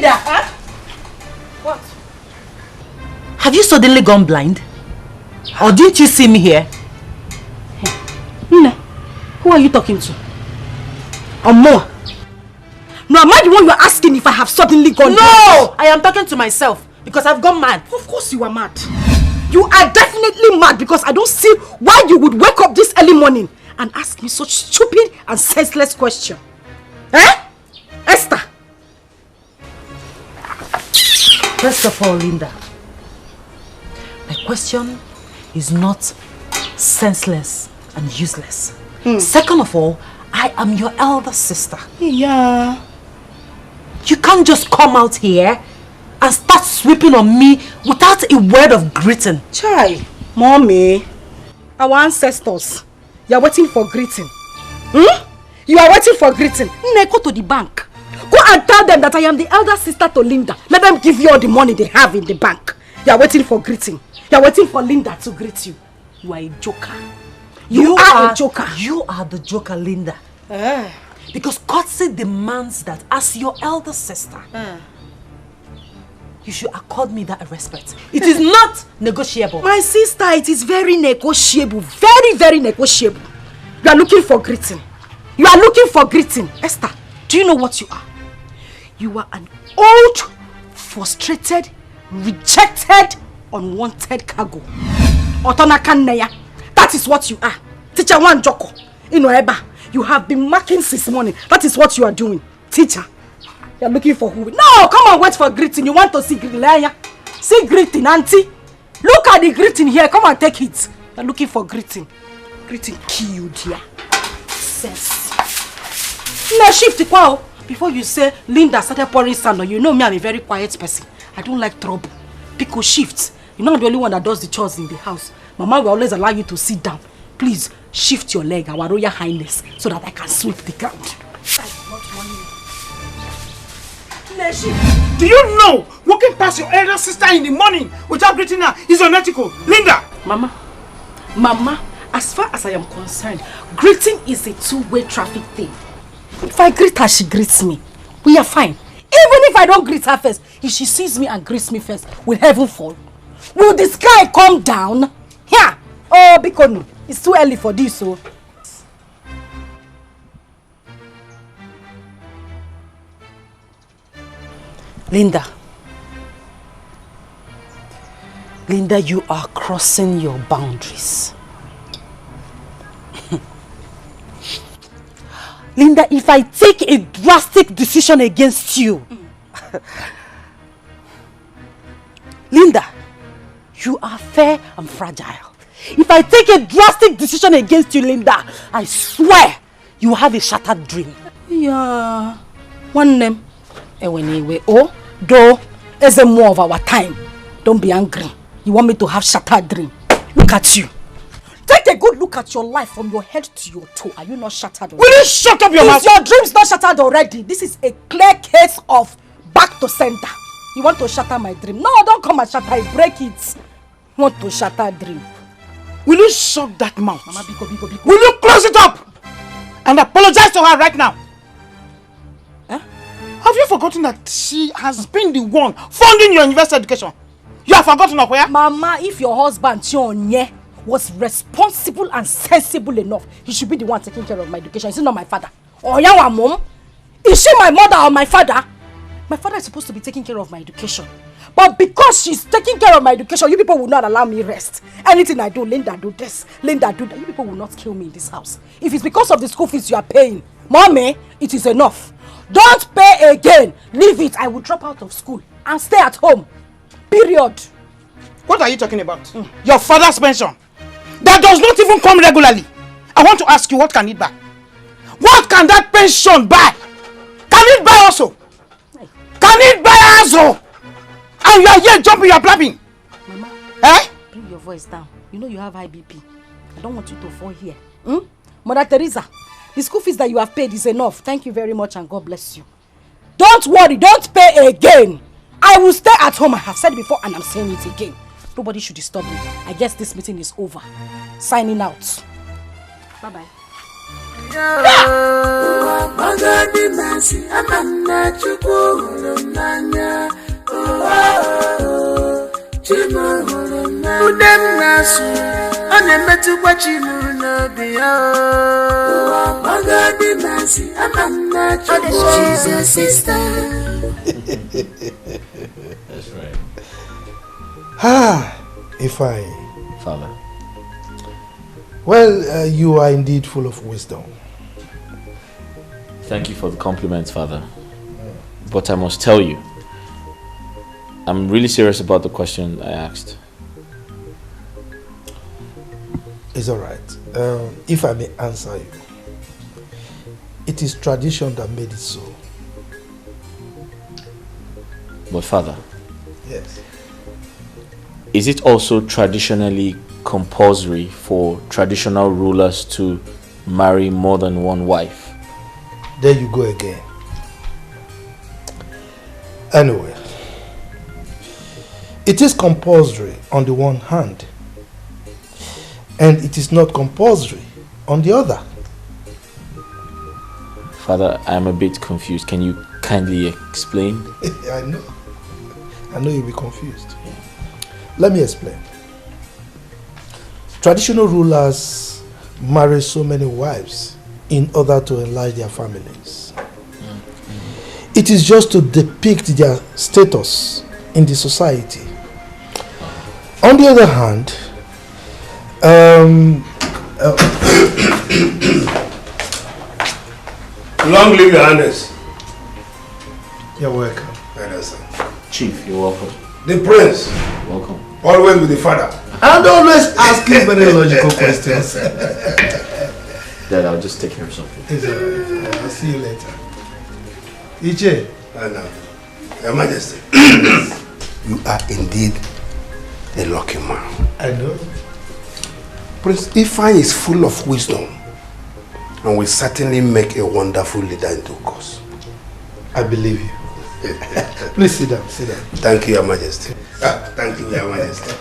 Linda! Huh? What? Have you suddenly gone blind? Or didn't you see me here? Nne, who are you talking to? Or more? No, am I the one you're asking if I have suddenly gone blind? No! I am talking to myself because I've gone mad. Of course you are mad. You are definitely mad because I don't see why you would wake up this early morning and ask me such stupid and senseless question. Eh? Esther? First of all, Linda, my question is not senseless and useless. Second of all, I am your elder sister. Yeah. You can't just come out here and start sweeping on me without a word of greeting. Chai, Mommy, our ancestors, you are waiting for greeting. You are waiting for greeting. Nne, go to the bank. Go and tell them that I am the elder sister to Linda. Let them give you all the money they have in the bank. You are waiting for greeting. You are waiting for Linda to greet you. You are a joker. You are a joker. You are the joker, Linda. Because courtesy demands that as your elder sister, you should accord me that respect. It is not negotiable. My sister, it is very negotiable. Very, very negotiable. You are looking for greeting. You are looking for greeting. Esther, do you know what you are? You are an old, frustrated, rejected, unwanted cargo. Otonakanneya. That is what you are. Teacher One Joko. Eba, you have been marking since morning. That is what you are doing. Teacher, you are looking for who? No, come on, wait for greeting. You want to see greeting. See greeting, auntie. Look at the greeting here. Come and take it. You are looking for greeting. Greeting killed here. Sense. No, shift it now. Before you say Linda started pouring sand on you, know me, I'm a very quiet person. I don't like trouble. Pico shift. You're not the only one that does the chores in the house. Mama will always allow you to sit down. Please shift your leg, our Royal Highness, so that I can sweep the ground. Do you know walking past your elder sister in the morning without greeting her is unethical? Linda! Mama, as far as I am concerned, greeting is a two-way traffic thing. If I greet her, she greets me. We are fine. Even if I don't greet her first, if she sees me and greets me first, will heaven fall? Will the sky come down? Here! Oh, because no, it's too early for this, so. Linda, you are crossing your boundaries. Linda, if I take a drastic decision against you, Linda, you are fair and fragile. If I take a drastic decision against you, Linda, I swear you have a shattered dream. Yeah. One name. Anyway, oh, though, it's a more of our time. Don't be angry. You want me to have shattered dream? Look at you. Take a good look at your life from your head to your toe. Are you not shattered already? Will you shut up your mouth? Is your dreams not shattered already? This is a clear case of back to center. You want to shatter my dream? No, don't come and shatter it. Break it. You want to shatter dream? Will you shut that mouth? Mama, biko. Will you close it up? And apologize to her right now. Huh? Have you forgotten that she has been the one funding your university education? You have forgotten of where? Mama, if your husband, Chionye, was responsible and sensible enough, he should be the one taking care of my education. Is he not my father? Or your mom? Is she my mother or my father? My father is supposed to be taking care of my education. But because she's taking care of my education, you people will not allow me rest. Anything I do, Linda do this, Linda do that. You people will not kill me in this house. If it's because of the school fees you are paying, Mommy, it is enough. Don't pay again. Leave it. I will drop out of school and stay at home. Period. What are you talking about? Your father's pension. That does not even come regularly. I want to ask you, what can it buy? What can that pension buy? Can it buy also? Can it buy also? And you are here jumping, you are blabbing. Mama, bring your voice down. You know you have high BP. I don't want you to fall here. Mother Teresa, the school fees that you have paid is enough. Thank you very much and God bless you. Don't worry, don't pay again. I will stay at home. I have said before and I'm saying it again. Nobody should disturb me. I guess this meeting is over. Signing out. Bye-bye. Jesus sister. That's right. If I... Father. Well, you are indeed full of wisdom. Thank you for the compliments, Father. But I must tell you, I'm really serious about the question I asked. It's alright. If I may answer you, it is tradition that made it so. But Father, yes, is it also traditionally compulsory for traditional rulers to marry more than one wife? There you go again. Anyway, it is compulsory on the one hand, and it is not compulsory on the other. Father, I'm a bit confused. Can you kindly explain? I know you'll be confused. Let me explain. Traditional rulers marry so many wives in order to enlarge their families. It is just to depict their status in the society. On the other hand, long live your highness. You're welcome. Chief, you're welcome. The prince. Welcome. Always with the father. And always asking very logical questions. Dad, I'll just take care of something. It's alright. I'll see you later. Iche. I know. Your Majesty. You are indeed a lucky man. I know. Prince Ifeanyi is full of wisdom and will certainly make a wonderful leader in due course. I believe you. Please sit down, sit down. Thank you, Your Majesty. Thank you, Your Majesty.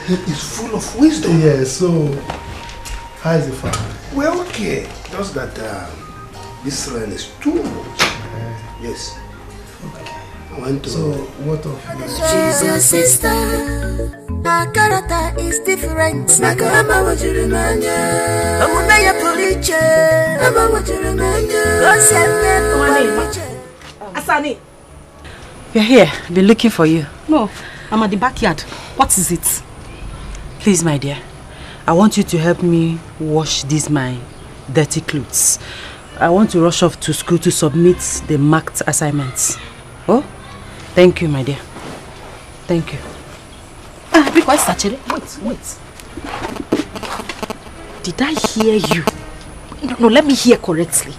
He is full of wisdom. Yeah, so how is the family? We're okay. Just that this rain is too much. Yes. Okay. I want to... So, what of you? She's your sister. Her character is different. Nakama wajirimanya. Amunaya police. Ama wajirimanya. Asani. We're here. Been looking for you. No, I'm at the backyard. What is it? Please, my dear, I want you to help me wash these my dirty clothes. I want to rush off to school to submit the marked assignments. Oh, thank you, my dear. Thank you. Because actually, wait. Did I hear you? No, let me hear correctly.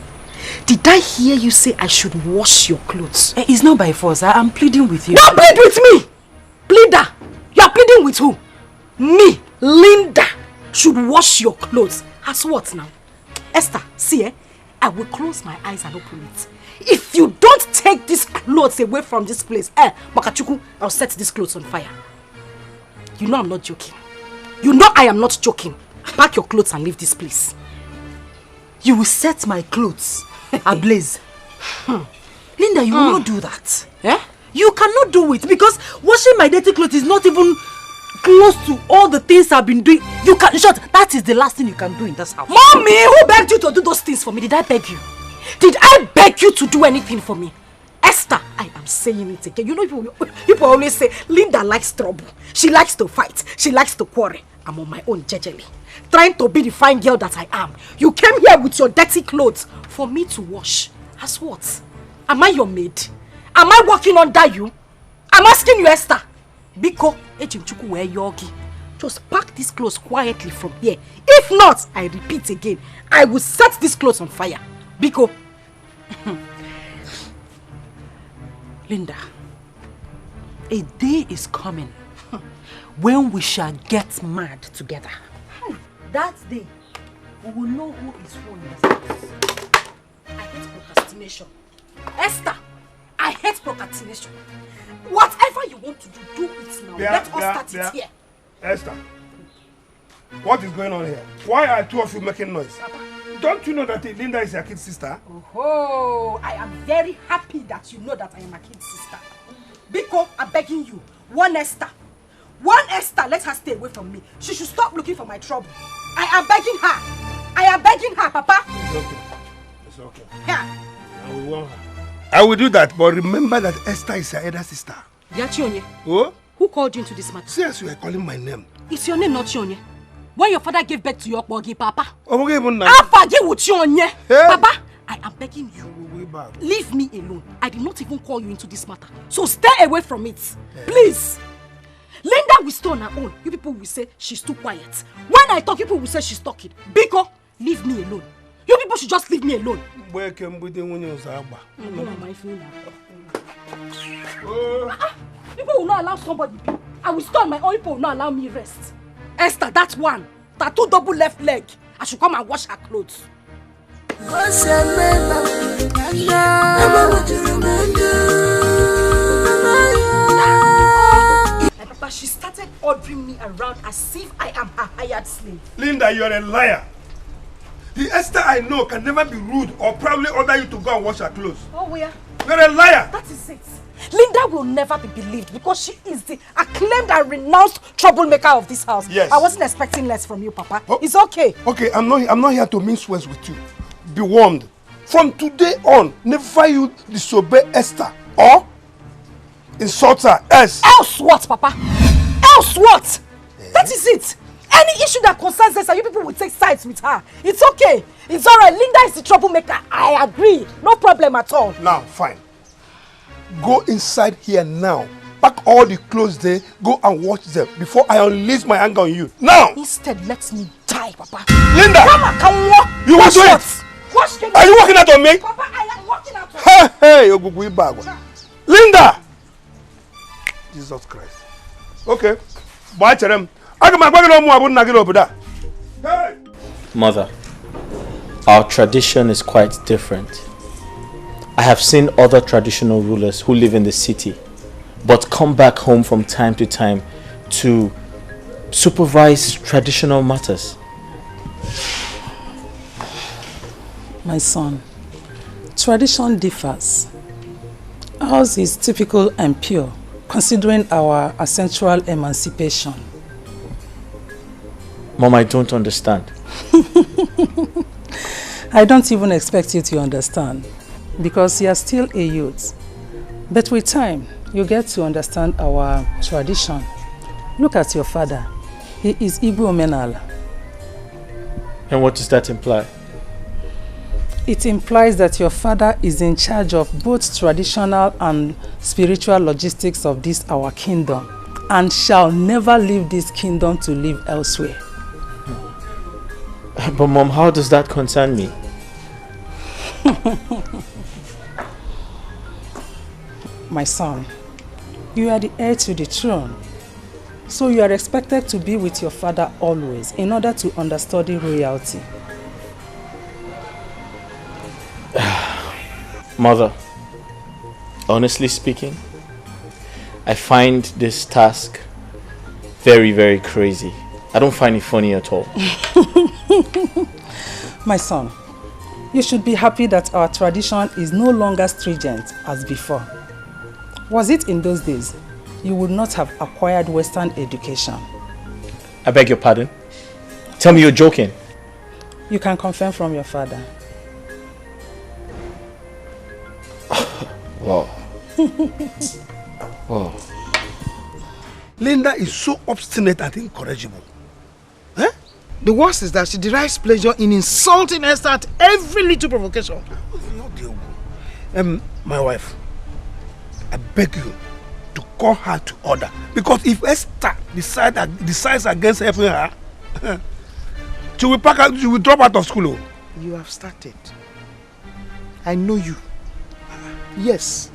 Did I hear you say I should wash your clothes? It's not by force. I'm pleading with you. Don't plead with me! Pleader! You are pleading with who? Me, Linda, should wash your clothes. As what now? Esther, see, I will close my eyes and open it. If you don't take these clothes away from this place, Makachuku, I'll set these clothes on fire. You know I'm not joking. You know I am not joking. Pack your clothes and leave this place. You will set my clothes ablaze. Linda, you will not do that. You cannot do it because washing my dirty clothes is not even close to all the things I've been doing. You can, in short, that is the last thing you can do in this house. Mommy, who begged you to do those things for me? Did I beg you? Did I beg you to do anything for me? Esther, I am saying it again. You know, people always say, Linda likes trouble. She likes to fight. She likes to quarrel. I'm on my own, jejely. Trying to be the fine girl that I am. You came here with your dirty clothes for me to wash. As what? Am I your maid? Am I working under you? I'm asking you, Esther. Biko, Echimchuku wear yogi. Just pack these clothes quietly from here. If not, I repeat again, I will set these clothes on fire. Biko. Linda, a day is coming when we shall get mad together. That day, we will know who is who in this house. I hate procrastination. Esther, I hate procrastination. Whatever you want to do it now. Let us start it here. Esther, what is going on here? Why are two of you making noise? Papa, Don't you know that Linda is your kid sister? Oh, I am very happy that you know that I am a kid sister. Biko, I'm begging you. One Esther, let her stay away from me. She should stop looking for my trouble. I am begging her, Papa. It's okay. Yeah. I will warn her. I will do that, but remember that Esther is your elder sister. Yachionye. Oh? Who called you into this matter? See, as you are calling my name. It's your name, not Chionye. When your father gave birth to your bogi, Papa. Okay, I forgive with Chionye. Hey. Papa, I am begging you. Leave me alone. I did not even call you into this matter. So stay away from it. Hey. Please. Linda will stay on her own. You people will say she's too quiet. When I talk, people will say she's talking. Biko, leave me alone. You people should just leave me alone. People will not allow somebody. I will stone my own. People will not allow me rest. Esther, that one. Tattoo double left leg. I should come and wash her clothes. But she started ordering me around as if I am her hired slave. Linda, you're a liar. The Esther I know can never be rude or probably order you to go and wash her clothes. Oh, where? You're a liar. That is it. Linda will never be believed because she is the acclaimed and renounced troublemaker of this house. Yes. I wasn't expecting less from you, Papa. Oh. It's okay. Okay, I'm not here to mince words with you. Be warned. From today on, never you disobey Esther or insult her. Else what, Papa? Else what? That is it. Any issue that concerns Esther, you people will take sides with her. It's okay. It's alright. Linda is the troublemaker. I agree. No problem at all. Now, fine. Go inside here now. Pack all the clothes there. Go and wash them before I unleash my anger on you. Now! Instead, let me die, Papa. Linda! Come on, come on. You want to do it? Are you working out on me? Papa, I am working out on you. Hey, Linda! Jesus Christ. Okay. Bye, Cherem. Mother, our tradition is quite different. I have seen other traditional rulers who live in the city but come back home from time to time to supervise traditional matters. My son, tradition differs. Ours is typical and pure, considering our essential emancipation. Mom, I don't understand. I don't even expect you to understand, because you are still a youth. But with time, you get to understand our tradition. Look at your father. He is Igbo Menala. And what does that imply? It implies that your father is in charge of both traditional and spiritual logistics of this our kingdom, and shall never leave this kingdom to live elsewhere. But Mom, how does that concern me? My son, you are the heir to the throne, so you are expected to be with your father always in order to understudy royalty. Mother, honestly speaking, I find this task very, very crazy. I don't find it funny at all. My son, you should be happy that our tradition is no longer stringent as before. Was it in those days, you would not have acquired Western education. I beg your pardon? Tell me you're joking. You can confirm from your father. Wow. Wow. Linda is so obstinate and incorrigible. Eh? The worst is that she derives pleasure in insulting Esther at every little provocation. My wife, I beg you to call her to order. Because if Esther decides against helping her, she will drop out of school. You have started. I know you. Yes.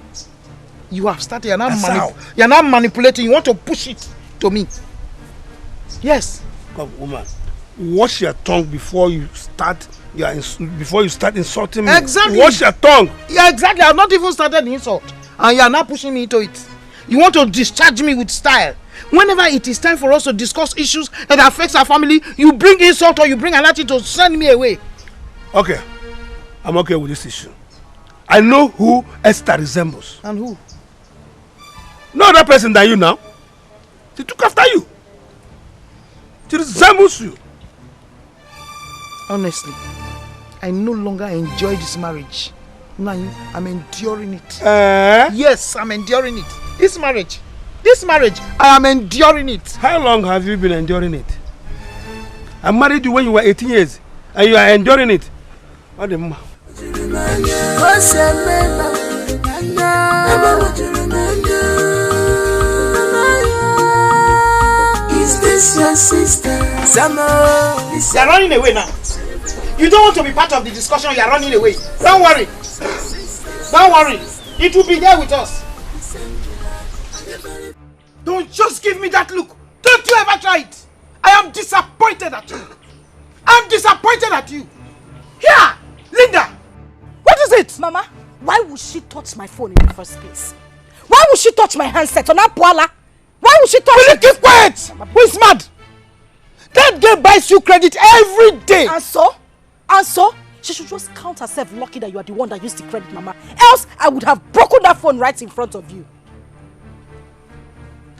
You have started. You're not manipulating. You want to push it to me. Yes. Come, woman. Wash your tongue before you start. Before you start insulting me. Exactly. Wash your tongue. Yeah, exactly. I've not even started the insult, and you are not pushing me into it. You want to discharge me with style. Whenever it is time for us to discuss issues that affects our family, you bring insult or you bring another to send me away. Okay, I'm okay with this issue. I know who Esther resembles. And who? No other person than you now. She took after you. She resembles you. Honestly, I no longer enjoy this marriage. Now I'm enduring it. Yes, I'm enduring it. This marriage, I am enduring it. How long have you been enduring it? I married you when you were 18 years and you are enduring it. What the Is this your sister? You're running away now. You don't want to be part of the discussion, you're running away. Don't worry. Don't worry. It will be there with us. Don't just give me that look. Don't you ever try it. I am disappointed at you. I'm disappointed at you. Here, Linda. What is it? Mama, why would she touch my phone in the first place? Why would she touch my handset on Apuala? Why would she touch Will it? you keep quiet? Who is mad? That girl buys you credit every day. And so? And so? She should just count herself lucky that you are the one that used the credit, Mama. Else, I would have broken that phone right in front of you.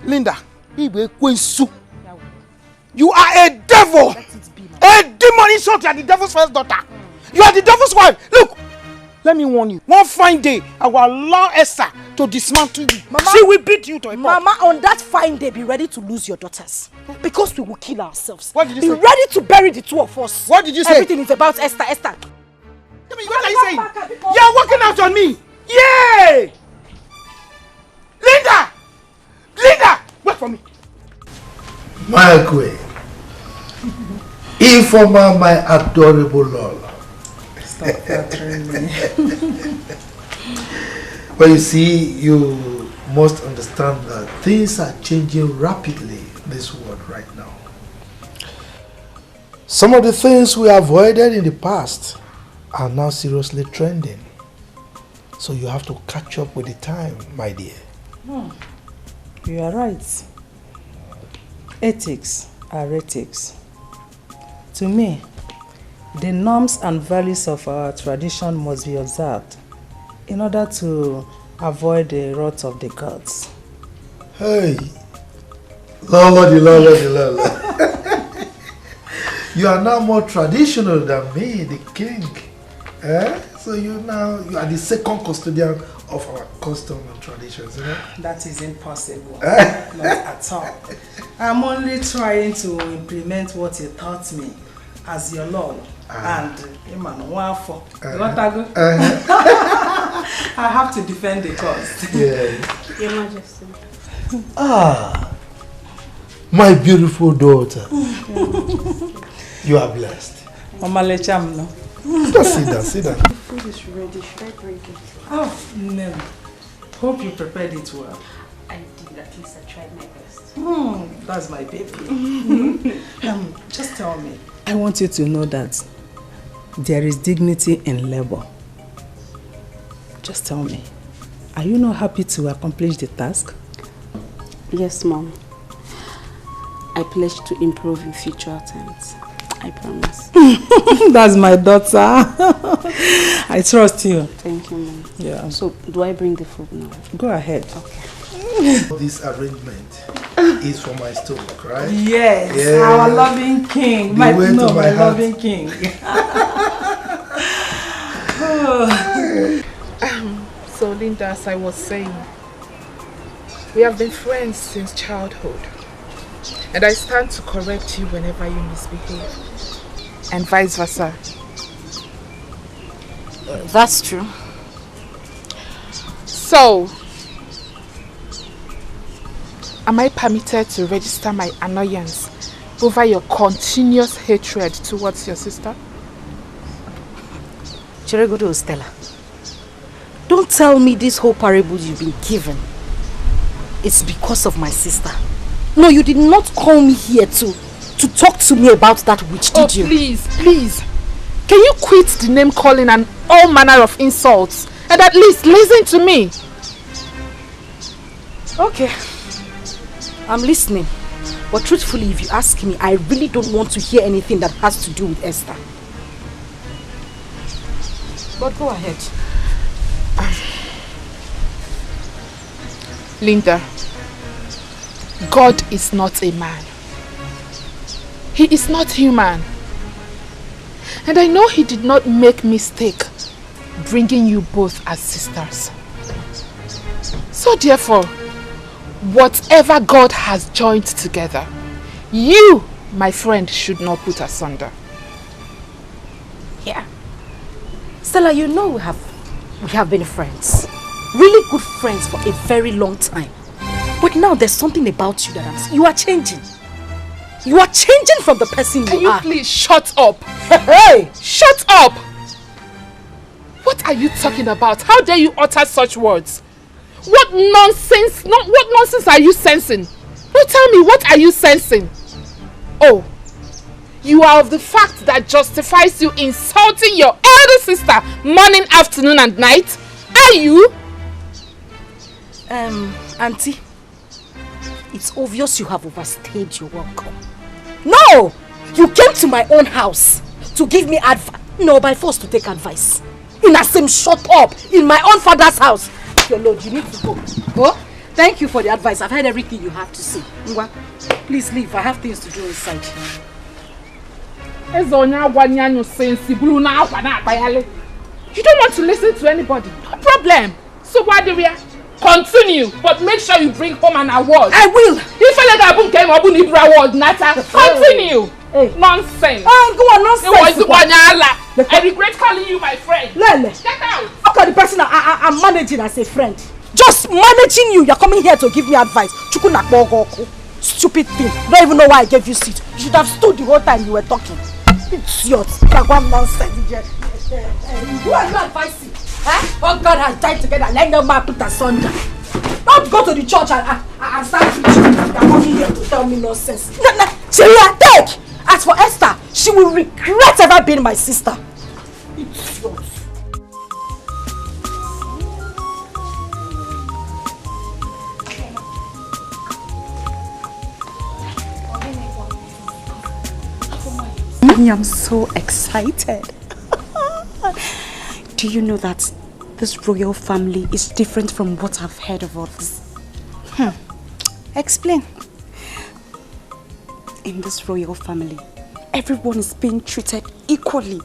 Linda, you are a devil. A demon in short, you are the devil's first daughter. You are the devil's wife. Look, let me warn you. One fine day, I will allow Esther to dismantle you. Mama, she will beat you to a pulp. Mama, on that fine day, be ready to lose your daughters. Because we will kill ourselves. What did you say? Be ready to bury the two of us. What did you say? Everything is about Esther. What are you saying? You are working out on me. Yay! Linda! Linda! Wait for me. My queen. Informer, my adorable Lola. Stop flattering me. Well, you see, you must understand that things are changing rapidly in this world right now. Some of the things we avoided in the past are now seriously trending. So you have to catch up with the time, my dear. You are right. Ethics are ethics. To me, the norms and values of our tradition must be observed in order to avoid the wrath of the gods. Hey, Lola. You are now more traditional than me, the king. So you are the second custodian of our custom and traditions, you know? That is impossible. Not at all. I'm only trying to implement what you taught me as your lord. And Emmanuel. You want to go? I have to defend the cause. Yes. Your Majesty. My beautiful daughter. You are blessed. Mama Lecham, no? Just sit down. The food is ready. Should I bring it? Oh, no. Hope you prepared it well. I did. At least I tried my best. That's my baby. Just tell me. I want you to know that there is dignity in labor. Just tell me. Are you not happy to accomplish the task? Yes, Mom. I pledge to improve in future attempts. I promise. That's my daughter. I trust you. Thank you, Mom. Yeah. So, do I bring the food now? Go ahead. Okay. This arrangement is for my stomach, right? Yes, yeah. Our loving king. My loving king. So, Linda, as I was saying, we have been friends since childhood. And I stand to correct you whenever you misbehave. And vice versa. That's true. So, am I permitted to register my annoyance over your continuous hatred towards your sister? Chiregodo Stella, don't tell me this whole parable you've been given. It's because of my sister. No, you did not call me here to talk to me about that witch, did you? Please. Can you quit the name calling and all manner of insults and at least listen to me? Okay. I'm listening. But truthfully, if you ask me, I really don't want to hear anything that has to do with Esther. But go ahead. Linda, God is not a man. He is not human. And I know he did not make mistake bringing you both as sisters. So therefore, whatever God has joined together, you, my friend, should not put asunder. Yeah. Stella, you know we have been friends. Really good friends for a very long time. But now there's something about you that you are changing. You are changing from the person Can you are. Can you please shut up? Hey! Shut up! What are you talking about? How dare you utter such words? What nonsense? What nonsense are you sensing? No, tell me, what are you sensing? Oh, you are of the fact that justifies you insulting your elder sister morning, afternoon and night? Are you? Auntie, it's obvious you have overstayed your welcome. No! You came to my own house to give me advice. No, by force to take advice. In a same shut up in my own father's house. Your Lord, you need to go. Oh, thank you for the advice. I've heard everything you have to say. Ngwa, please leave. I have things to do inside. You don't want to listen to anybody. No problem. So what do we continue? But make sure you bring home an award. I will. Continue. Hey. Nonsense. Go on, nonsense. I regret calling you my friend. Lele. Get out. Look at the person I'm managing as a friend. Just managing you. You're coming here to give me advice. Stupid thing. Don't even know why I gave you seat. You should have stood the whole time you were talking. It's yours. Nonsense. Who are you advising? Oh, God has died together. Let no man put asunder. Don't go to the church and start preaching. You're coming here to tell me nonsense. Cheria, take! As for Esther, she will regret ever being my sister. It's yours. I am so excited. Do you know that this royal family is different from what I've heard of others? Explain. In this royal family, everyone is being treated equally.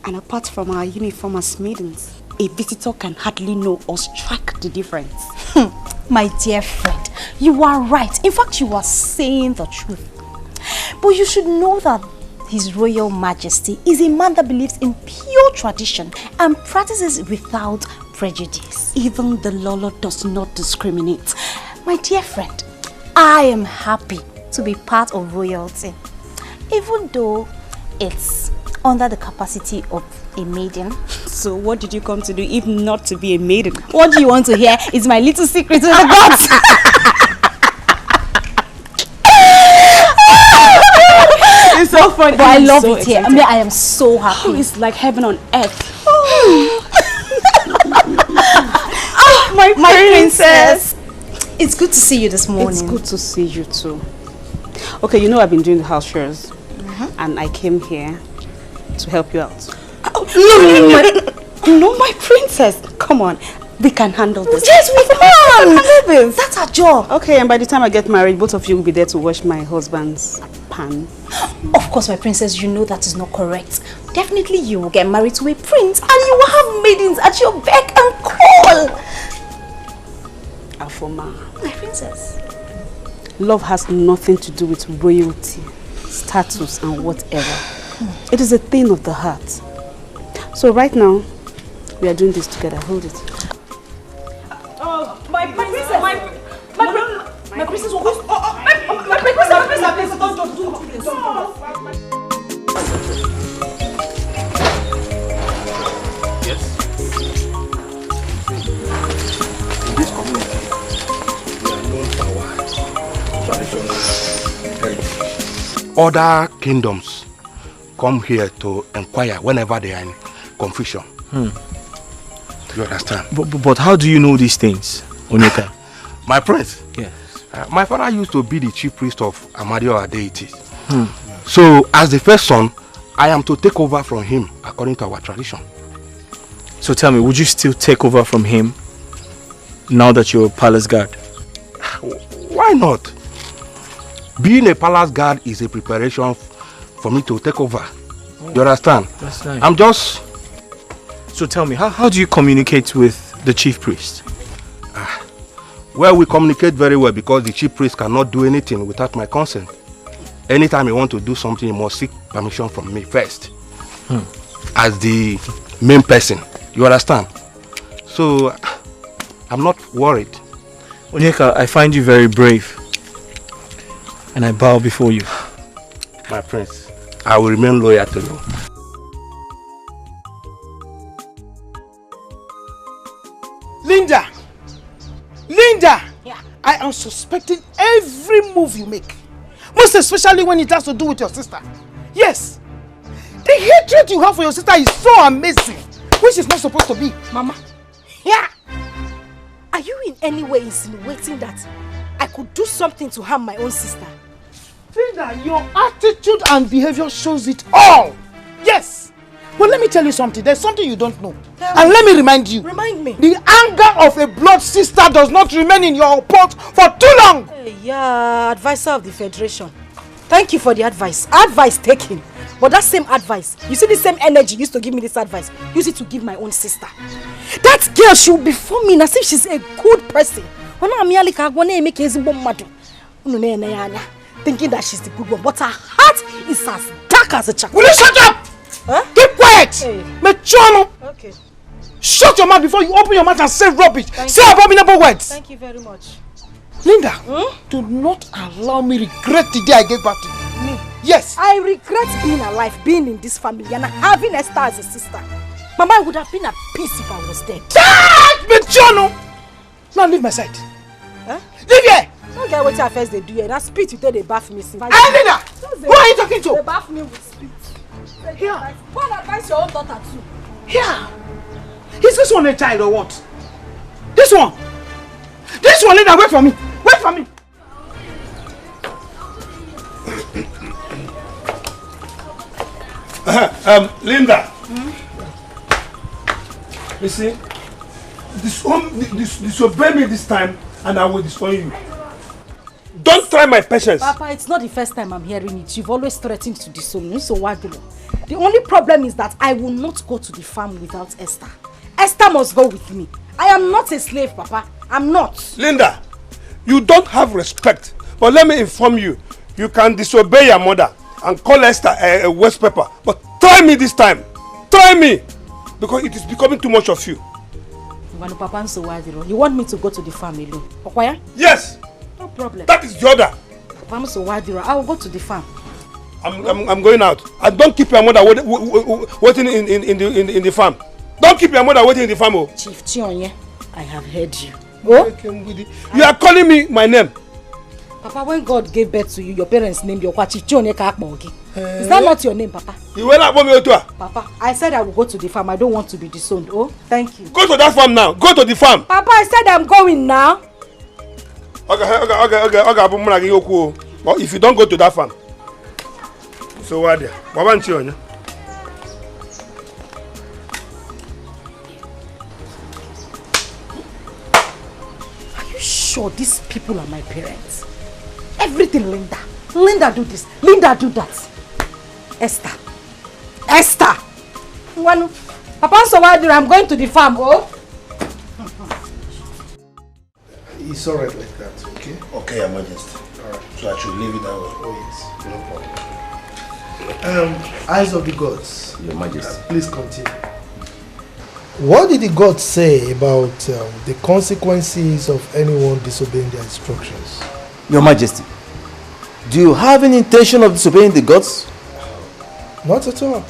And apart from our uniform as maidens, a visitor can hardly know or strike the difference. My dear friend, you are right. In fact, you are saying the truth. But you should know that His Royal Majesty is a man that believes in pure tradition and practices without prejudice. Even the Lolo does not discriminate. My dear friend, I am happy to be part of royalty, even though it's under the capacity of a maiden. So what did you come to do if not to be a maiden? What do you want to hear? It's my little secret to the gods. It's so funny. But I love it here. I mean, I am so happy. It's like heaven on earth. My princess. It's good to see you this morning. It's good to see you too. Okay, you know I've been doing the house chores, and I came here to help you out. No, my princess. Come on, we can handle this. Yes, we can handle this. That's our job. Okay, and by the time I get married, both of you will be there to wash my husband's pan. Of course, my princess, you know that is not correct. Definitely you will get married to a prince and you will have maidens at your beck and call. Afoma, my princess. Love has nothing to do with royalty, status and whatever. It is a thing of the heart. So right now, we are doing this together. Hold it. Oh, my princess, my princess, don't do this. Yes. In this community, we are known for our traditional heritage. Other kingdoms come here to inquire whenever they are in confusion. You understand? But how do you know these things, Onyeka? My prince? Yes. My father used to be the chief priest of Amadio deities. So, as the first son, I am to take over from him according to our tradition. So tell me, would you still take over from him now that you're a palace guard? Why not? Being a palace guard is a preparation for me to take over. You understand? That's nice. I'm just... So tell me, how do you communicate with the chief priest? Well, we communicate very well because the chief priest cannot do anything without my consent. Anytime he wants to do something, he must seek permission from me first. As the main person. You understand? So, I'm not worried. Onyeka, I find you very brave. And I bow before you. My prince, I will remain loyal to you. Linda! Linda! Yeah. I am suspecting every move you make. Most especially when it has to do with your sister. Yes! The hatred you have for your sister is so amazing. Which is not supposed to be. Mama. Yeah! Are you in any way insinuating that I could do something to harm my own sister? Linda, your attitude and behavior shows it all. Yes! But let me tell you something. There's something you don't know. And let me remind you. Remind me. The anger of a blood sister does not remain in your pot for too long. Yeah, advisor of the Federation. Thank you for the advice. Advice taken. But that same advice, you see the same energy you used to give me this advice, use it to give my own sister. That girl should be forming as if she's a good person. Thinking that she's the good one, but her heart is as dark as a charcoal. Will you shut up? Huh? Keep quiet! Mechono! Okay. Shut your mouth before you open your mouth and say rubbish. Say abominable words. Thank you very much. Linda, do not allow me regret the day I gave birth to you. Me? Yes. I regret being alive, being in this family, and having Esther as a sister. Mama, I would have been at peace if I was dead. Mechono! Now leave my side. Huh? Leave here! Don't get what your first they do here. That spit you tell they bath me. Hey, Linda! Who are you talking to? They bath me with spit. Here. Go and advise your own daughter too. Here. Is this one a child or what? This one. This one, Linda, wait for me. Wait for me. Linda. You see, disobey me this time and I will disown you. Don't try my patience. Papa, it's not the first time I'm hearing it. You've always threatened to disown me, so why do you? The only problem is that I will not go to the farm without Esther. Esther must go with me. I am not a slave, Papa. I'm not. Linda, you don't have respect. But let me inform you, you can disobey your mother and call Esther a waste paper. But try me this time. Try me. Because it is becoming too much of you. You want me to go to the farm alone? Okay? Yes. No problem. That is the order. I will go to the farm. I'm going out. And don't keep your mother waiting in the farm. Don't keep your mother waiting in the farm. Oh. Chief Chionye, I have heard you. Oh? You are calling me my name. Papa, when God gave birth to you, your parents named you Chief Chionye Kakmogi. Is that not your name, Papa? You will not want me to. Papa, I said I will go to the farm. I don't want to be disowned. Oh, thank you. Go to that farm now. Go to the farm. Papa, I said I'm going now. Okay. But if you don't go to that farm, so what there? What want you? Are you sure these people are my parents? Everything, Linda. Linda do this. Linda do that. Esther. Papa, so why do I'm going to the farm? Oh. It's alright like that, okay? Okay, Your Majesty. Alright. So I should leave it that way. Oh yes, no problem. Eyes of the gods. Your Majesty. Please continue. What did the gods say about the consequences of anyone disobeying their instructions? Your Majesty, do you have any intention of disobeying the gods? Not at all.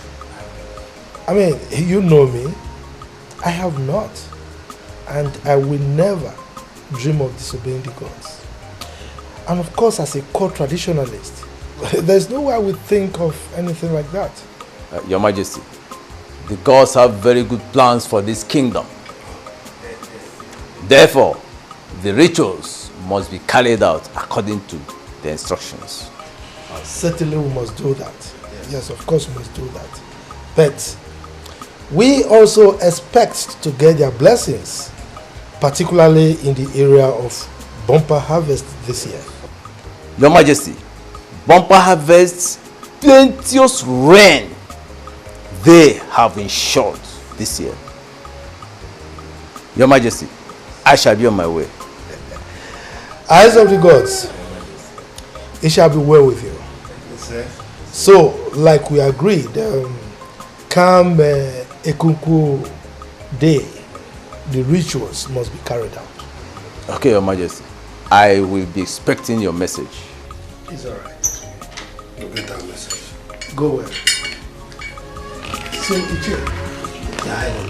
I mean, you know me. I have not. And I will never dream of disobeying the gods. And of course, as a core traditionalist, there's no way I would think of anything like that. Your Majesty, the gods have very good plans for this kingdom. Therefore, the rituals must be carried out according to the instructions. Certainly we must do that. Yes, of course we must do that. But we also expect to get their blessings, particularly in the area of bumper harvest this year. Your Majesty, bumper harvests, plenteous rain, they have ensured this year. Your Majesty, I shall be on my way. Eyes of the gods, it shall be well with you. Yes, sir. So, like we agreed, come Ekunku Day, the rituals must be carried out. Okay, Your Majesty. I will be expecting your message. It's alright. You'll get that message. Go well. So, Iche,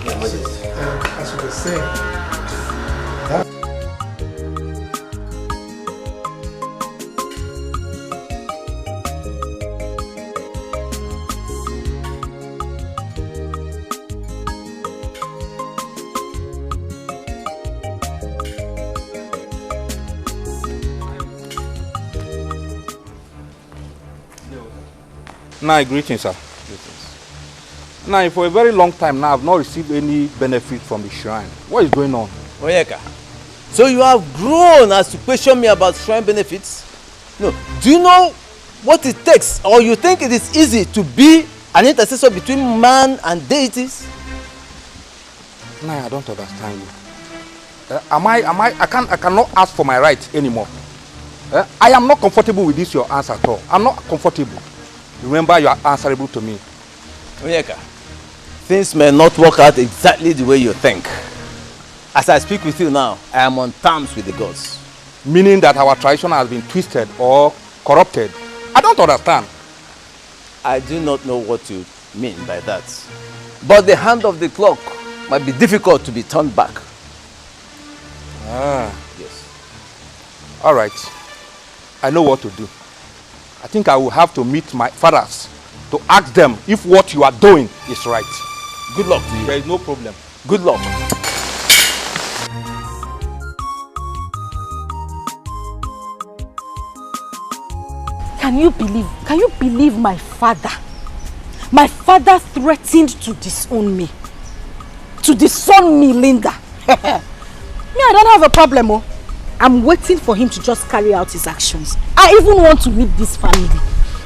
Your Majesty, as you were saying, Now, greetings, sir. Greetings. Now, for a very long time now, I've not received any benefit from the shrine. What is going on? Onyeka, so you have grown as to question me about shrine benefits? No. Do you know what it takes, or you think it is easy to be an intercessor between man and deities? No, I don't understand you. I cannot ask for my rights anymore. I am not comfortable with this your answer at all. I'm not comfortable. Remember, you are answerable to me. Onyeka, things may not work out exactly the way you think. As I speak with you now, I am on terms with the gods. Meaning that our tradition has been twisted or corrupted. I don't understand. I do not know what you mean by that. But the hand of the clock might be difficult to be turned back. Ah, yes. All right. I know what to do. I think I will have to meet my fathers to ask them if what you are doing is right. Good luck to you. There is no problem. Good luck. Can you believe my father? My father threatened to disown me. To disown me, Linda. Me, I don't have a problem, oh. I'm waiting for him to just carry out his actions. I even want to leave this family.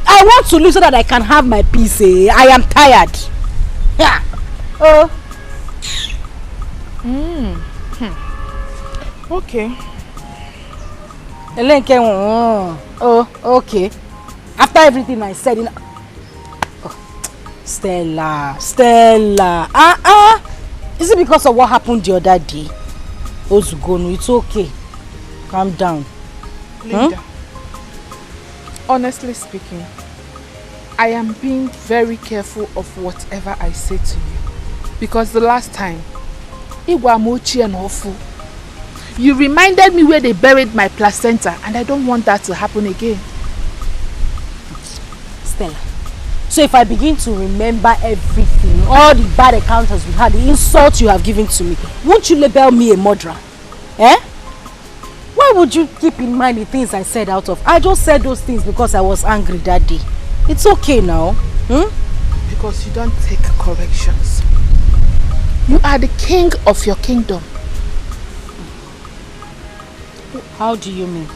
I want to leave so that I can have my peace. I am tired. Yeah. Oh. Okay. Oh, okay. After everything I said, Stella. Is it because of what happened the other day? Ozugonu, it's okay. Calm down. Linda, honestly speaking, I am being very careful of whatever I say to you. Because the last time, Iwamochi and Ofu, you reminded me where they buried my placenta, and I don't want that to happen again. Stella, so if I begin to remember everything, all the bad encounters we had, the insults you have given to me, won't you label me a murderer? Eh? Why would you keep in mind the things I said out of? I just said those things because I was angry that day. It's okay now. Because you don't take corrections. You are the king of your kingdom. How do you mean?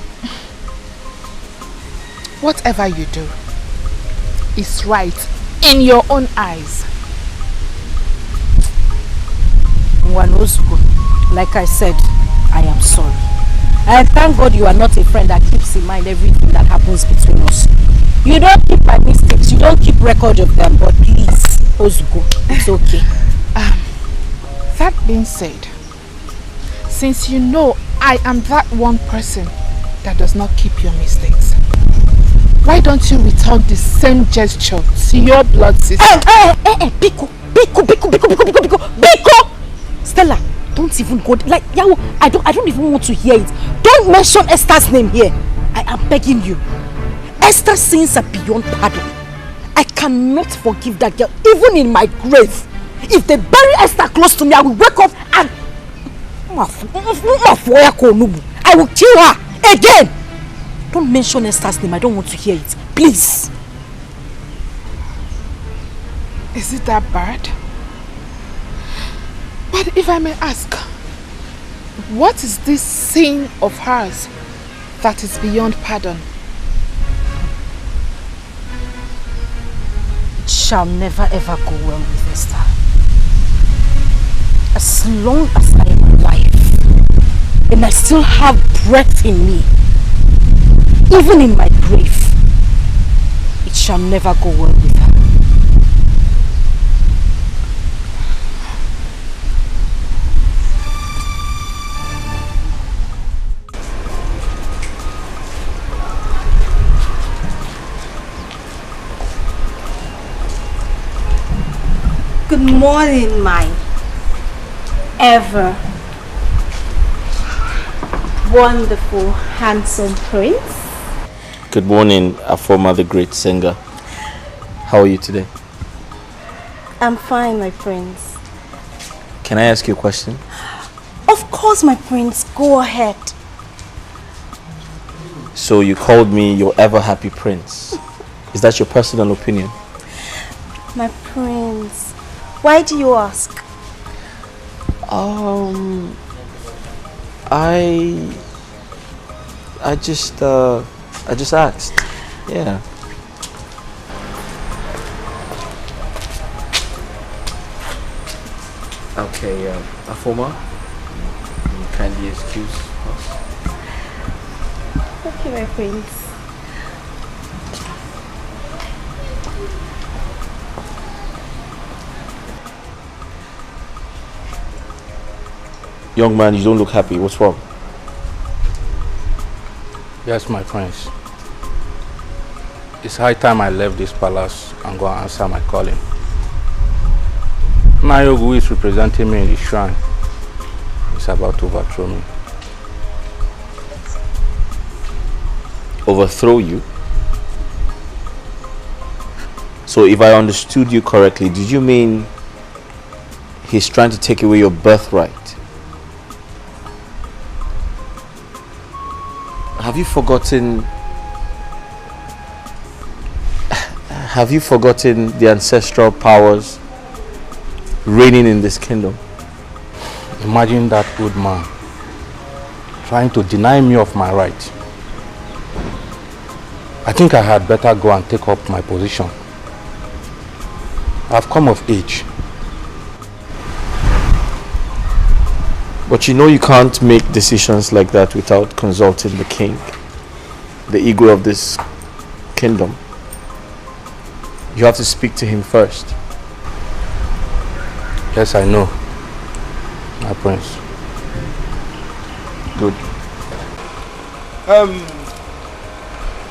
Whatever you do is right in your own eyes. Like I said, I am sorry. And thank God you are not a friend that keeps in mind everything that happens between us. You don't keep my mistakes, you don't keep record of them, but please, Ozugo, it's okay. That being said, since you know I am that one person that does not keep your mistakes, why don't you return the same gesture to your blood sister? Biko! Stella, don't even go, like, Yawo, I don't even want to hear it. Don't mention Esther's name here. I am begging you. Esther's sins are beyond pardon. I cannot forgive that girl, even in my grave. If they bury Esther close to me, I will wake up and I will kill her again. Don't mention Esther's name. I don't want to hear it. Please. Is it that bad? But if I may ask, what is this sin of hers that is beyond pardon? It shall never ever go well with Esther. As long as I am alive and I still have breath in me, even in my grave, it shall never go well with her. Good morning, my ever wonderful, handsome prince. Good morning, Afoma, the great singer. How are you today? I'm fine, my prince. Can I ask you a question? Of course, my prince. Go ahead. So you called me your ever happy prince. Is that your personal opinion? My prince. Why do you ask? I just asked. Yeah. Okay, Afoma, you kindly excuse us. Okay, my prince. Young man, you don't look happy. What's wrong? Yes, my friends. It's high time I left this palace and go and answer my calling. Nayo, who is representing me in the shrine, is about to overthrow me. Overthrow you? So if I understood you correctly, did you mean he's trying to take away your birthright? Have you forgotten the ancestral powers reigning in this kingdom? Imagine that good man trying to deny me of my right. I think I had better go and take up my position. I've come of age. But you know you can't make decisions like that without consulting the king, the ego of this kingdom. You have to speak to him first. Yes, I know, my prince. Good.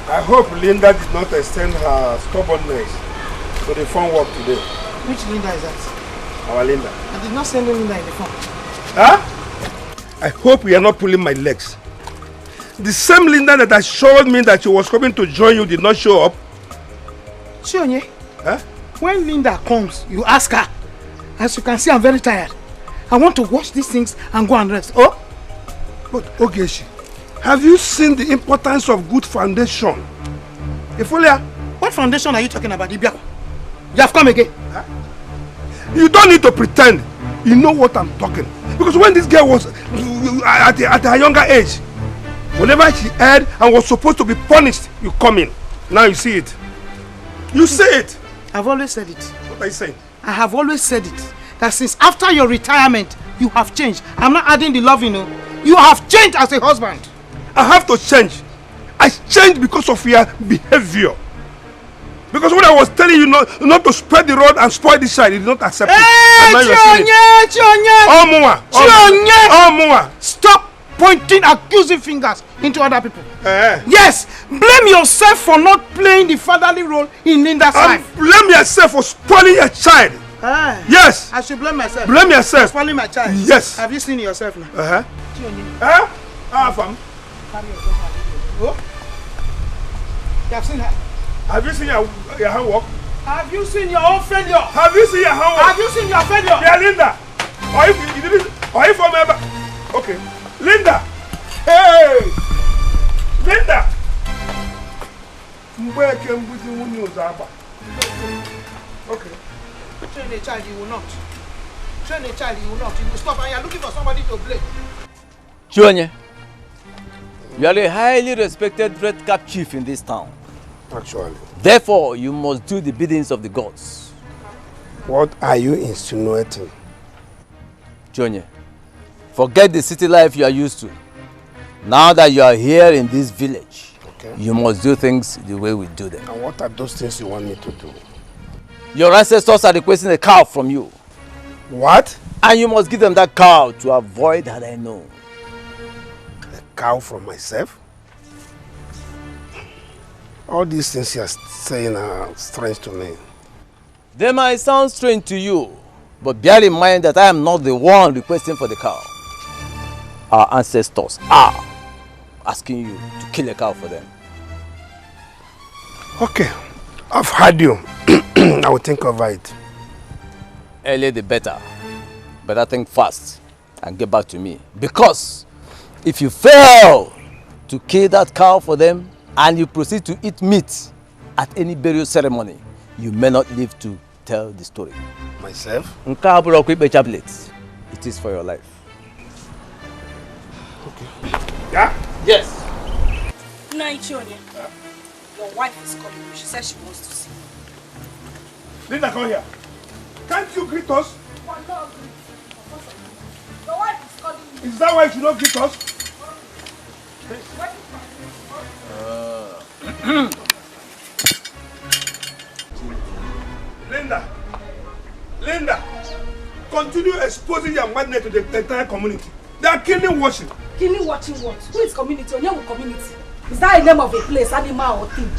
I hope Linda did not extend her stubbornness to the phone work today. Which Linda is that? Our Linda. I did not send Linda in the phone. Huh? I hope you are not pulling my legs. The same Linda that assured me that she was coming to join you did not show up. Shionye, huh? When Linda comes, you ask her. As you can see, I'm very tired. I want to wash these things and go and rest. Oh? But Ogeshi, have you seen the importance of good foundation? Ifolia, what foundation are you talking about, Ibiako? You have come again. Huh? You don't need to pretend. You know what I'm talking. Because when this girl was at her younger age, whenever she erred and was supposed to be punished, you come in. Now you see it. You say it. I've always said it. What are you saying? I have always said it. That since after your retirement, you have changed. I'm not adding the love, you know. You have changed as a husband. I have to change. I changed because of your behavior. Because when I was telling you not to spread the rod and spoil the child, you did not accept it. Stop pointing accusing fingers into other people. Yes, blame yourself for not playing the fatherly role in Linda's life. Blame yourself for spoiling your child. Yes. I should blame myself. Blame yourself. For spoiling my child. Yes. Have you seen yourself now? Fam? Oh? You have seen her? Have you seen your handwork? Have you seen your own failure? Have you seen your handwork? Have you seen your failure? Yeah, Linda. Are you from ever? Okay. Linda. Hey. Linda. Okay. Train a child, you will not. train a child, you will not. You will stop and you are looking for somebody to blame. Chionye, you are a highly respected red cap chief in this town. Actually. Therefore, you must do the biddings of the gods. What are you insinuating? Chionye, forget the city life you are used to. Now that you are here in this village, you must do things the way we do them. And what are those things you want me to do? Your ancestors are requesting a cow from you. What? And you must give them that cow to avoid had I known. A cow from myself? All these things you are saying are strange to me. They might sound strange to you, but bear in mind that I am not the one requesting for the cow. Our ancestors are asking you to kill a cow for them. Okay, I've heard you. I will think over it. Earlier the better. Better think fast and get back to me. Because if you fail to kill that cow for them and you proceed to eat meat at any burial ceremony, you may not live to tell the story. Myself? It is for your life. Okay. Yeah? Yes. Chionye, your wife is calling you. She says she wants to see you. Linda, come here. Can't you greet us? Your wife is calling you. Is that why you should not greet us? Linda, continue exposing your madness to the entire community. They are killing watching. Killing watching what? Who is community? Onyewu community. Is that a name of a place, animal or thing?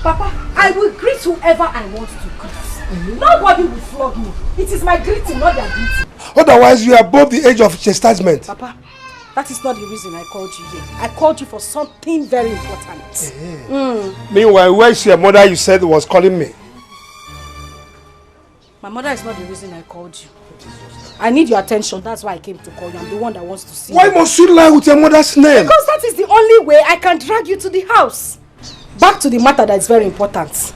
Papa, I will greet whoever I want to greet. Nobody will flog me. It is my greeting, not their greeting. Otherwise, you are above the age of chastisement. Papa, that is not the reason I called you here. I called you for something very important. Meanwhile, where is your mother you said was calling me? My mother is not the reason I called you. I need your attention. That's why I came to call you. I'm the one that wants to see you. Why must you lie with your mother's name? Because that is the only way I can drag you to the house. Back to the matter that is very important.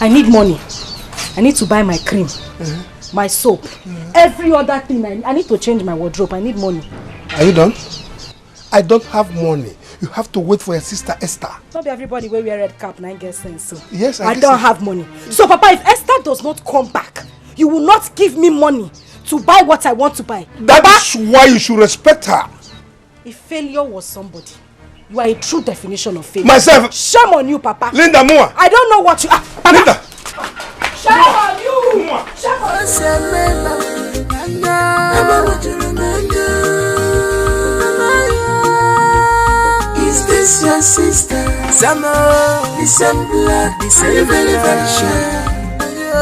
I need money. I need to buy my cream, my soap, every other thing. I need to change my wardrobe. I need money. Are you done? I don't have money. You have to wait for your sister Esther. Not everybody wear red cap and I get sense. So. Yes, I don't have money. So Papa, if Esther does not come back, you will not give me money to buy what I want to buy. That is why you should respect her. If failure was somebody, you are a true definition of failure. Myself. Shame on you, Papa. Linda, Mua. I don't know what you are. Papa. Linda. Shame on you. Shame on you. Is this your sister? The same blood, the same very, very sure.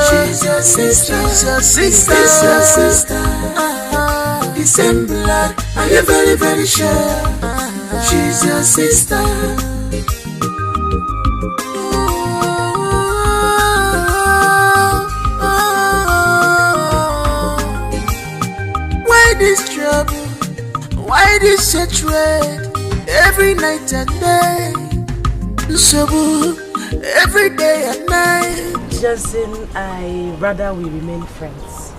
She's your sister, your sister, is your sister. The same blood, are you very, very sure? She's your sister. Why this trouble? Why this hatred? Every night and day. Trouble, every day and night. Johnson, I rather we remain friends.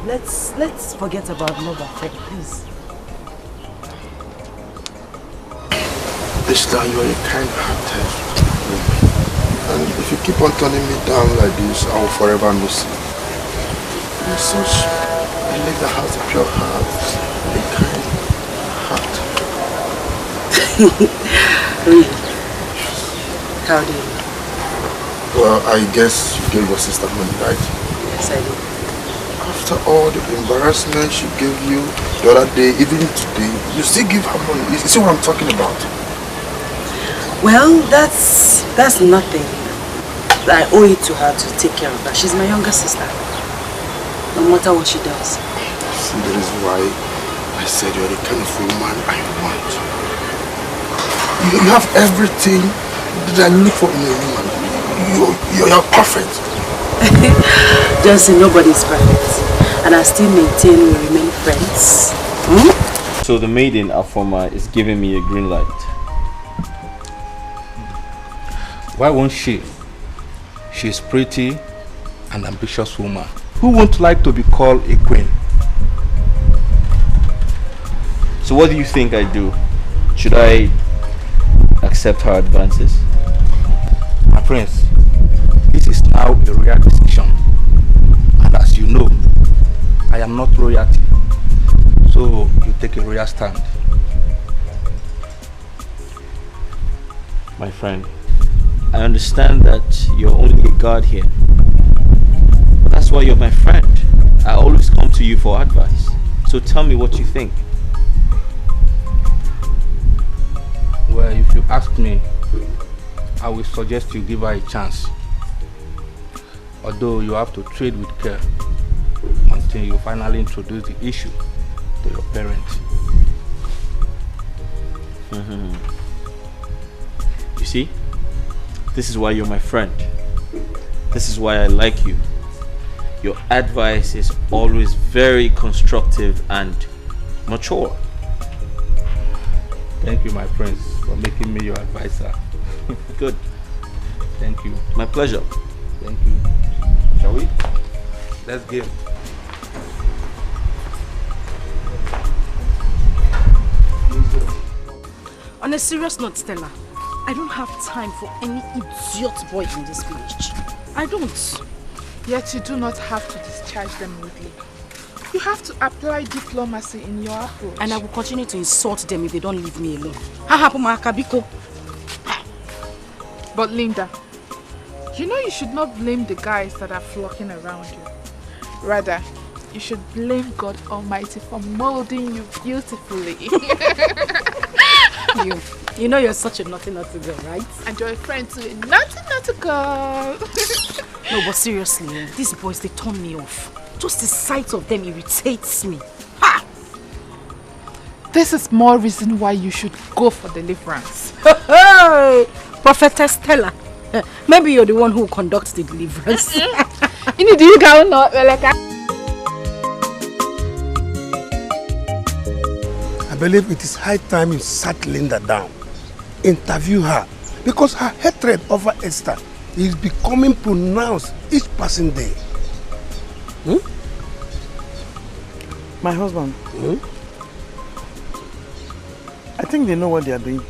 Let's forget about love and friend, please. Esther, you are a kind-hearted woman. And if you keep on turning me down like this, I will forever miss you. You're such a lady that has a pure heart, a kind heart. Really? How do you know? Well, I guess you gave your sister money, right? Yes, I did. After all the embarrassment she gave you the other day, even today, you still give her money. You see what I'm talking about? Well, that's nothing. I owe it to her to take care of her. She's my younger sister. No matter what she does. See, that is why I said you're the kind of woman I want. You have everything that I look for in a woman. You're perfect. Johnson, nobody's perfect. And I still maintain we remain friends. So the maid in Afoma is giving me a green light. Why won't she? She's pretty and ambitious woman. Who won't like to be called a queen? So what do you think I do? Should I accept her advances? My friends, this is now a royal decision. And as you know, I am not royalty. So you take a royal stand. My friend, I understand that you're only a guard here. But that's why you're my friend. I always come to you for advice. So tell me what you think. Well, if you ask me, I will suggest you give her a chance. Although you have to tread with care until you finally introduce the issue to your parents. You see, this is why you're my friend. This is why I like you. Your advice is always very constructive and mature. Thank you, my friends, for making me your advisor. Good. Thank you. My pleasure. Thank you. Shall we? Let's game. On a serious note, Stella, I don't have time for any idiot boy in this village. I don't. Yet you do not have to discharge them rudely. You have to apply diplomacy in your approach. And I will continue to insult them if they don't leave me alone. But Linda, you know you should not blame the guys that are flocking around you. Rather, you should blame God Almighty for molding you beautifully. You know you're such a naughty girl, right? And you're a friend to a naughty girl. No, but seriously, these boys, they turn me off. Just the sight of them irritates me. Ha! This is more reason why you should go for deliverance. Hey, Prophetess Stella, maybe you're the one who conducts the deliverance. I believe it is high time you sat Linda down, interview her, because her hatred over Esther is becoming pronounced each passing day. My husband, I think they know what they are doing.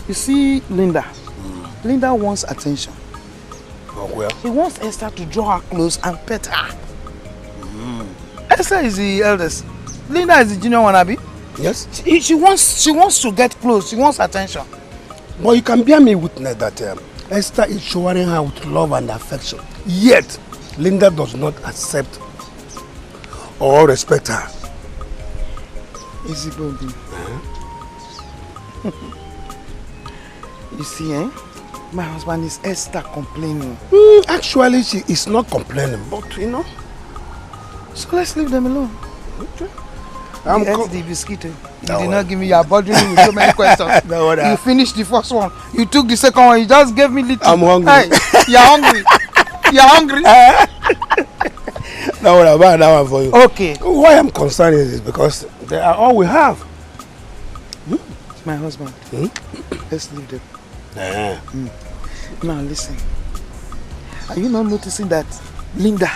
You see, Linda. Linda wants attention. Oh, well. He wants Esther to draw her close and pet her. Esther is the eldest. Linda is the junior one, Abi. Yes. She wants to get close. She wants attention. But you can bear me witness that Esther is showering her with love and affection. Yet, Linda does not accept or respect her. Is it going to be? You see, my husband is Esther complaining. Actually, she is not complaining, but you know. So let's leave them alone. Okay. You ate the biscuit. You did not give me your bothering me with so many questions. You finished the first one. You took the second one. You just gave me little. I'm hungry. Hey, you're hungry. You're hungry. Now what about that one for you? Okay. Why I'm concerned is because they are all we have. My husband. Let's leave them. Now listen. Are you not noticing that Linda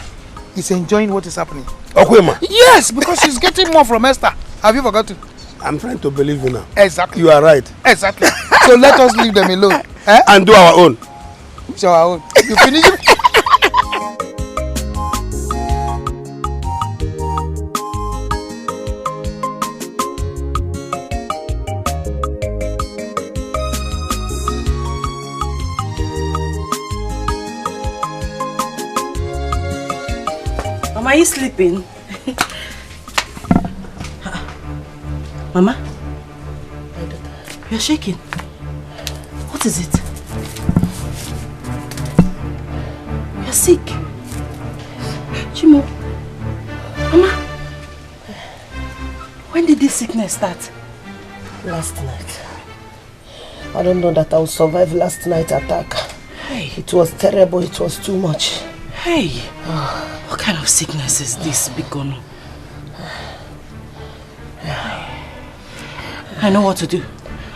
is enjoying what is happening? Okwema. Yes, because she's getting more from Esther. Have you forgotten? I'm trying to believe you now. Exactly. You are right. Exactly. So let us leave them alone. And do our own. So our own. You finish it? Are you sleeping? Mama? You're shaking. What is it? You're sick. Chimo. Mama? When did this sickness start? Last night. I don't know that I will survive last night's attack. Hey. It was terrible. It was too much. Hey. What kind of sickness is this, Bigono? I know what to do.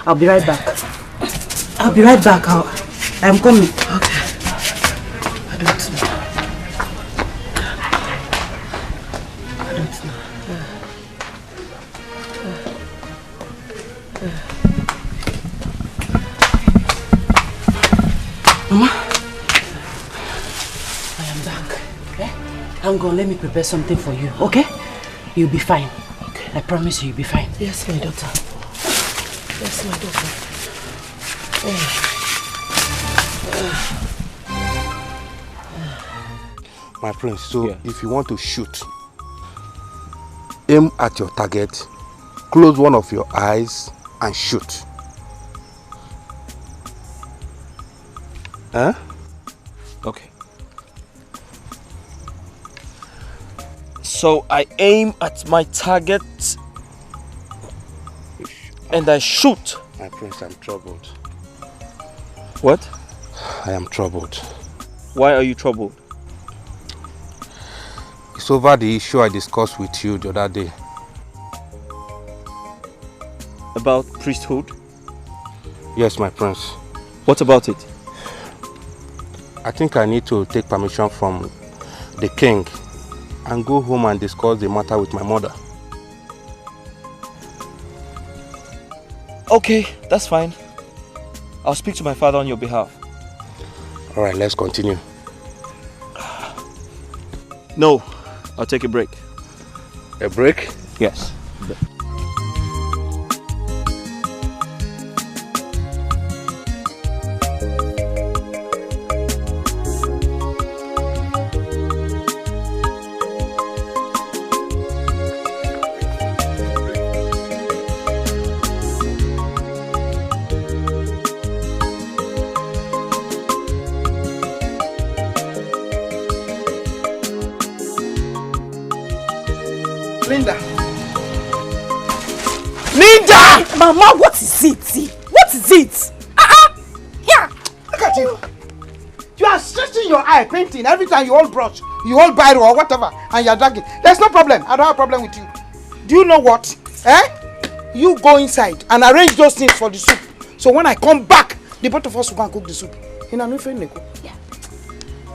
I'll be right back. I'm coming. Okay. I don't know. Mama, I am back. Okay? Hang on, let me prepare something for you, okay? You'll be fine. Okay. I promise you'll be fine. Yes, my daughter. Yes, my daughter. My prince, so if you want to shoot, aim at your target, close one of your eyes and shoot. Huh? Okay. So I aim at my target and I shoot. My prince, I'm troubled. What? I am troubled. Why are you troubled? It's over the issue I discussed with you the other day. About priesthood? Yes, my prince. What about it? I think I need to take permission from the king and go home and discuss the matter with my mother. Okay, that's fine. I'll speak to my father on your behalf. Alright, let's continue. No, I'll take a break. A break? Yes. Mama, what is it? What is it? Here! Look at you! You are stretching your eye, painting. Every time you hold brush, you hold biro or whatever, and you are dragging. There's no problem. I don't have a problem with you. Do you know what? You go inside and arrange those things for the soup. So when I come back, the both of us will go and cook the soup. Yeah.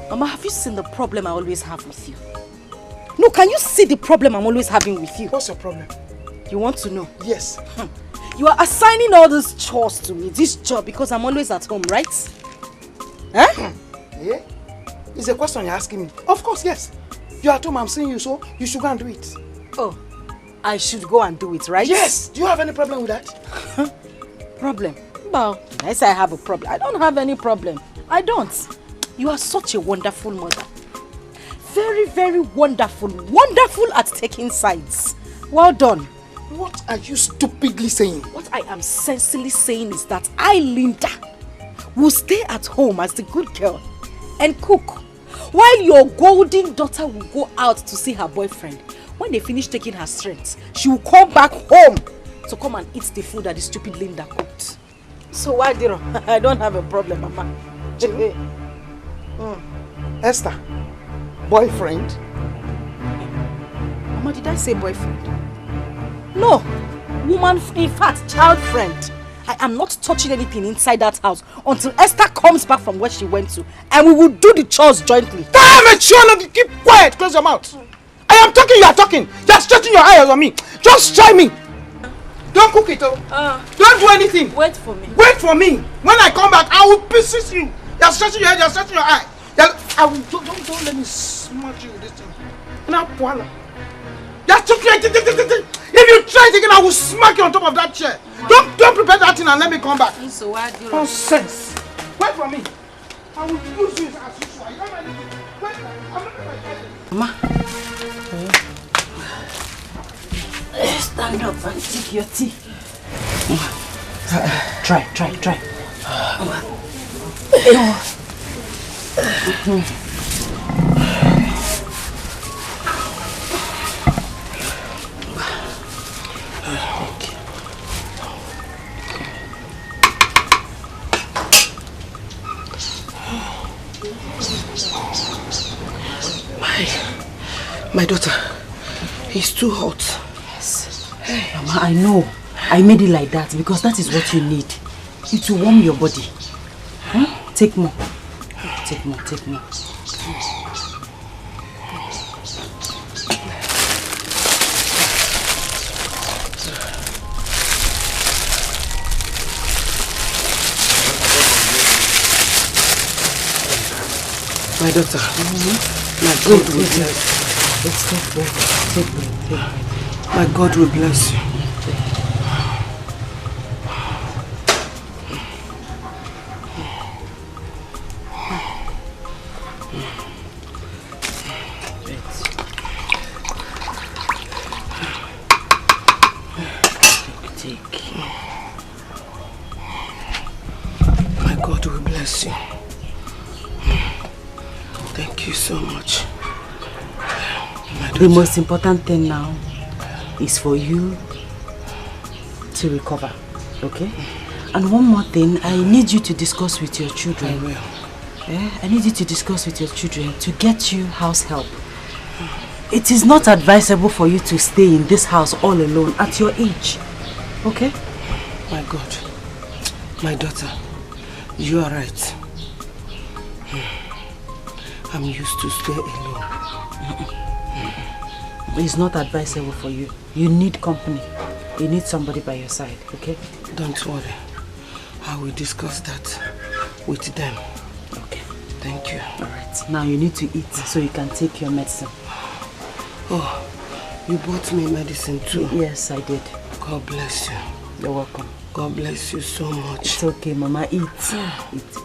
Mama, have you seen the problem I always have with you? No, can you see the problem I'm always having with you? What's your problem? You want to know? Yes. You are assigning all these chores to me, this job, because I'm always at home, right? Yeah? It's a question you're asking me. Of course, yes. You're at home, I'm seeing you, so you should go and do it. Oh, I should go and do it, right? Yes. Do you have any problem with that? Problem? Well, I say I have a problem. I don't have any problem. I don't. You are such a wonderful mother. Very, very wonderful. Wonderful at taking sides. Well done. What are you stupidly saying? What I am sensibly saying is that I, Linda, will stay at home as the good girl and cook, while your golden daughter will go out to see her boyfriend. When they finish taking her strength, she will come back home to come and eat the food that the stupid Linda cooked. So why, Diro? I don't have a problem, Mama. Esther, boyfriend? Mama, did I say boyfriend? No, woman, in fact, child friend. I am not touching anything inside that house until Esther comes back from where she went to, and we will do the chores jointly. Damn it, Shona, keep quiet, close your mouth. I am talking, you are talking. You're stretching your eyes on me. Just try me. Don't cook it, don't do anything. Wait for me. Wait for me. When I come back, I will pieces you. You're stretching your head, you're stretching your eye. I will, don't let me smash you with this thing. Now, voila. Just if you try it again, I will smack you on top of that chair. Don't prepare that thing and let me come back. So why do you? Nonsense. Wait for me. I will use you as usual. You don't mind it. Wait, I'm not going Mama. Stand up and take your tea. Try. My daughter, it's too hot. Yes. Mama, I know. I made it like that because that is what you need. It will warm your body. Take more. Take more. My daughter. My God will bless you. Let's take breath. Take breath. My God will bless you. My God will bless you. Thank you so much. The most important thing now is for you to recover, okay? And one more thing, I need you to discuss with your children. I will. Yeah? I need you to discuss with your children to get you house help. It is not advisable for you to stay in this house all alone at your age, okay? My God, my daughter, you are right. I'm used to stay alone. It's not advisable for you. You need company. You need somebody by your side, okay? Don't worry. I will discuss that with them. Okay. Thank you. Alright. Now you need to eat so you can take your medicine. Oh, you bought me medicine too? Yes, I did. God bless you. You're welcome. God bless you so much. It's okay, Mama. Eat. Eat.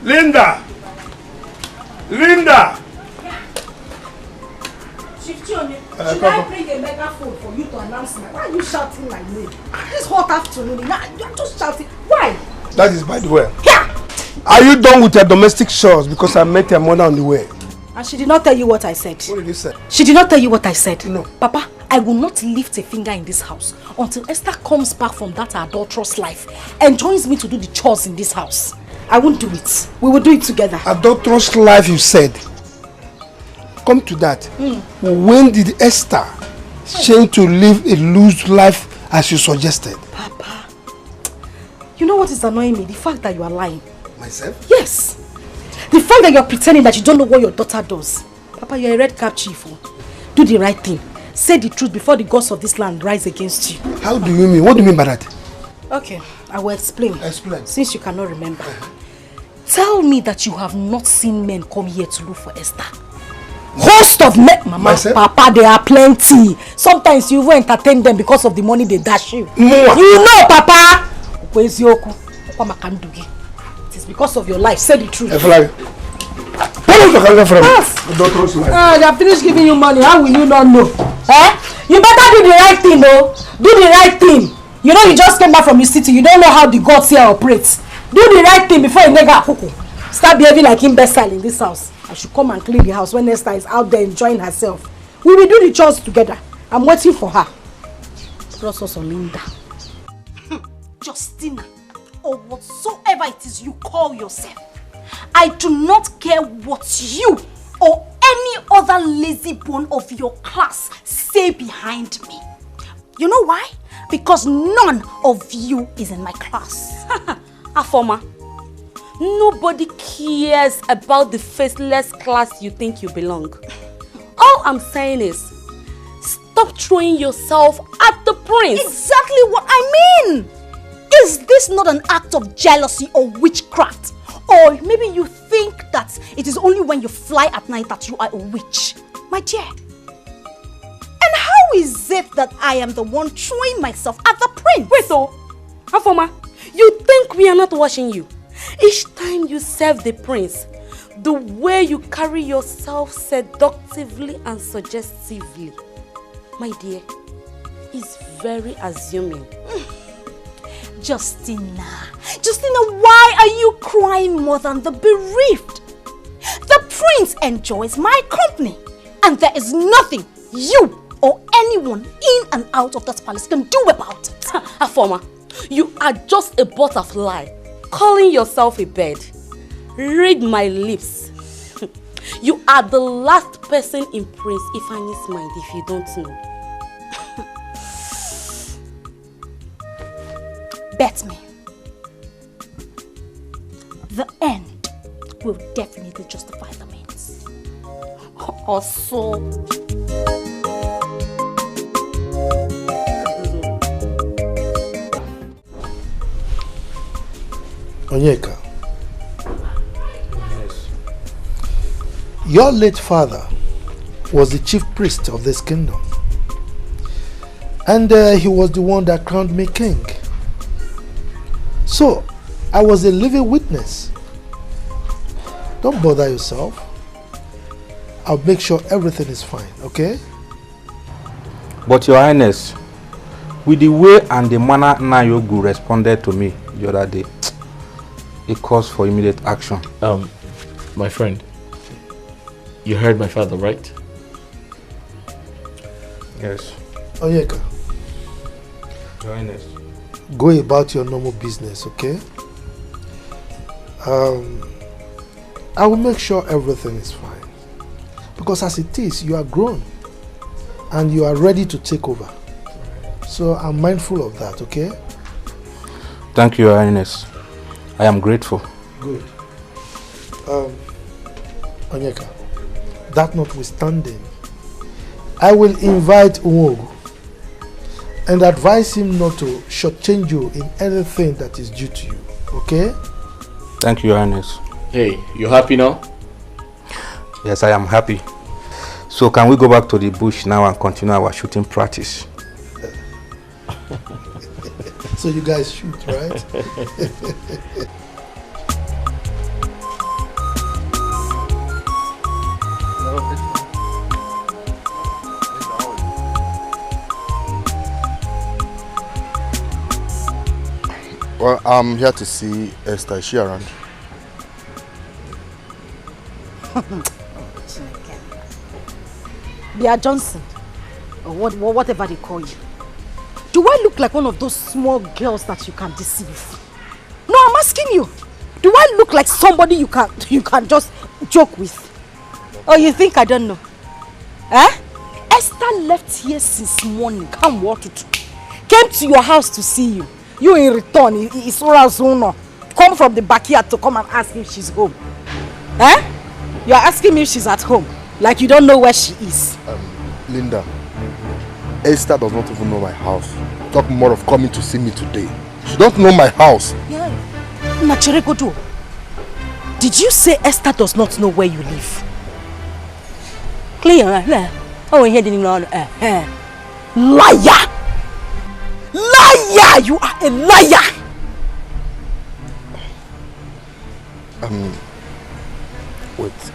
Linda! Linda! Should I bring a megaphone for you to announce me? Why are you shouting my name? This hot afternoon, you're just shouting. Why? That is by the way. Yeah. Are you done with your domestic chores? Because I met your mother on the way. And she did not tell you what I said. What did you say? She did not tell you what I said. No. Papa, I will not lift a finger in this house until Esther comes back from that adulterous life and joins me to do the chores in this house. I won't do it. We will do it together. Adulterous life, you said. Come to that. When did Esther change to live a loose life as you suggested? Papa, you know what is annoying me? The fact that you are lying. Myself? Yes. The fact that you are pretending that you don't know what your daughter does. Papa, you are a red cap chief. Do the right thing. Say the truth before the gods of this land rise against you. How do you mean? What do you mean by that? Okay, I will explain. Explain. Since you cannot remember. Tell me that you have not seen men come here to look for Esther. Host of men, Mama, Myself? Papa, there are plenty. Sometimes you even entertain them because of the money they dash you. Mwah. You know, Papa. It is because of your life. Say the truth. Yes. They have finished giving you money. How will you not know? Eh? You better do the right thing, though. Do the right thing. You know you just came back from the city. You don't know how the gods here operates. Do the right thing before you nega kuku. Start behaving like imbecile in this house. I should come and clean the house when Esther is out there enjoying herself. We will do the chores together. I'm waiting for her. Process on Linda. Justina, or whatsoever it is you call yourself, I do not care what you or any other lazy bone of your class say behind me. You know why? Because none of you is in my class. Afoma, nobody cares about the faceless class you think you belong. All I'm saying is, stop throwing yourself at the prince. Exactly what I mean. Is this not an act of jealousy or witchcraft? Or maybe you think that it is only when you fly at night that you are a witch. My dear. And how is it that I am the one throwing myself at the prince? Wait, so, Afoma, you think we are not watching you? Each time you serve the prince, the way you carry yourself seductively and suggestively, my dear, is very assuming. Justina, why are you crying more than the bereaved? The prince enjoys my company, and there is nothing you or anyone in and out of that palace can do about it. Afoma, you are just a butterfly, calling yourself a bird. Read my lips. You are the last person in Prince Ifani's mind if you don't know. Bet me. The end will definitely justify the means. Also. Onyeka. Yes. Your late father was the chief priest of this kingdom. And he was the one that crowned me king. So, I was a living witness. Don't bother yourself. I'll make sure everything is fine, okay? But Your Highness, with the way and the manner Nayogu responded to me the other day, it calls for immediate action. My friend, you heard my father, right? Yes. Onyeka. Your Highness. Go about your normal business, okay? I will make sure everything is fine. Because as it is, you are grown and you are ready to take over. So I'm mindful of that, okay? Thank you, Your Highness. I am grateful. Good. Onyeka, that notwithstanding, I will invite Uwogu and advise him not to shortchange you in anything that is due to you, okay? Thank you, Your Highness. Hey, you happy now? Yes, I am happy. So can we go back to the bush now and continue our shooting practice? So you guys shoot, right? Well, I'm here to see Esther. Is she around? Bia Johnson, or whatever they call you. Do I look like one of those small girls that you can deceive? No, I'm asking you. Do I look like somebody you can just joke with? Or you think I don't know? Eh? Esther left here since morning. Come what to came to your house to see you. You in return, come from the backyard to come and ask if she's home. Eh? You are asking me if she's at home, like you don't know where she is. Linda, Esther does not even know my house. Talk more of coming to see me today. She don't know my house. Yeah. Nachirekodo, did you say Esther does not know where you live? Clear, oh, he didn't know. Liar! Liar! You are a liar! Wait.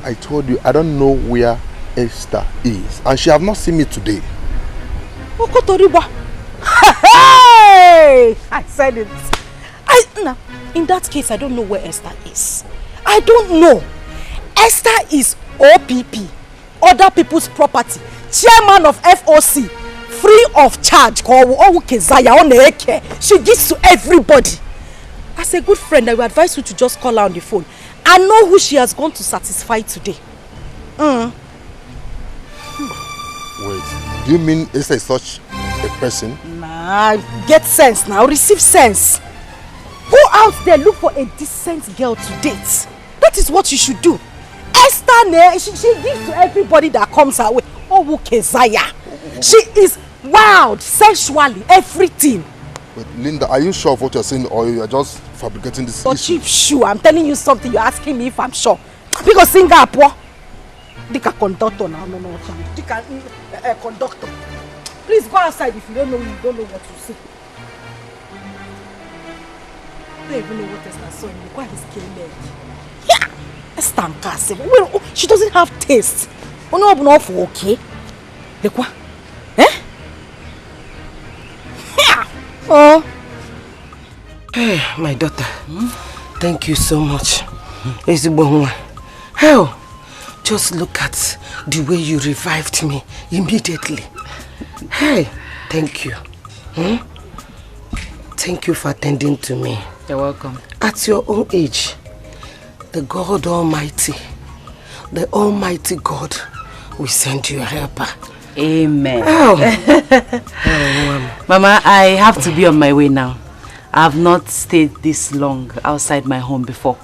I told you I don't know where Esther is, and she have not seen me today. Hey! I said it. Now, in that case, I don't know where Esther is. I don't know. Esther is OPP, other people's property, chairman of FOC, free of charge. She gives to everybody. As a good friend, I will advise you to just call her on the phone. I know who she has gone to satisfy today. Wait, do you mean Esther is such a person? Nah, get sense now, receive sense. Go out there, look for a decent girl to date. That is what you should do. Esther, she gives to everybody that comes her way. Oh, Kezaya. She is wild, sexually, everything. But Linda, are you sure of what you're saying, or you are just fabricating this issue? Cheap shoe, I'm telling you something, you're asking me if I'm sure. Because Singapore, Dika conductor now, no, Dika conductor. Please go outside if you don't know what to say. I don't even know what Esther saw in me. Why is killing leg? Yeah! Esther Nkase. Well, she doesn't have taste. Oh no, okay. Like what? Eh? Yeah! Oh. Hey, my daughter. Thank you so much. Hell, just look at the way you revived me immediately. Hey, thank you. Thank you for attending to me. You're welcome. At your own age, the God Almighty, the Almighty God will send you a helper. Amen. Oh. Mama, I have to be on my way now. I have not stayed this long outside my home before,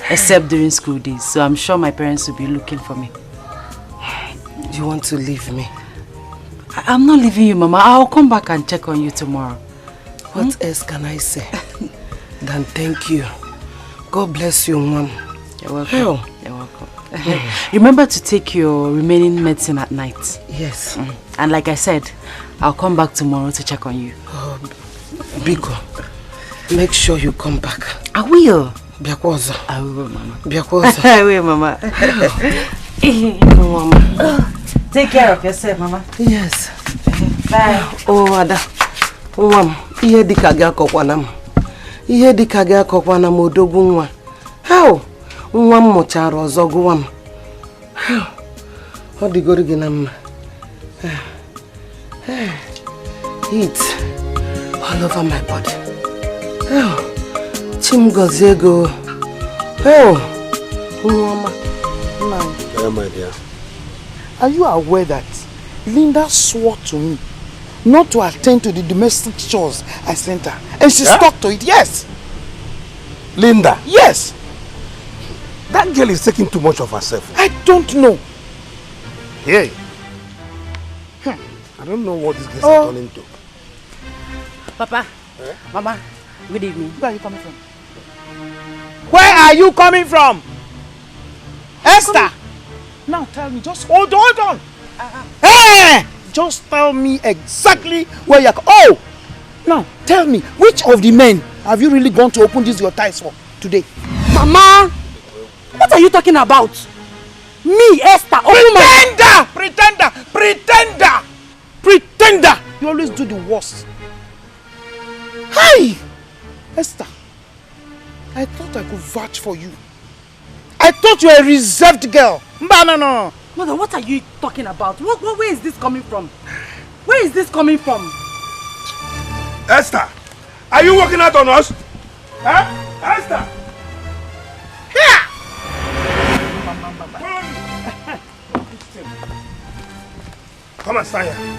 except during school days. So I'm sure my parents will be looking for me. You want to leave me? I'm not leaving you, Mama. I'll come back and check on you tomorrow. What else can I say than thank you? God bless you, Mom. You're welcome. Hell. You're welcome. Remember to take your remaining medicine at night. Yes. And like I said, I'll come back tomorrow to check on you. Biko, make sure you come back. I will. Biakwaza. I will, Mama. Biakwaza. I will, Mama. Mama. Take care of yourself, Mama. Yes. Bye. Oh, Ada. Mom, ihe dika ga akokwana m. Ihe dika ga akokwana m odogwu nwa. How? Nwa m mụchara ọzọ gụwa m. Ọ dịgoro gị na mma. Heat all over my body. Chim gozie go. Nwa my dear. Are you aware that Linda swore to me not to attend to the domestic chores I sent her? And she stuck to it, yes. Linda? Yes. That girl is taking too much of herself. I don't know. Hey. I don't know what this girl is turning to. Papa, Mama, good evening. Where are you coming from? Where are you coming from? Esther! Now tell me, just hold on. Hey! Just tell me exactly where you're... Oh! Now, tell me, which of the men have you really gone to open this your ties for today? Mama! What are you talking about? Me, Esther, Pretender! You always do the worst. Hi! Esther, I thought I could vouch for you. I thought you were a reserved girl. No. Mother, what are you talking about? Where is this coming from? Where is this coming from? Esther, are you working out on us? Huh? Esther! Here! Come and stand here.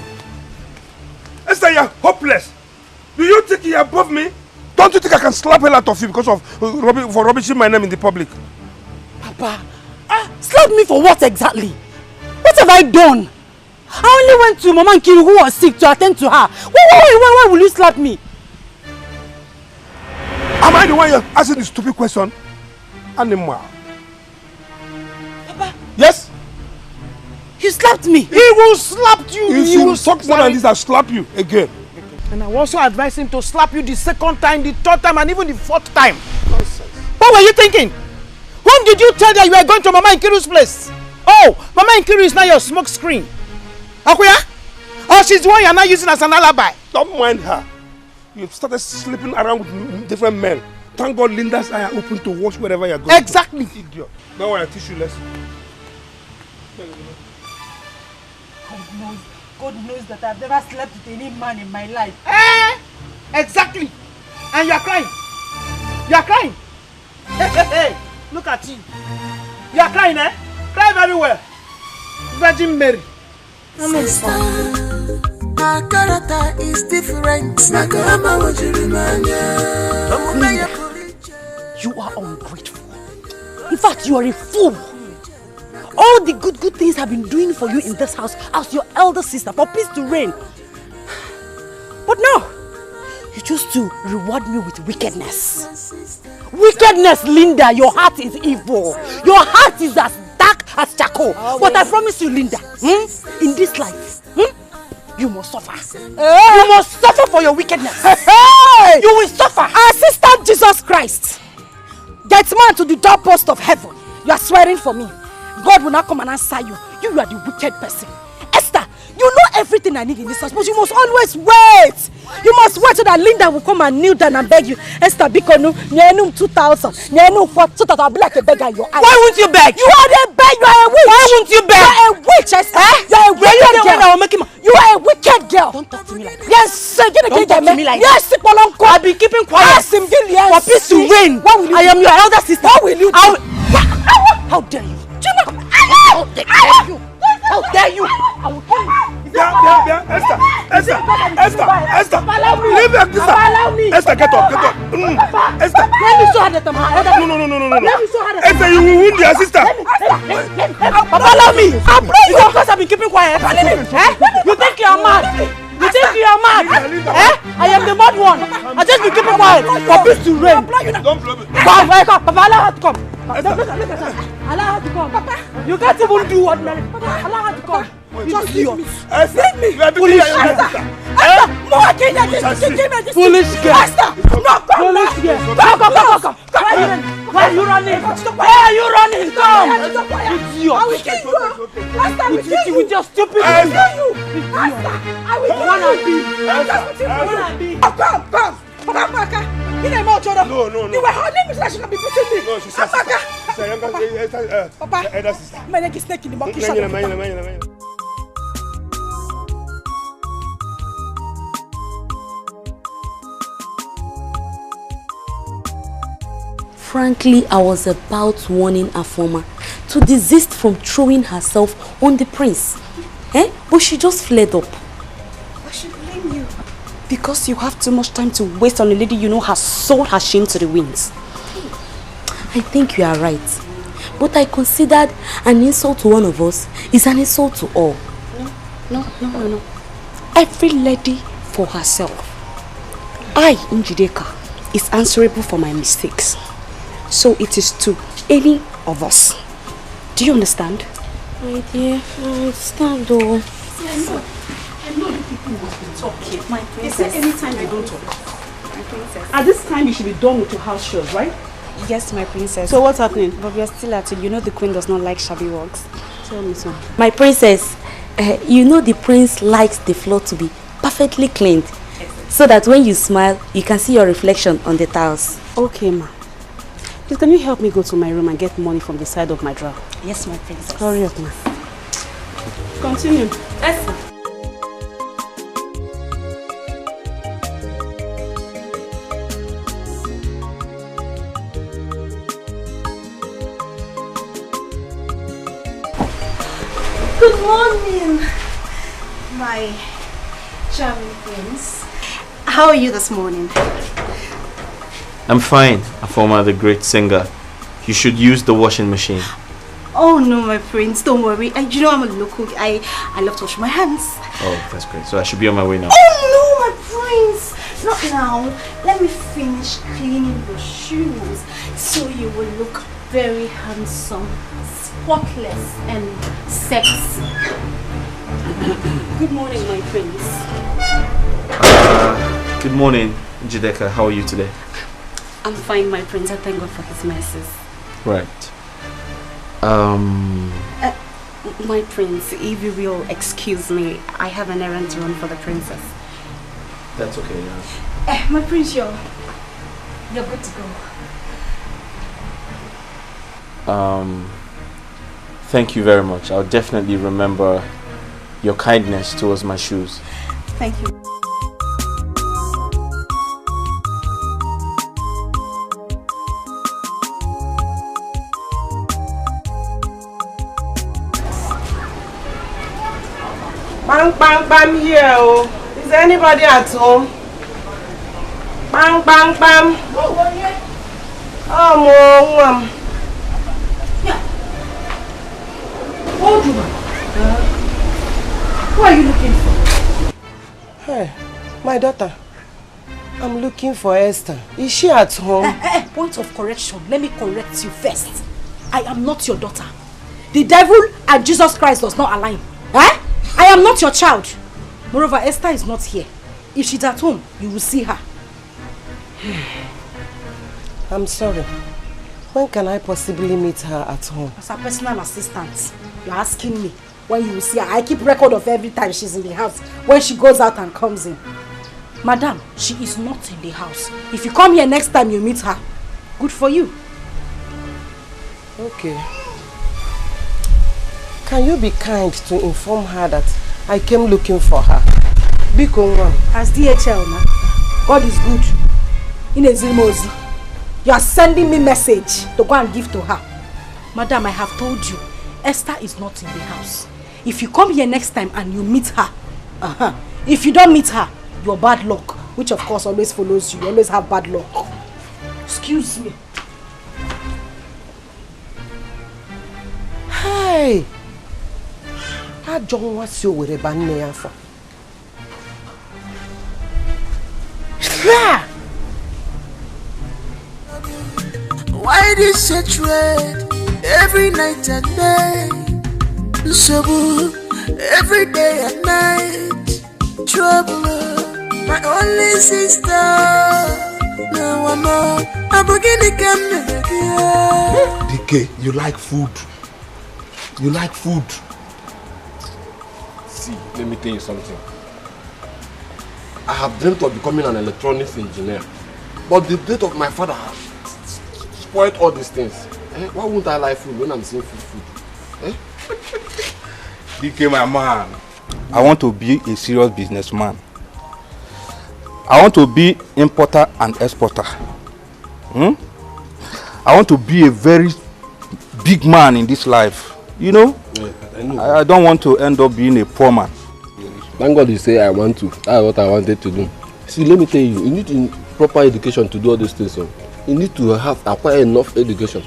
Esther, you're hopeless. Do you think you're above me? Don't you think I can slap hell out of you because of for rubbishing my name in the public? Papa, slap me for what exactly? What have I done? I only went to Mama Nkiru who was sick to attend to her. Why will you slap me? Am I the one you're asking this stupid question? Animal. Papa. Yes? You slapped me. He will slap you. If you talk more than this, I'll slap you again. And I will also advise him to slap you the second time, the third time, and even the fourth time. Nonsense. What were you thinking? Whom did you tell that you were going to Mama Nkiru's place? Oh, Mama Nkiru is now your smoke screen. Akuya? Oh, she's the one you are now using as an alibi. Don't mind her. You've started sleeping around with different men. Thank God Linda's eye are open to watch wherever you're going. Exactly. Idiot. Now I teach you lesson. God knows that I've never slept with any man in my life. Exactly. And you're crying. You're crying. Hey, look at you. You're crying, eh? Cry very well. Virgin Mary. Sister, our character is different. You are ungrateful. In fact, you are a fool. All the good things I've been doing for you in this house as your elder sister for peace to reign. But now, you choose to reward me with wickedness. Wickedness, Linda, your heart is evil. Your heart is as dark as charcoal. But I promise you, Linda, in this life, you must suffer. You must suffer for your wickedness. You will suffer. Assistant Jesus Christ, get man to the doorpost of heaven. You are swearing for me. God will not come and answer you. You are the wicked person. Esther, you know everything I need in this house, but you must always wait. You must wait so that Linda will come and kneel down and beg you. Esther, because no, 2,000, so that I'll be like a beggar in your eyes. Why won't you beg? You are a beggar. You are a witch. Why won't you beg? You are a witch, Esther. You are a wicked girl. You are a wicked girl. Don't talk to me like that. Yes, don't talk to me like that. Yes, I'll be keeping quiet. Ask him, yes. For peace to reign. I am your elder sister. What will you do? How dare you? How dare you? How dare you? I will kill you. Yeah, Esther. Leave her, sister. Esther, get up. Esther. Let me show her that I'm her elder. No. Let me show her that Esther, you will wound your sister. Papa, allow me. I'll pray you because I've been keeping quiet. You think you are mad? You think you are mad? I am the mad one. I just be keeping quiet for peace to reign. Don't blow me. Come, Papa, allow her to come. Look at her. Allow her to come. Papa, you can't even do ordinary. Allow her to come. Just leave me. Leave me. Foolish girl. Foolish girl. No, come. Come. Why are you running? Why are you running? Come. Idiot. I will kill you. With your stupid. I will kill you. I will kill you. Come. Papa, you know more children. No. You were holding me so she can be pushing me. No, she's a younger Papa, elder sister. My leg is snake in the bucket. Frankly, I was about warning Afoma to desist from throwing herself on the prince. But she just fled up. I should blame you. Because you have too much time to waste on a lady you know has sold her shame to the winds. I think you are right. But I considered an insult to one of us is an insult to all. No. Every lady for herself. I, Njideka, is answerable for my mistakes. So it is to any of us. Do you understand? My dear, I understand though. I know the people must be talking. My princess. Is there any time you don't talk? My princess. At this time, you should be done with your house chores, right? Yes, my princess. So what's happening? But we are still at it. You know the queen does not like shabby works. Tell me so. My princess, you know the prince likes the floor to be perfectly cleaned. So that when you smile, you can see your reflection on the tiles. Okay, ma. Please, can you help me go to my room and get money from the side of my drawer? Yes, my princess. Hurry up, ma. Continue. Yes. Good morning, my charming prince. How are you this morning? I'm fine, Afoma, the great singer. You should use the washing machine. Oh no, my prince, don't worry. You know I'm a local. I love to wash my hands. Oh, that's great. So I should be on my way now. Oh no, my prince! Not now. Let me finish cleaning your shoes so you will look very handsome, spotless and sexy. Good morning, my prince. Good morning, Njideka. How are you today? I'm fine, my prince. I thank God for his mercies. Right. My prince, if you will excuse me, I have an errand to run for the princess. That's okay, yeah. My prince, you're good to go. Thank you very much. I'll definitely remember your kindness towards my shoes. Thank you. Bang here. Oh. Is anybody at home? Bang. Oh, Mom. Hold you, man. Who are you looking for? Hey, my daughter. I'm looking for Esther. Is she at home? Point of correction. Let me correct you first. I am not your daughter. The devil and Jesus Christ does not align. I am not your child. Moreover, Esther is not here. If she's at home, you will see her. I'm sorry. When can I possibly meet her at home? As a personal assistant, you're asking me when you will see her. I keep record of every time she's in the house, when she goes out and comes in. Madam, she is not in the house. If you come here next time you meet her, good for you. Okay. Can you be kind to inform her that I came looking for her? Biko Mom. As DHL, man, God is good. In Ezimozi, you are sending me message to go and give to her. Madam, I have told you, Esther is not in the house. If you come here next time and you meet her, if you don't meet her, your bad luck, which of course always follows you, you always have bad luck. Excuse me. Hey! How John was you with a banner for? Why this hatred every night and day? Trouble every day and night. Trouble, my only sister. No, I'm beginning to come again. DK, you like food. You like food. See, let me tell you something. I have dreamt of becoming an electronics engineer. But the death of my father has spoiled all these things. Why won't I like food when I'm seeing food? DK, my man. I want to be a serious businessman. I want to be importer and exporter. I want to be a very big man in this life. You know? Yeah, I know. I don't want to end up being a poor man. Thank God you say I want to. That's what I wanted to do. See, let me tell you, you need proper education to do all these things. So you need to acquire enough education.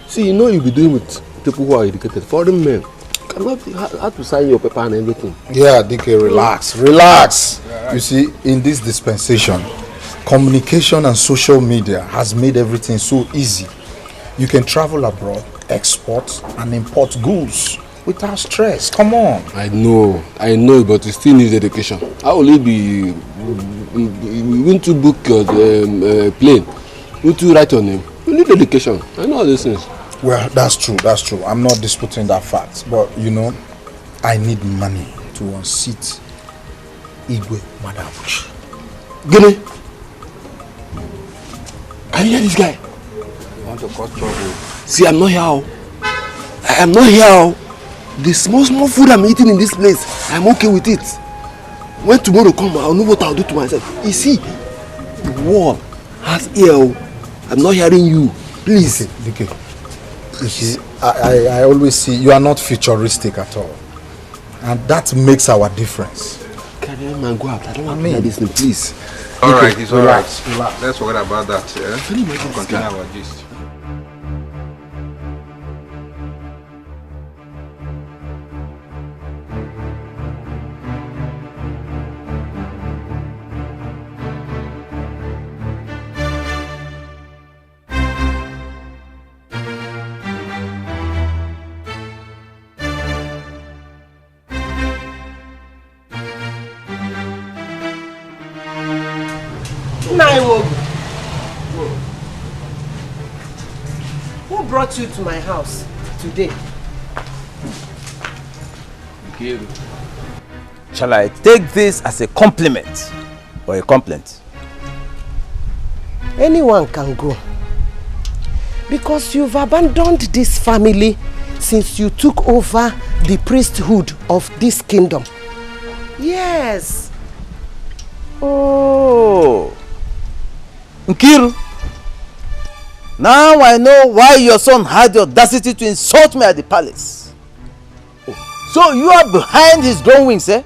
See, you know you'll be doing with people who are educated. Foreign men cannot have to sign your paper and everything. Yeah, DK, relax. Relax. Yeah, you see, in this dispensation, communication and social media has made everything so easy. You can travel abroad, export and import goods without stress. Come on. I know, but it still needs education. How will it be? When to book your plane, when to write your name, you need education. I know all these things. Well, that's true. I'm not disputing that fact. But, you know, I need money to unseat Igwe Madabuchi. Gini! Can you hear this guy? You want to cause trouble? See, I'm not here. I am not here. The small food I'm eating in this place, I'm okay with it. When tomorrow comes, I'll know what I'll do to myself. You see, the world has ear. I'm not hearing you. Please. Okay. You see, I always see you are not futuristic at all. And that makes our difference. Carry on and go out. I don't want to hear this thing, please. Alright, it's alright. Let's forget about that. Yeah? Continue our gist. Who brought you to my house today? Shall I take this as a compliment or a complaint? Anyone can go. Because you've abandoned this family since you took over the priesthood of this kingdom. Yes. Oh. Nkiru, now I know why your son had the audacity to insult me at the palace. So you are behind his grown wings, eh?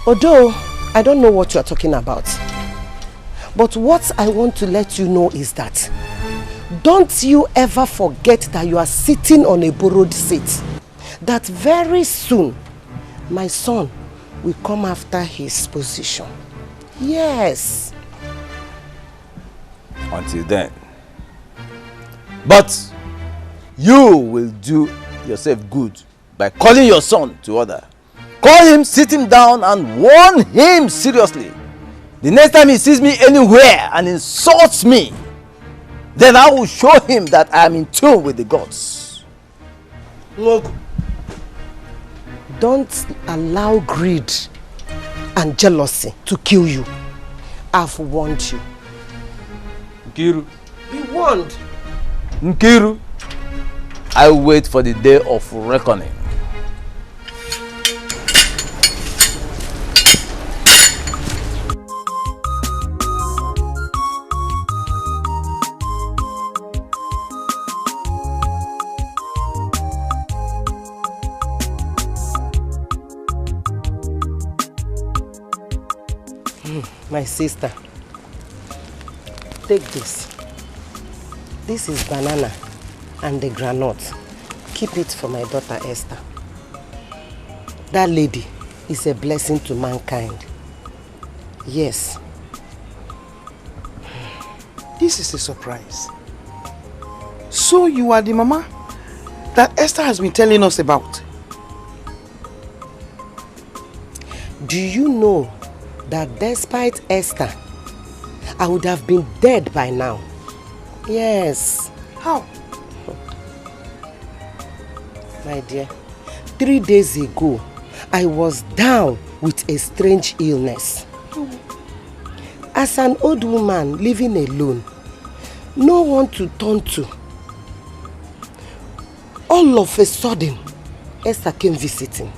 Although I don't know what you are talking about, but what I want to let you know is that don't you ever forget that you are sitting on a borrowed seat. That very soon my son will come after his position. Yes. Until then. But you will do yourself good by calling your son to order. Call him, sit him down and warn him seriously. The next time he sees me anywhere and insults me, then I will show him that I am in tune with the gods. Look, don't allow greed and jealousy to kill you. I've warned you. Nkiru. Be warned. Nkiru, I wait for the day of reckoning. My sister, take this. This is banana and the granite. Keep it for my daughter Esther. That lady is a blessing to mankind. Yes. This is a surprise. So you are the mama that Esther has been telling us about? Do you know that despite Esther, I would have been dead by now? Yes. How? My dear, 3 days ago, I was down with a strange illness. As an old woman living alone, no one to turn to. All of a sudden, Esther came visiting.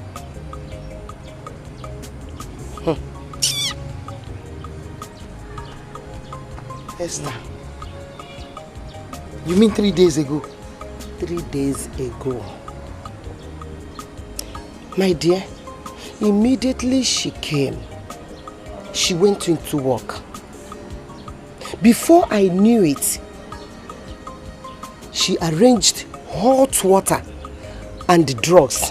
Esther, you mean 3 days ago? 3 days ago. My dear, immediately she came, she went into work. Before I knew it, she arranged hot water and drugs.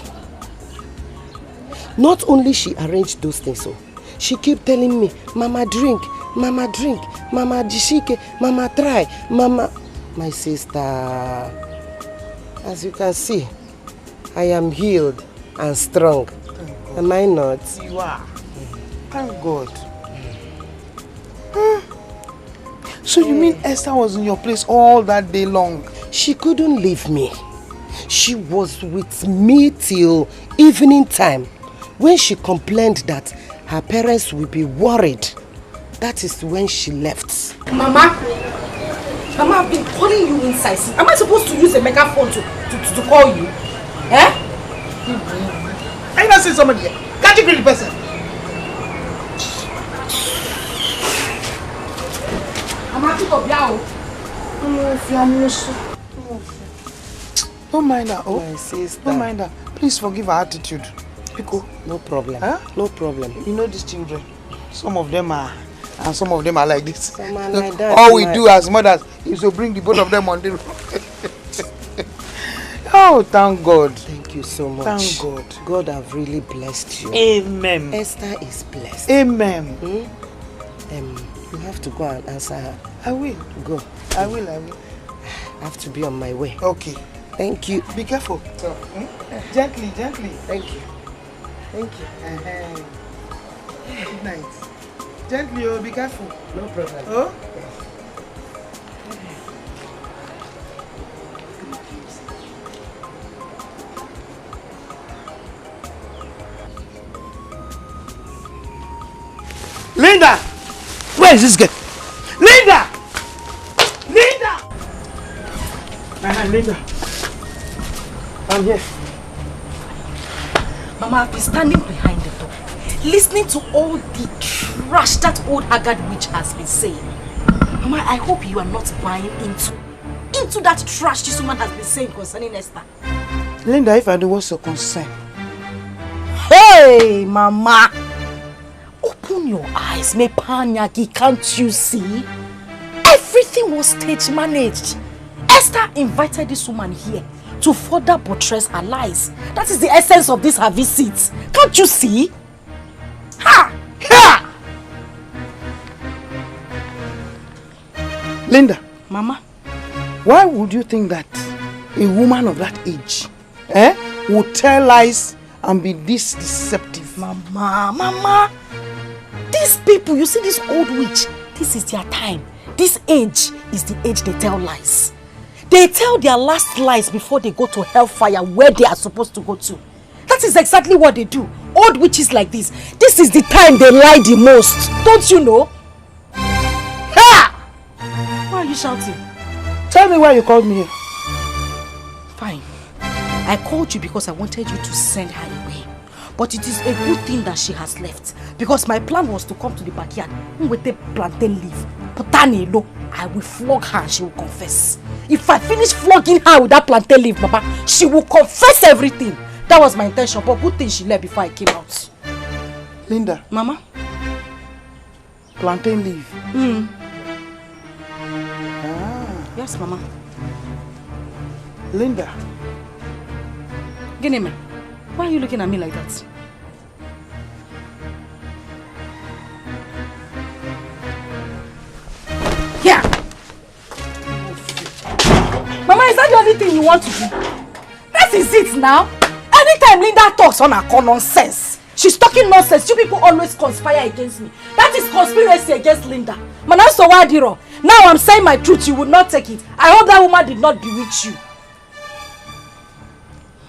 Not only she arranged those things, so she kept telling me, Mama drink, Mama drink, Mama jishike, Mama try, Mama. My sister, as you can see, I am healed and strong. Am I not? You are. Thank God. So you mean Esther was in your place all that day long? She couldn't leave me. She was with me till evening time, when she complained that her parents will be worried. That is when she left. Mama, I've been calling you inside. Am I supposed to use a megaphone to call you? Eh? Are you not seeing somebody here? Can't you greet the person? Don't mind her. Oh, my sister. Don't mind her. Please forgive her attitude. Pico. No problem. Huh? No problem. You know these children. Some of them are, and some of them are like this. Some are like that. All we do as mothers is to bring the both of them on the road. Oh, thank God. Thank you so much. Thank God. God have really blessed you. Amen. Esther is blessed. Amen. You have to go and answer her. I will. Go. I will. I have to be on my way. Okay. Thank you. Be careful. Gently, gently. Thank you. Thank you. Good night. Gently, oh, be careful. No problem. Oh? Linda! Where is this girl? Linda! Linda! Linda. I'm here. Mama, I've been standing behind the door, listening to all the trash that old haggard witch has been saying. Mama, I hope you are not buying into that trash this woman has been saying concerning Esther. Linda, if I do, what's your concern? Hey, Mama! Open your eyes, me panyaki, can't you see? Everything was stage managed. Esther invited this woman here to further buttress her lies. That is the essence of this her visit. Can't you see? Ha! Ha! Linda. Mama. Why would you think that a woman of that age would tell lies and be this deceptive? Mama. These people, you see this old witch, this is their time. This age is the age they tell lies. They tell their last lies before they go to hellfire where they are supposed to go to. That is exactly what they do. Old witches like this is the time they lie the most. Don't you know? Ha! Why are you shouting? Tell me why you called me here. Fine. I called you because I wanted you to send her away. But it is a good thing that she has left. Because my plan was to come to the backyard with the plantain leaf. Potani, I will flog her and she will confess. If I finish flogging her with that plantain leaf, Papa, she will confess everything. That was my intention, but good thing she left before I came out. Linda. Mama? Plantain leaf? Yes, Mama. Linda. Gineme, why are you looking at me like that? Here! Mama, is that the only thing you want to do? That is it now. Anytime Linda talks on her nonsense, she's talking nonsense. You people always conspire against me. That is conspiracy against Linda. Mana so wadiro. Now I'm saying my truth, you would not take it. I hope that woman did not bewitch you.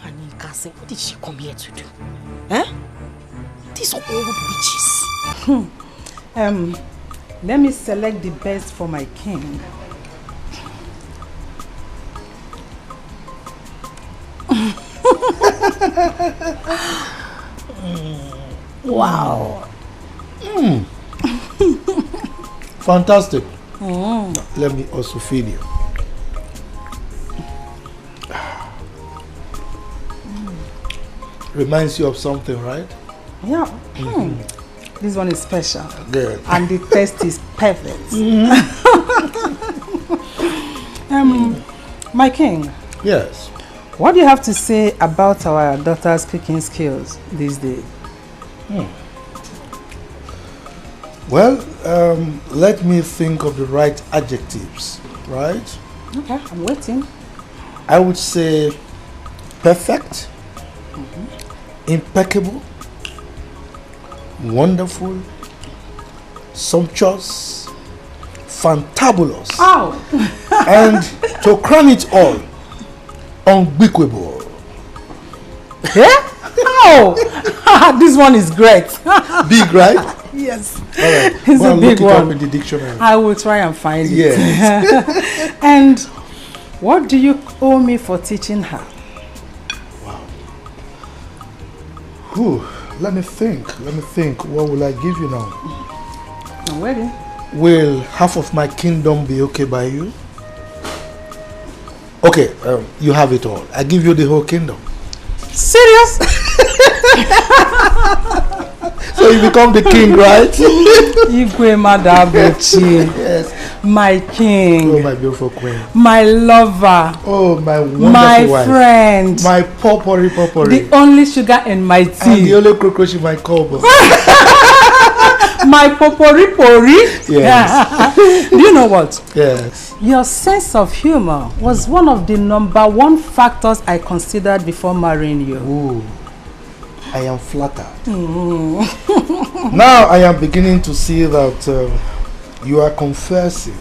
Anika, what did she come here to do? Eh? These are old witches. Let me select the best for my king. Wow. Fantastic. Let me also feed you. Reminds you of something, right? Yeah. This one is special. Good. And the taste is perfect. My king. Yes. What do you have to say about our daughter's cooking skills these days? Well, let me think of the right adjectives, right? Okay, I'm waiting. I would say perfect, impeccable, wonderful, sumptuous, fantabulous, and to crown it all, unbeatable. Yeah? Oh, this one is great. Big, right? Yes. All right. It's Well, a big look it one. up in the dictionary. I will try and find Yes. it. And what do you owe me for teaching her? Whew, let me think. What will I give you now? I'm ready. Will half of my kingdom be okay by you? Okay, you have it all. I give you the whole kingdom. Serious? So you become the king, right? Igwe Madabuchi. Yes. My king. Oh, my beautiful queen. My lover. Oh, my wonderful my wife. friend. My potpourri. The only sugar in my tea. And the only cockroach in my cupboard. My potpourri. Yes. Do you know what? Yes. Your sense of humor was one of the #1 factors I considered before marrying you. Ooh, I am flattered. Now I am beginning to see that you are confessing.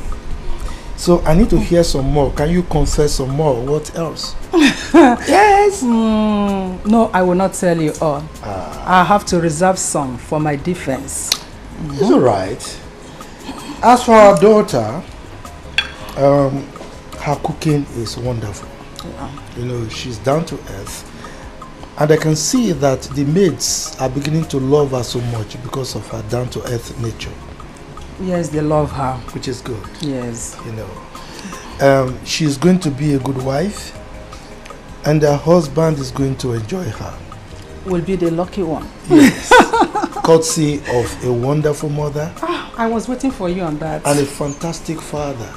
So I need to hear some more. Can you confess some more? What else? Yes. No, I will not tell you all. I have to reserve some for my defense. It's all right. As for our daughter, her cooking is wonderful. You know, she's down to earth. And I can see that the maids are beginning to love her so much because of her down to earth nature. Yes, they love her. Which is good. Yes. You know, she's going to be a good wife, and her husband is going to enjoy her. Will be the lucky one. Yes. Courtesy of a wonderful mother. I was waiting for you on that. And a fantastic father.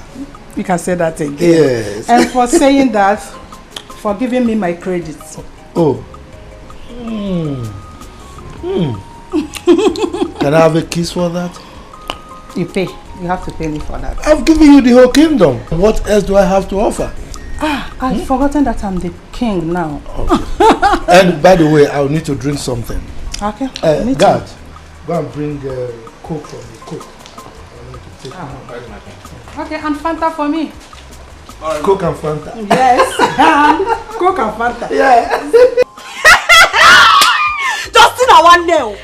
You can say that again. Yes. And for saying that, for giving me my credits. Oh. Can I have a kiss for that? You pay. You have to pay me for that. I've given you the whole kingdom. What else do I have to offer? I've forgotten that I'm the king now. Okay. And by the way, I'll need to drink something. Okay. Dad, go and bring Coke for me. Coke. I need to take Okay, and Fanta for me. Coke and Fanta. Yes. Coke and Fanta. Yeah. Justin, I want nail.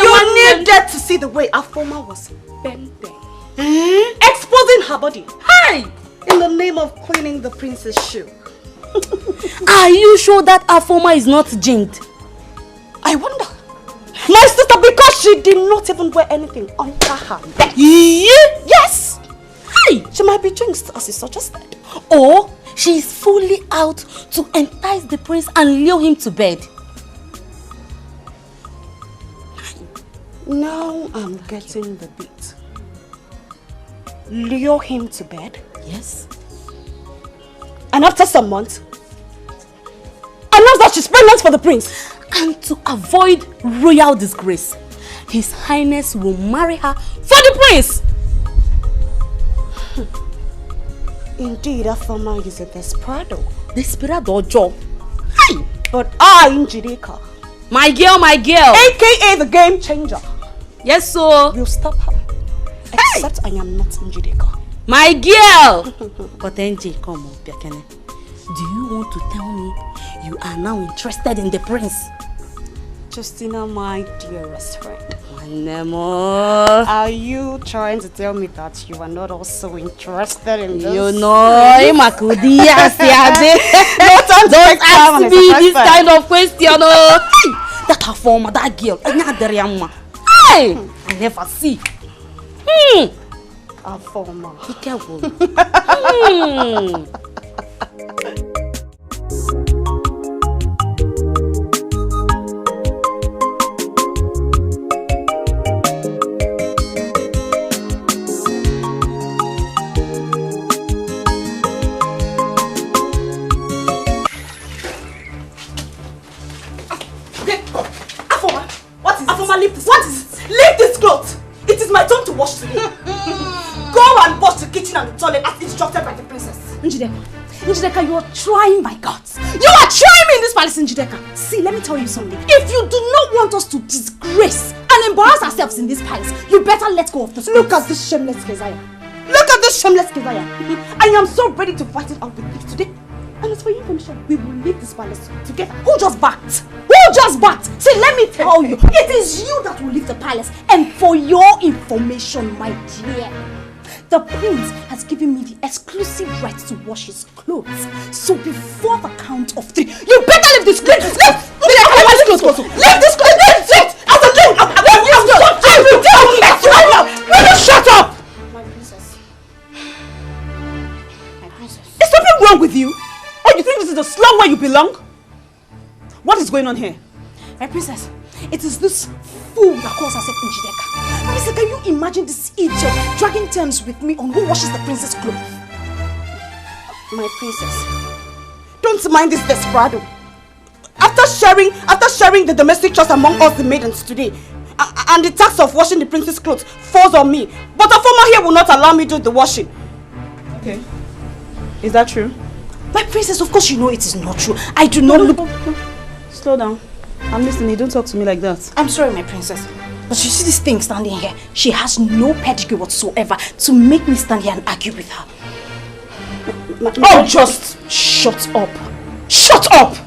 You needed to see the way Afoma was bending, exposing her body. Hey! In the name of cleaning the prince's shoe. Are you sure that Afoma is not jinxed? I wonder. My sister, because she did not even wear anything under her neck. Yes! Hey! She might be jinxed, as you suggested. Or she is fully out to entice the prince and lure him to bed. Now I'm getting the beat. Lure him to bed? Yes. And after some months, announced that she's pregnant for the prince. And to avoid royal disgrace, His Highness will marry her for the prince. Indeed, Afoma is a desperado. Desperado job. Hey! But I, Njideka, my girl, aka the game changer. Yes, sir. Will stop her. Except I am not Njideka. My girl! But NJ, come on, Biakene. Do you want to tell me you are now interested in the prince? Justina, my dearest friend. Nemo. Are you trying to tell me that you are not also interested in this? You know, don't ask me this kind of question. That her former, that girl, hey, I never see. Our former. Be careful. Leave this cloth. It is my turn to wash today. Go and wash the kitchen and the toilet as instructed by the princess. Njideka, you are trying my guts. You are trying me in this palace, Njideka. See, let me tell you something. If you do not want us to disgrace and embarrass ourselves in this palace, you better let go of this. Look at this shameless Keziah. Look at this shameless Keziah. I am so ready to fight it out with you today. And as for your information, we will leave this palace together. Who just backed? Who just backed? See, let me tell you, it is you that will leave the palace. And for your information, my dear, the prince has given me the exclusive right to wash his clothes. So before the count of 3, you better leave this clothes. Leave this clothes. Leave this clothes. As a king, I will tell you that you will you shut up. My princess. My princess. Is something wrong with you? Oh, you think this is the slum where you belong? What is going on here? My princess, it is this fool that calls herself Njideka. Marisa, can you imagine this idiot dragging terms with me on who washes the princess' clothes? My princess, don't mind this desperado. After sharing the domestic chores among us the maidens today, and the task of washing the princess' clothes falls on me, but a former here will not allow me to do the washing. Okay. Is that true? My princess, of course you know it is not true. I do not look... Slow down. I'm listening. Don't talk to me like that. I'm sorry, my princess. But you see this thing standing here? She has no pedigree whatsoever to make me stand here and argue with her. Oh, just shut up. Shut up!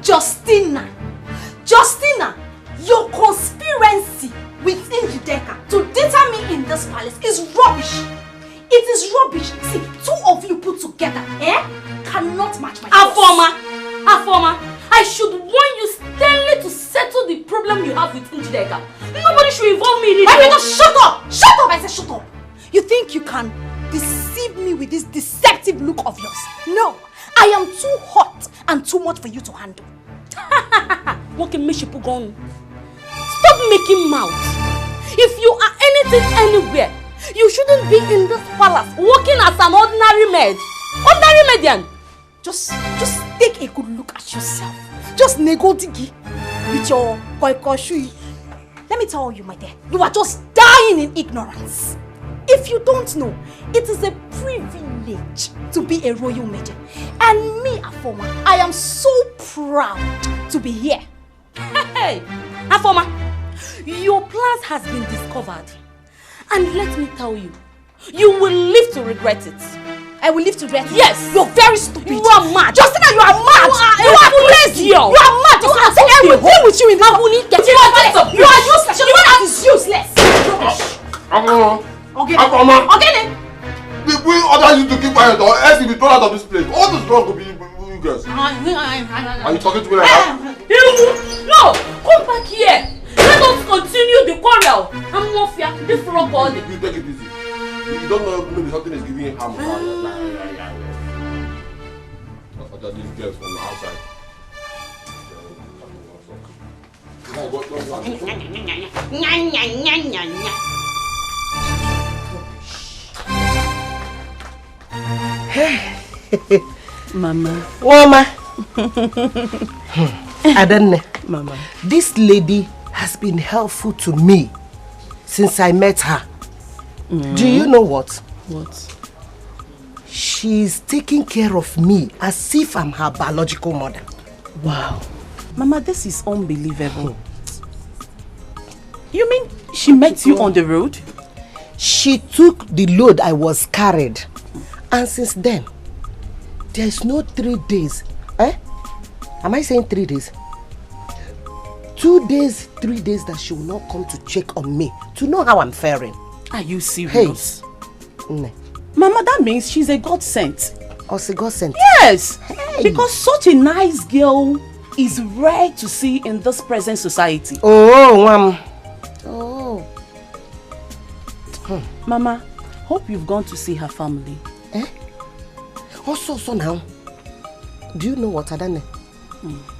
Justina, your conspiracy with Njideka to deter me in this palace is rubbish. It is rubbish. See, 2 of you put together, cannot match my Afoma, I should warn you sternly to settle the problem you have with Njideka. Nobody should involve me in it. I mean, just shut up! Shut up! I said shut up. You think you can deceive me with this deceptive look of yours? No, I am too hot and too much for you to handle. What can make you put on? Stop making mouth. If you are anything anywhere, you shouldn't be in this palace working as an ordinary maid. Ordinary median. Just take a good look at yourself. Just negodigi with your koikoshui. Let me tell you, my dear, you are just dying in ignorance. If you don't know, it is a privilege to be a royal maiden. And me, Afoma, I am so proud to be here. Hey, Afoma, your plans has been discovered. And let me tell you, you will live to regret it. I will live to regret it? Yes. You're very stupid. You are mad. Justina, you are mad. You are crazy. You are mad. I will deal with you in this. You are useless. Your mother is useless. Okay. We order you to keep quiet or else you'll be thrown out of this place. All this wrong will be you guys. Are you talking to me like that? No, come back here. Let us continue the quarrel. I'm not fear. This frog body. You take it easy. You don't know maybe something is giving you harm. These girls from the outside. Mama. Mama. Adanne. Mama. This lady has been helpful to me since I met her. Do you know what? What? She's taking care of me as if I'm her biological mother. Wow. Mama, this is unbelievable. You mean she met you on the road? She took the load I was carried. And since then, there's no 3 days. Am I saying 3 days? 2 days, 3 days that she will not come to check on me to know how I'm faring. Are you serious? Hey. Mama, that means she's a godsent. Oh, she's a godsent? Yes. Hey. Because such a nice girl is rare to see in this present society. Oh, Mom. Oh. Mama, hope you've gone to see her family. Also, now, do you know what, Adane?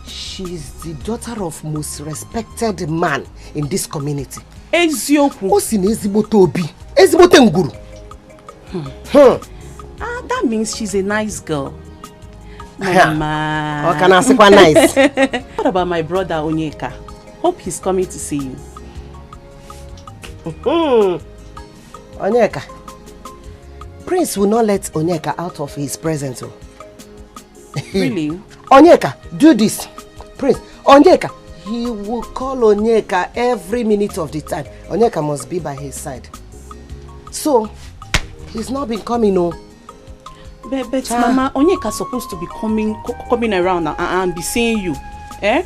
She's the daughter of most respected man in this community. Ezioku. Osin ezigbote obi. Ezigbote nguru. That means she's a nice girl. Mama. How can I say quite nice? What about my brother Onyeka? Hope he's coming to see you. Onyeka. Prince will not let Onyeka out of his presence. Really? Onyeka, do this. Prince, Onyeka, he will call Onyeka every minute of the time. Onyeka must be by his side. So, he's not been coming, no. But Mama, Onyeka's supposed to be coming around and be seeing you. Eh?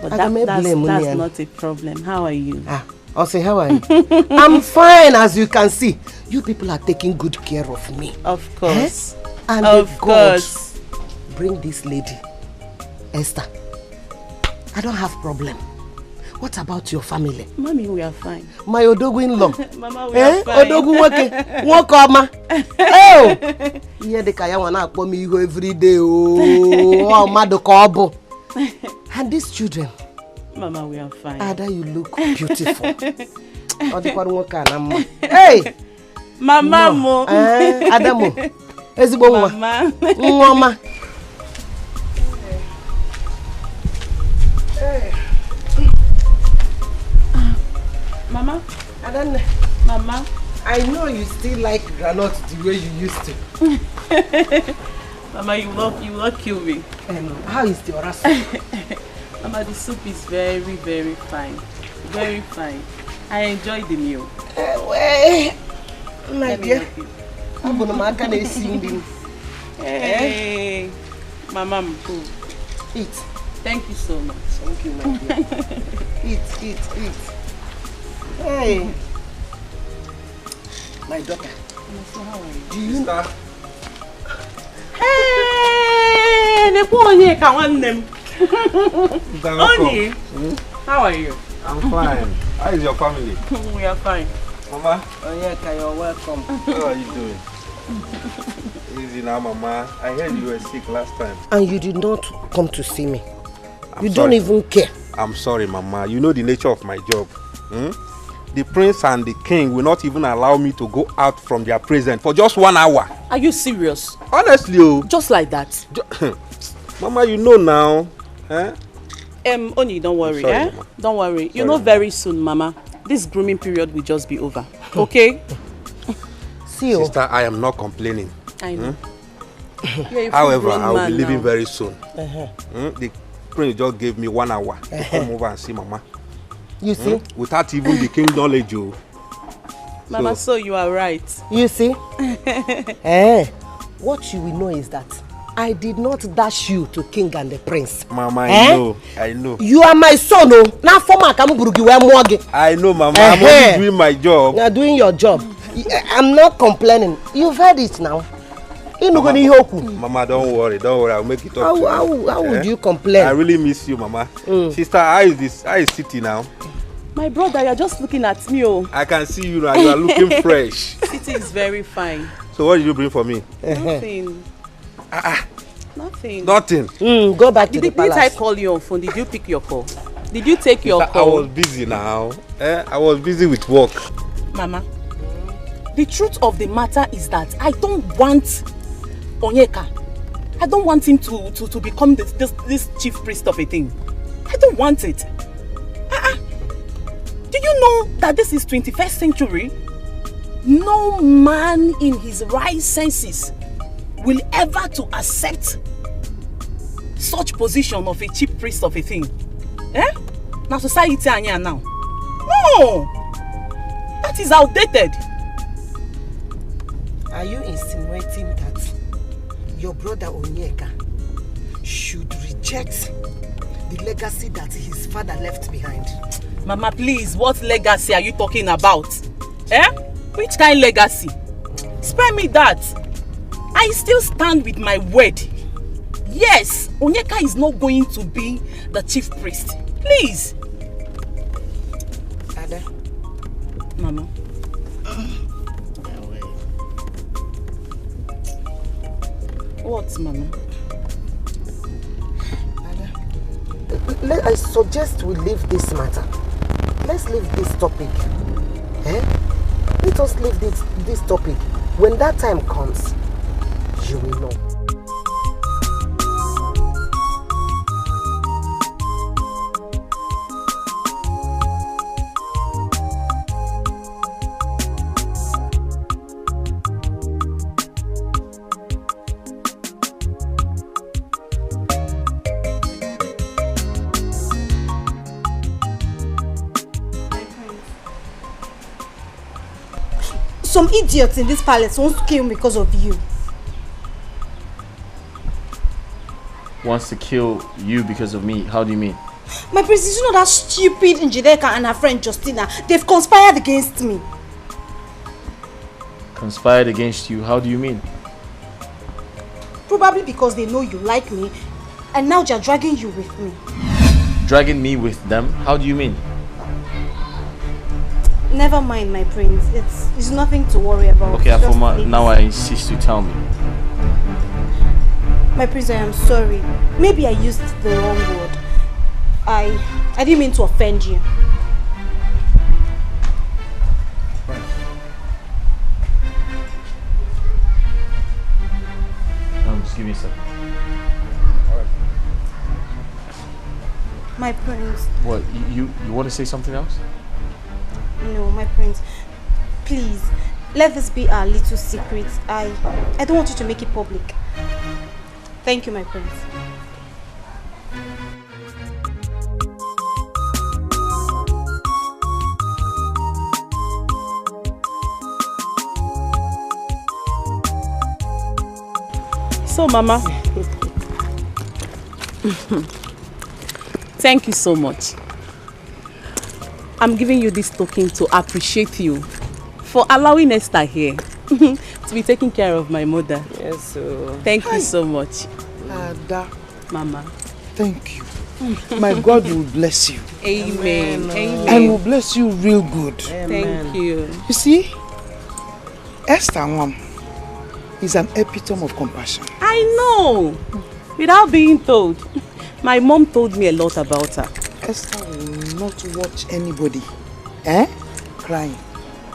But that's not a problem. How are you? I'll say, how are you? I'm fine, as you can see. You people are taking good care of me. Of course. And of course. Bring this lady, Esther. I don't have problem. What about your family? Mommy, we are fine. My Odogu-in-law. Mama, we are fine. Odogu-wake. Oh! Yeah, the kaya wana akpo mi iho every day. Oh, Madokobo. And these children. Mama, we are fine. Ada, you look beautiful. Hey! Mama, mo. Adamo. Ezibo nwa. Mama. Mama. Hey. Mama. Adanne. Mama. I know you still like granite the way you used to. Mama, you will not kill me. How is your soup? Mama, the soup is very, very fine. Very fine. I enjoy the meal. My dear. I'm going to sing. Hey. Mama, I'm cool. Eat. Thank you so much. Thank you, my dear. Eat. Hey. My daughter. How are you? Do you know? Hey, the boy can want them. Oni, how are you? I'm fine. How is your family? We are fine. Mama? Onyeka, you're welcome. How are you doing? Easy now, Mama. I heard you were sick last time. And you did not come to see me. You sorry. Don't even care. I'm sorry, Mama. You know the nature of my job. The prince and the king will not even allow me to go out from their presence for just 1 hour. Are you serious? Honestly, oh. Just like that? Mama, you know now. Oni, don't worry, sorry, Mama. Don't worry. Sorry, you know very soon, Mama, this grooming period will just be over. Okay? See you. Sister, I am not complaining. I know. However, I will be leaving very soon. Uh-huh. The prince just gave me 1 hour to come over and see Mama. You see? Without even the king's knowledge, oh. Mama, so you are right. You see? What you will know is that I did not dash you to king and the prince. Mama, I know. You are my son, oh. Now for my I know, Mama. I'm only doing my job. You are doing your job. I'm not complaining. You've heard it now. Mama, don't worry. I'll make it up. How would you complain? I really miss you, Mama. Sister, how is City now? My brother, you're just looking at me, oh. I can see you now. You are looking fresh. City is very fine. So what did you bring for me? Nothing. Nothing. Nothing. Go back to the palace. Did I call you on phone? Did you pick your call? Did you take your call? I was busy now. I was busy with work. Mama, The truth of the matter is that I don't want Onyeka. I don't want him to become this chief priest of a thing. I don't want it. Do you know that this is 21st century? No man in his right senses will ever to accept such position of a chief priest of a thing. Now society anya now. No! That is outdated. Are you insinuating that your brother Onyeka should reject the legacy that his father left behind? Mama, please, what legacy are you talking about? Which kind of legacy? Spare me that. I still stand with my word. Yes, Onyeka is not going to be the chief priest. Please. Ada. Mama. What, Mama? Ada, I suggest we leave this matter. Let's leave this topic. Let us leave this topic. When that time comes, you will know. Some idiots in this palace wants to kill me because of you. Wants to kill you because of me? How do you mean? My prince, you know that stupid Njideka and her friend Justina, they've conspired against me. Conspired against you? How do you mean? Probably because they know you like me and now they're dragging you with me. Dragging me with them? How do you mean? Never mind, my prince. It's nothing to worry about. Okay, Afoma, now I insist you tell me. My prince, I am sorry. Maybe I used the wrong word. I didn't mean to offend you. Just give me a second. My prince. What, you want to say something else? No, my prince. Please, let this be our little secret. I don't want you to make it public. Thank you, my prince. So, Mama, thank you so much. I'm giving you this token to appreciate you for allowing Esther here to be taking care of my mother. Yes, sir. Thank you so much. Ada. Mama. Thank you. My God will bless you. Amen. Amen. And will bless you real good. Thank you. You see, Esther Mom is an epitome of compassion. I know. Without being told. My mom told me a lot about her. Esther will not watch anybody crying.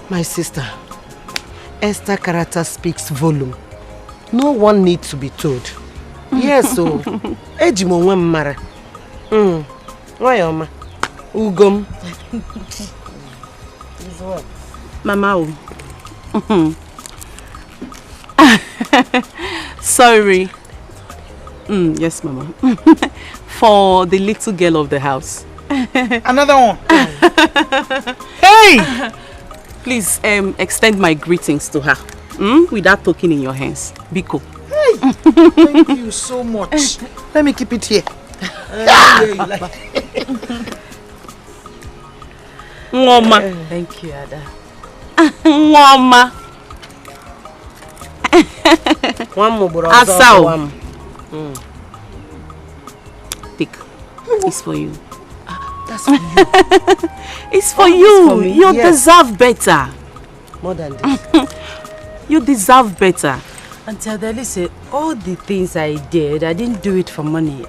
My sister, Esther's character speaks volume. No one needs to be told. Yes, so ejimo nwe mmara. Nwayoma. Ugom. Mama. Sorry. Yes, Mama. For the little girl of the house. Another one. Hey! Please extend my greetings to her. With that token in your hands. Biko. Hey! Thank you so much. Let me keep it here. Mama. Thank you, Ada. Mama. Asao. Take. It's for you. That's for you. It's for you. For me, you deserve better. More than this. You deserve better. Auntie Adele said, all the things I did, I didn't do it for money.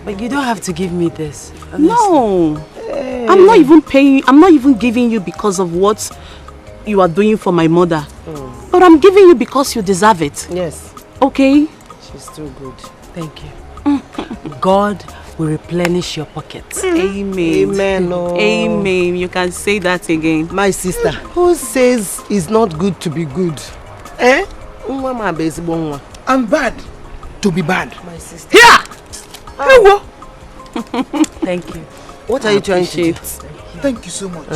But you don't have to give me this. Honestly. No. Hey. I'm not even paying. I'm not even giving you because of what you are doing for my mother. But I'm giving you because you deserve it. Yes. Okay? She's too good. Thank you. God will replenish your pockets. Amen. Amen. Oh. Amen. You can say that again. My sister, who says it's not good to be good? Eh? I'm bad to be bad. My sister. Here! Oh. Thank you. What are you trying to do? Thank you so much.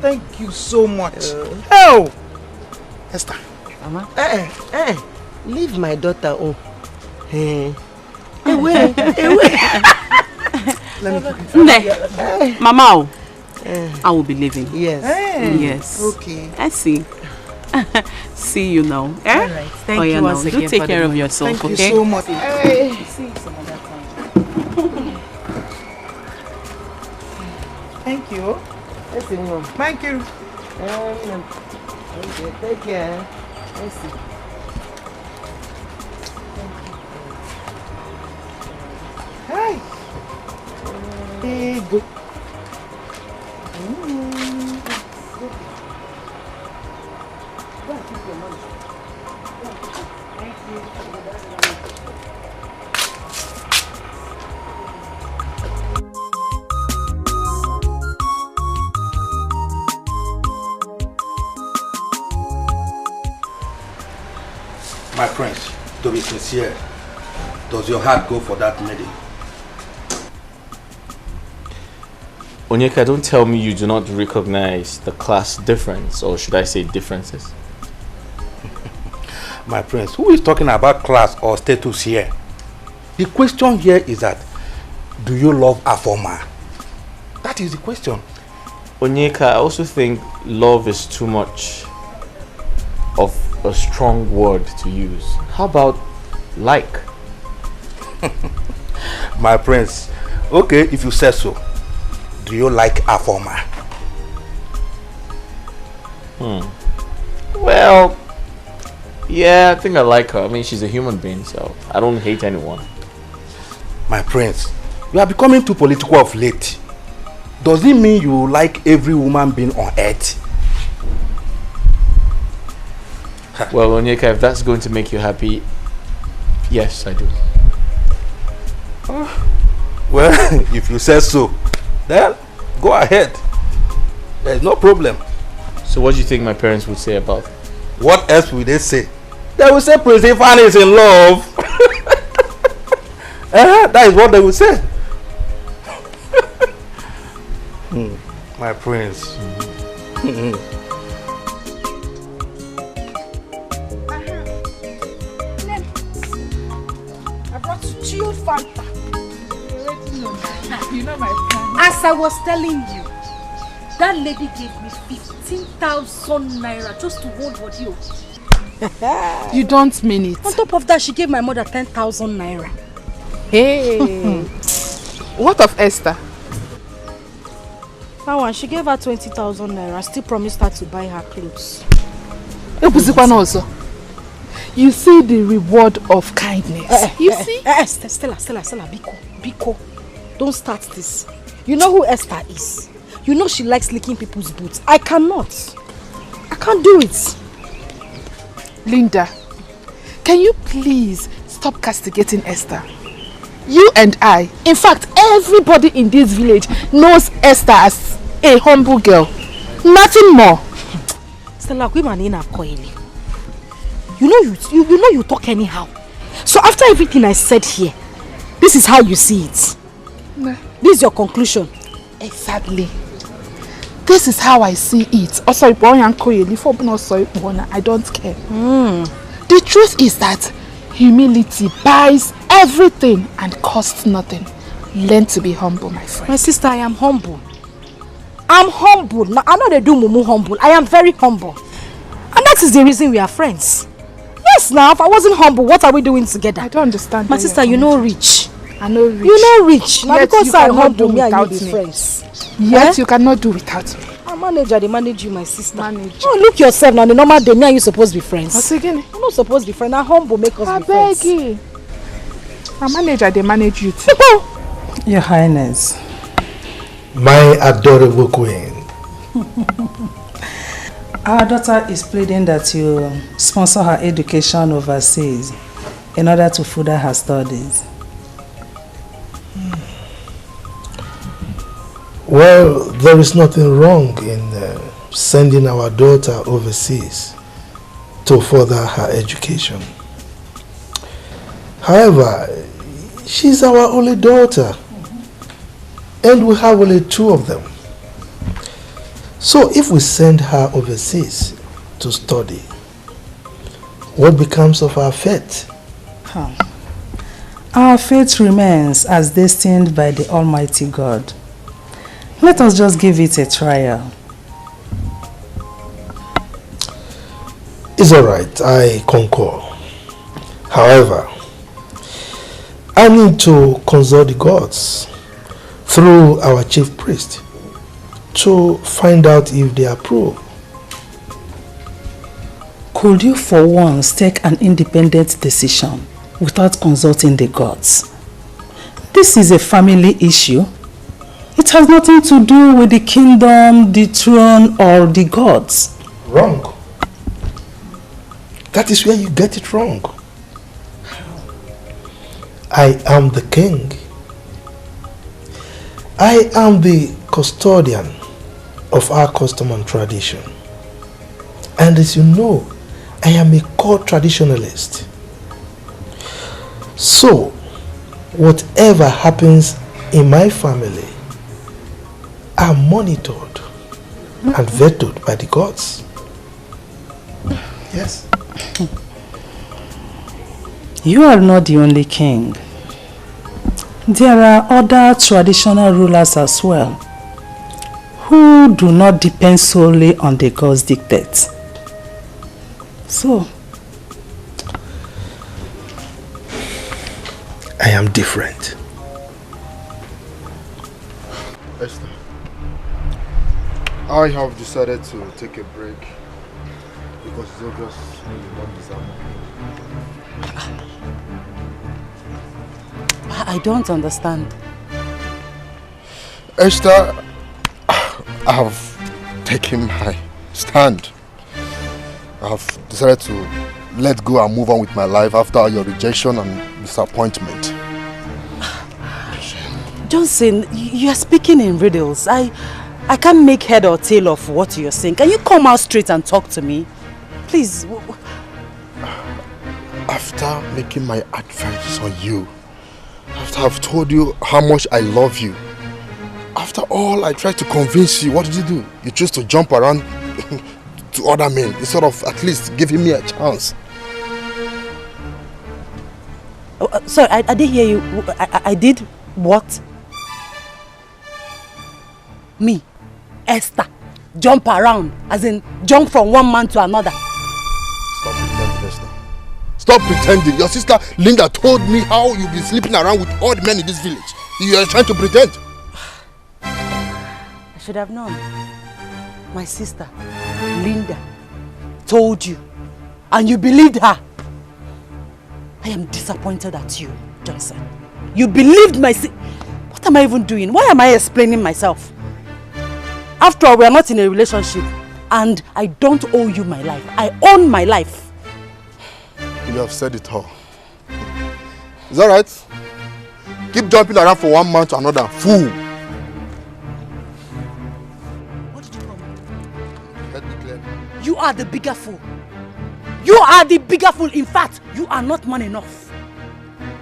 Thank you so much. Oh! Esther. Mama? Leave my daughter. Oh. Away. Mama, I will be leaving. Yes. Yes. Okay. I see. See you now. Eh? All right. Thank you once again. Do take care of yourself, Thank okay? you so much. Hey. See you some other time. Thank you. Thank you. Okay, take care. Let's see. Hi. Go. My prince, to be sincere, does your heart go for that lady? Onyeka, don't tell me you do not recognize the class difference, or should I say differences? My prince, who is talking about class or status here? The question here is that, do you love Afoma? That is the question. Onyeka, I also think love is too much of a strong word to use. How about like? My prince, okay, if you say so. Do you like Afoma? Well, yeah, I think I like her. I mean, she's a human being, so I don't hate anyone. My prince, you are becoming too political of late. Does it mean you like every woman being on earth? Well, Onyeka, if that's going to make you happy, yes, I do. Well, if you say so, then go ahead. There's no problem. So what do you think my parents would say about it? What else will they say? They will say Prince Ifan is in love. That is what they will say. My prince. I brought you chilled Fanta. You know my plan. As I was telling you, that lady gave me 15,000 naira just to hold Wodio. You don't mean it. On top of that, she gave my mother 10,000 naira. Hey. What of Esther? That one, she gave her 20,000 naira. I still promised her to buy her clothes. Also. You see the reward of kindness. You see? Stella, Biko. Don't start this. You know who Esther is? You know she likes licking people's boots. I cannot. I can't do it. Linda, can you please stop castigating Esther? You and I, in fact, everybody in this village knows Esther as a humble girl. Nothing more. Stella, you know you talk anyhow. So after everything I said here, this is how you see it. Nah. This is your conclusion. Exactly. This is how I see it. I don't care. The truth is that humility buys everything and costs nothing. Learn to be humble, my friend. My sister, I am humble. I'm humble. Now, I know they do mumu humble. I am very humble. And that is the reason we are friends. Yes, now, if I wasn't humble, what are we doing together? I don't understand. My sister, you know rich. I know rich. You know rich. Now, because I'm humble, me and you be me. friends. Yes, you cannot do without me. I'm manager, they manage you, my sister. Manager. Oh, look yourself now. The normal day, me and you supposed to be friends. What's again? You're not supposed to be friends. Now, humble make us be friends. I beg you. My manager, they manage you too. Your Highness. My adorable queen. Our daughter is pleading that you sponsor her education overseas in order to further her studies. Well, there is nothing wrong in sending our daughter overseas to further her education. However, she's our only daughter, and we have only 2 of them. So if we send her overseas to study, what becomes of our fate? Our fate remains as destined by the Almighty God. Let us just give it a trial. It's all right, I concur. However, I need to consult the gods through our chief priest to find out if they approve. Could you for once take an independent decision without consulting the gods? This is a family issue. It has nothing to do with the kingdom, the throne, or the gods. Wrong. That is where you get it wrong. I am the king. I am the custodian of our custom and tradition. And as you know, I am a core traditionalist. So, whatever happens in my family are monitored and vetoed by the gods. Yes. You are not the only king. There are other traditional rulers as well who do not depend solely on the gods' dictates. So, I am different. Esther, I have decided to take a break because it's obvious you don't deserve me. I don't understand. Esther, I have taken my stand. I have decided to let go and move on with my life after your rejection and disappointment. Johnson, you are speaking in riddles. I can't make head or tail of what you're saying. Can you come out straight and talk to me? Please. After making my advances on you, after I've told you how much I love you, after all I tried to convince you, what did you do? You chose to jump around to other men instead of at least giving me a chance. Sorry, I didn't hear you. I did what? Me, Esther, jump around, as in jump from one man to another. Stop pretending, Esther. Stop pretending. Your sister Linda told me how you've been sleeping around with all the men in this village. You are trying to pretend. I should have known. My sister, Linda, told you, and you believed her. I am disappointed at you, Johnson. You believed my What am I even doing? Why am I explaining myself? After all, we are not in a relationship, and I don't owe you my life. I own my life. You have said it all. Is that right? Keep jumping around from one man to another. Fool. What did you call me? Heard me clearly. You are the bigger fool. You are the bigger fool. In fact, you are not man enough.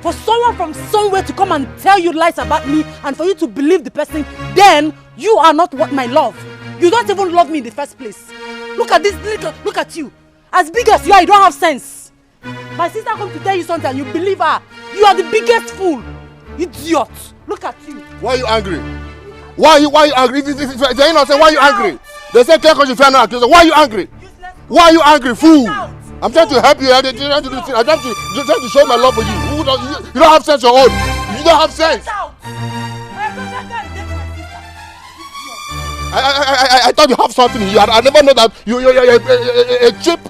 For someone from somewhere to come and tell you lies about me and for you to believe the person, then you are not what my love. You don't even love me in the first place. Look at this, look at you. As big as you are, you don't have sense. My sister comes to tell you something and you believe her. You are the biggest fool. Idiot. Look at you. Why are you angry? Why are you angry? If you're innocent, why are you angry? They say clear conscience, fair no accusation. Why are you angry? Why are you angry, fool? I'm trying to help you. I'm trying to show my love for you. You don't have sense your own. You don't have sense. I thought you have something in you. I never know that you're a cheap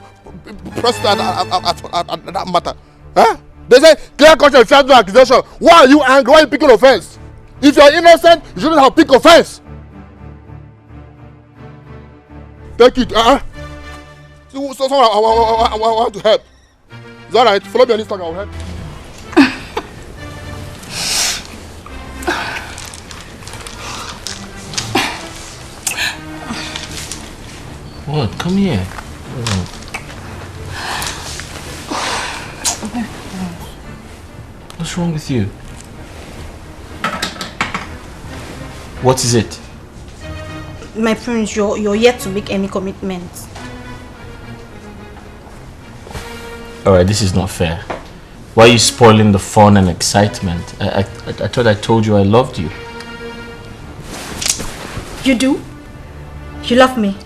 person at that matter. Huh? They say clear conscience, fair no accusation. Why are you angry? Why are you picking offense? If you're innocent, you shouldn't have picked offense. Take it. So someone I want to help. Is that right? Follow me on Instagram, I'll help. What? Come here. What's wrong with you? What is it? My friends, you're yet to make any commitments. Alright, this is not fair. Why are you spoiling the fun and excitement? I thought I told you I loved you. You do? You love me?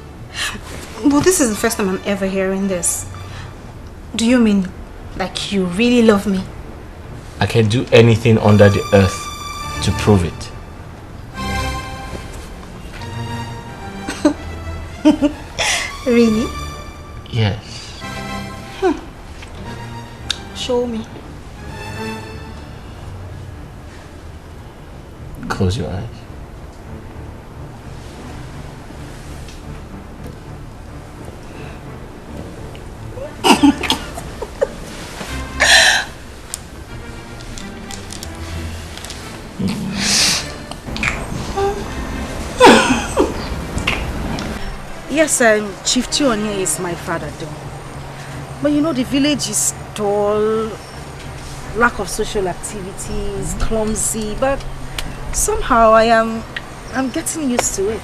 Well, this is the first time I'm ever hearing this. Do you mean like you really love me? I can do anything under the earth to prove it. Really? Yes. Show me. Close your eyes. Yes, Chief Tionia is my father though. But you know the village is dull, lack of social activities, clumsy, but somehow I'm getting used to it.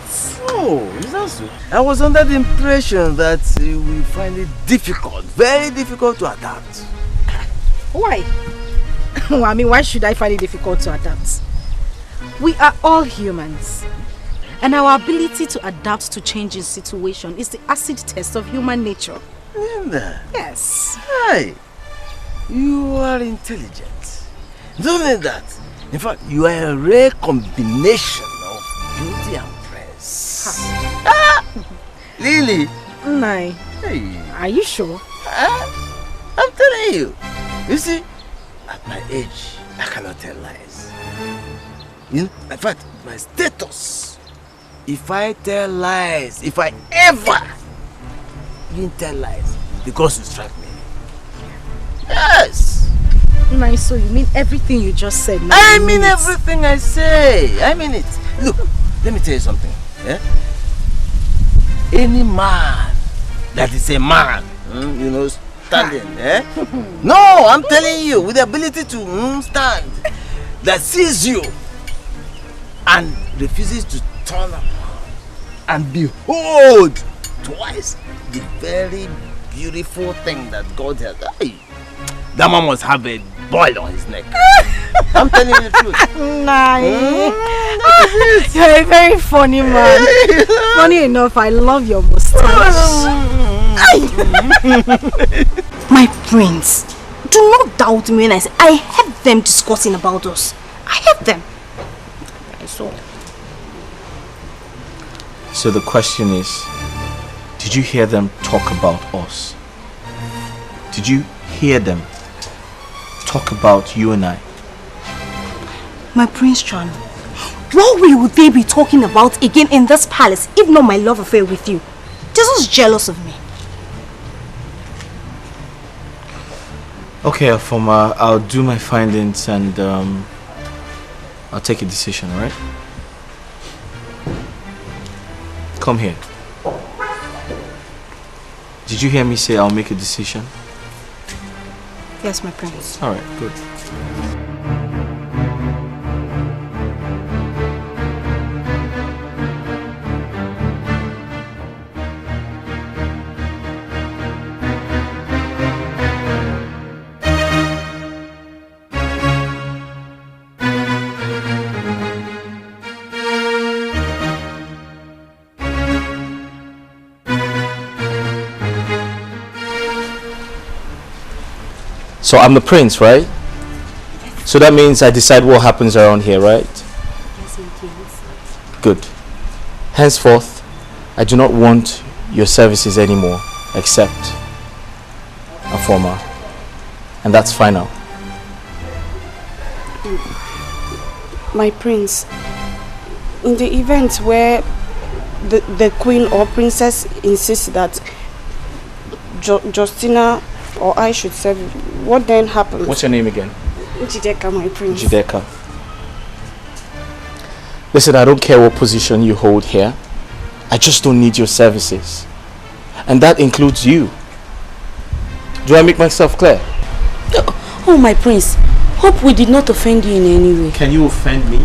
Oh, is that so? I was under the impression that we find it difficult, very difficult to adapt. Why? Well, I mean, why should I find it difficult to adapt? We are all humans. And our ability to adapt to changing situation is the acid test of human nature. Linda. Yes. Hi. You are intelligent. Not only that, in fact, you are a rare combination of beauty and brains. Lily. Nai. Hey. Are you sure? I'm telling you. You see, at my age, I cannot tell lies. You know, in fact, my status. If I tell lies, if I ever didn't tell lies, because you strike me. Yes. Nice, so you mean everything you just said? I mean everything I say. I mean it. Look, let me tell you something. Eh? Any man that is a man, you know, standing, eh? No, I'm telling you, with the ability to stand, that sees you and refuses to turn around and behold twice the very beautiful thing that God has. Hey, that man must have a boil on his neck. I'm telling you the truth. Nice. You're a very funny man. Funny enough, I love your mustache. My prince, do not doubt me when I say I heard them discussing about us. I heard them. I saw. So the question is, did you hear them talk about us? Did you hear them talk about you and I? My Prince John, what will they be talking about again in this palace if not my love affair with you? They're just jealous of me. Okay, Afoma, I'll do my findings and I'll take a decision, alright? Come here. Did you hear me say I'll make a decision? Yes, my prince. Alright, good. So I'm the prince, right? So that means I decide what happens around here, right? Yes, yes. Good. Henceforth, I do not want your services anymore, except Afoma. And that's final. My prince, in the event where the queen or princess insists that Justina or I should serve you, what then happens? What's your name again? Jideka, my prince. Jideka. Listen, I don't care what position you hold here. I just don't need your services. And that includes you. Do I make myself clear? Oh, my prince. Hope we did not offend you in any way. Can you offend me?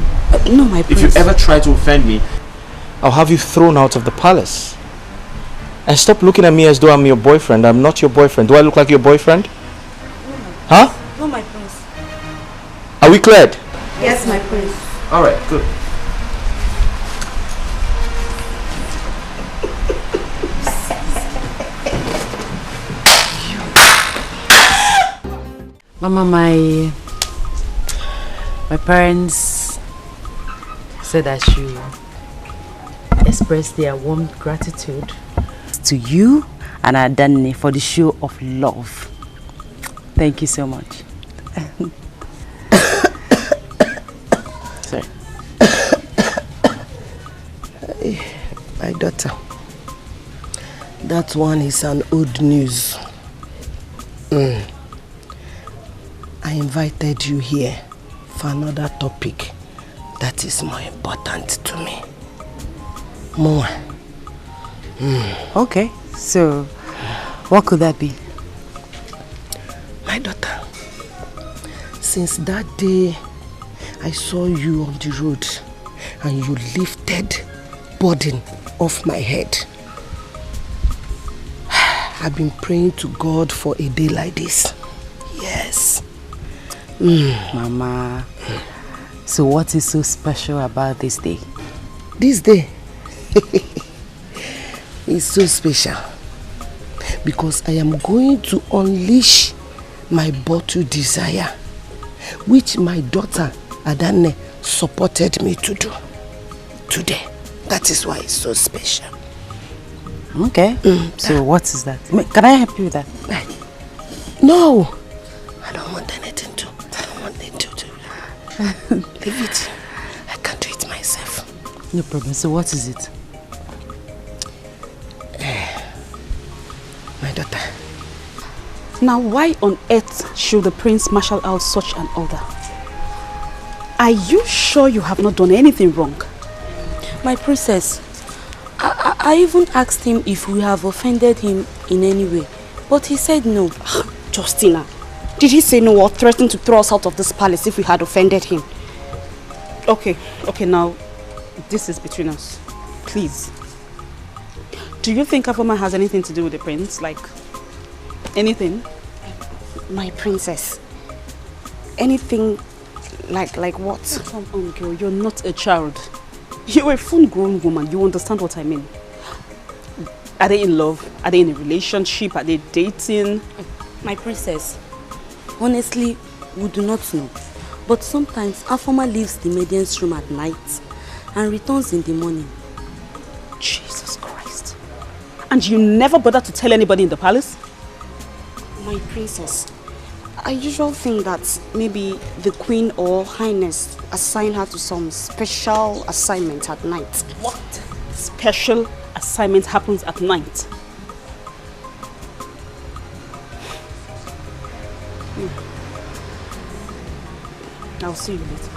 No, my prince. If you ever try to offend me, I'll have you thrown out of the palace. And stop looking at me as though I'm your boyfriend. I'm not your boyfriend. Do I look like your boyfriend? Huh? No, my prince. Are we cleared? Yes, my prince. Alright, good. Mama, my parents said I should express their warm gratitude to you and Adani for the show of love. Thank you so much. Sorry. My daughter, that one is an old news. I invited you here for another topic that is more important to me. More. Okay, so what could that be? My daughter, since that day I saw you on the road and you lifted burden off my head, I've been praying to God for a day like this. Yes. Mama, so what is so special about this day? This day is so special because I am going to unleash my bottled desire, which my daughter Adane supported me to do today. That is why it's so special. Okay. So what is that? Can I help you with that? No. I don't want anything to. I don't want it to do. Leave it. I can do it myself. No problem. So what is it? My daughter. Now, why on earth should the prince marshal out such an order? Are you sure you have not done anything wrong? My princess, I even asked him if we have offended him in any way, but he said no. Justina, did he say no or threaten to throw us out of this palace if we had offended him? Okay, now, this is between us. Please. Do you think Afoma has anything to do with the prince? Like, anything? My princess. Anything like what? Come on, girl, you're not a child. You're a full-grown woman. You understand what I mean. Are they in love? Are they in a relationship? Are they dating? My princess, honestly, we do not know. But sometimes Afoma leaves the maiden's room at night and returns in the morning. Jesus Christ. And you never bother to tell anybody in the palace? My princess, I usually think that maybe the queen or highness assign her to some special assignment at night. What? Special assignment happens at night? I'll see you later.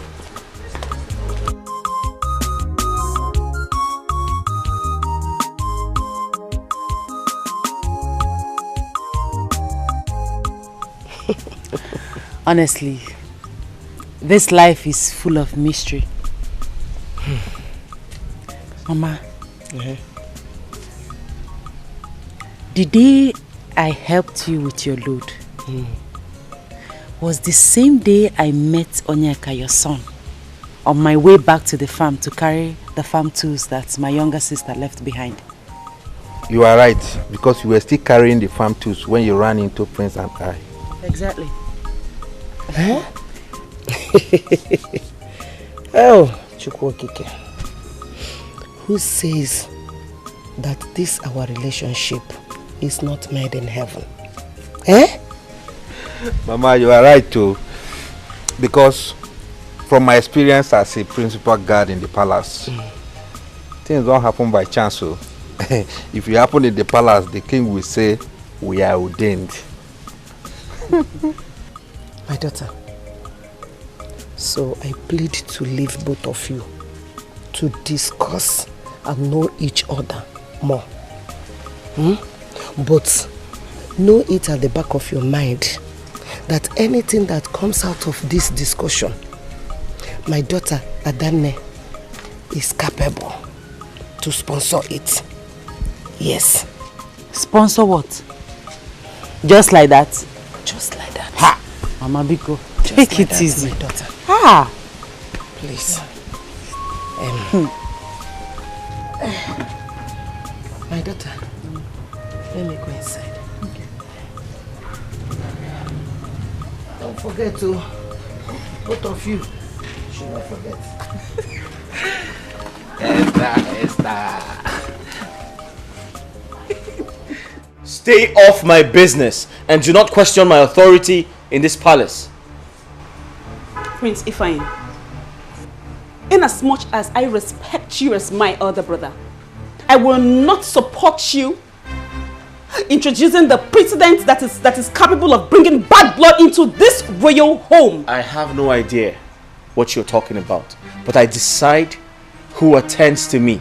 Honestly, this life is full of mystery. Mama, the day I helped you with your load was the same day I met Onyeka, your son, on my way back to the farm to carry the farm tools that my younger sister left behind. You are right, because you were still carrying the farm tools when you ran into Prince and I. Exactly. Huh? Oh, Chukwokike. Who says that this our relationship is not made in heaven? Eh? Mama, you are right too. Because from my experience as a principal guard in the palace, things don't happen by chance. So if you happen in the palace, the king will say, we are ordained. My daughter, so I plead to leave both of you to discuss and know each other more. But know it at the back of your mind that anything that comes out of this discussion, my daughter Adane is capable to sponsor it. Yes. Sponsor what? Just like that? Just like that. Ha! Mama Biko, take like it that, easy. my daughter. Ah! Please. My daughter, let me go inside. Okay. Don't forget to, both of you, should not forget. Esther. Stay off my business and do not question my authority in this palace. Prince Ifeanyi, inasmuch as I respect you as my elder brother, I will not support you introducing the precedent that is capable of bringing bad blood into this royal home. I have no idea what you're talking about, but I decide who attends to me,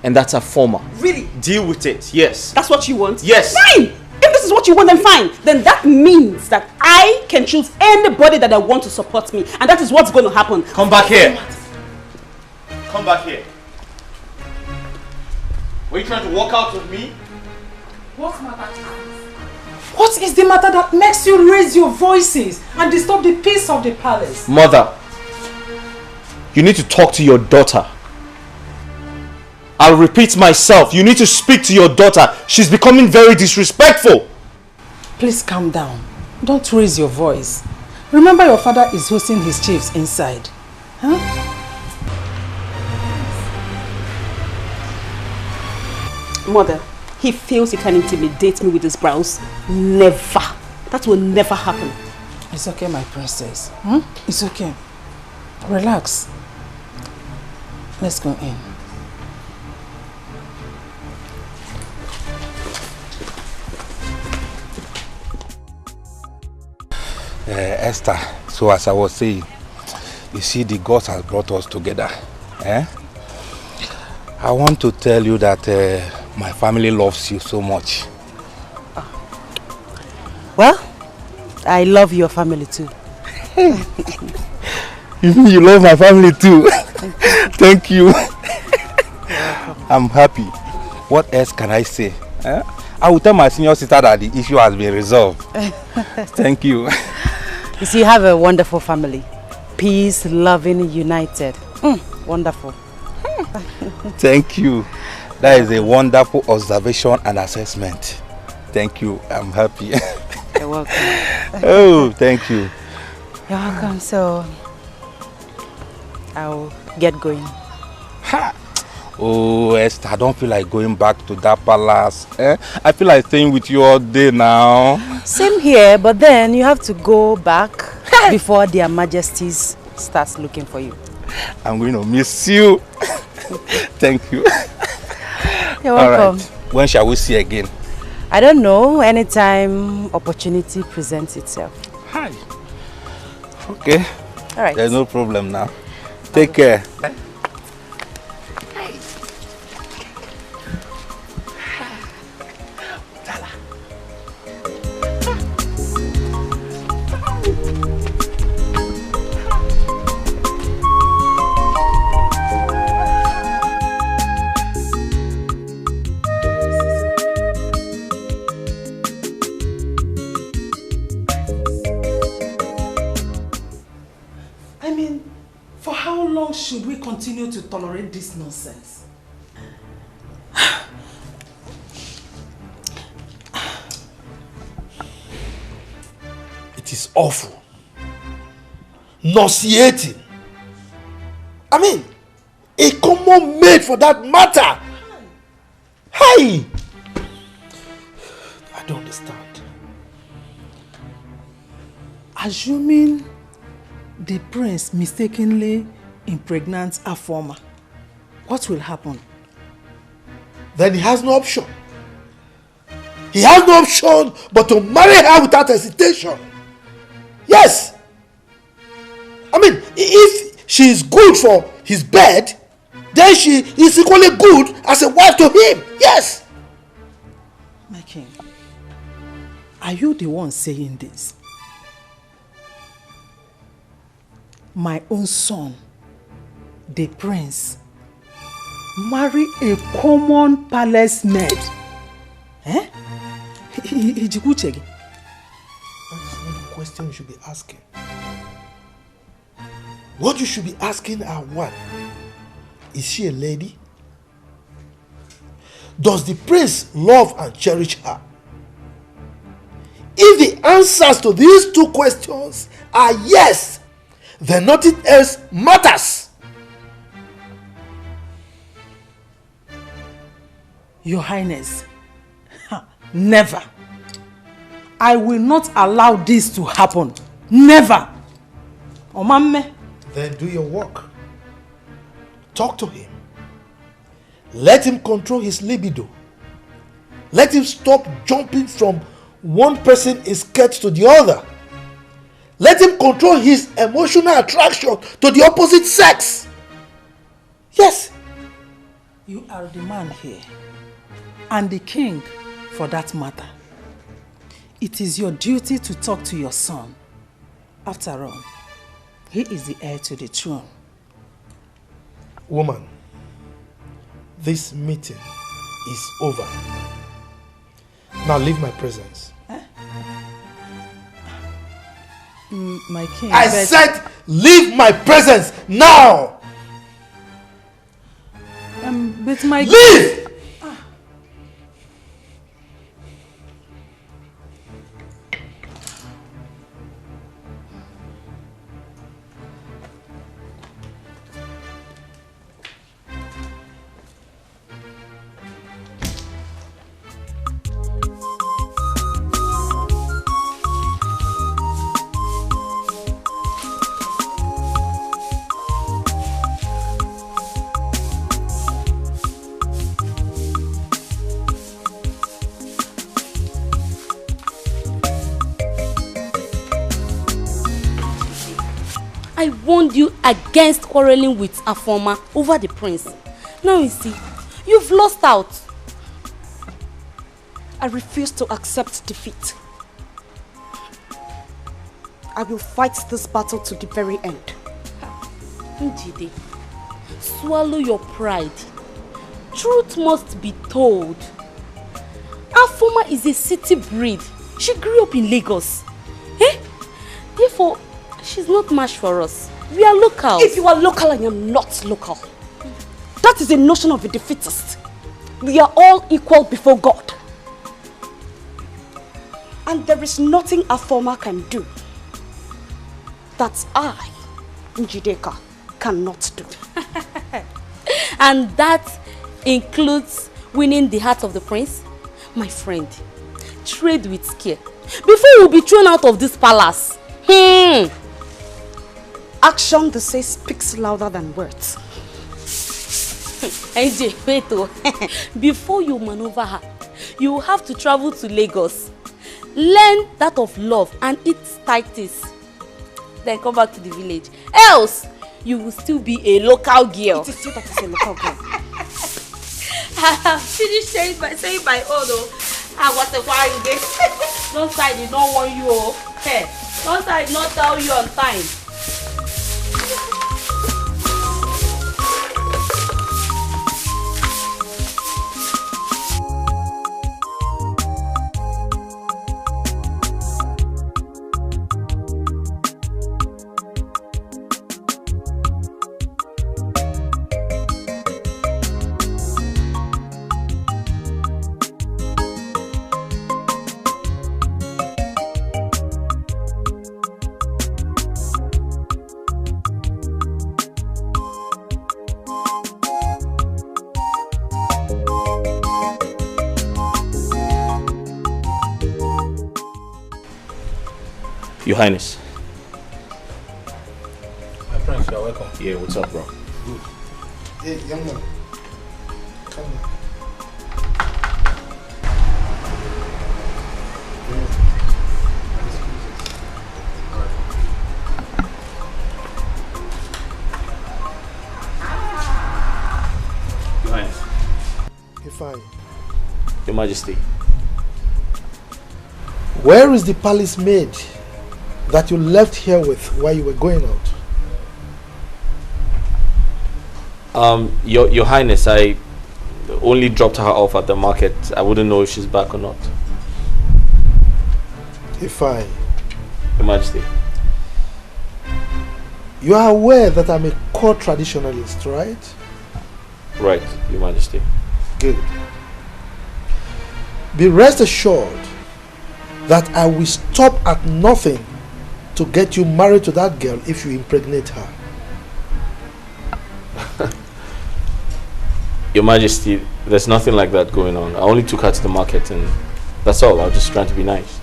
and that's a former. Really? Deal with it, yes. That's what you want? Yes. Fine! If this is what you want, then fine. Then that means that I can choose anybody that I want to support me, and that is what's going to happen. Come back here. Come back here. Were you trying to walk out with me? What matter? What is the matter that makes you raise your voices and disturb the peace of the palace? Mother, you need to talk to your daughter. I'll repeat myself. You need to speak to your daughter. She's becoming very disrespectful. Please calm down. Don't raise your voice. Remember your father is hosting his chiefs inside. Huh? Mother, he feels he can intimidate me with his brows. Never. That will never happen. It's okay, my princess. It's okay. Relax. Let's go in. Esther, so as I was saying, you see the gods has brought us together. I want to tell you that my family loves you so much. Well, I love your family too. You love my family too. Thank you. I'm happy. What else can I say? I will tell my senior sister that the issue has been resolved. Thank you. You see, you have a wonderful family. Peace, loving, united. Wonderful. Thank you. That is a wonderful observation and assessment. Thank you. I'm happy. You're welcome. Oh, thank you. You're welcome. So, I'll get going. Ha! Oh, Esther, I don't feel like going back to that palace. I feel like staying with you all day now. Same here, but then you have to go back before their majesties starts looking for you. I'm going to miss you. Thank you. You're welcome. All right. When shall we see again? I don't know. Anytime opportunity presents itself. Hi. Okay. All right. There's no problem now. Take care. Should we continue to tolerate this nonsense? It is awful. Nauseating. I mean, a common maid for that matter. Hi! I don't understand. Assuming the prince mistakenly impregnants a former, what will happen? Then he has no option. He he has no option but to marry her without hesitation. Yes. I mean, if she is good for his bed, then she is equally good as a wife to him. Yes. My king, are you the one saying this? My own son, the prince, marry a common palace maid? Eh? That's not the question you should be asking. What you should be asking are one, is she a lady? Does the prince love and cherish her? If the answers to these two questions are yes, then nothing else matters. Your Highness, never. I will not allow this to happen. Never. Omamme. Then do your work. Talk to him. Let him control his libido. Let him stop jumping from one person in skirt to the other. Let him control his emotional attraction to the opposite sex. Yes. You are the man here, and the king for that matter. It is your duty to talk to your son. After all, he is the heir to the throne. Woman, this meeting is over. Now leave my presence. My king. I said leave my presence now! But my leave! I warned you against quarreling with Afoma over the prince. Now you see, you've lost out. I refuse to accept defeat. I will fight this battle to the very end. Njide, swallow your pride. Truth must be told. Afoma is a city breed. She grew up in Lagos. Therefore, she's not much for us. We are local. If you are local, I am not local. That is a notion of a defeatist. We are all equal before God. And there is nothing Afoma can do that I, Njideka, cannot do. And that includes winning the heart of the prince? My friend, trade with care before you'll be thrown out of this palace. Action, they say, speaks louder than words. AJ, wait oh. Before you maneuver her, you have to travel to Lagos. Learn that of love and eat tighties. Then come back to the village. Else, you will still be a local girl. It is you that is a local girl. Finish saying my own oh. What a while you did. Don't side did not warn you oh. Hey, don't side not tell you on time. Your Highness. My friends, you're welcome. Yeah, what's up, bro? Good. Hey, young man. Come Majesty. Where is the palace maid that you left here with while you were going out? Your Highness, I only dropped her off at the market. I wouldn't know if she's back or not. Ifeanyi. Your Majesty. You are aware that I'm a core traditionalist, right? Right, Your Majesty. Good. Be rest assured that I will stop at nothing to get you married to that girl if you impregnate her. Your Majesty, there's nothing like that going on. I only took her to the market and that's all. I was just trying to be nice.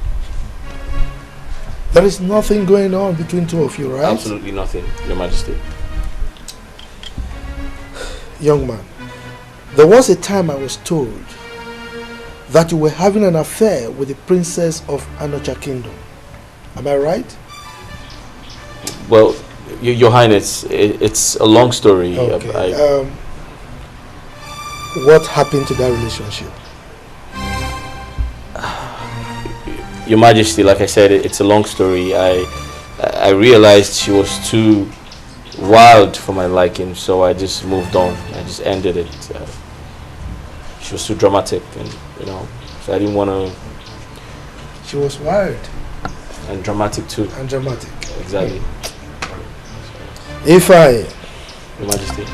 There is nothing going on between two of you, right? Absolutely nothing, Your Majesty. Young man, there was a time I was told that you were having an affair with the princess of Anocha Kingdom. Am I right? Well, Your Highness, it's a long story. Okay. What happened to that relationship? Your Majesty, like I said, it's a long story. I realized she was too wild for my liking, so I just moved on. I just ended it. She was too dramatic, and so I didn't want to. She was wild and dramatic too. And dramatic. Exactly. Ifeanyi, Your Majesty,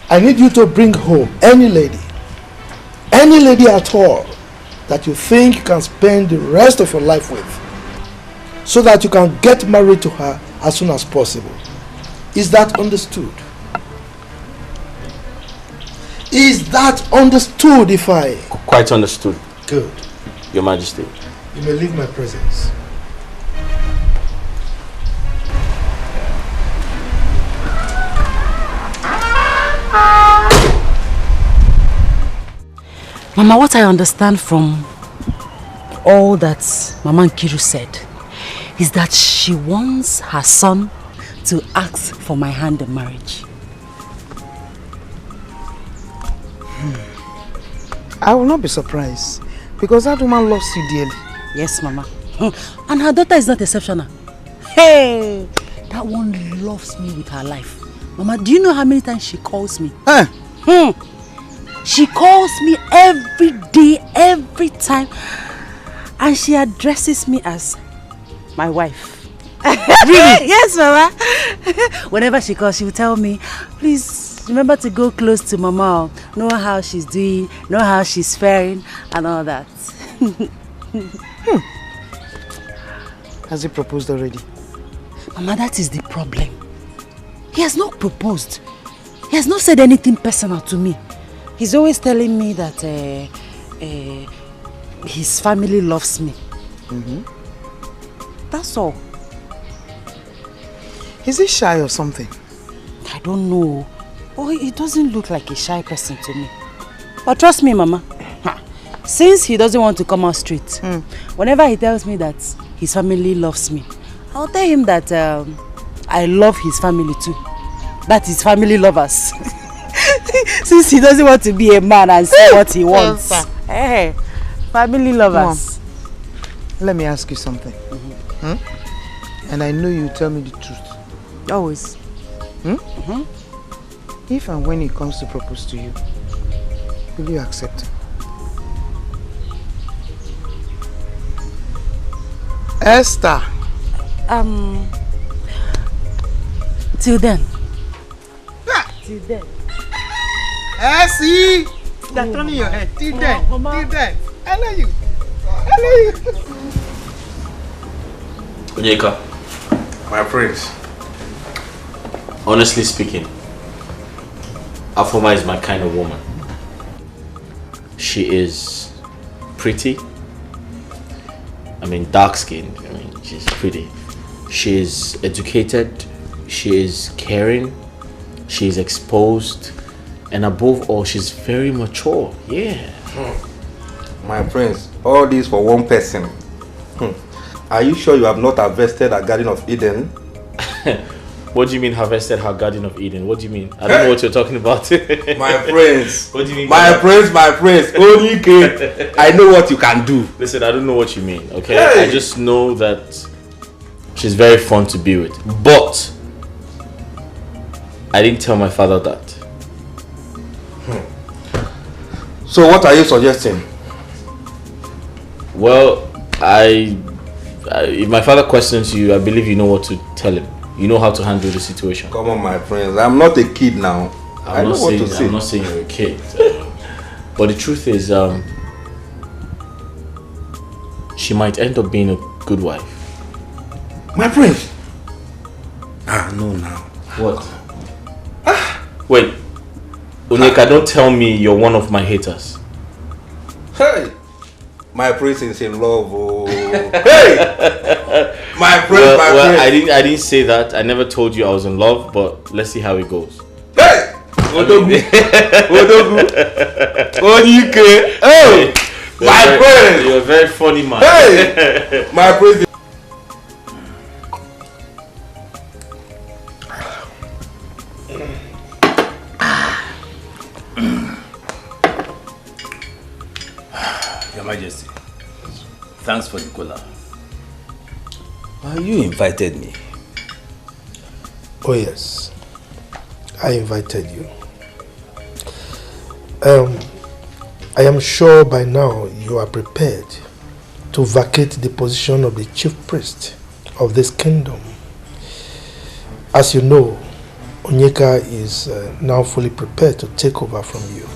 I need you to bring home any lady at all, that you think you can spend the rest of your life with, so that you can get married to her as soon as possible. Is that understood? Is that understood, Ifeanyi? Quite understood. Good. Your Majesty. You may leave my presence. Mama, what I understand from all that Mama Nkiru said is that she wants her son to ask for my hand in marriage. I will not be surprised because that woman loves you dearly. Yes, Mama. And her daughter is not exceptional. Hey, that one loves me with her life. Mama, do you know how many times she calls me? She calls me every day, every time, and she addresses me as my wife. Really? Yes, Mama. Whenever she calls, she will tell me, please remember to go close to Mama, know how she's doing, know how she's faring, and all that. Has he proposed already? Mama, that is the problem. He has not proposed. He has not said anything personal to me. He's always telling me that his family loves me. That's all. Is he shy or something? I don't know. Oh, he doesn't look like a shy person to me. But trust me, Mama. Since he doesn't want to come out straight, whenever he tells me that his family loves me, I'll tell him that I love his family too. That is family lovers. Since he doesn't want to be a man and say what he wants. Hey, family lovers. Mom, let me ask you something. And I know you tell me the truth. Always. If and when he comes to propose to you, will you accept him? Esther. Till then. Till then. See? They're turning your head. Till then. Till then. I love you. I love you. Onyeka. My prince. Honestly speaking, Afoma is my kind of woman. She is pretty. I mean, dark-skinned. I mean, she's pretty. She is educated. She is caring. She is exposed. And above all, she's very mature. Yeah. My prince, all this for one person. Are you sure you have not harvested a Garden of Eden? What do you mean harvested her Garden of Eden? What do you mean? I don't know what you're talking about. My friends. What do you mean? My friends. Only K. I know what you can do. Listen, I don't know what you mean, okay? Hey. I just know that she's very fun to be with. But I didn't tell my father that. So what are you suggesting? Well, if my father questions you, I believe you know what to tell him. You know how to handle the situation. Come on, my friends. I'm not a kid now. I know what to say. I'm not saying you're a kid. But the truth is, she might end up being a good wife. My friends. No, now. What? Wait. Onyeka, don't tell me you're one of my haters. Hey! My prince is in love. Oh. Hey! My prince, my prince. I didn't say that. I never told you I was in love, but let's see how it goes. Hey! Odogu. Onyike. Oh! My prince! You're a very funny man. Hey! My prince. Your Majesty, thanks for the cola. You invited me. Oh yes, I invited you. I am sure by now you are prepared to vacate the position of the chief priest of this kingdom. As you know, Onyeka is now fully prepared to take over from you.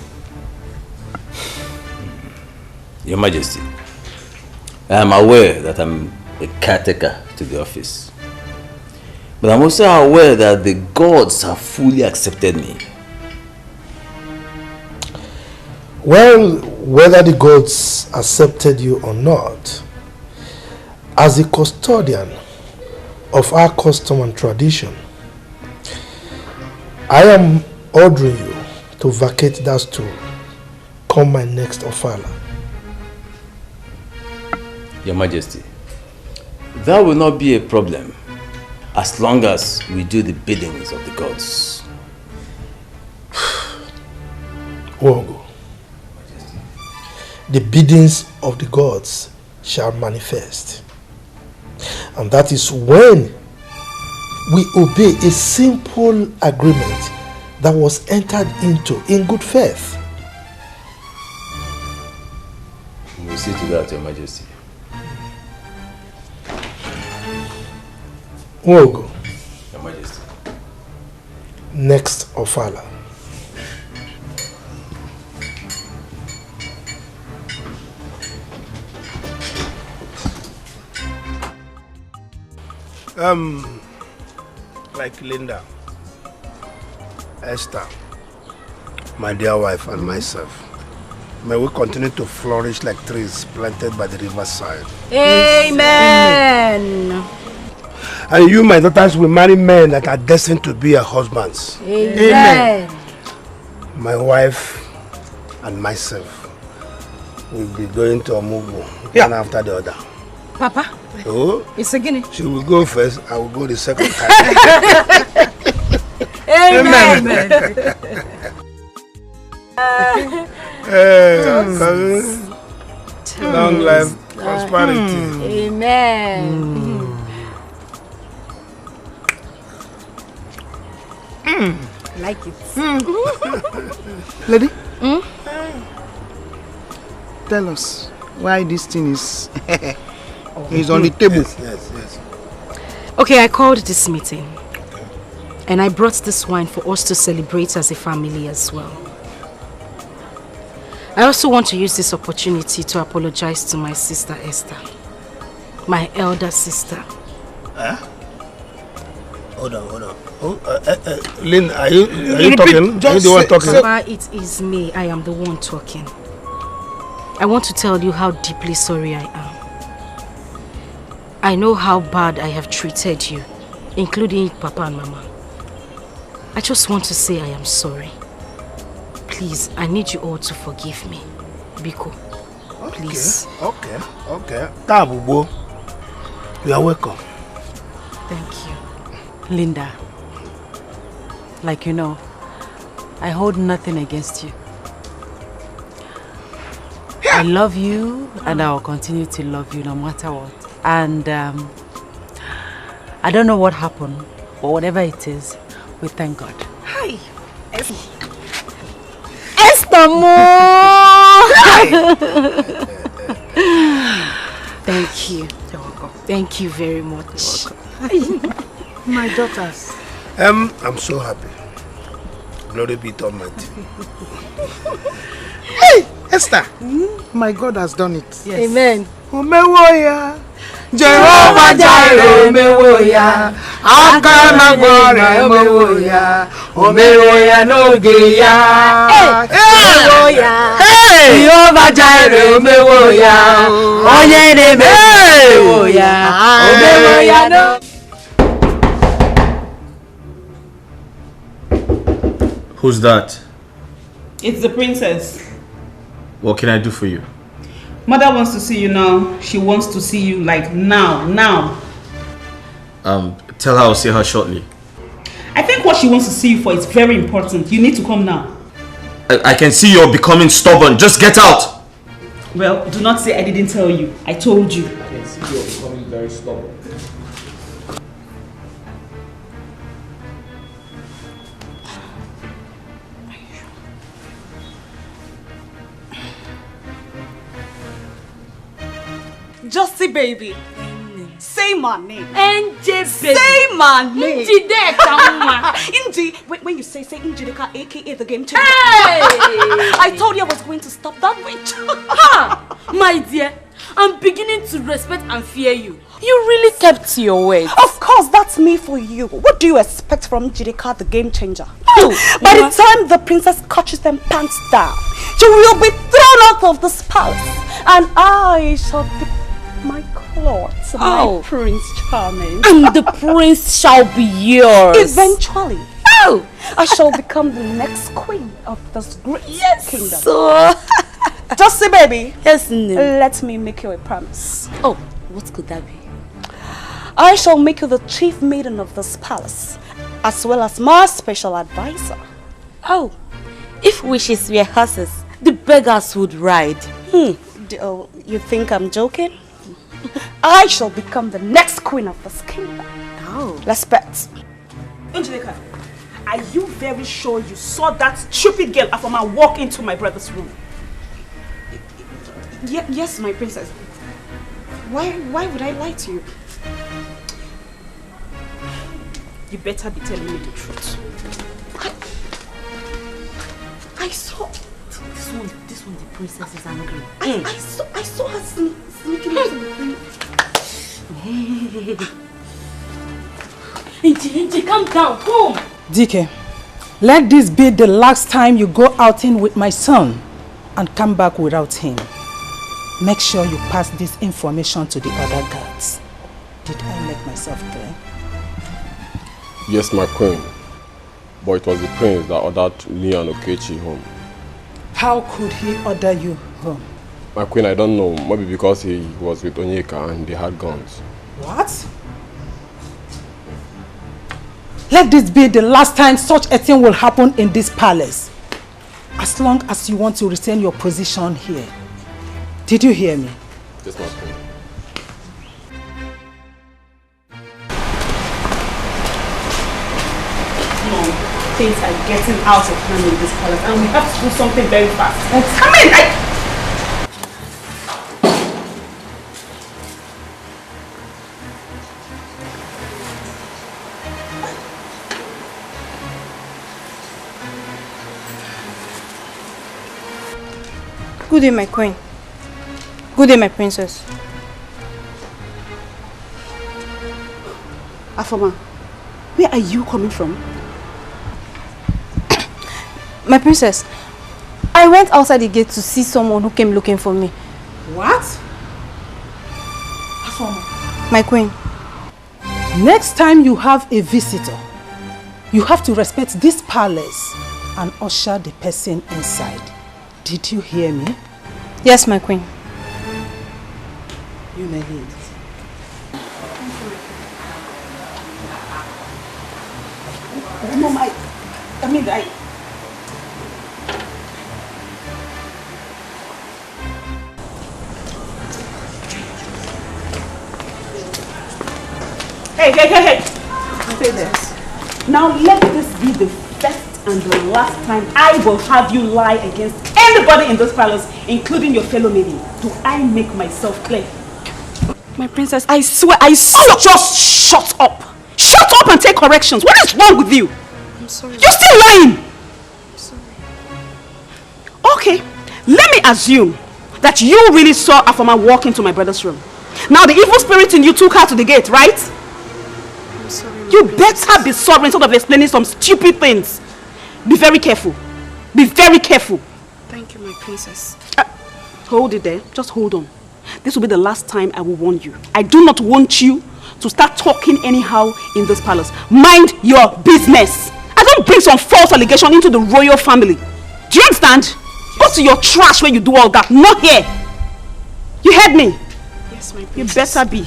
Your Majesty, I am aware that I'm a caretaker to the office. But I'm also aware that the gods have fully accepted me. Well, whether the gods accepted you or not, as the custodian of our custom and tradition, I am ordering you to vacate that stool come my next ofala. Your Majesty, that will not be a problem as long as we do the biddings of the gods. Wogo, the biddings of the gods shall manifest. And that is when we obey a simple agreement that was entered into in good faith. We'll see to that, Your Majesty. Wogo, Your Majesty. Next ofala. Like Linda, Esther, my dear wife, and myself, may we continue to flourish like trees planted by the riverside. Amen. And you, my daughters, will marry men that are destined to be your husbands. Amen. My wife and myself will be going to Omugu, one after the other. Papa, Oh, it's a guinea. she will go first, I will go the second time. Amen. Long life, prosperity. Amen. Like it. Lady, tell us why this thing is on the table. Yes. Okay, I called this meeting. And I brought this wine for us to celebrate as a family as well. I also want to use this opportunity to apologize to my sister Esther. My elder sister. Hold on. Lynn, are you talking? Are you the one talking? Papa, it is me. I am the one talking. I want to tell you how deeply sorry I am. I know how bad I have treated you, including Papa and Mama. I just want to say I am sorry. Please, I need you all to forgive me. Biko, please. Okay. Tabubo, you are welcome. Thank you. Linda, like you know, I hold nothing against you. I love you and I will continue to love you no matter what. And I don't know what happened, but whatever it is, we thank God. Hi. Esther Mo! Thank you. You're welcome. Thank you very much. My daughters. I'm so happy. Glory be to Almighty. Hey, Esther. My God has done it. Yes. Amen. Umewoya. Jehovah Jireh, umewoya. Akana gore, umewoya. Umewoya no geya. Umewoya. Hey, Jehovah Jireh, umewoya. Onye neme, umewoya. Umewoya no. Who's that? It's the princess. What can I do for you? Mother wants to see you now. She wants to see you like now. Tell her I'll see her shortly. I think what she wants to see you for is very important. You need to come now. I can see you're becoming stubborn. Just get out! Well, do not say I didn't tell you. I told you. I can see you're becoming very stubborn. Justy baby. Say my name. NJ baby. Say my name. Inji there, Kama. Inji. When you say Inji Deka, aka the game changer. Hey! I told you I was going to stop that witch. Ha! My dear, I'm beginning to respect and fear you. You really kept to your word. Of course, that's me for you. What do you expect from Njideka, the game changer? By the time the princess catches them pants down, she will be thrown out of this palace, and I shall be my clothes, my prince charming. And the prince shall be yours. Eventually. I shall become the next queen of this great kingdom. So, just say, baby. Yes, no. Let me make you a promise. Oh, what could that be? I shall make you the chief maiden of this palace, as well as my special advisor. Oh, if wishes were horses, the beggars would ride. You think I'm joking? I shall become the next queen of this kingdom. Oh. Let's bet. Angelica, are you very sure you saw that stupid girl Afoma walk into my brother's room? Yes, my princess. Why would I lie to you? You better be telling me the truth. I saw this one, the princess is angry. I saw her sneaking into the room. Inji, calm down, come. DK, let this be the last time you go outing with my son and come back without him. Make sure you pass this information to the other guards. Did I make myself clear? Yes, my queen. But it was the prince that ordered me and Okechi home. How could he order you home? My queen, I don't know. Maybe because he was with Onyeka and they had guns. What? Let this be the last time such a thing will happen in this palace. As long as you want to retain your position here. Did you hear me? Yes, my queen. Things are getting out of hand in this palace and we have to do something very fast. Come in! Good day, my queen. Good day, my princess. Afoma, where are you coming from? My princess, I went outside the gate to see someone who came looking for me. What? Afoma. My queen. Next time you have a visitor, you have to respect this palace and usher the person inside. Did you hear me? Yes, my queen. You may leave. Mom, Hey. Say this. Now let this be the first and the last time I will have you lie against anybody in this palace, including your fellow maiden. Do I make myself clear? My princess, I swear, Oh, just shut up! Shut up and take corrections! What is wrong with you? I'm sorry. You're still lying! I'm sorry. Okay, let me assume that you really saw Afoma walk into my brother's room. Now the evil spirit in you took her to the gate, right? I'm sorry. You better be sorry instead of explaining some stupid things. Be very careful. Be very careful. Thank you, my princess. Hold it there. Just hold on. This will be the last time I will warn you. I do not want you to start talking anyhow in this palace. Mind your business. I don't bring some false allegation into the royal family. Do you understand? Go to your trash where you do all that. Not here. You heard me? Yes, my princess. You better be.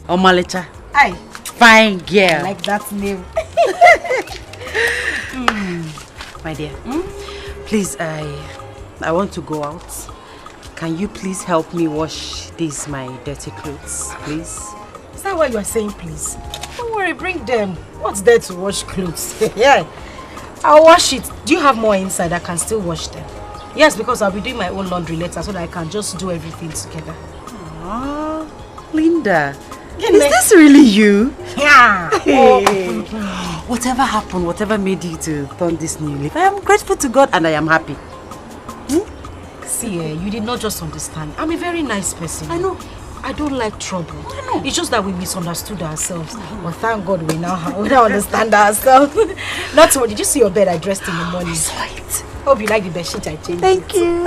Omalicha. Hi. Fine girl. I like that name. My dear, please, I want to go out. Can you please help me wash these my dirty clothes, please? Is that why you are saying please? Don't worry, bring them. What's there to wash clothes? Yeah, I'll wash it. Do you have more inside? I can still wash them. Yes, because I'll be doing my own laundry later so that I can just do everything together. Aww, Linda. Is this really you? Yeah. Hey. Whatever happened, whatever made you to turn this new leaf, I am grateful to God and I am happy. See, you did not just understand. I'm a very nice person. I know. I don't like trouble. I know. It's just that we misunderstood ourselves. But thank God we now understand ourselves. Not so. Did you see your bed I dressed in the morning? Sweet. Hope you like the bed sheet I changed. Thank you.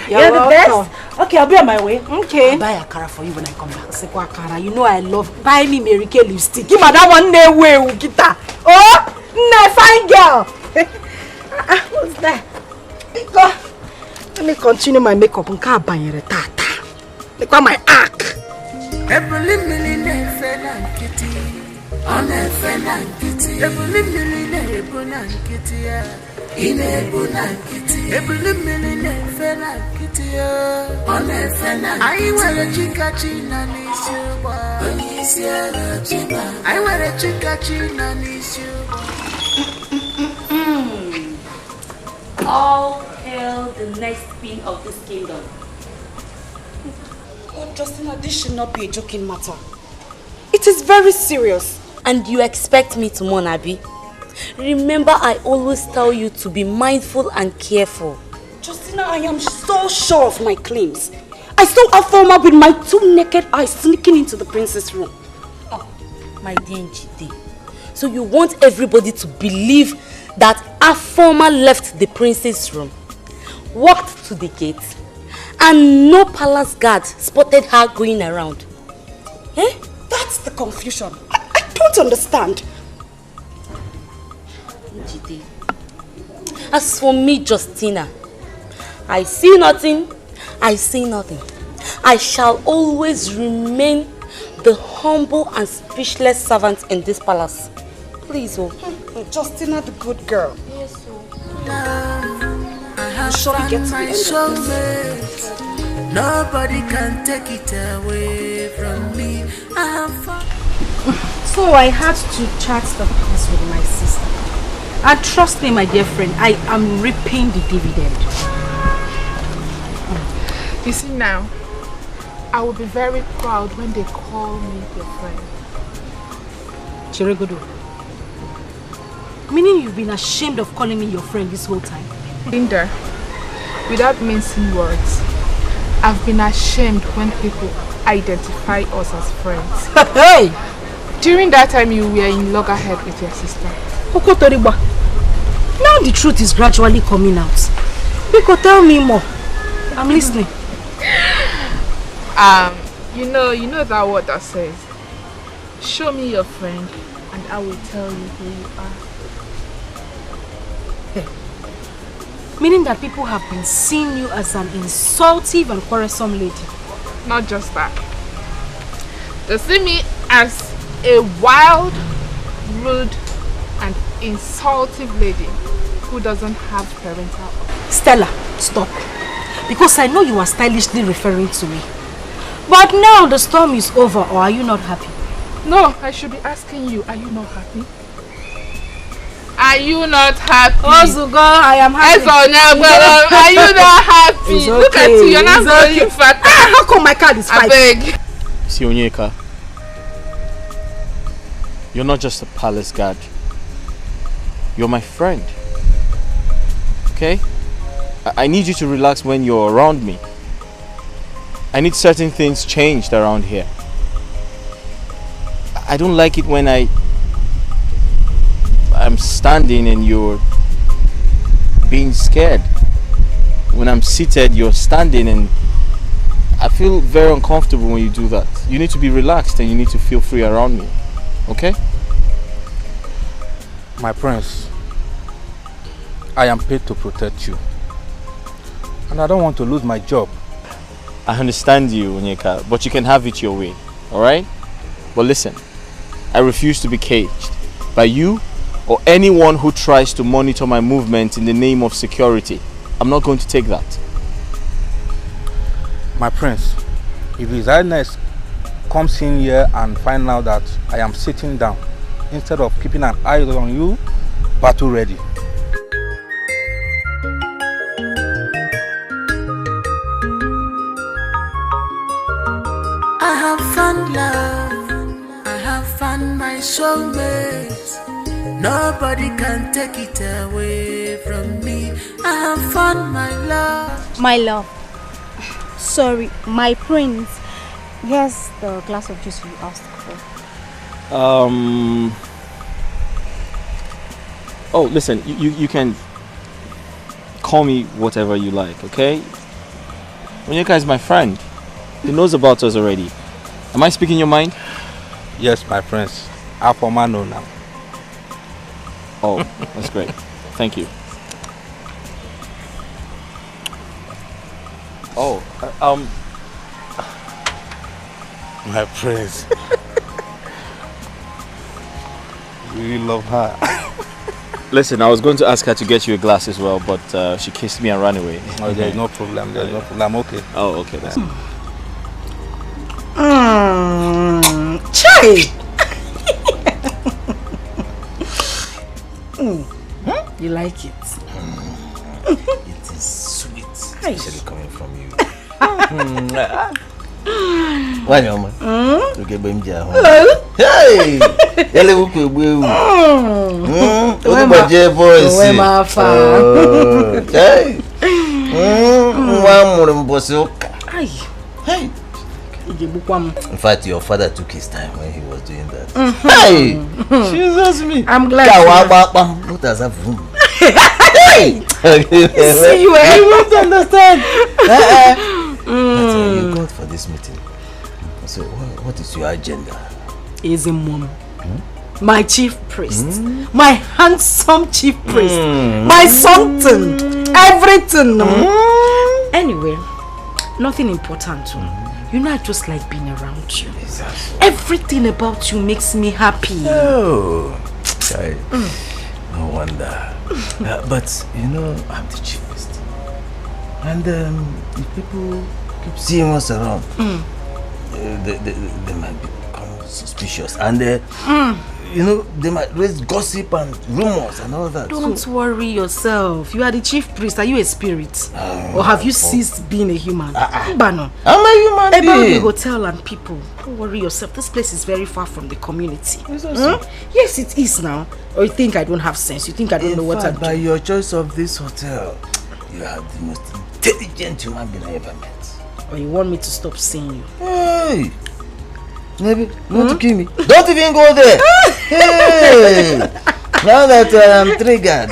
You're the best. Okay, I'll be on my way. Okay. I'll buy a cara for you when I come back. Sekwa Akara, you know I love. Buy me Mary Kay lipstick. Give me that one way, Ukita. Oh, no, fine girl. What's that? Go. Let me continue my makeup. Look at my arc. All hail the next queen of this kingdom. Oh, Justina, this should not be a joking matter. It is very serious. And you expect me to mourn, Abby? Remember, I always tell you to be mindful and careful. Justina, I am so sure of my claims. I saw Afoma with my 2 naked eyes sneaking into the princess' room. Oh, my dear Njide. So you want everybody to believe that Afoma left the princess' room, walked to the gate, and no palace guard spotted her going around? Eh? That's the confusion. I don't understand. Njide. As for me, Justina, I see nothing, I see nothing. I shall always remain the humble and speechless servant in this palace. Please, oh. Justina, the good girl. Yes, oh. I have found my soulmate. Nobody can take it away from me. I have found. So I had to chat the past with my sister. And trust me, my dear friend, I am reaping the dividend. You see now, I will be very proud when they call me their friend. Chiregodo. Meaning you've been ashamed of calling me your friend this whole time? Linda, without mincing words, I've been ashamed when people identify us as friends. Hey! During that time you were in loggerhead with your sister. Now the truth is gradually coming out. Biko, tell me more. I'm listening. You know that word that says, show me your friend and I will tell you who you are. Meaning that people have been seeing you as an insultive and quarrelsome lady. Not just that. They see me as a wild, rude and insultive lady who doesn't have parental. Stella, stop. Because I know you are stylishly referring to me. But now the storm is over, or are you not happy? No, I should be asking you, are you not happy? Are you not happy? Ozugo, I am happy. Are you not happy? It's okay. Look at you, you're not going fat. How come my card is 5? I beg. See, Onyeka, you're not just a palace guard. You're my friend. Okay? I need you to relax when you're around me. I need certain things changed around here. I don't like it when I'm standing and you're being scared. When I'm seated, you're standing, and I feel very uncomfortable when you do that. You need to be relaxed and you need to feel free around me. Okay? My prince, I am paid to protect you. And I don't want to lose my job. I understand you, Onyeka, but you can have it your way. Alright? But listen, I refuse to be caged by you or anyone who tries to monitor my movement in the name of security. I'm not going to take that. My prince, if His Highness comes in here and finds out that I am sitting down, instead of keeping an eye on you, battle ready. I have found love, I have found my soulmate. Nobody can take it away from me. I have found my love. My love. Sorry, my prince. Here's the glass of juice you asked for. Oh, listen, you can call me whatever you like, okay? Onyeka is my friend. He knows about us already. Am I speaking your mind? Yes, my prince. Afoma know now. Oh, that's great. Thank you. Oh, my prince. You really love her. Listen, I was going to ask her to get you a glass as well, but she kissed me and ran away. Oh, there's no problem. There's no problem. I'm okay. Oh, okay. That's Chai! You like it? It is sweet, especially coming from you. Why, Mama? Okay, hey! Hello, voice. Hey! Hey! In fact, your father took his time when he was doing that. Hey! Jesus me! I'm glad. What does that mean? Hey! See you, I won't understand. You got for this meeting. So, what is your agenda? Easy, Mom. My chief priest. My handsome chief priest. My something. Everything. Anyway, nothing important. You know, I just like being around you. Exactly. Everything about you makes me happy. Oh, no wonder. But you know, I'm the chief priest, and if people keep seeing us around, they might become suspicious, and you know, they might raise gossip and rumors and all that. Don't worry yourself. You are the chief priest. Are you a spirit? Or have you ceased being a human? Bano. I'm a human being. About the hotel and people. Don't worry yourself. This place is very far from the community. Yes, it is now. Or you think I don't have sense? You think I don't know what I'm doing? By your choice of this hotel, you are the most intelligent human being I ever met. Or you want me to stop seeing you? Hey! Maybe you want to kill me? Don't even go there! Hey! Now that I'm triggered.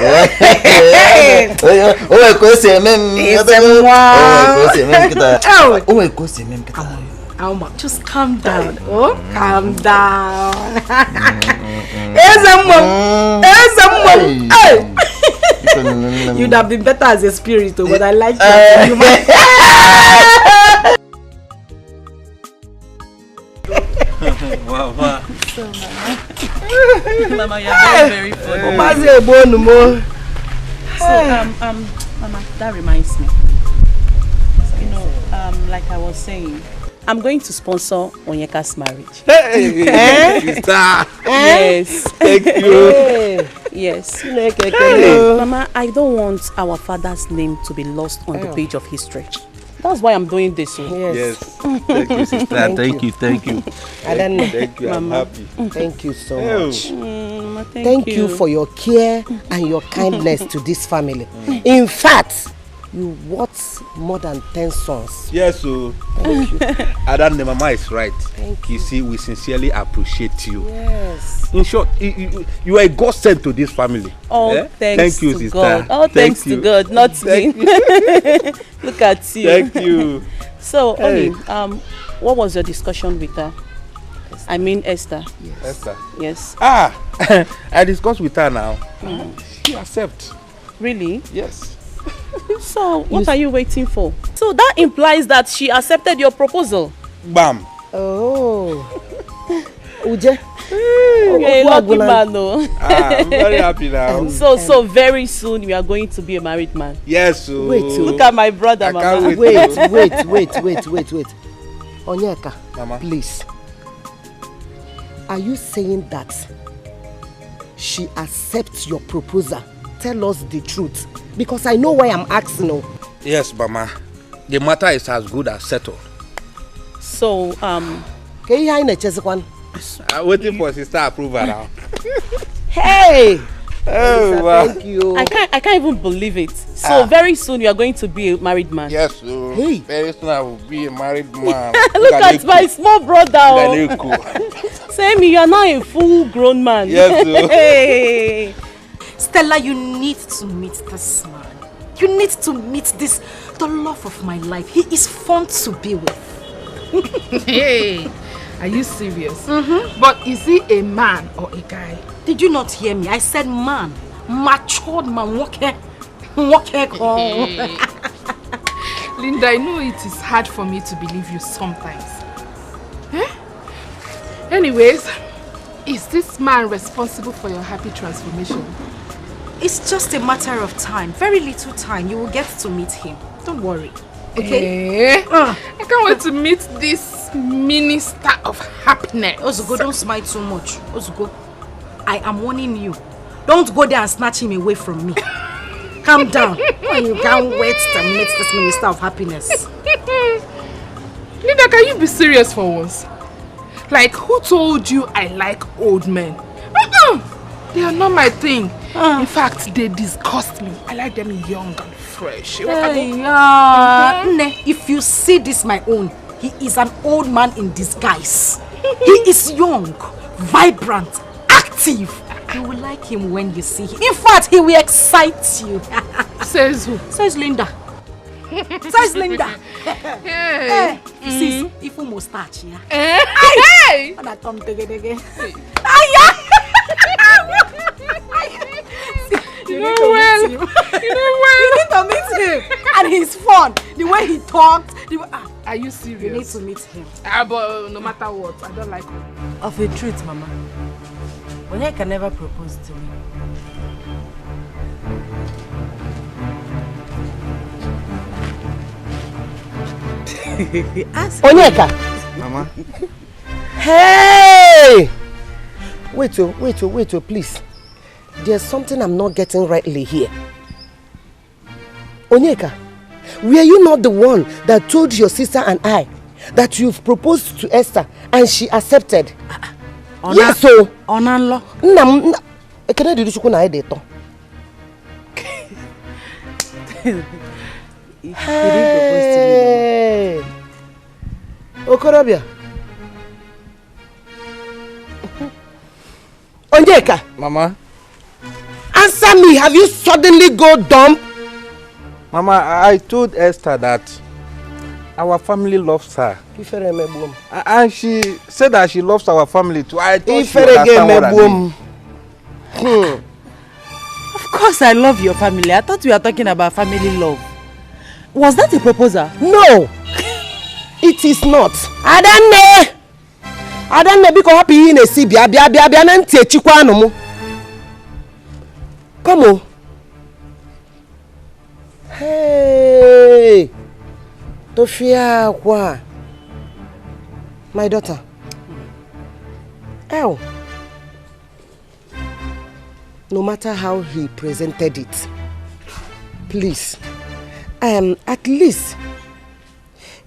Just calm down. Oh, calm down. You'd have been better as a spirit, but I like that. Wow. Mama, you're very funny. So, Mama, that reminds me. You know, like I was saying, I'm going to sponsor Onyeka's marriage. Hey, sister. Yes. Thank you. Yes. Mama, I don't want our father's name to be lost on the page of history. That's why I'm doing this. Yes. Thank you, sister. Thank you. Thank you. Thank you. I'm happy. Thank you so much. Thank you for your care and your kindness to this family. In fact, you worth more than 10 sons. Yes, so thank you. Adam, the mama is right. Thank you. You see, we sincerely appreciate you. Yes. In short, you are a godsend to this family. Oh, thanks Thank you, to sister. God. Oh, thanks to God, not me. Look at you. Thank you. So, Oli, what was your discussion with her? I mean Esther. Yes. Esther. Yes. I discussed with her now. She accepts. Really? Yes. So, what are you waiting for? So that implies that she accepted your proposal. Bam. Oh. Uje. You're a lucky man, though. I'm very happy now. So very soon you are going to be a married man. Yes. So wait. Look at my brother, Mama. Wait. Onyeka, Mama, please. Are you saying that she accepts your proposal? Tell us the truth. Because I know why I'm asking. Yes, Mama. The matter is as good as settled. So, I'm waiting for sister approval now. Hey! Oh, wow. Thank you. I can't even believe it. So very soon you are going to be a married man. Yes, so very soon I will be a married man. Look at my small brother. Same, you are now a full-grown man. Yes, Hey. Stella, you need to meet this man. You need to meet the love of my life. He is fun to be with. Hey, are you serious? But is he a man or a guy? Did you not hear me? I said man. Matured man. Linda, I know it is hard for me to believe you sometimes. Anyways, is this man responsible for your happy transformation? It's just a matter of time. Very little time. You will get to meet him. Don't worry. Okay? I can't wait to meet this minister of happiness. Ozugo, don't smile too much. Ozugo, I am warning you. Don't go there and snatch him away from me. Calm down. You can't wait to meet this minister of happiness. Linda, can you be serious for once? Like, who told you I like old men? They are not my thing. In fact, they disgust me. I like them young and fresh. If you see this, my own, he is an old man in disguise. He is young, vibrant, active. You will like him when you see him. In fact, he will excite you. Says who? Says Linda. Says Linda. Hey. See, if you mustache, yeah. Hey. When I come together. You know well. You need to meet him. And he's fun. The way he talks. Are you serious? You need to meet him. But no matter what, I don't like him. Of a truth, Mama. Onyeka can never propose to me. Onyeka! Mama? Hey! Wait, please. There's something I'm not getting rightly here. Onyeka, were you not the one that told your sister and I that you've proposed to Esther and she accepted? Yes, so. Onanlo. Ekene did you na edeto? Hey. Okorobia. Onyeka. Mama. after me, have you suddenly go dumb? Mama, I told Esther that our family loves her. And she said that she loves our family too. I thought she understand what I mean. Of course I love your family. I thought we were talking about family love. Was that a proposal? No! It is not. Adanne, because happy in a Sibia, come on. Hey, Tofia, what? My daughter. Ow. No matter how he presented it, please, at least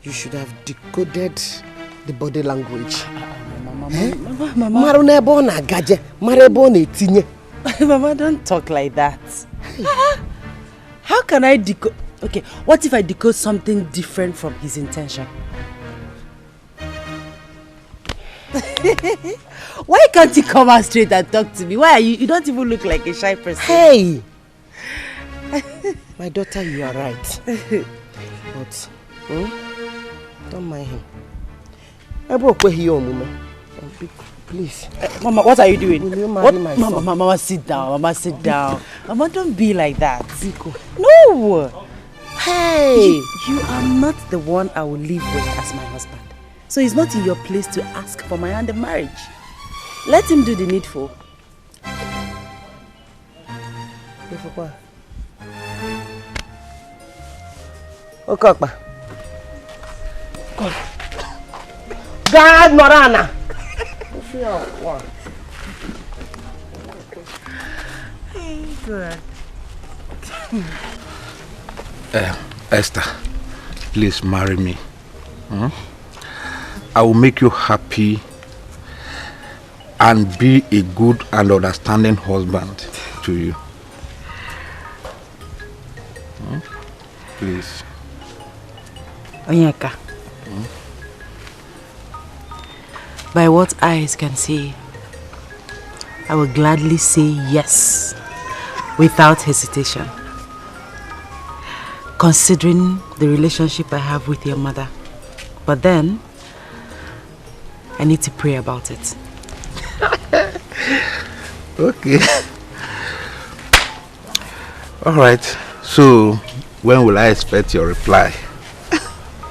you should have decoded the body language. Mama, don't talk like that. How can I decode? Okay, what if I decode something different from his intention? Why can't you come out straight and talk to me? Why are you don't even look like a shy person. Hey! My daughter, you are right. But, don't mind him. Please. Mama, what are you doing? Will you marry my son? Mama, sit down. Mama, sit down. Mama, don't be like that. No! Hey! You are not the one I will live with as my husband. So it's not in your place to ask for my hand in marriage. Let him do the needful. Okokpa. God, Morana. Good. Esther, please marry me. I will make you happy and be a good and understanding husband to you. Please. Onyeka. By what eyes can see, I will gladly say yes, without hesitation. Considering the relationship I have with your mother. But then, I need to pray about it. Okay. Alright. So, when will I expect your reply?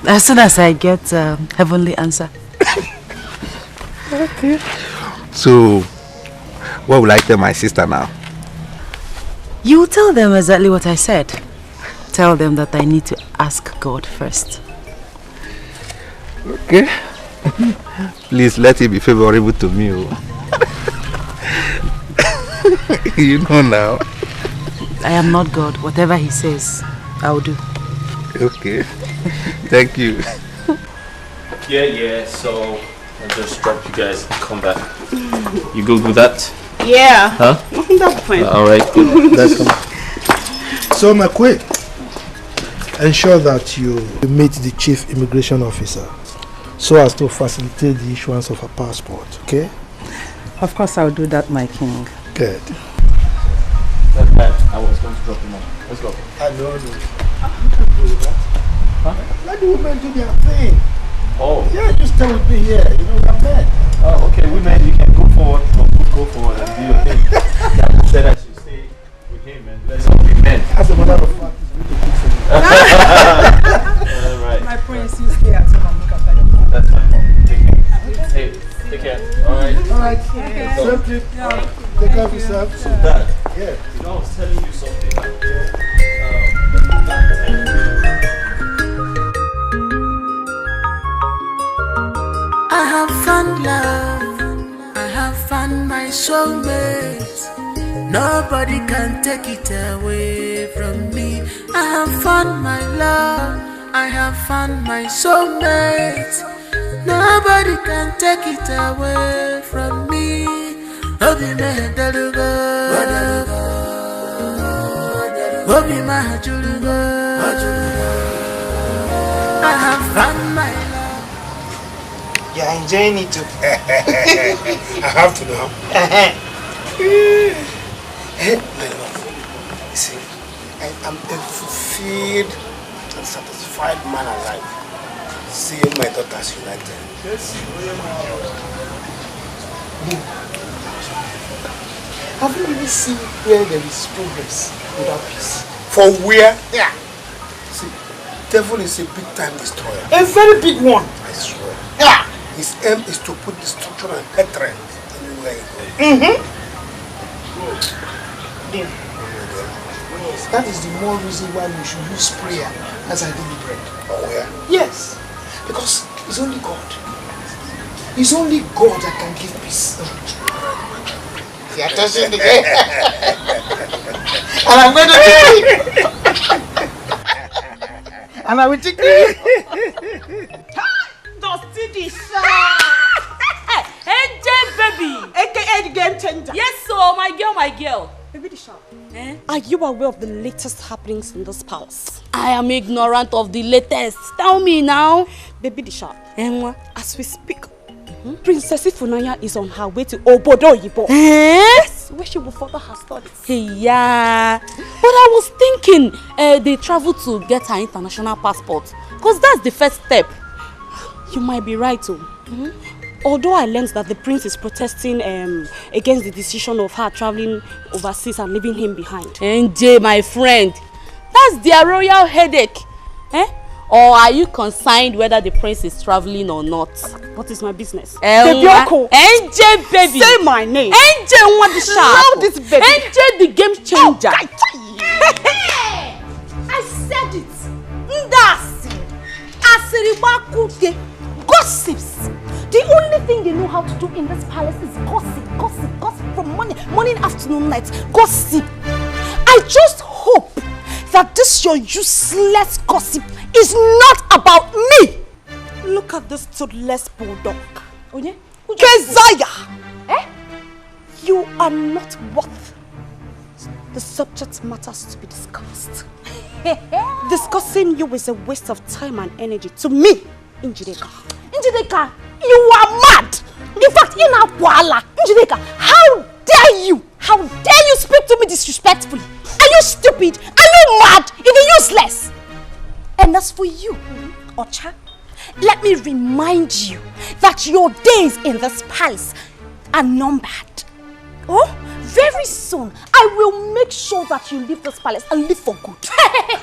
As soon as I get a heavenly answer. Okay. So, what will I tell my sister now? You will tell them exactly what I said. Tell them that I need to ask God first. Okay. Please let it be favorable to me. You know now. I am not God. Whatever he says, I will do. Okay. Thank you. Yeah, so I'll just drop you guys and come back. You good with that? Yeah. Huh? That's fine. Alright, good. Let's come. So, McQueen, ensure that you meet the chief immigration officer so as to facilitate the issuance of a passport, okay? Of course, I'll do that, my king. Good. I was going to drop him off. Let's go. I know. Huh? Let the women do their thing. Oh. Yeah, just stay with me here. You know, we're men. Oh, okay. Women, you can go forward. Go forward and do your thing. That said I should stay with him and let's all be men. As a matter of fact, it's really good for me. Alright. My prince, you stay at home and look after your That's fine. Take care. Hey, take care. Alright. Alright. Okay. Same trip. Yeah. Take care of yourself. So Dad, yeah. You know, I was telling you something. I have found love, I have found my soulmate. Nobody can take it away from me. I have found my love, I have found my soulmate. Nobody can take it away from me. Obi Mehedalugo, Obi Mahajurugo. I have found my love. You're enjoying it too. I have to know. I am a fulfilled and satisfied man alive, seeing my daughters united. Yes. Have you really seen where there is progress without peace? For where? Yeah. See, devil is a big time destroyer. A very big one. I swear. Yeah. His aim is to put destruction and hatred anywhere he goes. That is the more reason why we should use prayer as our daily bread. Oh yeah? Yes. Because it's only God. It's only God that can give peace. You are touching the game. And I'm going to and I will take it. Dusty the AJ baby, aka the game changer. Yes, so my girl. Baby the sharp. Are you aware of the latest happenings in this palace? I am ignorant of the latest. Tell me now. Baby the sharp. As we speak, Princess Ifunanya is on her way to Obodo Yibo. Yes, where she will further her studies. Yeah, but I was thinking they travel to get her international passport, because that's the first step. You might be right too. Although I learned that the prince is protesting against the decision of her traveling overseas and leaving him behind. NJ, my friend, that's their royal headache. Or are you concerned whether the prince is traveling or not? What is my business? NJ baby. Say my name. NJ want the sharp. This baby. NJ the game changer. I said it. Ndasi. Asiribakuke. Gossips. The only thing they know how to do in this palace is gossip from morning, afternoon, night. Gossip. I just hope that this your useless gossip is not about me. Look at this toothless bulldog. Keziah! You are not worth the subject matters to be discussed. Discussing you is a waste of time and energy to me, Njideka. Njideka, you are mad! In fact, in Akwala, Njideka, how dare you? How dare you speak to me disrespectfully? Are you stupid? Are you mad? Even useless? And as for you, Ocha, let me remind you that your days in this palace are numbered. Oh, very soon, I will make sure that you leave this palace and live for good.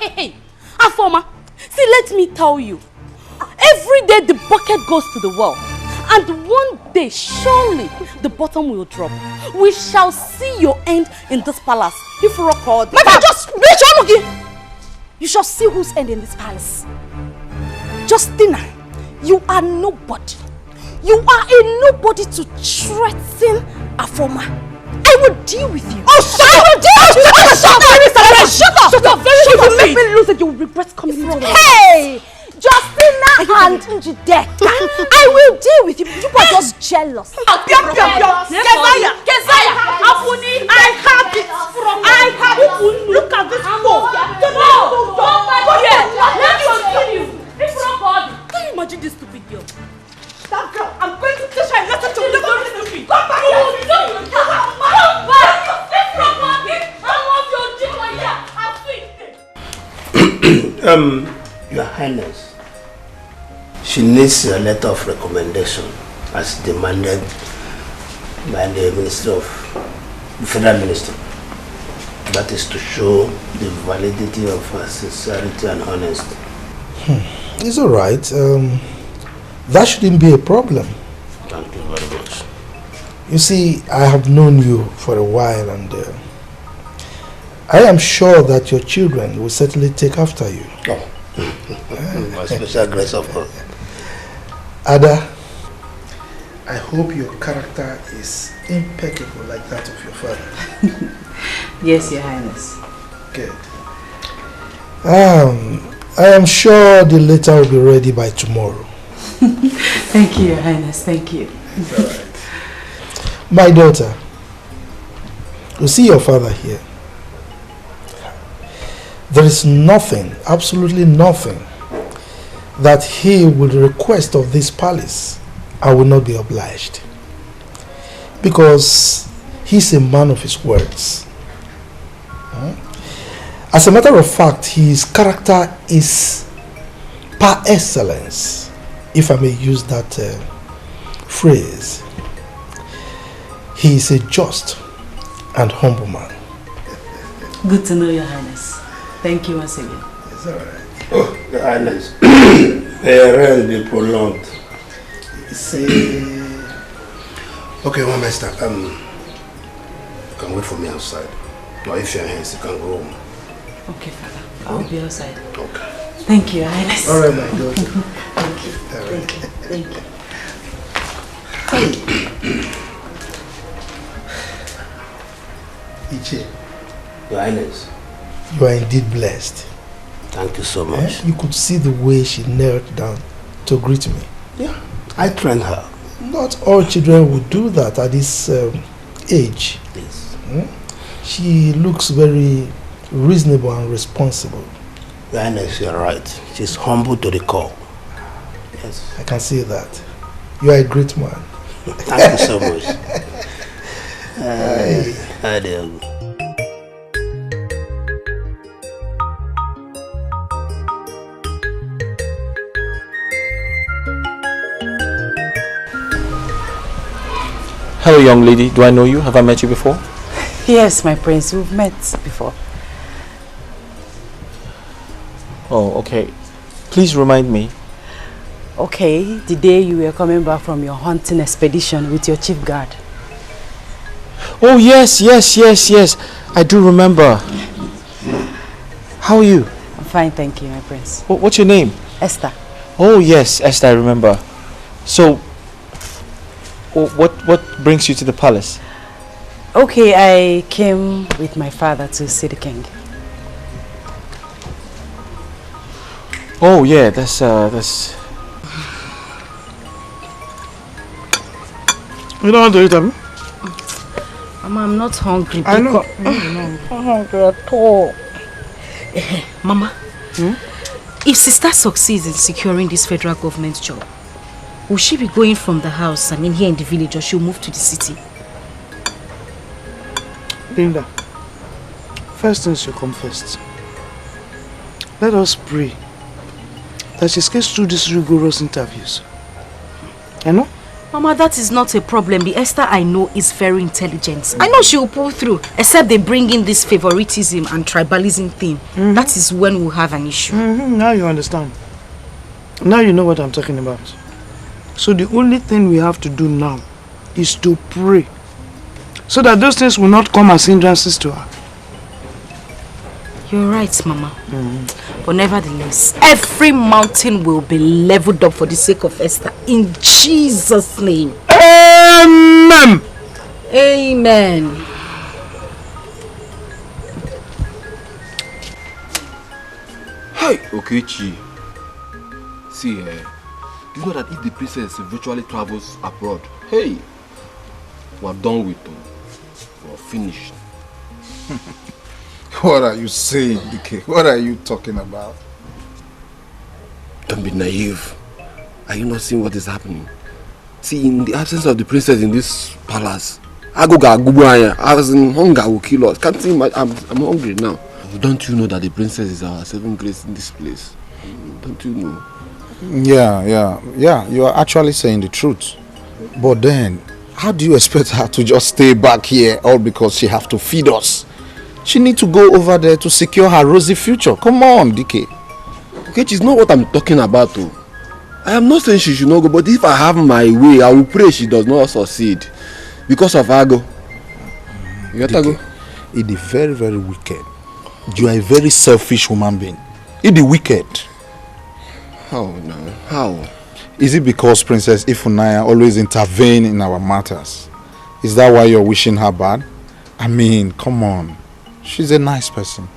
Hey, Afoma, see, let me tell you. Every day the bucket goes to the well. And one day, surely, the bottom will drop. We shall see your end in this palace. If you record, just bitch. You shall see whose end in this palace. Justina, you are nobody. You are a nobody to threaten Afoma. I will deal with you. Oh, shut up! Shut up! Shut up! If you make me lose it, you will regret coming into the Hey! Justina and Njideka, I will deal with you. You are just jealous. Keziah, Apuni, I have it. Look at this phone. Can you imagine this stupid girl? That girl, I'm going to teach her a lesson to be very stupid. Come back. Your Highness, she needs a letter of recommendation as demanded by the Federal Minister. That is to show the validity of her sincerity and honesty. It's all right. That shouldn't be a problem. Thank you very much. You see, I have known you for a while, and I am sure that your children will certainly take after you. Oh. My special grace of God. Ada, I hope your character is impeccable like that of your father. Yes, Your Highness. Good. I am sure the letter will be ready by tomorrow. Thank you, Your Highness. Thank you. It's all right. My daughter, you see your father here. There is nothing, absolutely nothing, that he would request of this palace. I will not be obliged. Because he's a man of his words. As a matter of fact, his character is par excellence, if I may use that phrase. He is a just and humble man. Good to know, Your Highness. Thank you once again. It's all right. Oh, Your Highness. They prolonged. See. Okay, one master. You can wait for me outside. Or if you're here, you can go home. Okay, Father. I'll be outside. Okay. Thank you, Your Highness. All right, my daughter. Thank you. All right. Thank you. Thank you. Iche, Your Highness. you are indeed blessed. Thank you so much. You could see the way she knelt down to greet me. Yeah, I trained her. Not all children would do that at this age. Yes. She looks very reasonable and responsible. Your Highness, you're right. She's humble to the core. Yes. I can see that. You are a great man. Thank you so much. Hi there. Hello, young lady. Do I know you? Have I met you before? Yes, my prince. We've met before. Oh, okay. Please remind me. Okay, the day you were coming back from your hunting expedition with your chief guard. Oh, yes. I do remember. How are you? I'm fine, thank you, my prince. What's your name? Esther. Oh, yes, Esther, I remember. So, what brings you to the palace? Okay, I came with my father to see the king. Oh, yeah, that's... You don't want to eat them? Mama, I'm not hungry. I know. I'm not hungry at all. Mama, if sister succeeds in securing this federal government job, will she be going from the house, here in the village, or she'll move to the city? Linda, first things should come first. Let us pray that she gets through these rigorous interviews. You know? Mama, that is not a problem. The Esther I know is very intelligent. I know she will pull through, except they bring in this favoritism and tribalism thing. That is when we'll have an issue. Now you understand. Now you know what I'm talking about. So the only thing we have to do now is to pray, so that those things will not come as hindrances to her. You're right, Mama. But nevertheless, every mountain will be leveled up for the sake of Esther. In Jesus' name. Amen. Amen. Hi, Okechi. See, do you know that if the princess virtually travels abroad, hey, we're done with them. We're finished. What are you saying, DK? What are you talking about? Don't be naive. Are you not seeing what is happening? See, in the absence of the princess in this palace, as in hunger will kill us. Can't see I'm hungry now. Don't you know that the princess is our saving grace in this place? Don't you know? Yeah. You are actually saying the truth. But then, how do you expect her to just stay back here all because she have to feed us? She need to go over there to secure her rosy future. Come on, DK. Okay, it's not what I'm talking about, though. I am not saying she should not go, but if I have my way, I will pray she does not succeed. Because of Ago. You got to go? It is very, very wicked. You are a very selfish human being. It is wicked. How now? How? Is it because Princess Ifunaya always intervene in our matters? Is that why you're wishing her bad? I mean, come on. She's a nice person.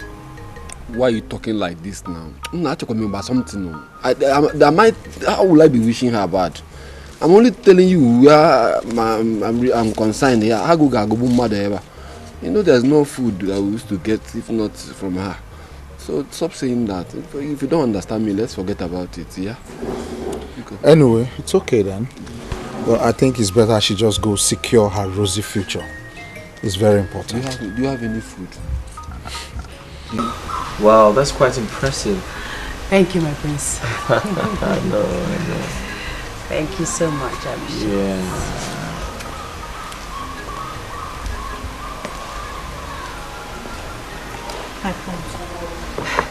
Why are you talking like this now? I'm not talking about something. How will I be wishing her bad? I'm only telling you where I'm concerned here. You know there's no food that we used to get if not from her. So stop saying that. If you don't understand me, let's forget about it, yeah? Anyway, it's okay then. Well, I think it's better she just go secure her rosy future. It's very important. Do you have any food? Wow, that's quite impressive. Thank you, my prince. I know. Thank you so much, Abhishek. Yeah.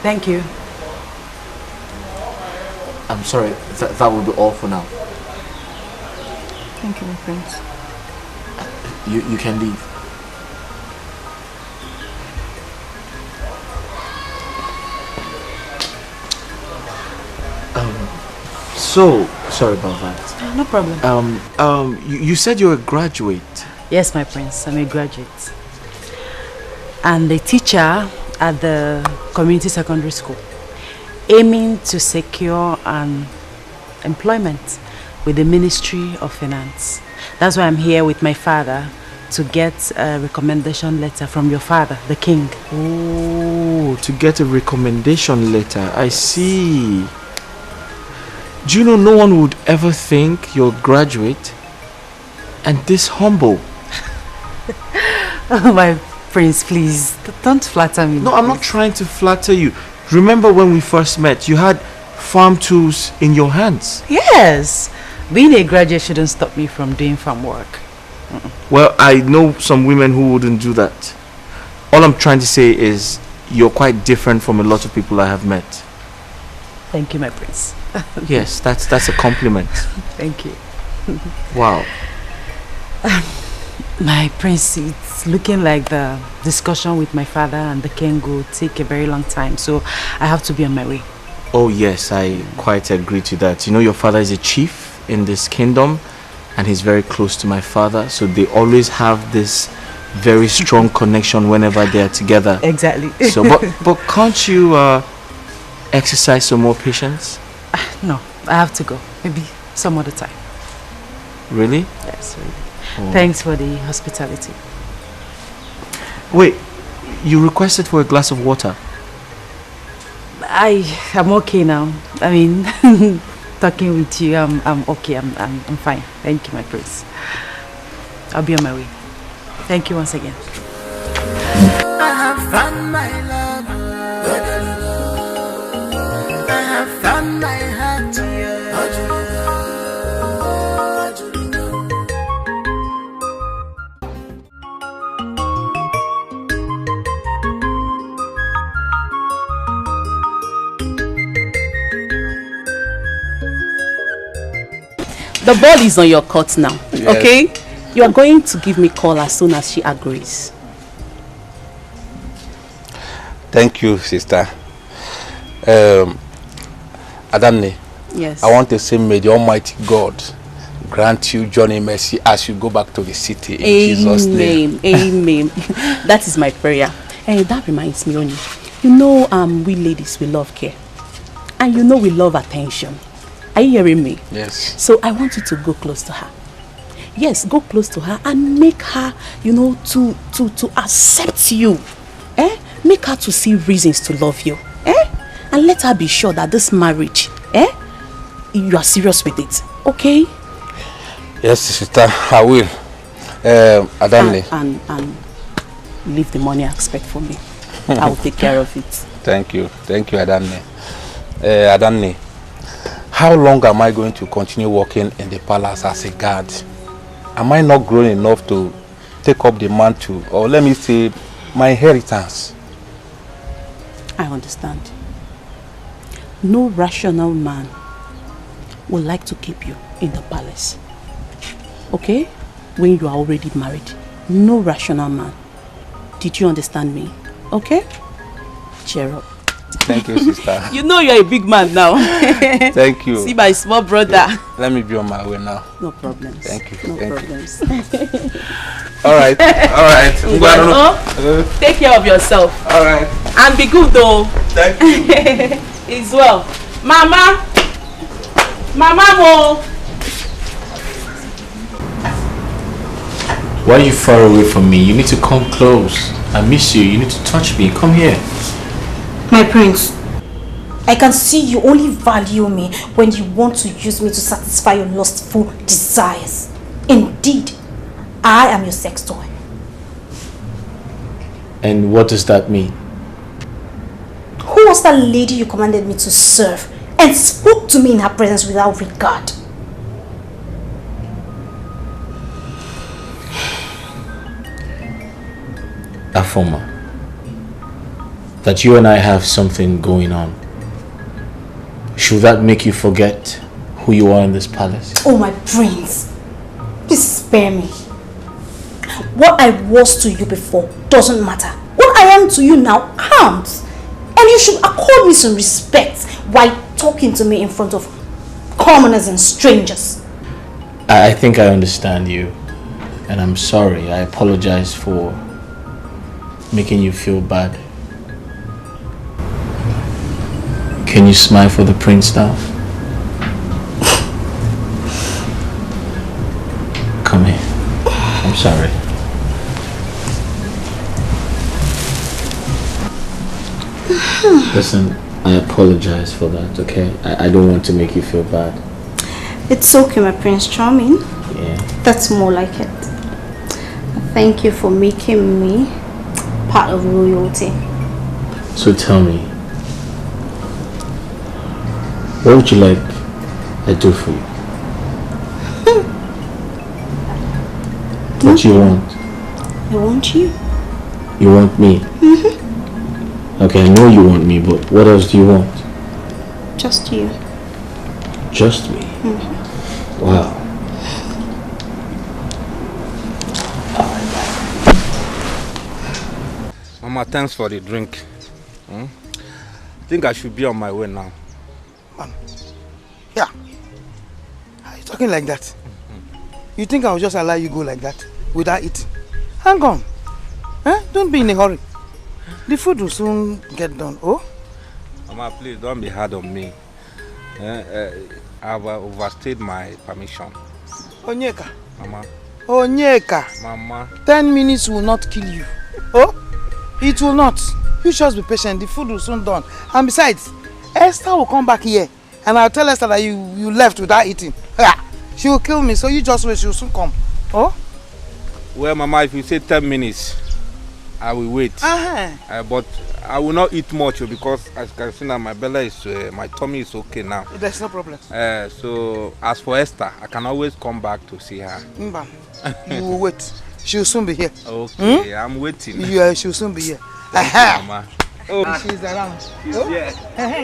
Thank you. I'm sorry, that will be all for now. Thank you, my prince. You can leave. So sorry about that. No problem. You said you're a graduate. Yes, my prince. I'm a graduate. And a teacher at the community secondary school, aiming to secure an employment with the Ministry of Finance. That's why I'm here with my father to get a recommendation letter from your father, the king. Oh, to get a recommendation letter. I see. Do you know no one would ever think you're a graduate and this humble? Oh, my prince, please, don't flatter me. No, I'm not trying to flatter you. Remember when we first met, you had farm tools in your hands. Yes. Being a graduate shouldn't stop me from doing farm work. Well, I know some women who wouldn't do that. All I'm trying to say is you're quite different from a lot of people I have met. Thank you, my prince. Yes, that's a compliment. Thank you. Wow. My prince, it's looking like the discussion with my father and the king will take a very long time, so I have to be on my way. Oh yes, I quite agree to that. You know, your father is a chief in this kingdom and he's very close to my father, so they always have this very strong connection whenever they are together. Exactly. So but can't you exercise some more patience? No, I have to go. Maybe some other time. Really? Yes, really. Oh. Thanks for the hospitality. Wait, you requested for a glass of water? I'm okay now. I mean, talking with you, I'm okay. I'm fine. Thank you, my prince. I'll be on my way. Thank you once again. I have found my love. I have found my heart. The ball is on your court now, Yes. okay? You are going to give me a call as soon as she agrees. Thank you, sister. Adamne, Yes. I want to say, may the Almighty God grant you journey mercy as you go back to the city in Jesus' name. Amen. That is my prayer. And that reminds me, Oni. You know, we ladies, we love care. And you know we love attention. Are you hearing me? Yes. So I want you to go close to her. Yes, go close to her and make her, you know, to accept you. Make her to see reasons to love you. And let her be sure that this marriage, you are serious with it. Okay? Yes, sister, I will. Adamne. And leave the money aspect for me. I will take care of it. Thank you, Adamne. Adamne, how long am I going to continue working in the palace as a guard? Am I not grown enough to take up the mantle, or let me say, my inheritance? I understand. No rational man would like to keep you in the palace. Okay? When you are already married. No rational man. Did you understand me? Okay? Cheer up. Thank you, sister. You know you're a big man now. Thank you. See my small brother. Yeah. Let me be on my way now. No problems. Thank you. No problems. All right. Take care of yourself. All right. And be good though. Thank you. It's well. Mama Mo. Why are you far away from me? You need to come close. I miss you. You need to touch me. Come here. My prince, I can see you only value me when you want to use me to satisfy your lustful desires. Indeed, I am your sex toy. And what does that mean? was that lady you commanded me to serve and spoke to me in her presence without regard? Afoma, that you and I have something going on. Should that make you forget who you are in this palace? Oh, my prince, please spare me. What I was to you before doesn't matter. What I am to you now counts. And you should accord me some respect while talking to me in front of commoners and strangers. I think I understand you. And I'm sorry. I apologize for making you feel bad. Can you smile for the prince now? Come here. I'm sorry. Listen, I apologize for that, okay? I don't want to make you feel bad. It's okay, my Prince Charming. Yeah. That's more like it. Thank you for making me part of royalty. So tell me, what would you like I do for you? What do you want? I want you. You want me? Okay, I know you want me, but what else do you want? Just you. Just me? Wow. Mama, thanks for the drink. I think I should be on my way now. Yeah. Are you talking like that? You think I'll just allow you go like that without eating? Hang on. Don't be in a hurry. The food will soon get done. Oh? Mama, please don't be hard on me. I've overstayed my permission. Onyeka. Mama. Onyeka. Mama. 10 minutes will not kill you. Oh? It will not. You just be patient. The food will soon done. And besides, Esther will come back here. And I'll tell Esther that you left without eating. She will kill me. So you just wait. She will soon come. Oh? Well, Mama, if you say 10 minutes, I will wait. But I will not eat much because as you can see now, my belly is, my tummy is okay now. There's no problem. So as for Esther, I can always come back to see her. Mba, you will wait. She will soon be here. Okay, I'm waiting. Yeah, she will soon be here. Mama. Oh, she's around. She's here.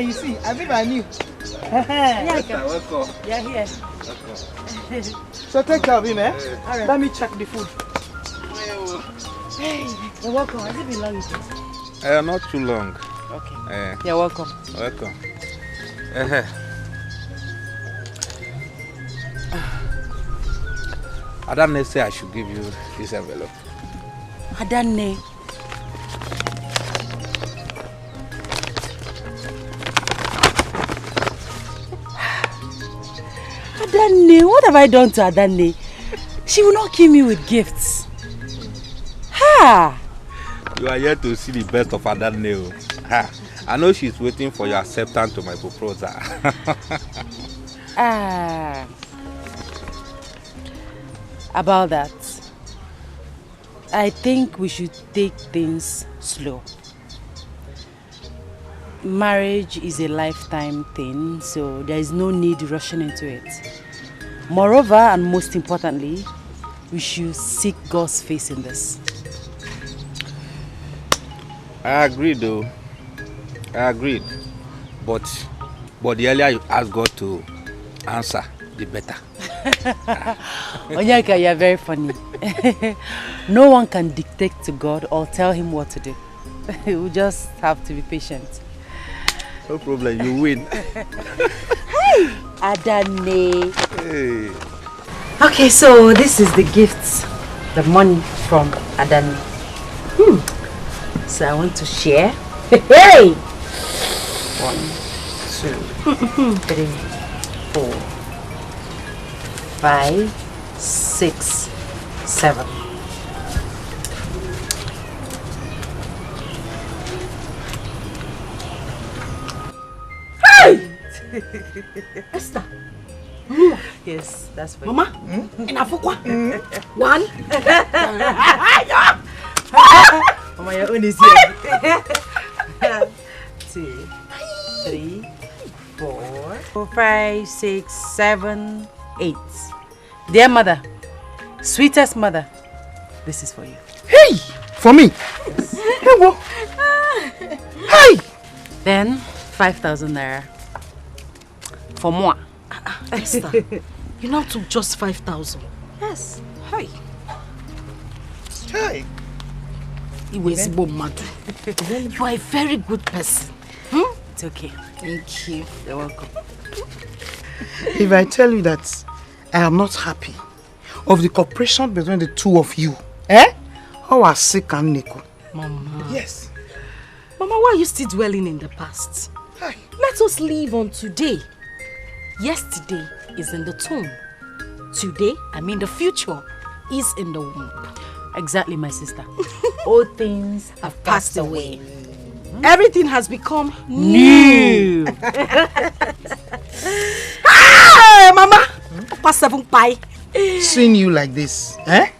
You see, I think I knew. Esther, welcome. You're here. So take care of him, eh? Right. Let me check the food. Hey, you're welcome. Has it been long with you? Not too long. Okay. You're welcome. Welcome. Adane say I should give you this envelope. Adane. Adane, what have I done to Adane? She will not kill me with gifts. Ha! You are here to see the best of Adane. I know she's waiting for your acceptance to my proposal. About that, I think we should take things slow. Marriage is a lifetime thing, so there is no need rushing into it. Moreover, and most importantly, we should seek God's face in this. I agree though. I agreed. But the earlier you ask God to answer, the better. Onyeka, you are very funny. No one can dictate to God or tell him what to do. We just have to be patient. No problem, you win. Hey, Adane. Hey. Okay, so this is the gifts, the money from Adane. So I want to share. Hey! 1, 2, 3, 4, 5, 6, 7. Hey! Esther. Yes, that's for Mama, Inafukwa. 1. Mama, your own is here. 2. 3, 4, 5, 6, 7, 8. Dear mother, sweetest mother, this is for you. Hey! For me? Yes. Hey! Then 5,000 naira. For more. Esther, you now took just 5,000. Yes. Hey. Hey. You are a very good person. It's okay. Thank you. You're welcome. If I tell you that I am not happy of the cooperation between the two of you, how are sick and Nico? Mama. Yes. Mama, why are you still dwelling in the past? Hi. Let us live on today. Yesterday is in the tomb. Today, I mean the future, is in the womb. Exactly, my sister. All things have passed away. Everything has become new. Hey, Mama! Past 7 pie. Seeing you like this, I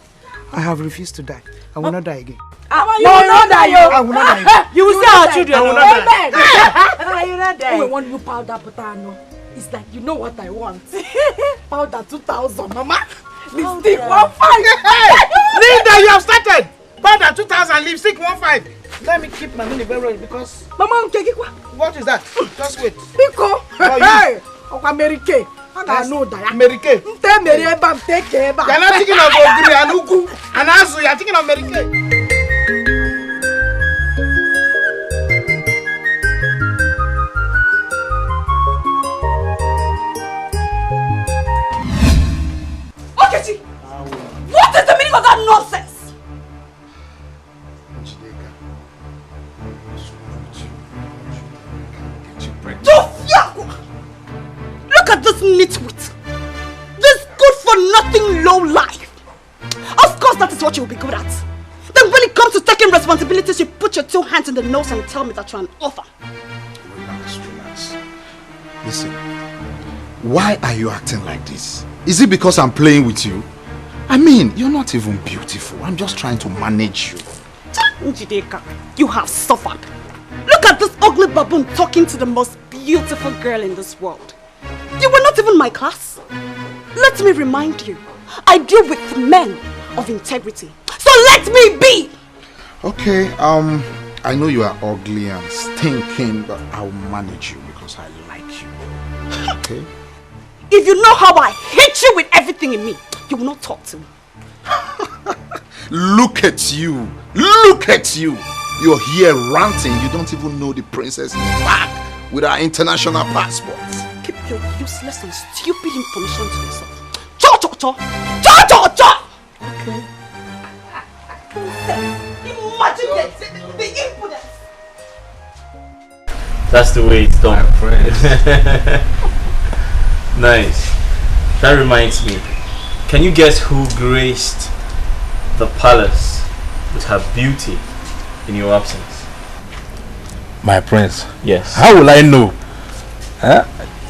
have refused to die. I will not die again. You will not die, I will not die again. You will see our children. I will not die. You will not die. Want you powder potato? It's like, you know what I want. Powder 2,000, Mama. Lipstick 1,500. Linda, you have started. Powder 2,000, lipstick 1,500. Let me keep my money very well because... Mama, what is that? Just wait. Pico. Hey, American. I know that. American. You are not thinking of Ogri and Ugu and Azu. You are thinking of American. What is the meaning of that nonsense? Look at this nitwit. This good for nothing low life. Of course that is what you will be good at. Then when it comes to taking responsibilities, you put your 2 hands in the nose and tell me that you're an author. Relax. Listen, why are you acting like this? Is it because I'm playing with you? I mean, you're not even beautiful. I'm just trying to manage you. Njideka, you have suffered. Look at this ugly baboon talking to the most beautiful girl in this world. You were not even my class. Let me remind you, I deal with men of integrity. So let me be! Okay, I know you are ugly and stinking, but I'll manage you because I like you. Okay? If you know how I hate you with everything in me, you will not talk to me. Look at you! Look at you! You're here ranting. You don't even know the princess is back with our international passports. Keep your useless and stupid information to yourself. Cha cha cha! Cha cha cha! Okay. Imagine the impudence! That's the way it's done. Nice. That reminds me. Can you guess who graced the palace with her beauty in your absence? My prince. Yes. How will I know?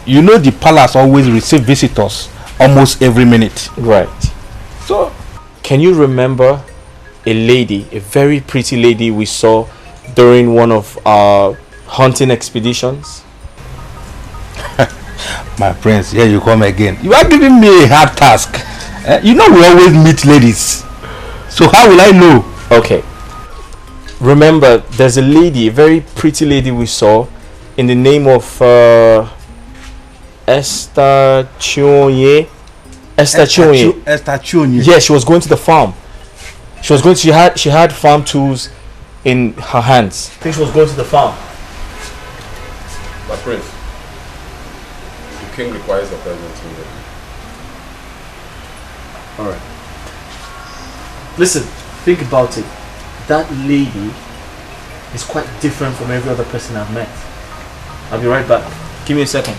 You know the palace always receive visitors almost every minute. Right. So, can you remember a lady, a very pretty lady we saw during one of our hunting expeditions? My prince, here you come again. You are giving me a hard task. You know we always meet ladies. So how will I know? Okay. Remember, there's a lady, a very pretty lady we saw in the name of Esther Chionye. Esther Chionye. Yeah, she was going to the farm. She had farm tools in her hands. I think she was going to the farm. My prince, the king requires the presence needed. Alright. Listen, think about it. That lady is quite different from every other person I've met. I'll be right back. Give me a second.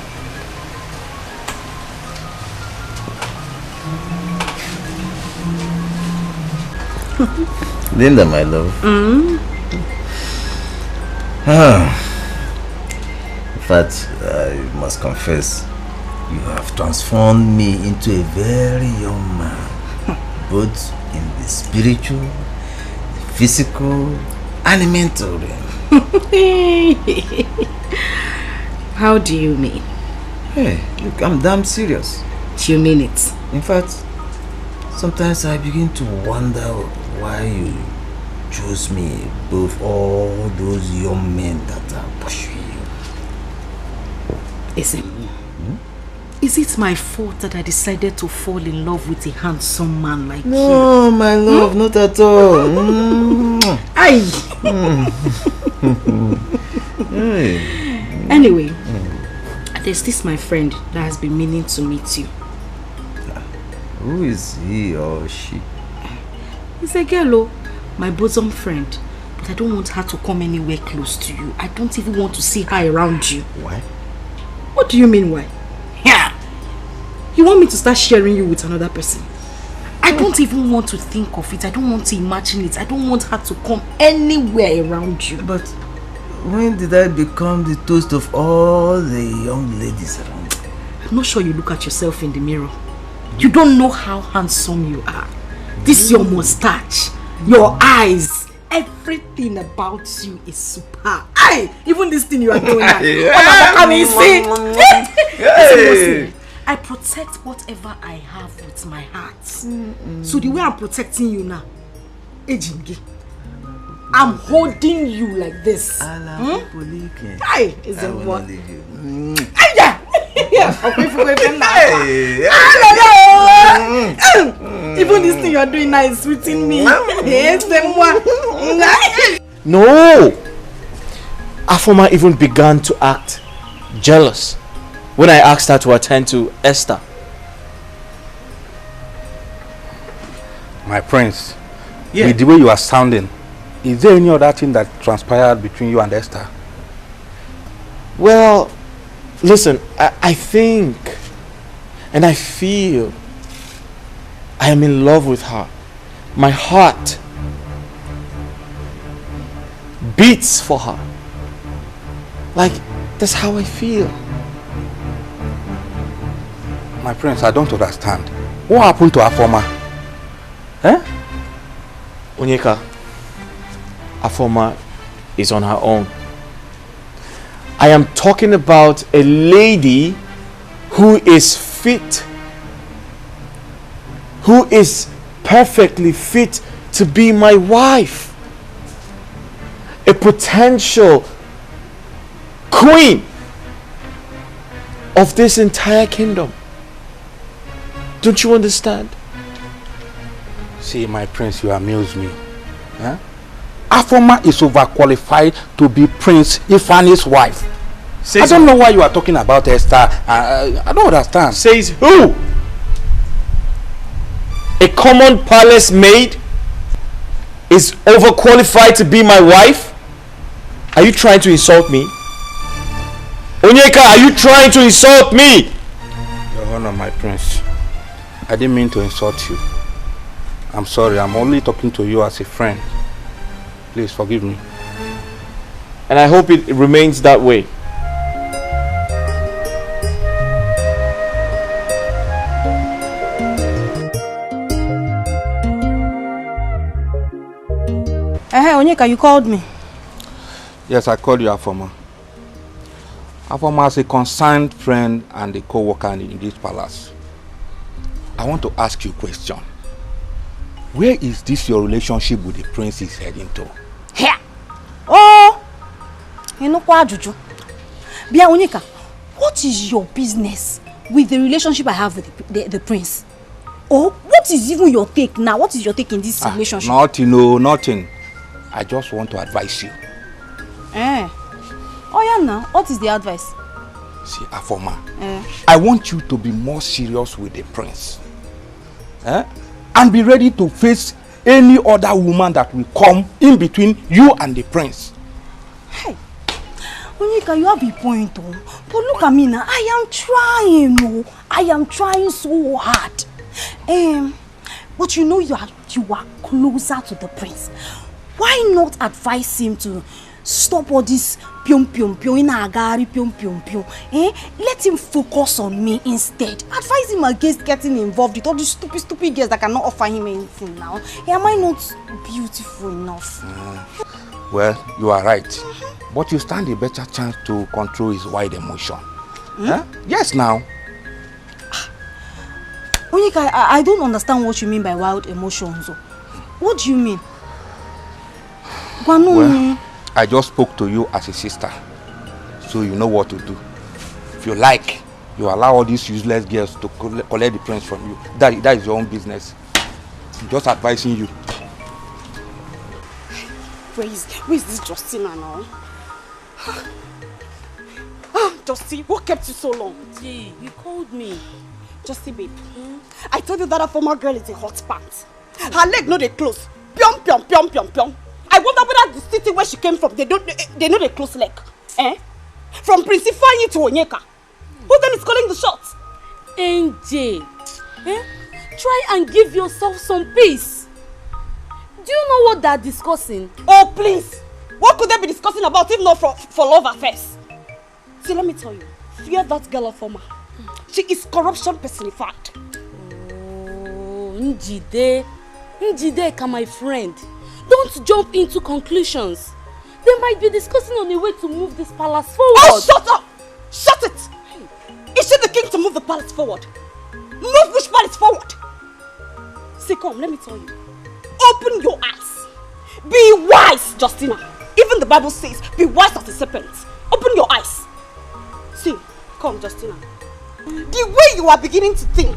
Linda, my love. In fact, I must confess, you have transformed me into a very young man, both in the spiritual, the physical, and the mental realm. How do you mean? Hey, look, I'm damn serious. Do you mean it? In fact, sometimes I begin to wonder why you chose me above all those young men that are pursuing you. Is it my fault that I decided to fall in love with a handsome man like you? No, my love, not at all. Aye. Hey. Anyway, there's this my friend that has been meaning to meet you. Who is he or she? It's a girl, my bosom friend. But I don't want her to come anywhere close to you. I don't even want to see her around you. Why? What do you mean why? Yeah. You want me to start sharing you with another person? I don't even want to think of it. I don't want to imagine it. I don't want her to come anywhere around you. But when did I become the toast of all the young ladies around? I'm not sure you look at yourself in the mirror. You don't know how handsome you are. This your mustache, your eyes, everything about you is superb. Aye, even this thing you are doing now. Listen, I protect whatever I have with my heart. So the way I'm protecting you now, I'm holding you like this. Aye, is it what? Even this thing you're doing now is sweeting me. No! Afoma even began to act jealous when I asked her to attend to Esther. My prince, with the way you are sounding, is there any other thing that transpired between you and Esther? Well, listen, I think and I feel I am in love with her. My heart beats for her. Like, that's how I feel. My prince, I don't understand. What happened to Afoma? Onyeka, Afoma is on her own. I am talking about a lady who is fit, who is perfectly fit to be my wife, a potential queen of this entire kingdom. Don't you understand? See, my prince, you amuse me. Afoma is overqualified to be Prince Ifani's wife. I don't know why you are talking about Esther. I don't understand. Says who? A common palace maid is overqualified to be my wife? Are you trying to insult me? Onyeka, are you trying to insult me? Your Honor, my prince, I didn't mean to insult you. I'm sorry, I'm only talking to you as a friend. Please forgive me. And I hope it remains that way. Hey, Onyeka, you called me. Yes, I called you Afoma. Afoma is a concerned friend and a co-worker in this palace. I want to ask you a question. Where is this your relationship with the prince is heading to? Here. Oh, you know what, Juju? Bia Onyeka, what is your business with the relationship I have with the prince? Oh, what is even your take now? What is your take in this relationship? Nothing, no, nothing. I just want to advise you. Oh yeah, now what is the advice? See, Afoma, I want you to be more serious with the prince. And be ready to face any other woman that will come in between you and the prince. Hey, Onyeka, you have a point, oh. But look at me now. I am trying, oh. I am trying so hard. But you know you are closer to the prince. Why not advise him to stop all this pium pium pium in agari pium pium pium? Let him focus on me instead. Advise him against getting involved with all these stupid girls that cannot offer him anything now. Am I not beautiful enough? Well, you are right. But you stand a better chance to control his wild emotion. Huh? Yes, now. Onyeka, I don't understand what you mean by wild emotions. What do you mean? Well, I just spoke to you as a sister, so you know what to do. If you like, you allow all these useless girls to collect the prince from you. That is your own business. I'm just advising you. Where is this Justina now? Justy, what kept you so long? Gee, you called me. Justy, babe. I told you that former girl is a hot pants. Her leg no they close. Pyong, pyong, pyong, pyong, pyong. I wonder whether the city where she came from, they know they close leg. Eh? From Prince Ifeanyi to Onyeka. Who then is calling the shots? NJ, try and give yourself some peace. Do you know what they're discussing? Oh, please. What could they be discussing about if not for love affairs? See, let me tell you. Fear that girl of Oma. She is corruption personified. Oh, Njideka, my friend. Don't jump into conclusions. They might be discussing on a way to move this palace forward. Oh, shut up! Shut it! Is she the king to move the palace forward? Move which palace forward? See, come, let me tell you. Open your eyes. Be wise, Justina. Even the Bible says, be wise as a serpent. Open your eyes. See, come, Justina. The way you are beginning to think,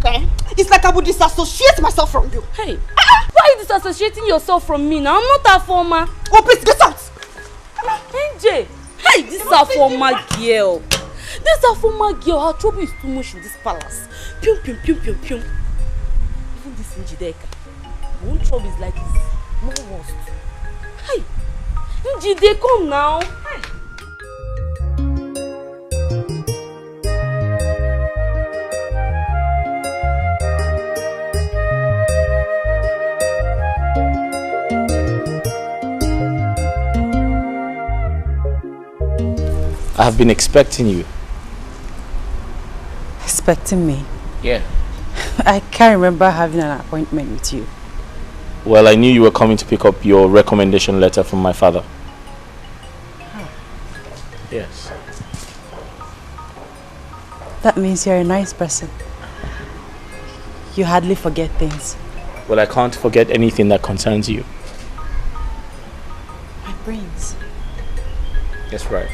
it's like I would disassociate myself from you. Hey, why are you disassociating yourself from me now? I'm not a former. Oh, please, get out! NJ, hey, this is a former girl. This is a former girl. Her trouble is too much in this palace. Pium, pium, pium, pium, pium. Even this Njideka. My own trouble is like this. No worst. Hey, Njide, come now. Hey. I have been expecting you. Expecting me? Yeah. I can't remember having an appointment with you. Well, I knew you were coming to pick up your recommendation letter from my father. Huh. Yes. That means you're a nice person. You hardly forget things. Well, I can't forget anything that concerns you. My brains. That's right.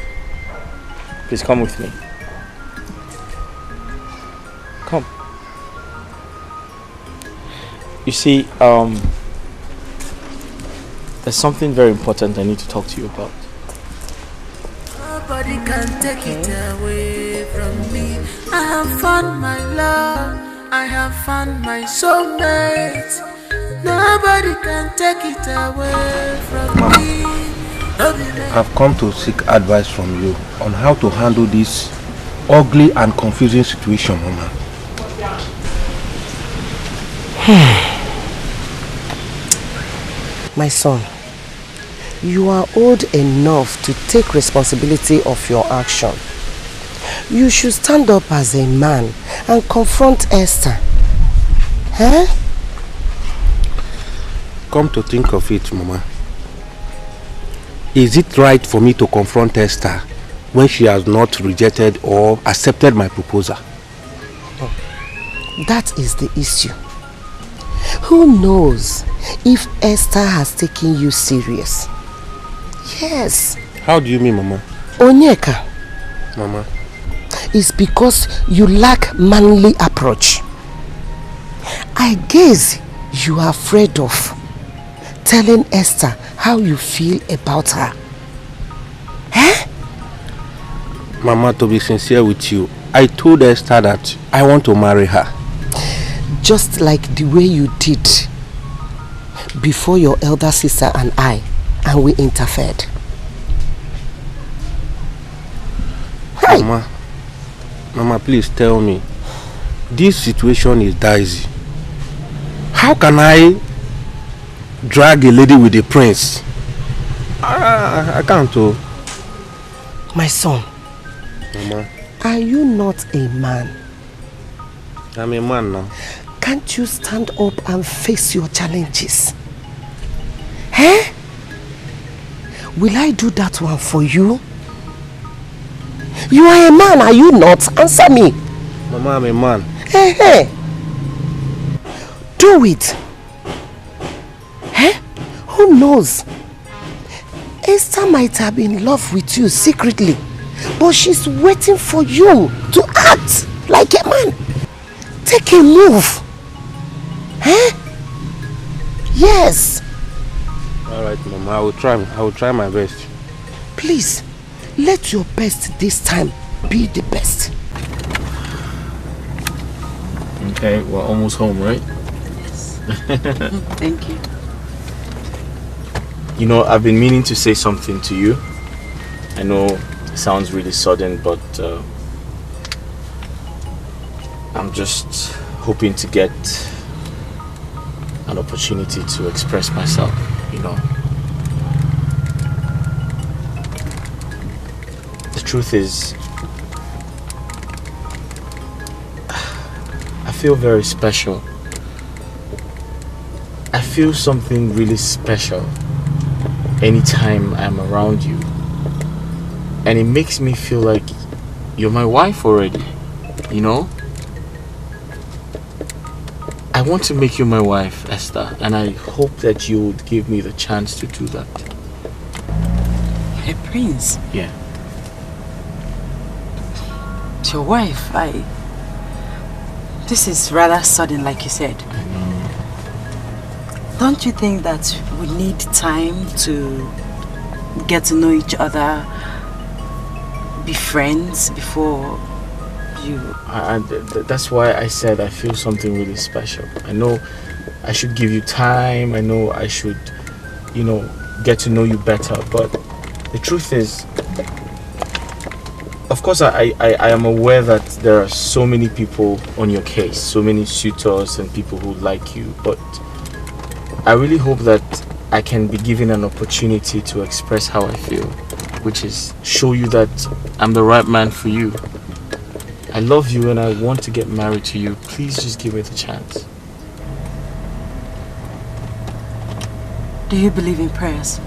Please come with me. Come. You see, there's something very important I need to talk to you about. Nobody can take it away from me. I have found my love. I have found my soulmate. Nobody can take it away from me. I've come to seek advice from you on how to handle this ugly and confusing situation, Mama. My son, you are old enough to take responsibility of your action. You should stand up as a man and confront Esther. Huh? Come to think of it, Mama. Is it right for me to confront Esther when she has not rejected or accepted my proposal? That is the issue. Who knows if Esther has taken you serious? Yes. How do you mean, Mama? Onyeka. Mama. It's because you lack manly approach. I guess you are afraid of telling Esther how you feel about her. Eh? Mama, to be sincere with you, I told Esther that I want to marry her. Just like the way you did before your elder sister and we interfered. Hey. Mama, please tell me. This situation is dicey. How can I drag a lady with a prince? I can't. Oh. My son. Mama. Are you not a man? I'm a man now. Can't you stand up and face your challenges? Eh? Will I do that one for you You are a man, are you not? Answer me. Mama, I'm a man. Hey, hey. Do it. Eh? Who knows? Esther might have been in love with you secretly, but she's waiting for you to act like a man. Take a move. Eh? Yes. Alright, Mama, I will try my best. Please, let your best this time be the best. Okay, we're almost home, right? Yes. Thank you. You know, I've been meaning to say something to you. I know it sounds really sudden, but I'm just hoping to get an opportunity to express myself, you know. The truth is, I feel very special. I feel something really special anytime I'm around you. And it makes me feel like you're my wife already, you know? I want to make you my wife, Esther, and I hope that you would give me the chance to do that. Hey, Prince. Yeah. It's your wife. This is rather sudden, like you said. I know. Don't you think that we need time to get to know each other, be friends before you... That's why I said I feel something really special. I know I should give you time. I know I should, you know, get to know you better. But the truth is, of course, I am aware that there are so many people on your case, so many suitors and people who like you. But I really hope that I can be given an opportunity to express how I feel, which is show you that I'm the right man for you. I love you and I want to get married to you. Please just give me the chance. Do you believe in prayers?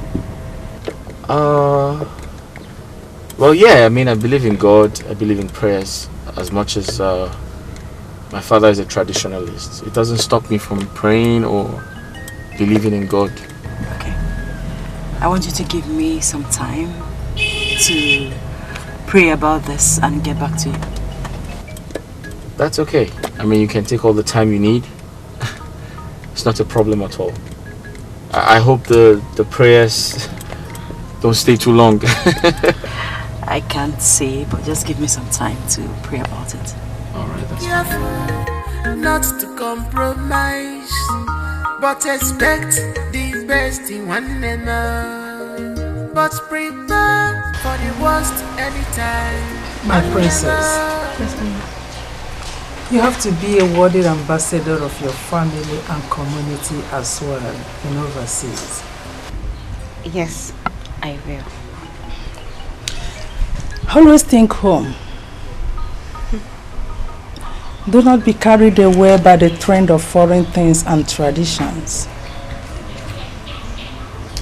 Well, yeah, I mean, I believe in God. I believe in prayers as much as my father is a traditionalist. It doesn't stop me from praying or believing in God. Okay. I want you to give me some time to pray about this and get back to you. That's okay. I mean, you can take all the time you need. It's not a problem at all. I hope the prayers don't stay too long. I can't say, but just give me some time to pray about it. Alright, that's fine. Not to compromise, but expect the best in one another. But prepare for the worst anytime. My princess. You have to be a worthy ambassador of your family and community as well in overseas. Yes, I will. Always think home. Do not be carried away by the trend of foreign things and traditions.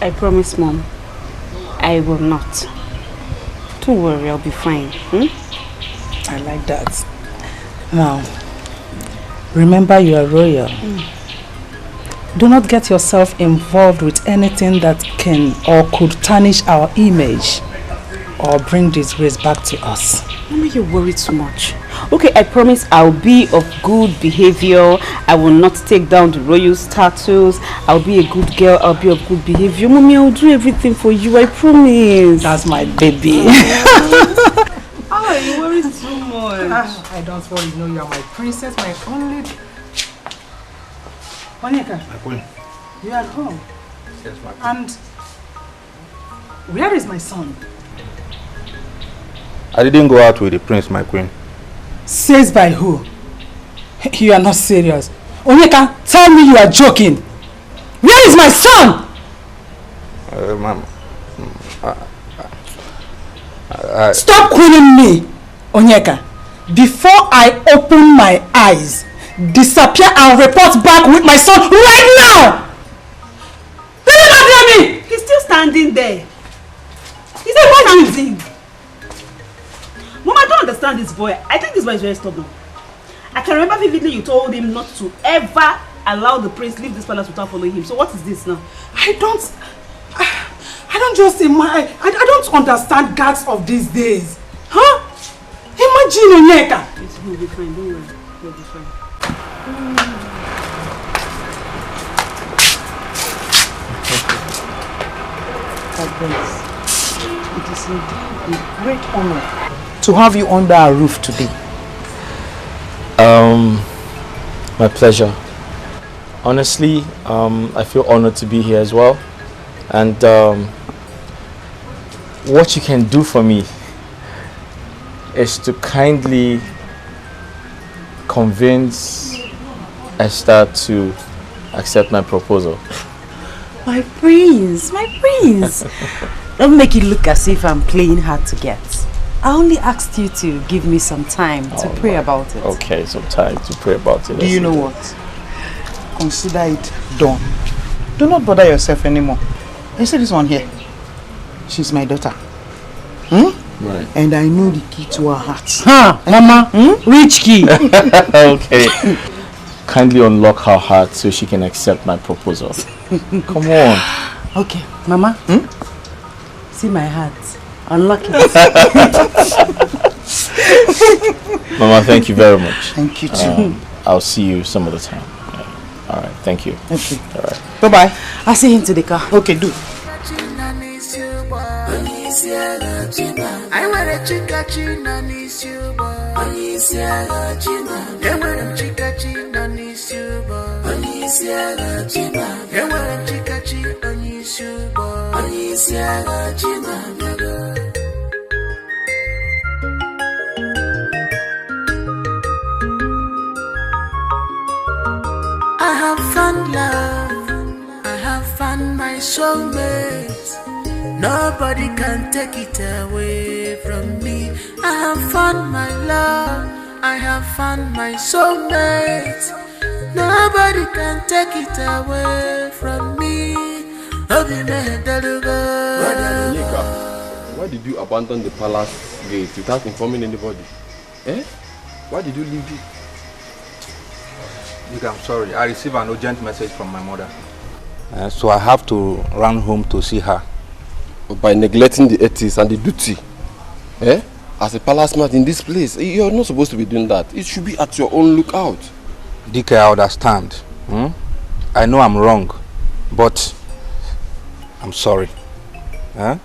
I promise, Mom. I will not. Don't worry, I'll be fine. I like that. Now, remember you are royal. Do not get yourself involved with anything that can or could tarnish our image or bring disgrace back to us. Mama, you worry too much. Okay, I promise I'll be of good behavior. I will not take down the royal status. I'll be a good girl. I'll be of good behavior. Mommy, I'll do everything for you. I promise. That's my baby. Oh, you worry too much. I don't worry. You know you are my princess, my only... Monica. My queen. You are at home. Yes, my queen. And where is my son? I didn't go out with the prince, my queen. Says by who? You are not serious. Onyeka, tell me you are joking. Where is my son? Ma'am. Stop calling me, Onyeka. Before I open my eyes, disappear and report back with my son right now! Did you not hear me? He's still standing there. He's standing. Mom, I don't understand this boy. I think this boy is very stubborn. I can remember vividly you told him not to ever allow the prince leave this palace without following him. So what is this now? I don't just I don't understand guards of these days. Huh? Imagine Onyeka. You'll be fine, don't worry. You'll be fine. It is a great honor to have you under our roof today. My pleasure. Honestly, I feel honored to be here as well. And what you can do for me is to kindly convince Esther to accept my proposal. My prince, my prince. Don't make it look as if I'm playing hard to get. I only asked you to give me some time to pray about it. Okay, some time to pray about it. Do you know what? Consider it done. Do not bother yourself anymore. You see this one here? She's my daughter. Right. And I know the key to her heart. Huh, Mama? Which key? Okay. Kindly unlock her heart so she can accept my proposal. Come on. Okay, Mama. See my heart. Unlock it. Mama, thank you very much. Thank you too. I'll see you some other time. All right, thank you. Okay. All right. Bye-bye. I'll see you into the car. Okay, do. I want a chica china niece you boy. Onisia china. I want a chica china niece you boy. Onisia china. I want a chica china niece you boy. Onisia china. I have found love. I have found my soulmate. Nobody can take it away from me. I have found my love. I have found my soulmate. Nobody can take it away from me. Why did you abandon the palace gate without informing anybody? Eh? Why did you leave it? I'm sorry. I received an urgent message from my mother. So I have to run home to see her. By neglecting the ethics and the duty. Eh? As a palace man in this place, you're not supposed to be doing that. It should be at your own lookout. DK, I understand. I know I'm wrong, but I'm sorry. Huh?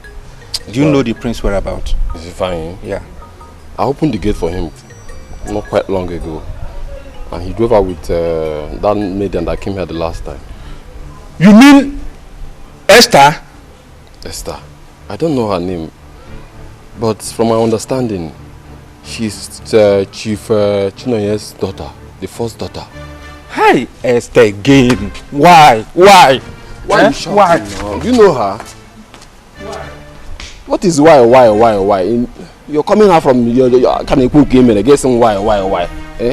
Do you know the prince whereabouts? Is he fine? Yeah. I opened the gate for him not quite long ago. And he drove out with that maid that came here the last time. You mean Esther? Esther. I don't know her name. But from my understanding, she's Chief Chinonye's daughter. The first daughter. Hi, Esther again. Why? Why? Why you shouting now? Do you know her? Why? What is why? You're coming out from your Kanekun game and guessing why?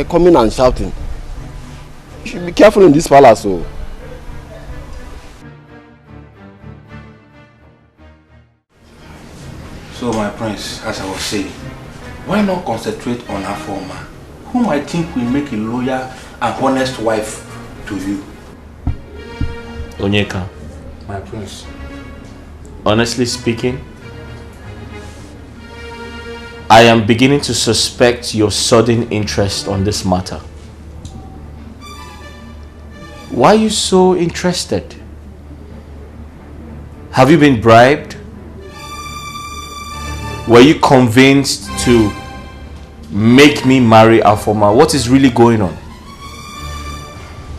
Coming and shouting. You should be careful in this palace. Oh. So my prince, as I was saying, why not concentrate on Afoma, whom I think will make a loyal and honest wife to you? Onyeka. My prince. Honestly speaking, I am beginning to suspect your sudden interest on this matter. Why are you so interested? Have you been bribed? Were you convinced to make me marry Afoma? What is really going on?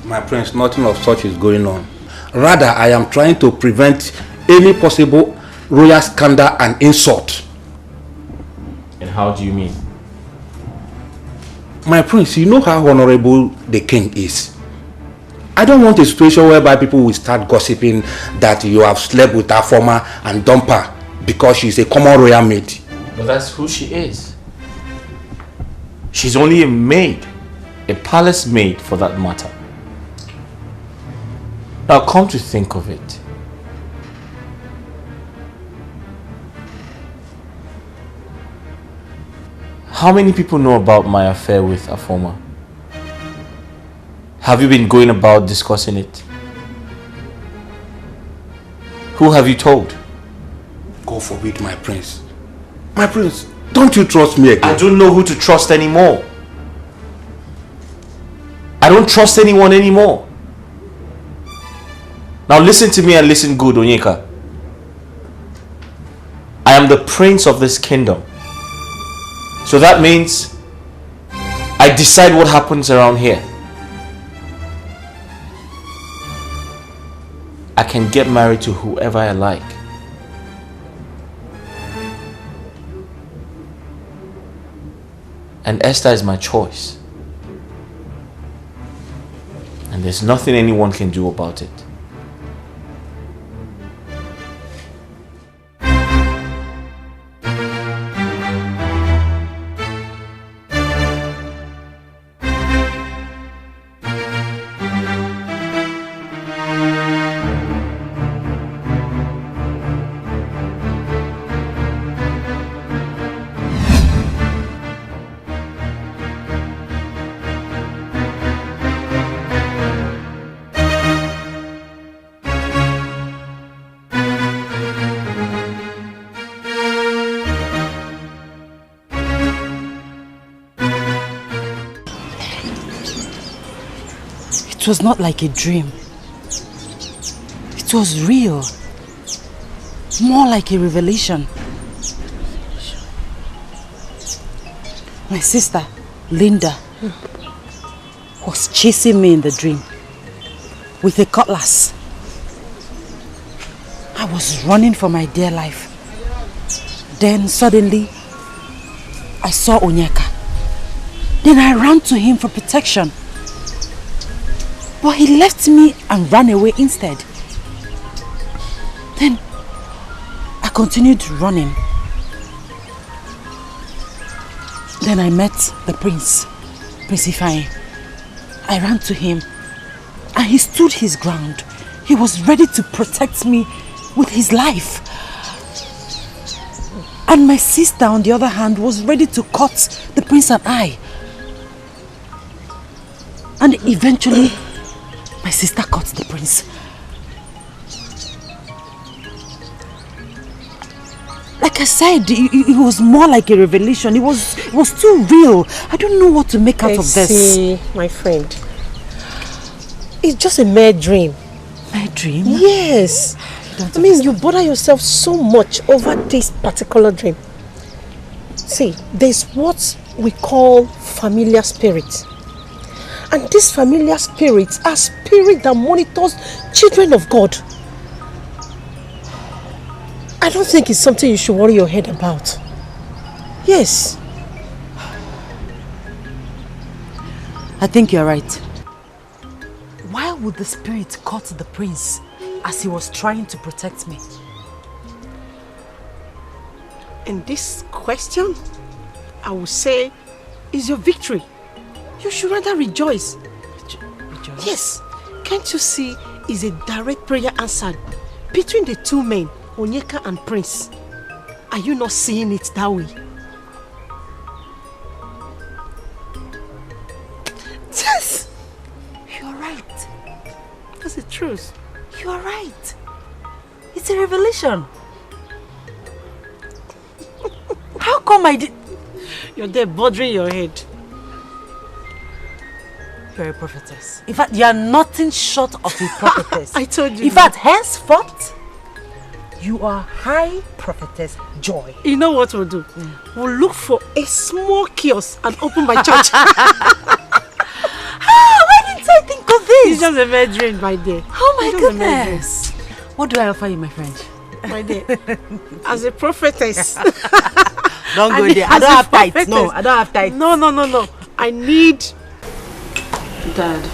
My prince, nothing of such is going on. Rather, I am trying to prevent any possible royal scandal and insult. And how do you mean? My prince, you know how honorable the king is. I don't want a situation whereby people will start gossiping that you have slept with Afoma and dumped her because she's a common royal maid. But that's who she is. She's only a maid. A palace maid for that matter. Now come to think of it. How many people know about my affair with Afoma? Have you been going about discussing it? Who have you told? God forbid, my prince. My prince, don't you trust me again? I don't know who to trust anymore. I don't trust anyone anymore. Now listen to me and listen good, Onyeka. I am the prince of this kingdom. So that means I decide what happens around here. I can get married to whoever I like. And Esther is my choice. And there's nothing anyone can do about it. It was not like a dream. It was real. More like a revelation. My sister, Linda, was chasing me in the dream with a cutlass. I was running for my dear life. Then suddenly, I saw Onyeka. Then I ran to him for protection. But he left me and ran away instead. Then I continued running. Then I met the prince, Prince Ifeanyi. I ran to him and he stood his ground. He was ready to protect me with his life. And my sister, on the other hand, was ready to cut the prince and I. And eventually, my sister cut the prince. Like I said, it was more like a revelation. It was too real. I don't know what to make out of this. See, my friend, it's just a mere dream. Mere dream? Yes. I mean, you bother yourself so much over this particular dream. See, there's what we call familiar spirit. And these familiar spirits are spirits that monitors children of God. I don't think it's something you should worry your head about. Yes. I think you're right. Why would the spirit cut the prince as he was trying to protect me? And this question, I would say, is your victory. You should rather rejoice. Rejoice? Yes. Can't you see it's a direct prayer answered between the two men, Onyeka and Prince? Are you not seeing it that way? Yes. You're right. That's the truth. You are right. It's a revelation. How come I did... You're there bothering your head. You're a prophetess. In fact, you are nothing short of a prophetess. I told you. In fact, henceforth, you are high prophetess Joy. You know what we'll do? We'll look for a small kiosk and open my church. Why didn't I think of this? It's just a mere dream, my dear. Oh my goodness. What do I offer you, my friend? My dear, as a prophetess. Don't go there. I don't have tithes. No, I don't have tithes. No. I need... Dad,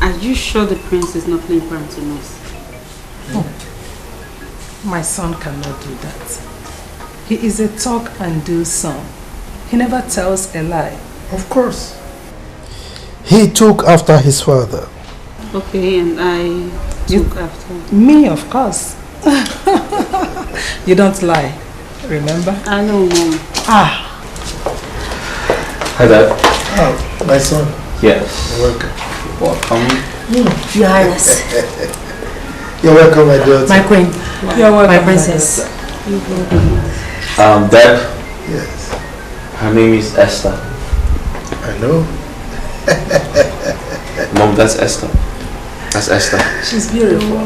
are you sure the prince is not playing pranks on us? My son cannot do that. He is a talk and do son. He never tells a lie. Of course. He took after his father. Okay, and I took after. Me, of course. You don't lie, remember? I know, Mom. Hi, Dad. Oh, my son. Yes. You're welcome. Welcome. Your Highness. You're welcome, my daughter. My queen. You're welcome, my princess. Dad. Yes. Her name is Esther. I know. Mom, that's Esther. That's Esther. She's beautiful.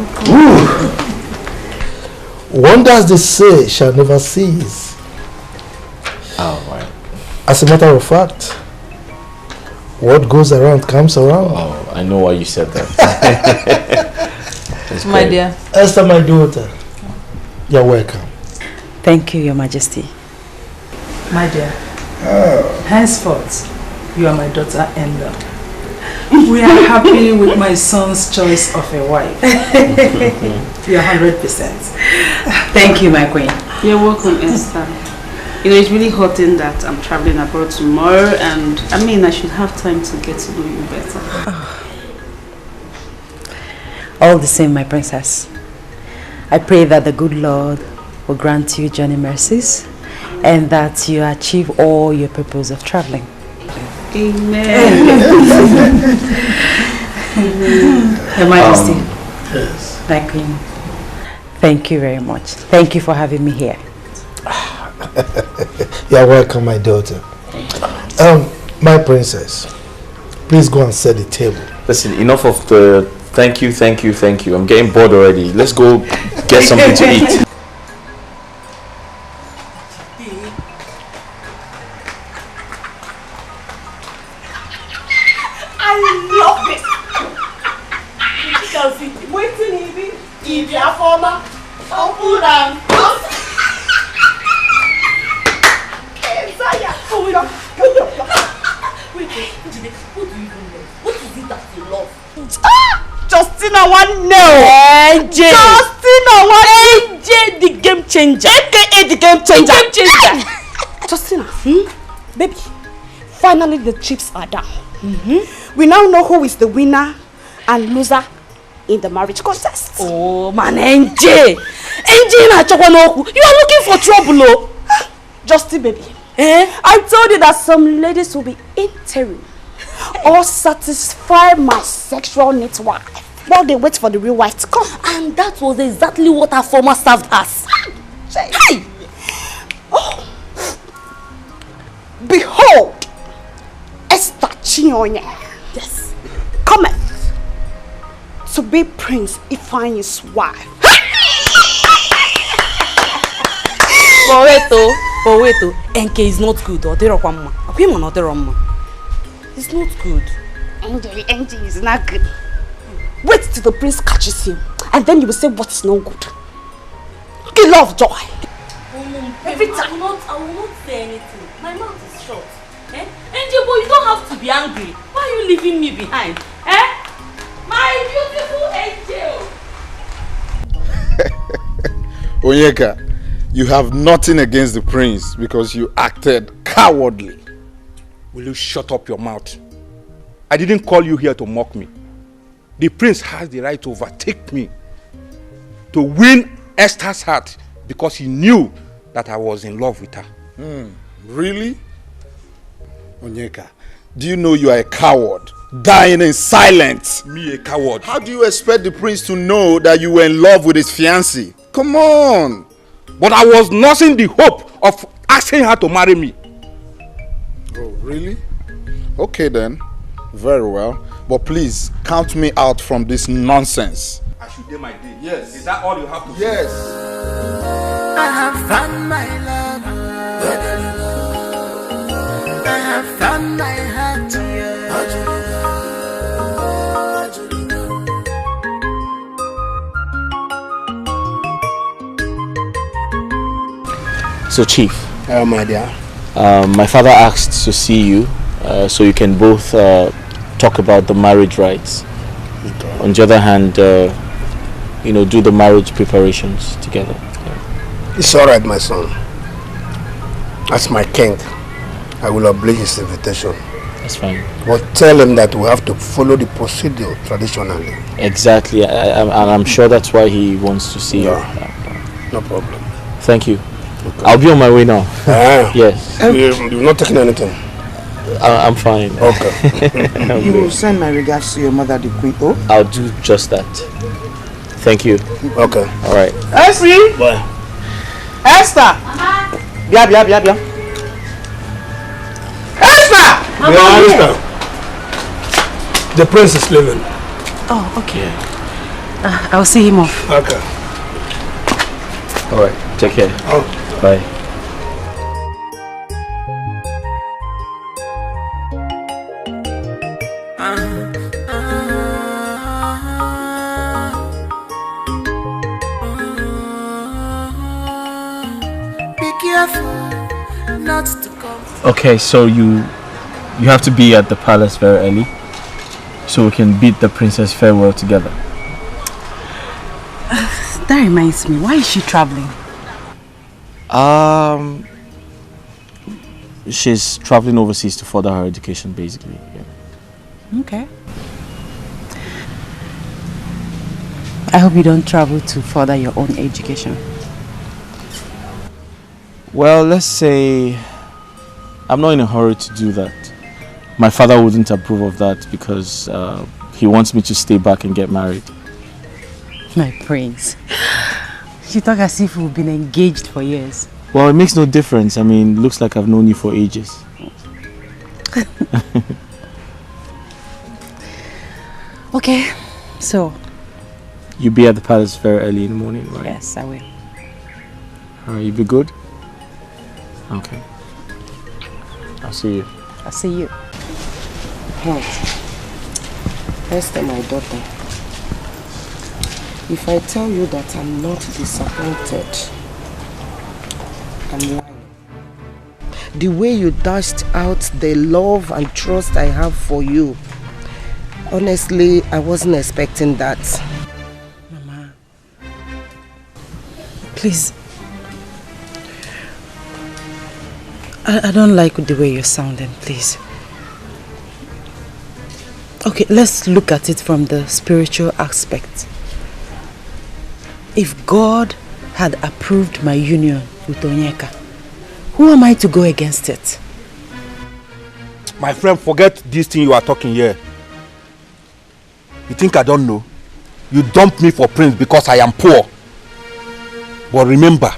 Wonders they say shall never cease. Oh, right. As a matter of fact, what goes around comes around. Oh, I know why you said that. My dear. Esther, my daughter, you're welcome. Thank you, Your Majesty. My dear. Oh. Henceforth, you are my daughter-in-law. We are happy with my son's choice of a wife. You're 100%. Thank you, my queen. You're welcome, Esther. You know, it's really hurting that I'm traveling abroad tomorrow, and I mean, I should have time to get to know you better. All the same, my princess. I pray that the good Lord will grant you journey mercies and that you achieve all your purpose of traveling. Amen. Your Majesty. Yes. My queen. Thank you very much. Thank you for having me here. You're welcome, my daughter. My princess, please go and set the table. Listen, enough of the thank you. I'm getting bored already. Let's go get something to eat. I love this. You can see waiting even if you are former. Open and what do you even know? What is it that you love? Justina one no. NJ. Justina one NJ, the game changer. AKA the game changer. The game changer. Justina, baby, finally the chips are down. We now know who is the winner and loser in the marriage contest. Oh man, NJ! NJ na Chokwanoku, you are looking for trouble, oh! Justin, baby. I told you that some ladies will be interim or satisfy my sexual needs while they wait for the real wife to come. And that was exactly what our former served us. Hey! Oh. Behold, Esther Chinonye. Yes. Cometh to be Prince Ifeanyi's wife. But wait, NK is not good. It's not good. NJ is not good. Wait till the prince catches him, and then you will say what is not good. Kill love joy. Every time. I will not say anything. My mouth is short. NJ, boy, you don't have to be angry. Why are you leaving me behind? My beautiful angel. Onyeka, you have nothing against the prince because you acted cowardly. Will you shut up your mouth? I didn't call you here to mock me. The prince has the right to overtake me, to win Esther's heart because he knew that I was in love with her. Really? Onyeka, do you know you are a coward, dying in silence? Me a coward? How do you expect the prince to know that you were in love with his fiancée? Come on! But I was nursing the hope of asking her to marry me. Oh, really? Okay then. Very well. But please, count me out from this nonsense. I should do my day. Yes. Is that all you have to say? Yes. I have found my love. I have found my heart. So, Chief. My dear. My father asked to see you so you can both talk about the marriage rights. Okay. On the other hand, do the marriage preparations together. Yeah. It's all right, my son. As my king, I will obey his invitation. That's fine. But tell him that we have to follow the procedure traditionally. Exactly. I'm sure that's why he wants to see you. No problem. Thank you. Okay. I'll be on my way now. Yes. You're not taking anything? I'm fine. Okay. You will send my regards to your mother, the queen. Oh? I'll do just that. Thank you. Okay. All right. Esri! Bye. Esther! Bia. Esther! Esther. The prince is leaving. Oh, okay. I'll see him off. Okay. All right. Take care. Oh. Bye. Not to come. Okay, so you have to be at the palace very early so we can bid the princess farewell together. That reminds me, why is she traveling? She's traveling overseas to further her education, basically. Yeah. Okay. I hope you don't travel to further your own education. Well, let's say I'm not in a hurry to do that. My father wouldn't approve of that because he wants me to stay back and get married. My prince. You talk as if we've been engaged for years. Well, it makes no difference. I mean, looks like I've known you for ages. Okay, so... You'll be at the palace very early in the morning, right? Yes, I will. Alright, you be good? Okay. I'll see you. I'll see you. Esther, my daughter, if I tell you that I'm not disappointed, I'm lying. The way you dashed out the love and trust I have for you, honestly, I wasn't expecting that. Mama, please. I don't like the way you're sounding, please. Okay, let's look at it from the spiritual aspect. If God had approved my union with Onyeka, who am I to go against it? My friend, forget this thing you are talking here. You think I don't know? You dumped me for Prince because I am poor. But remember,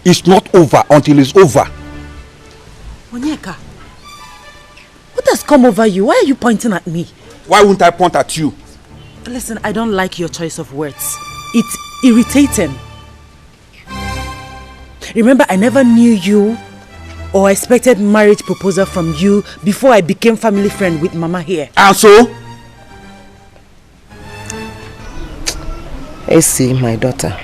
it's not over until it's over. Onyeka, what has come over you? Why are you pointing at me? Why wouldn't I point at you? Listen, I don't like your choice of words. It's irritating. Remember, I never knew you or expected marriage proposal from you before I became family friend with Mama here. And so? Essie, my daughter,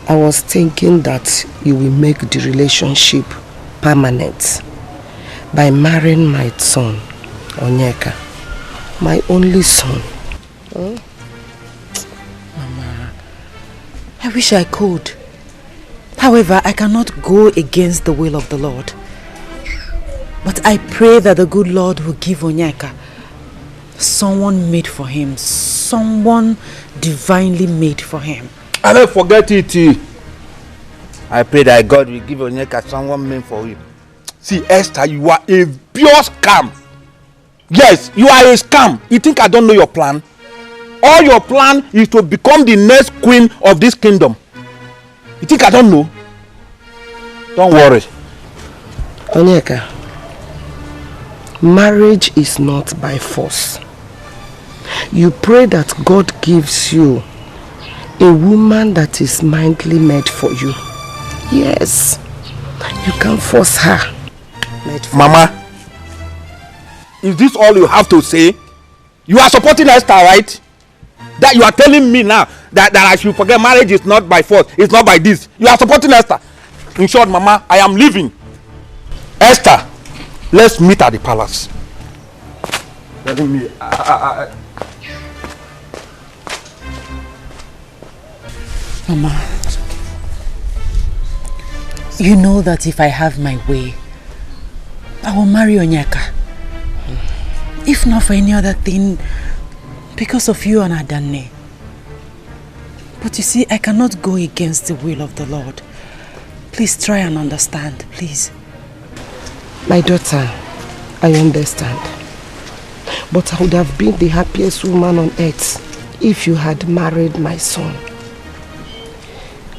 I was thinking that you will make the relationship permanent by marrying my son, Onyeka, my only son. Mama, I wish I could. However, I cannot go against the will of the Lord. But I pray that the good Lord will give Onyeka someone made for him, someone divinely made for him. I don't forget it. I pray that God will give Onyeka someone made for you. See, Esther, you are a pure scam. Yes, you are a scam. You think I don't know your plan? All your plan is to become the next queen of this kingdom. You think I don't know? Don't worry. Onyeka, marriage is not by force. You pray that God gives you a woman that is mindfully made for you. Yes, you can force her. Mama, is this all you have to say? You are supporting Esther, right? That you are telling me now that I should forget marriage is not by force, it's not by this. You are supporting Esther. In short, Mama, I am leaving. Esther, let's meet at the palace. Let me. Mama, you know that if I have my way, I will marry Onyeka. If not for any other thing, because of you and Adane. But you see, I cannot go against the will of the Lord. Please try and understand, please. My daughter, I understand. But I would have been the happiest woman on earth if you had married my son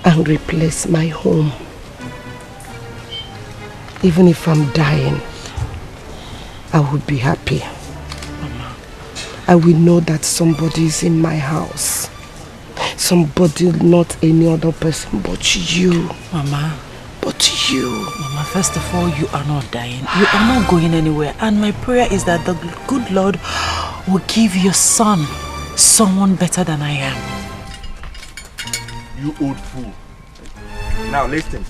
and replaced my home. Even if I'm dying, I would be happy. Mama. I will know that somebody is in my house. Somebody, not any other person but you. Mama. But you. Mama, first of all, you are not dying. You are not going anywhere. And my prayer is that the good Lord will give your son someone better than I am. You old fool. Now listen.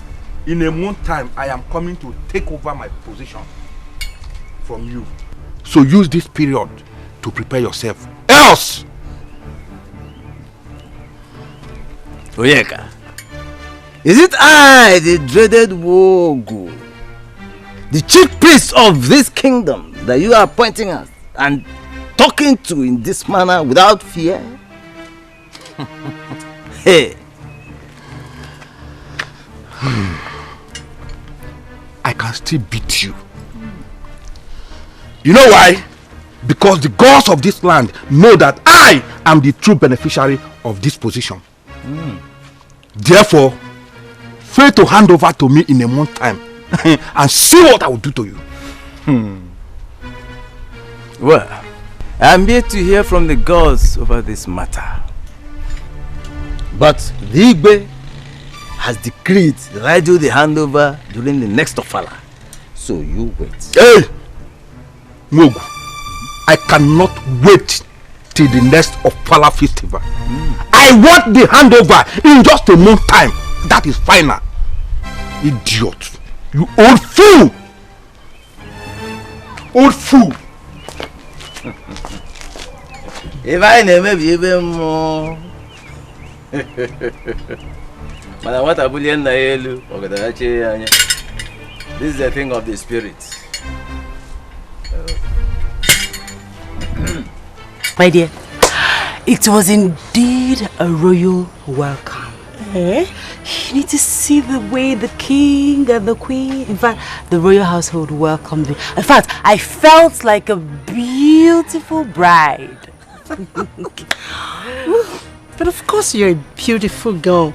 In a month's time, I am coming to take over my position from you. So use this period to prepare yourself. Else! Oyeka, is it I, the dreaded Wogu, the chief priest of this kingdom, that you are pointing at and talking to in this manner without fear? Hey! I can still beat you. You know why? Because the gods of this land know that I am the true beneficiary of this position. Therefore, fail to hand over to me in a month's time and see what I will do to you. Well, I am here to hear from the gods over this matter. But the Igwe has decreed that I do the handover during the next Ofala. So you wait. Hey! Mogu, I cannot wait till the next Ofala festival. I want the handover in just a month's time. That is final. Idiot. You old fool! Old fool! If I never be even more. What a bullion this is a thing of the spirit. My dear, it was indeed a royal welcome. You need to see the way the king and the queen, in fact, the royal household welcomed me. In fact, I felt like a beautiful bride. But of course you're a beautiful girl.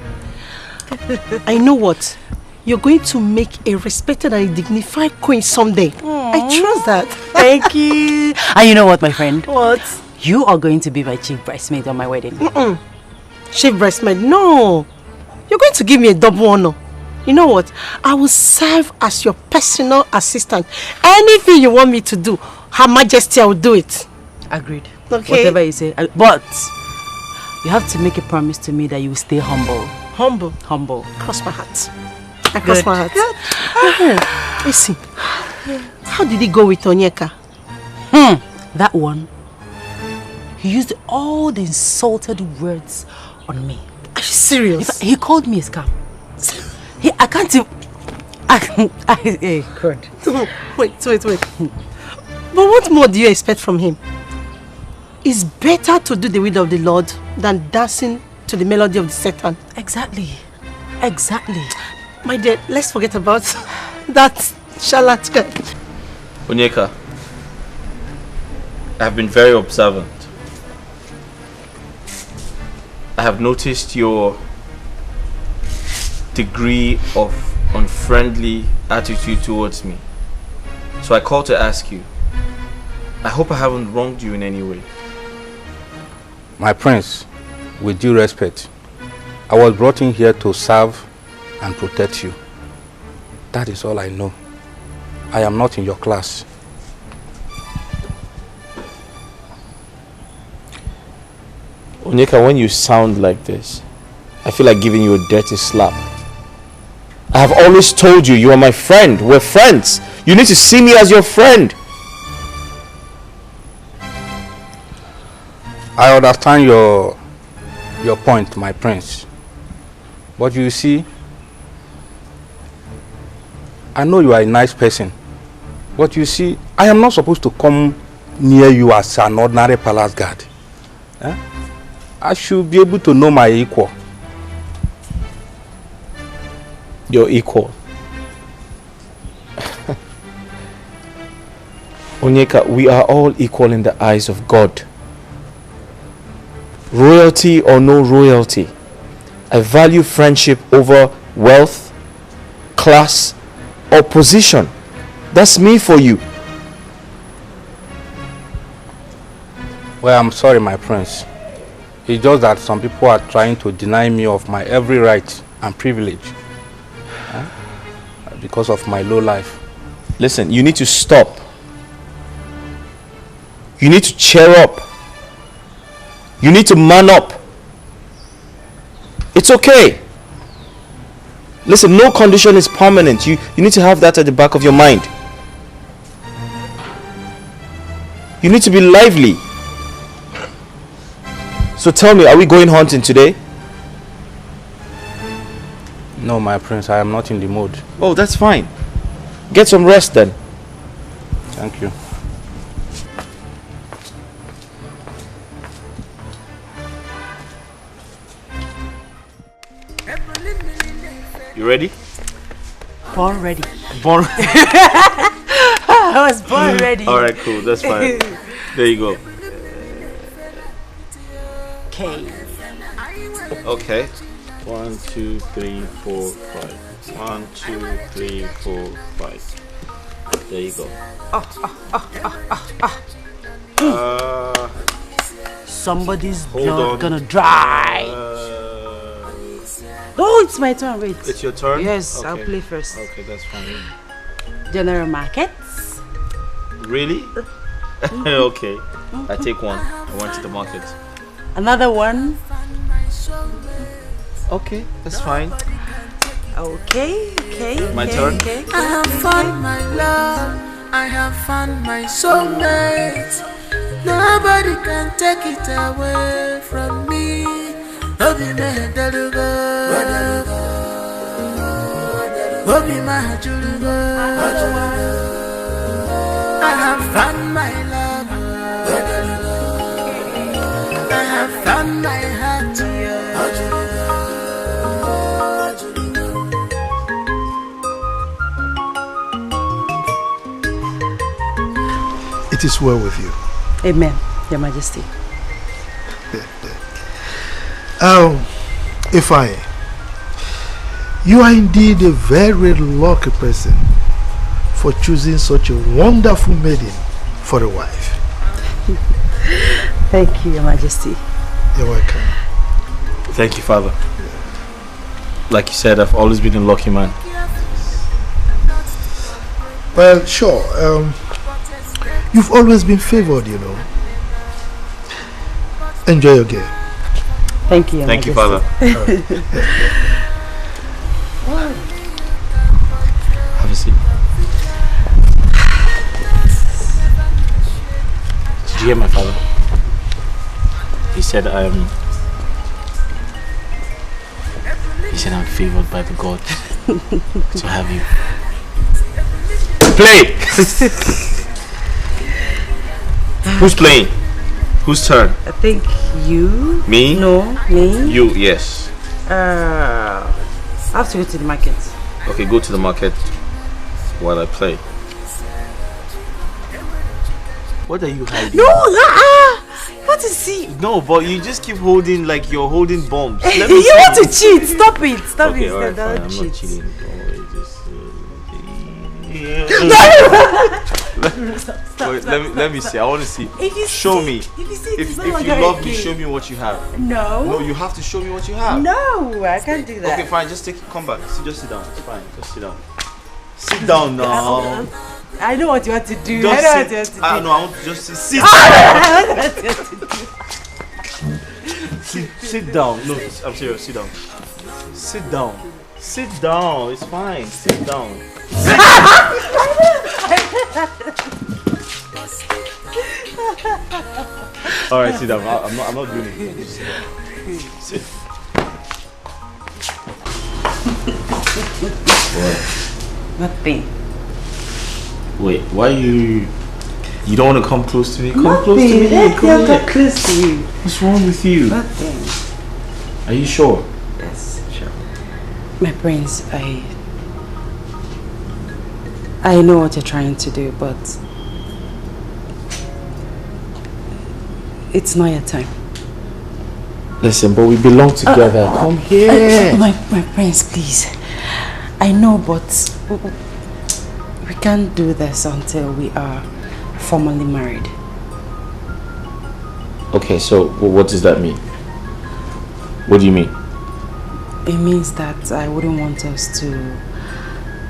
I know what. You're going to make a respected and dignified queen someday. I trust that. Thank you. And you know what, my friend? What? You are going to be my chief bridesmaid on my wedding. Chief bridesmaid? No. You're going to give me a double honor. You know what? I will serve as your personal assistant. Anything you want me to do, Her Majesty, I will do it. Agreed. Okay. Whatever you say. But you have to make a promise to me that you will stay humble. Humble? Humble. Cross my heart. I cross my heart. Listen. How did he go with Onyeka? That one. He used all the insulted words on me. Are you serious? He called me a scam. I can't even... Hey, God. Wait. But what more do you expect from him? It's better to do the will of the Lord than dancing to the melody of the Satan. Exactly. My dear, let's forget about that charlatan. Onyeka, I have been very observant. I have noticed your degree of unfriendly attitude towards me. So I called to ask you. I hope I haven't wronged you in any way. My prince, with due respect, I was brought in here to serve and protect you. That is all I know. I am not in your class. Onyeka, when you sound like this, I feel like giving you a dirty slap. I have always told you, you are my friend. We're friends. You need to see me as your friend. I understand your point, my prince. But you see, I know you are a nice person. But you see, I am not supposed to come near you as an ordinary palace guard. I should be able to know my equal. Your equal? Onyeka, we are all equal in the eyes of God. Royalty or no royalty, I value friendship over wealth, class, or position. That's me for you. Well, I'm sorry, my prince. It's just that some people are trying to deny me of my every right and privilege because of my low life. Listen, you need to stop. You need to cheer up. You need to man up. It's okay. Listen, no condition is permanent. You need to have that at the back of your mind. You need to be lively. So tell me, are we going hunting today? No, my prince, I am not in the mood. Oh, that's fine. Get some rest then. Thank you. You ready? Born ready. Born. I was born ready. Alright, cool. That's fine. There you go. Okay. Okay. 1, 2, 3, 4, 5. 1, 2, 3, 4, 5. There you go. Somebody's Hold blood on. gonna dry. Oh, it's my turn. Wait. It's your turn? Yes, Okay. I'll play first. Okay, that's fine. General markets. Really? Okay. I take one. I went to the market. Another one. Okay, that's fine. Okay. My turn. Okay. I have found my love, I have found my soulmate. Nobody can take it away from me. Obi me dalugo, Obi ma julugo. I have found my love, I have found my heart. It is well with you. Amen, Your Majesty. Ifeanyi, you are indeed a very lucky person for choosing such a wonderful maiden for a wife. Thank you, Your Majesty. You're welcome. Thank you, Father. Like you said, I've always been a lucky man. Well, sure. You've always been favored, you know. Enjoy your game. Thank you, Your Thank you, Majesty. Father. Have a seat. Did you hear my father? He said I'm favored by the gods to have you. Play! Who's playing? Whose turn? I think you. Me? No, me. You, yes. I have to go to the market. Okay, go to the market while I play. What are you hiding? No, what is he? No, but you just keep holding like you're holding bombs. You Let me see. want to cheat? Stop it! Stop Okay, it! alright, Don't fine. I'm cheat. not cheating. Don't worry, Wait, let me see. I want to see. Show me. If you love me, show me what you have. No. No, you have to show me what you have. No, I can't do that. Okay, fine. Just come back. Just sit down. It's fine. Just sit down. Sit down now. I know what you want to do. Just I know what sit. you want to do. No, I want to just sit. I know what you want to do. Sit down. No, I'm serious. Sit down. Sit down. Sit down. It's fine. Sit down. All right, sit down. I'm not doing it. Just sit down. Sit. Nothing. Wait, why you don't want to come close to me? Come Nothing. close to me. Let Come me here. come close to you. What's wrong with you? Nothing. Are you sure? Yes, sure. My prince, I know what you're trying to do, but It's not your time. Listen, but we belong together. Come here. My prince, please. I know, but we can't do this until we are formally married. Okay, so what does that mean? What do you mean? It means that I wouldn't want us to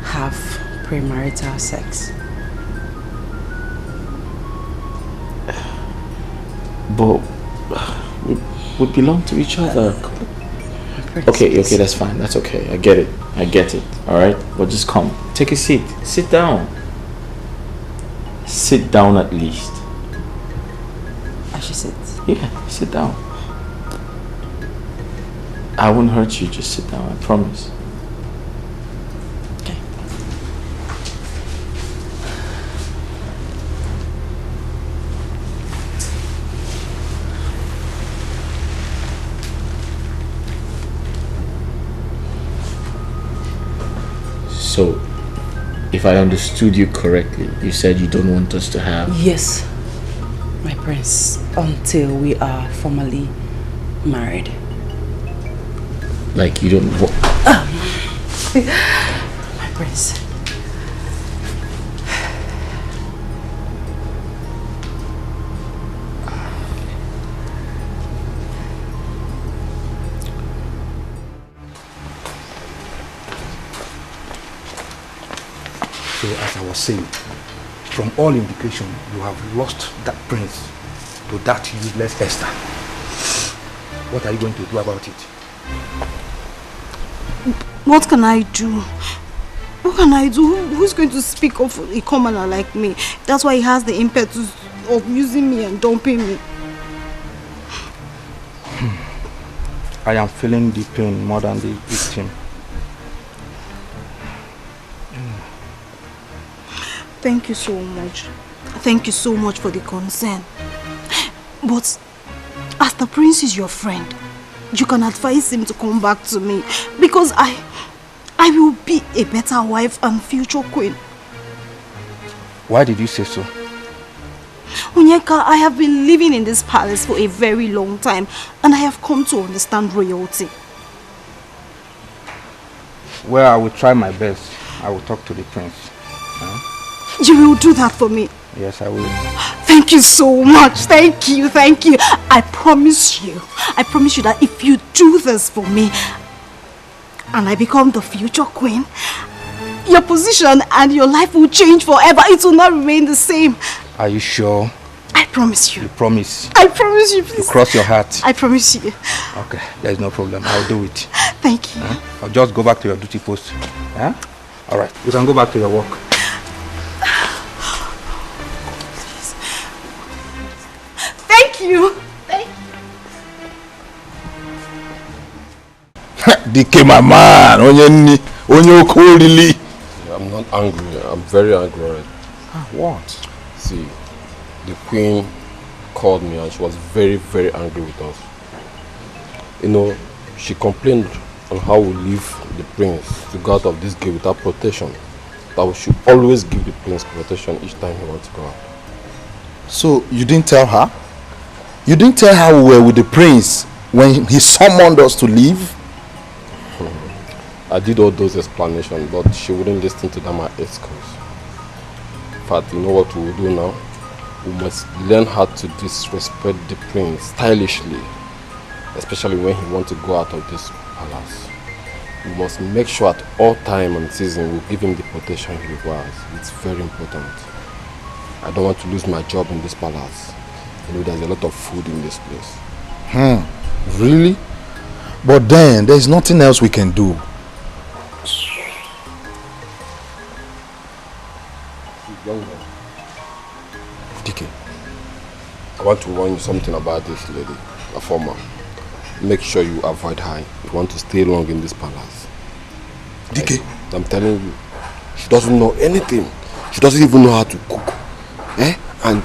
have premarital sex. But we belong to each other. Okay, that's fine. That's okay. I get it. All right, but just come. Take a seat. Sit down. Sit down at least. I should sit. Yeah, sit down. I won't hurt you. Just sit down. I promise. Okay. So, if I understood you correctly, you said you don't want us to have... Yes, my prince, until we are formally married. Like you don't want... My prince. So as I was saying, from all indication, you have lost that prince to that useless Esther. What are you going to do about it? What can I do? What can I do? Who's going to speak of a commoner like me? That's why he has the impetus of using me and dumping me. I am feeling the pain more than the victim. Thank you so much. Thank you so much for the concern. But as the prince is your friend, you can advise him to come back to me, because I will be a better wife and future queen. Why did you say so? Onyeka, I have been living in this palace for a very long time, and I have come to understand royalty. Well, I will try my best. I will talk to the prince. Huh? You will do that for me? Yes, I will. Thank you so much. Thank you. I promise you that if you do this for me and I become the future queen, your position and your life will change forever. It will not remain the same. Are you sure? I promise you. You promise? I promise you, please. You cross your heart? I promise you. Okay, there is no problem. I'll do it. Thank you. I'll just go back to your duty post. Huh? All right, you can go back to your work. Thank you. DK, my man, onye really. I'm not angry. I'm very angry already. What? See, the queen called me and she was very, very angry with us. You know, she complained on how we leave the prince to go out of this gate without protection. That we should always give the prince protection each time he wants to go out. So you didn't tell her? You didn't tell her we were with the prince when he summoned us to leave? I did all those explanations, but she wouldn't listen to them at excuse. In fact, you know what we will do now? We must learn how to disrespect the prince stylishly, especially when he wants to go out of this palace. We must make sure at all time and season we give him the protection he requires. It's very important. I don't want to lose my job in this palace. You know, there's a lot of food in this place. Really? But then, there's nothing else we can do. DK, I want to warn you something about this lady, a former. Make sure you avoid her. You want to stay long in this palace. DK? I'm telling you, she doesn't know anything. She doesn't even know how to cook. And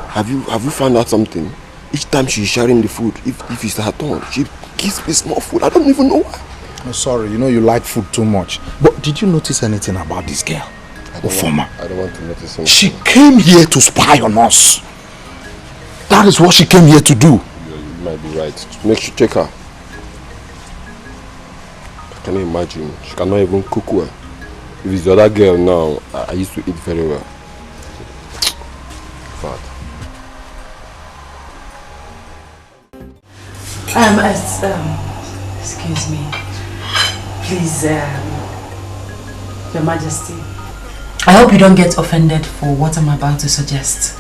have you found out something? Each time she's sharing the food, if it's her turn, she gives me small food. I don't even know why. I'm sorry, you know you like food too much. But did you notice anything about this girl? I don't want to notice anything. She came here to spy on us. That is what she came here to do. Yeah, you might be right. Make sure check her. Can you imagine? She cannot even cook well. If it's the other girl now, I used to eat very well. Bad. Excuse me. Please, Your Majesty. I hope you don't get offended for what I'm about to suggest.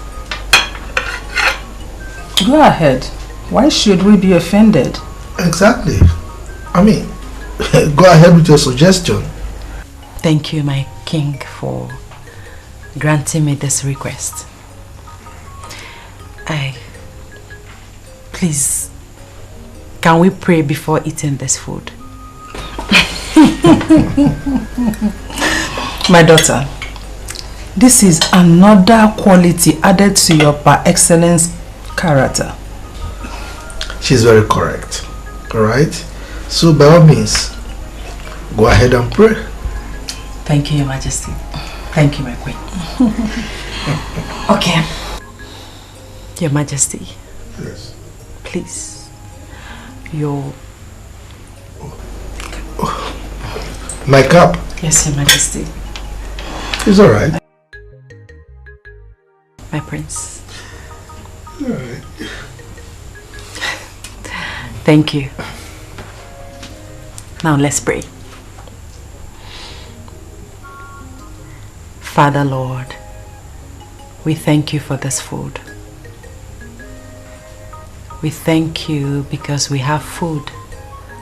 Go ahead. Why should we be offended? Exactly. I mean, go ahead with your suggestion. Thank you, my king, for granting me this request. Please, can we pray before eating this food? My daughter, this is another quality added to your par excellence character. She's very correct. Alright? So by all means, go ahead and pray. Thank you, Your Majesty. Thank you, my queen. Okay. Your Majesty. Yes. Please. Your... My cup? Yes, Your Majesty. It's alright. My prince. Alright. Thank you. Now let's pray. Father Lord, we thank you for this food. We thank you because we have food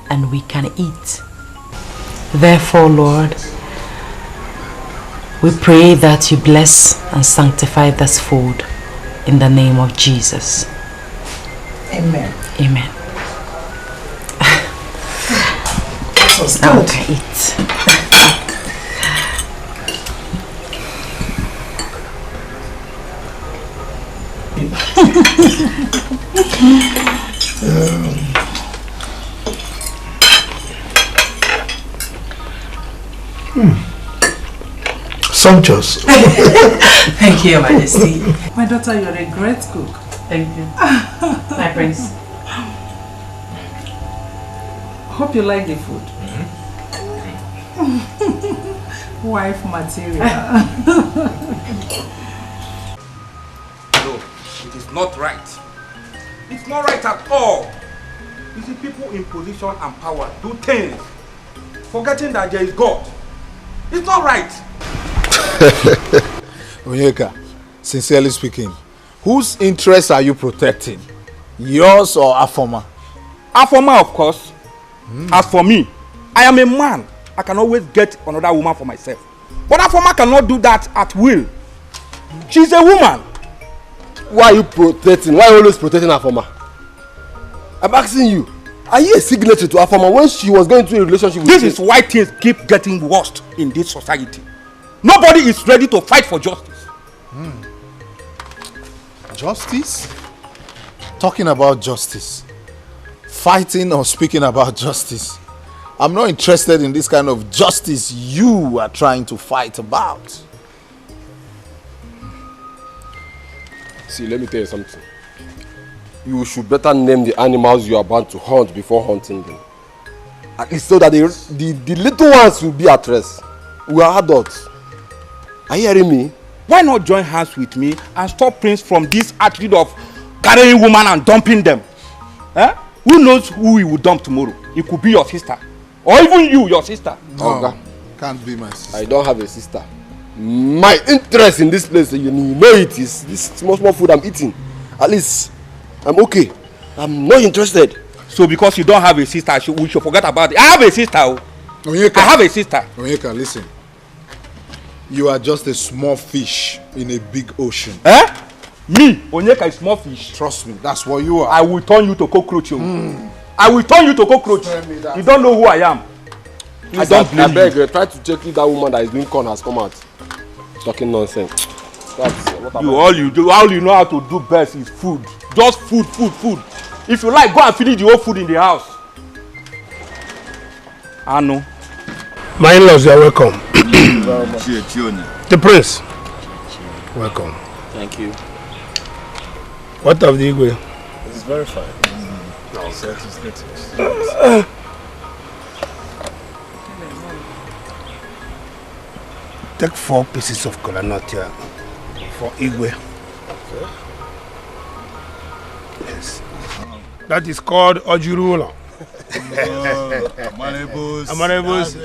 and we can eat. Therefore, Lord, we pray that you bless and sanctify this food in the name of Jesus. Amen. Amen. Now we can eat. Sumptuous. Thank you, Your Majesty. My daughter, you're a great cook. Thank you. My prince. Hope you like the food. Wife material. No, it is not right. It's not right at all. You see, people in position and power do things, forgetting that there is God. It's not right. Onyeka, sincerely speaking, whose interests are you protecting? Yours or Afoma? Afoma, of course. As for me, I am a man. I can always get another woman for myself. But Afoma cannot do that at will. She's a woman. Why are you protecting? Why are you always protecting Afoma? I'm asking you, are you a signatory to Afoma when she was going through a relationship with you? This is why things keep getting worse in this society. Nobody is ready to fight for justice. Justice? Talking about justice. Fighting or speaking about justice. I'm not interested in this kind of justice you are trying to fight about. See, let me tell you something. You should better name the animals you are about to hunt before hunting them. At least so that the little ones will be at rest. We are adults. Are you hearing me? Why not join hands with me and stop Prince from this attitude of carrying women and dumping them? Who knows who he will dump tomorrow? It could be your sister. Or even you, your sister. No, okay. Can't be my sister. I don't have a sister. My interest in this place, you know it is this small food I'm eating. At least, I'm okay. I'm not interested. So because you don't have a sister, we should forget about it. I have a sister. Onyeka, I have a sister. Onyeka, listen. You are just a small fish in a big ocean. Me, Onyeka, is small fish. Trust me, that's what you are. I will turn you to cockroach. I will turn you to cockroach. You don't know who I am. Please, I don't blame you. Try to check if that woman that is doing corn has come out. Talking nonsense. All you know how to do best is food. Just food. If you like, go and finish the whole food in the house. I know. My in-laws, you are welcome. The prince. Welcome. Thank you. What of the Igwe? It's very fine. No, sir, it's good. Take 4 pieces of kola nut here for Igwe. Okay. Yes. That is called Ojurula. Amanebus.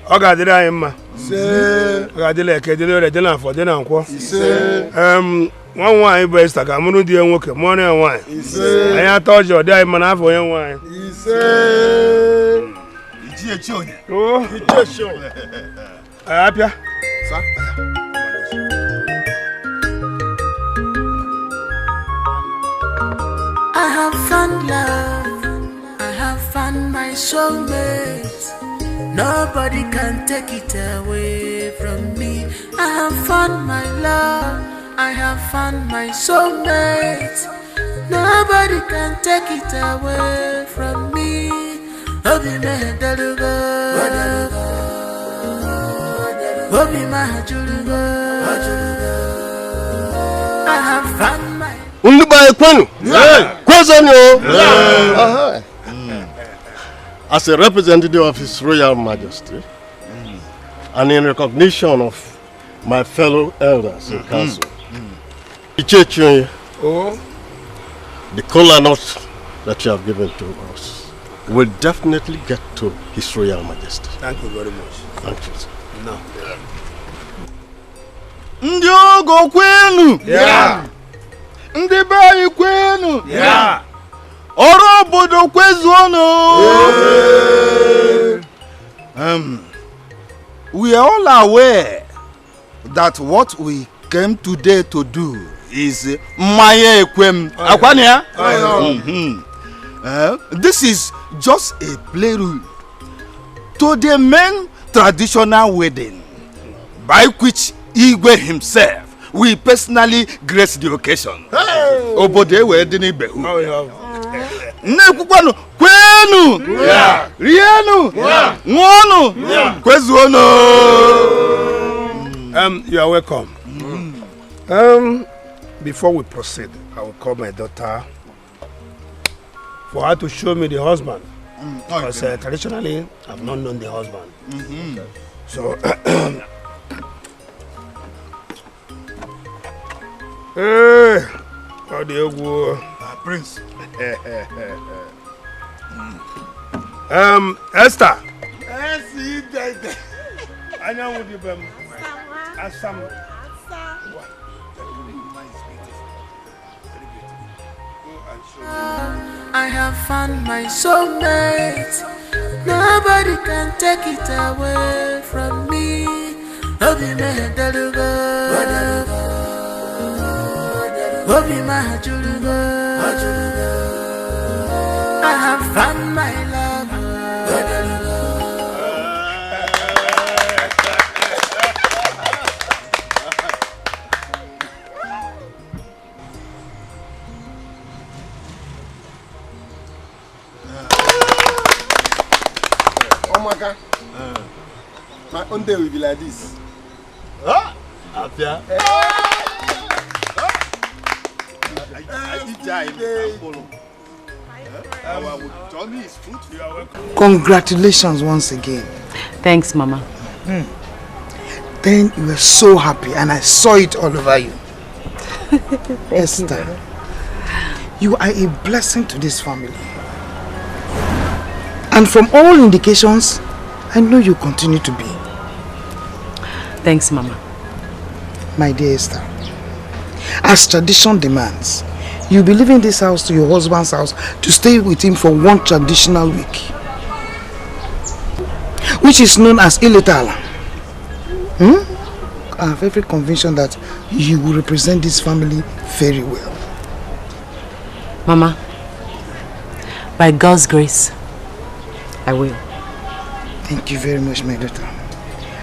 Ogadira Emma. Ogadile Kedile Dena for Dena Quo. One wine best like a mono dear worker, money and wine. I told you, die man for young wine. Oh, happy. I have found love, I have found my soulmate. Nobody can take it away from me. I have found my love, I have found my soulmate. Nobody can take it away from me. Obi Medalugo, Obi Mahajurugo. I have found my As a representative of His Royal Majesty, and in recognition of my fellow elders in council, the kola nut that you have given to us will definitely get to His Royal Majesty. Thank you very much. Thank you, sir. No. Ndiogo kwenu. Yeah. Ndibai kwenu. Yeah. Orobodo kwezuono. We are all aware that what we came today to do is Maye Ekwem. Akwanya? This is just a prelude to the main traditional wedding by which Igwe himself will personally grace the occasion. Obode wedding Ibehu. Nekwano kwenu. Rienu. Ngono. Kwezuono. You are welcome. Before we proceed, I will call my daughter for her to show me the husband. Because traditionally, I've not known the husband. So, how do you go? Prince. Esther. I know what you've been. I have found my soulmate. Nobody can take it away from me. Obi Medalugo, Obi Mahajurugo. I have found my love. Oh my God. My own day will be like this. Apia. Congratulations once again. Thanks, Mama. Then you were so happy and I saw it all over you. Esther, you are a blessing to this family. And from all indications, I know you continue to be. Thanks, Mama. My dear Esther, as tradition demands, you'll be leaving this house to your husband's house to stay with him for one traditional week, which is known as Iletala. I have every conviction that you will represent this family very well. Mama, by God's grace, I will. Thank you very much, my daughter.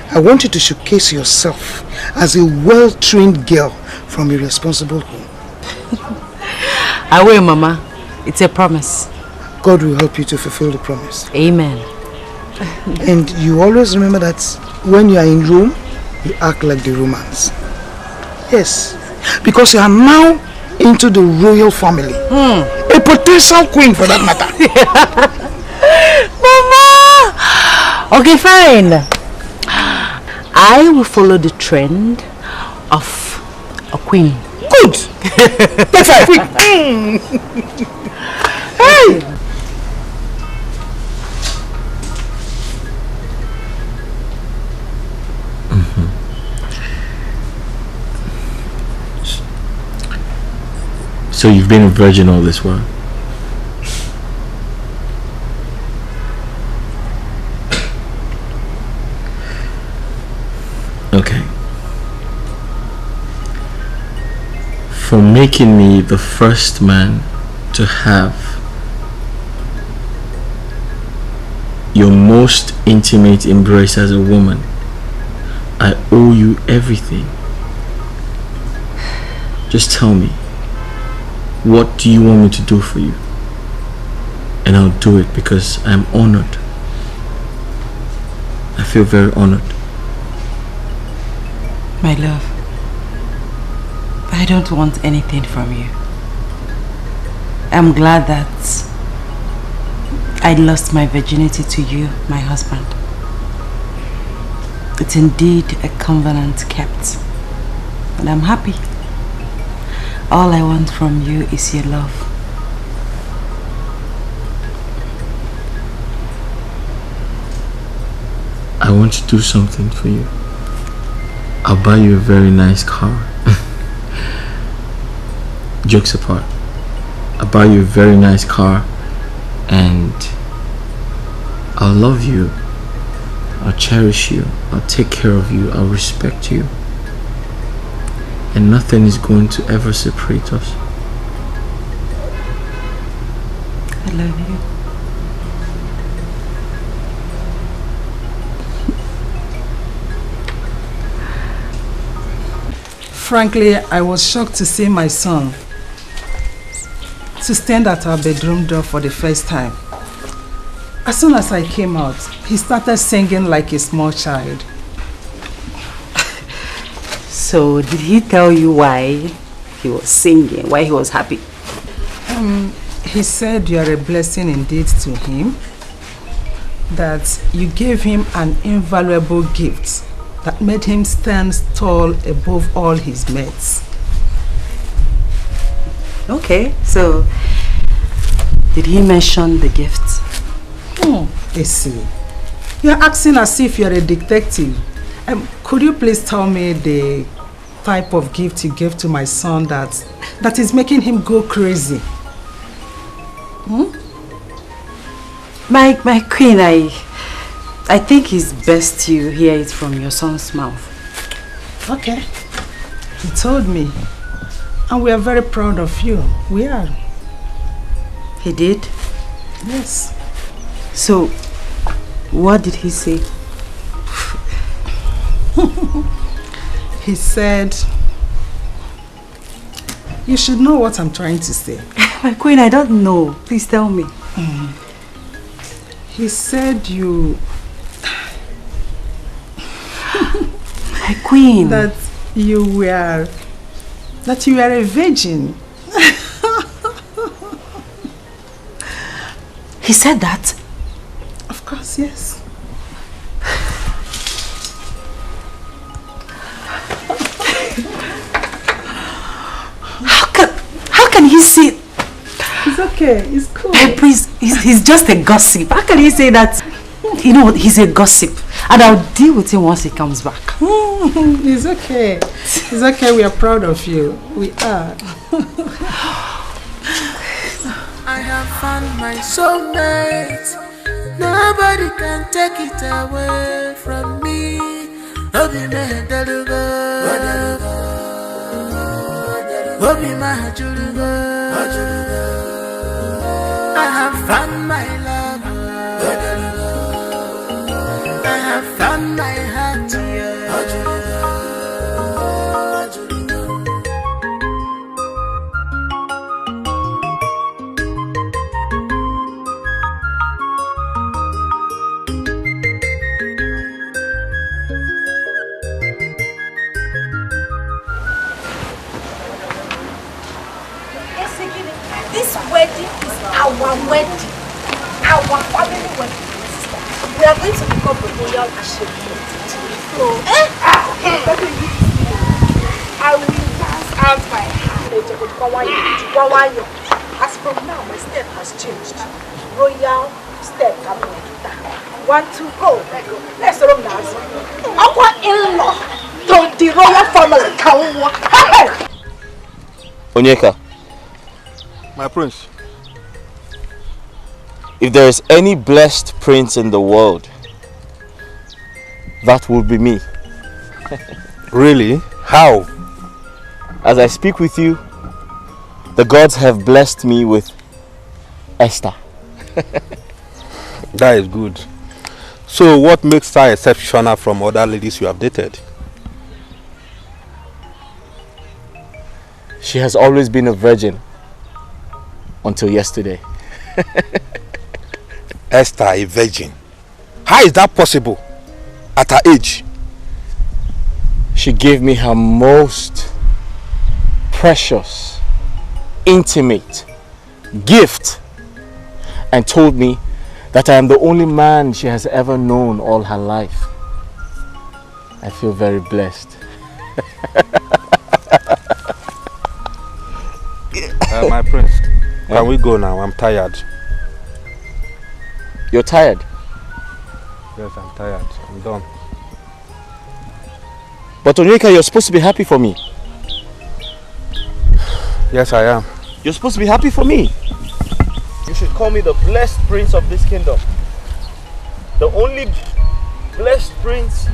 I want you to showcase yourself as a well-trained girl from a responsible home. I will, Mama. It's a promise. God will help you to fulfill the promise. Amen. And you always remember that when you are in Rome, you act like the Romans. Yes, Because you are now into the royal family. A potential queen for that matter. Mama! Okay, fine. I will follow the trend of a queen. Good! That's a queen. Hey! So you've been a virgin all this while? Okay. For making me the first man to have your most intimate embrace as a woman, I owe you everything. Just tell me, what do you want me to do for you? And I'll do it because I'm honored. I feel very honored. My love, I don't want anything from you. I'm glad that I lost my virginity to you, my husband. It's indeed a covenant kept, and I'm happy. All I want from you is your love. I want to do something for you. I'll buy you a very nice car. Jokes apart, I'll buy you a very nice car, and I'll love you. I'll cherish you. I'll take care of you. I'll respect you. And nothing is going to ever separate us. I love you. Frankly, I was shocked to see my son to stand at our bedroom door for the first time. As soon as I came out, he started singing like a small child. So, did he tell you why he was singing, why he was happy? He said you are a blessing indeed to him, that you gave him an invaluable gift that made him stand tall above all his mates. Okay, so did he mention the gift? Essie, you're acting as if you're a detective. Could you please tell me the type of gift you gave to my son that is making him go crazy? My queen, I think it's best you hear it from your son's mouth. Okay. He told me. And we are very proud of you. We are. He did? Yes. So, what did he say? He said, you should know what I'm trying to say. My queen, I don't know. Please tell me. He said you... My queen. That you were a virgin. He said that? Of course, yes. How can he say? It's okay, it's cool. Hey, please, he's just a gossip. How can he say that? You know what, he's a gossip. And I'll deal with him once he comes back. It's okay. It's okay, we are proud of you. We are. I have found my soulmate. Nobody can take it away from me. Obi my delugo. Obi my julugo. I have found my love. I have found my heart here. wedding is our wedding. Our family wedding. We are going to become the royal Asserting. So, I will pass out my hand. As from now, my step has changed. Royal step. 1, 2, go. Let's run now. Our in-law to the royal family. Onyeka. My prince. If there is any blessed prince in the world, that would be me. Really? How? As I speak with you, the gods have blessed me with Esther. That is good. So what makes her exceptional from other ladies you have dated? She has always been a virgin until yesterday. Esther, a virgin? How is that possible at her age? She gave me her most precious, intimate gift and told me that I am the only man she has ever known all her life. I feel very blessed. My prince, can we go now? I'm tired. You're tired? Yes, I'm tired. I'm done. But Onyeka, you're supposed to be happy for me. Yes, I am. You're supposed to be happy for me. You should call me the blessed prince of this kingdom. The only blessed prince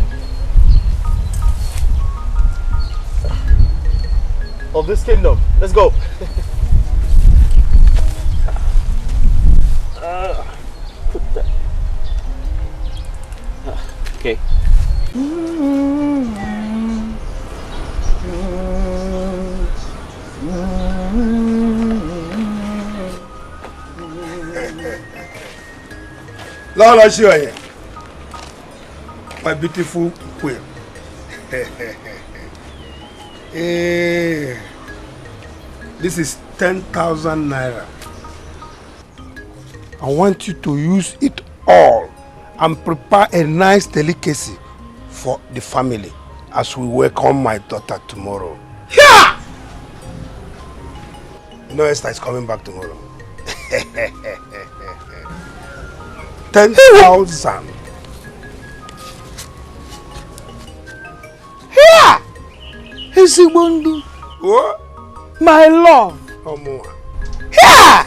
of this kingdom. Let's go. Put that. Okay. Lord, show you. My beautiful queen. This is 10,000 naira. I want you to use it all and prepare a nice delicacy for the family as we welcome my daughter tomorrow. Yeah! You know Esther is coming back tomorrow. 10,000. Here! Isigbondu. What? My love. Here!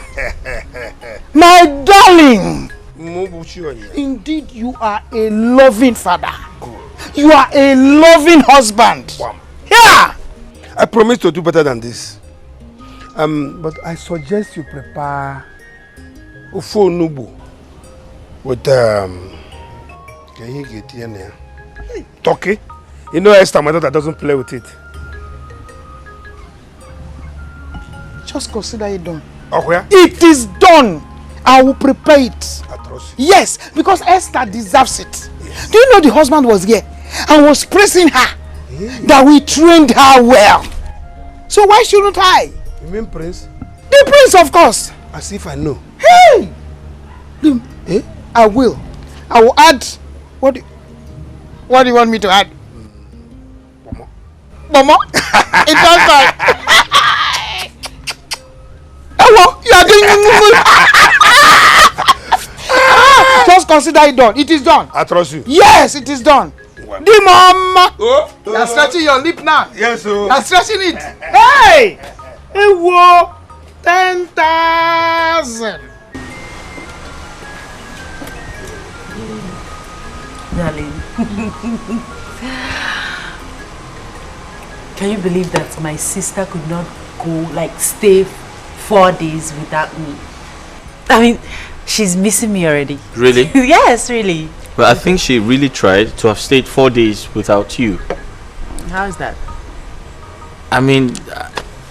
My darling. Indeed, you are a loving father. You are a loving husband. Here! I promise to do better than this. But I suggest you prepare Ufo Nubu with can you get here? Turkey. You know Esther, my daughter doesn't play with it. Just consider it done. Oh, where? It is done. I will prepare it. Yes, because Esther deserves it. Yes. Do you know the husband was here and was praising her that we trained her well? So why shouldn't I? You mean Prince? The Prince, of course. As if I know. Hey! I will. I will add. What do you want me to add? Mama? It does right. Hello, you are doing. Just consider it done. It is done. I trust you. Yes, it is done. The mama. You are stretching your lip now. Yes, sir. You are stretching it. Hey! Hey, whoa! 10,000. Darling. Can you believe that my sister could not go, stay 4 days without me? I mean, she's missing me already. Really? Yes, really. Well, I think she really tried to have stayed 4 days without you. How is that? I mean,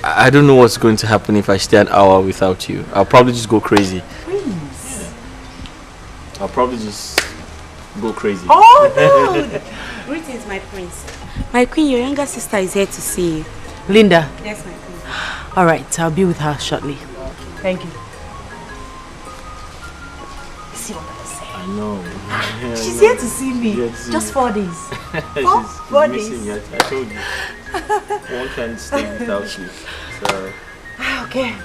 I don't know what's going to happen if I stay an hour without you. I'll probably just go crazy. Prince. I'll probably just go crazy. Oh, no! Greetings, my prince. My queen, your younger sister is here to see you. Linda. Yes, my queen. All right, I'll be with her shortly. Thank you. is your blessing? I know. She's here to see me. Just 4 days. Four days. Missing you. I told you. One can't stay without you. So. Okay.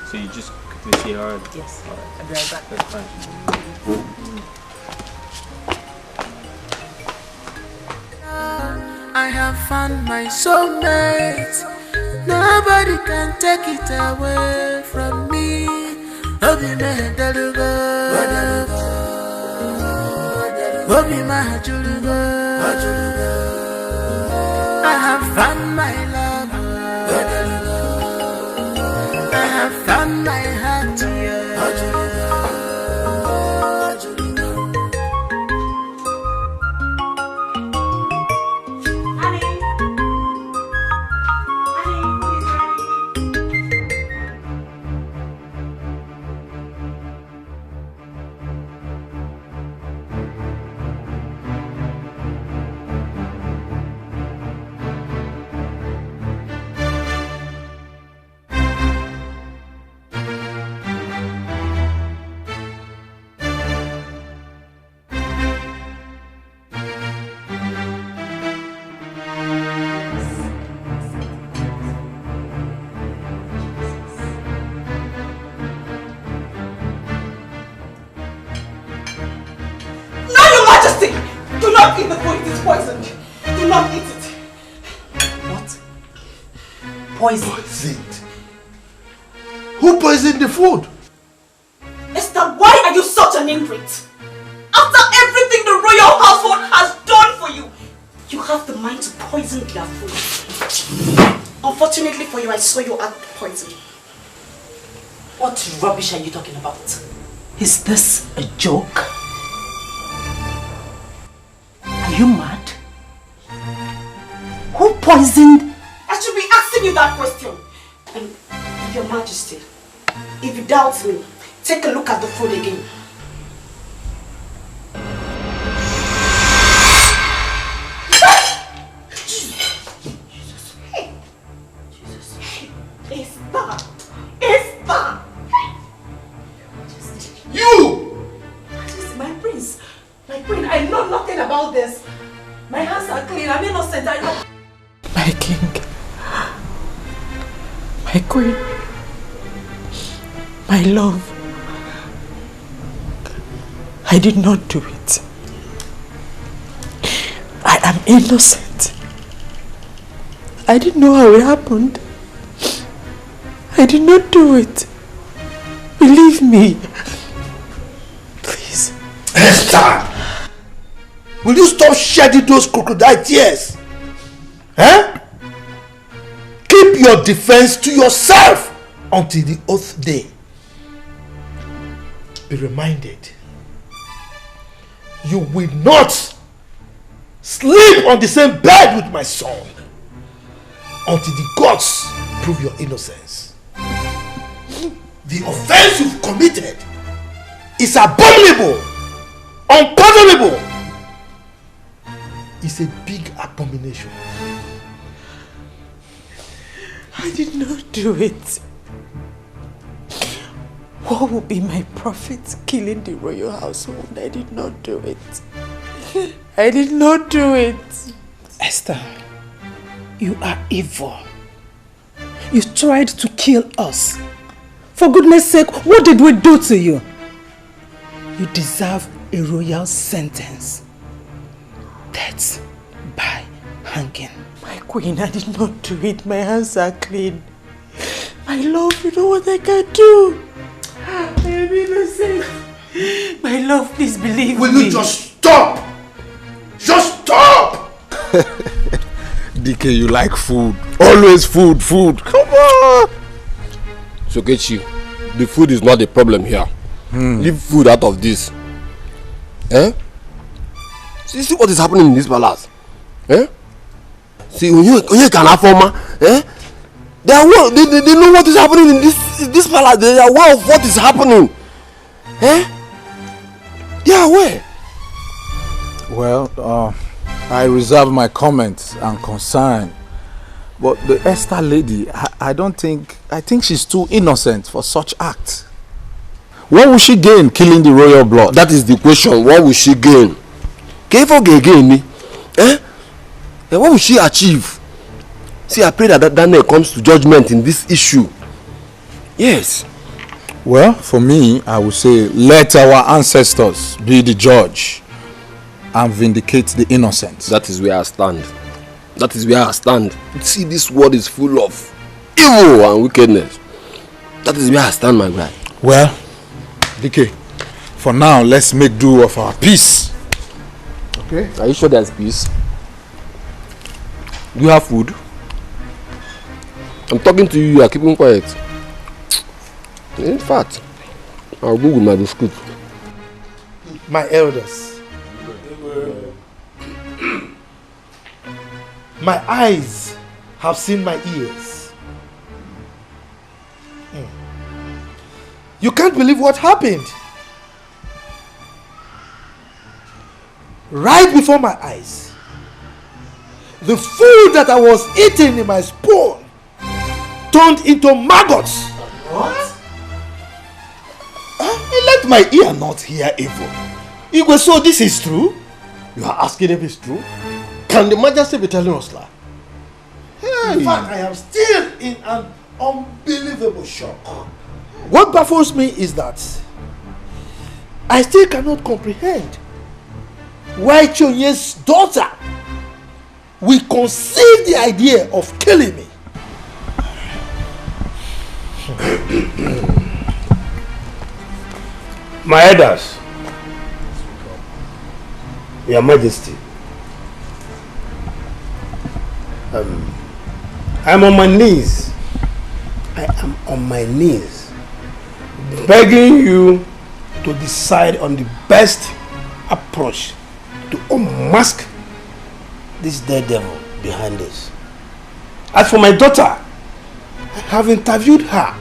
So you just quickly say her? Yes. Alright. I'll be right back. That's fine. I have found my soulmate. Nobody can take it away from me. Obi me delugo, Obi my julugo. I have found my love. I have found my heart. Poisoned? Who poisoned the food? Esther, why are you such an ingrate? After everything the royal household has done for you, you have the mind to poison their food. Unfortunately for you, I saw you add poison. What rubbish are you talking about? Is this a joke? Are you mad? Who poisoned? I should be asking you that question. And Your Majesty, if you doubt me, take a look at the food again. You! My prince, my queen, I know nothing about this. My hands are clean, I'm innocent, I know. My king, my queen, my love, I did not do it. I am innocent. I didn't know how it happened. I did not do it. Believe me. Please. Esther! Will you stop shedding those crocodile tears? Huh? Keep your defense to yourself until the oath day. Be reminded, you will not sleep on the same bed with my son until the gods prove your innocence. The offense you've committed is abominable, unpardonable. It's a big abomination. I did not do it. What would be my profit killing the royal household? I did not do it. I did not do it. Esther, you are evil. You tried to kill us. For goodness sake, what did we do to you? You deserve a royal sentence. Death by hanging. My queen, I did not do it. My hands are clean. My love, you know what I can do. I am innocent. My love, please believe me. Will you just stop? Just stop! DK, you like food. Always food. Come on! Sokechi, the food is not the problem here. Leave food out of this. Eh? See what is happening in this palace? Eh? See, when you can affirm, eh? They are well, they know what is happening in this palace. They are aware of what is happening. Eh? They are aware. Well, I reserve my comments and concern. But the Esther lady, I think she's too innocent for such acts. What will she gain killing the royal blood? That is the question. What will she gain? What will she achieve? See, I pray that Daniel comes to judgment in this issue. Yes. Well, for me, I would say let our ancestors be the judge and vindicate the innocent. That is where I stand. That is where I stand. See, this world is full of evil and wickedness. That is where I stand, my guy. Well, DK, for now, let's make do of our peace. Okay. Are you sure there's peace? Do you have food? I'm talking to you, you are keeping quiet. In fact, I'll go with my biscuit. My elders, my eyes have seen my ears. You can't believe what happened. Right before my eyes, the food that I was eating in my spoon turned into maggots. What? Let my ear not hear evil. Igwe, so this is true? You are asking if it's true? Can the Majesty be telling us that? Hey. In fact, I am still in an unbelievable shock. What baffles me is that I still cannot comprehend why Chonye's daughter will conceive the idea of killing me. My elders, Your Majesty, I'm on my knees. I am on my knees, begging you to decide on the best approach to unmask this dead devil behind this. As for my daughter, I have interviewed her,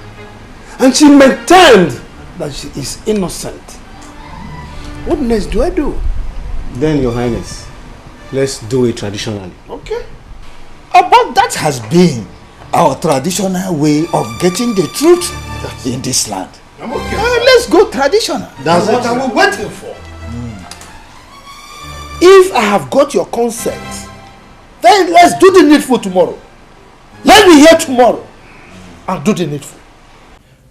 and she maintained that she is innocent. What next do I do? Then, Your Highness, let's do it traditionally. Okay. But that has been our traditional way of getting the truth in this land. I'm okay. Let's go traditional. That's what I was waiting for. If I have got your consent, then let's do the needful tomorrow. Let me hear tomorrow and do the needful.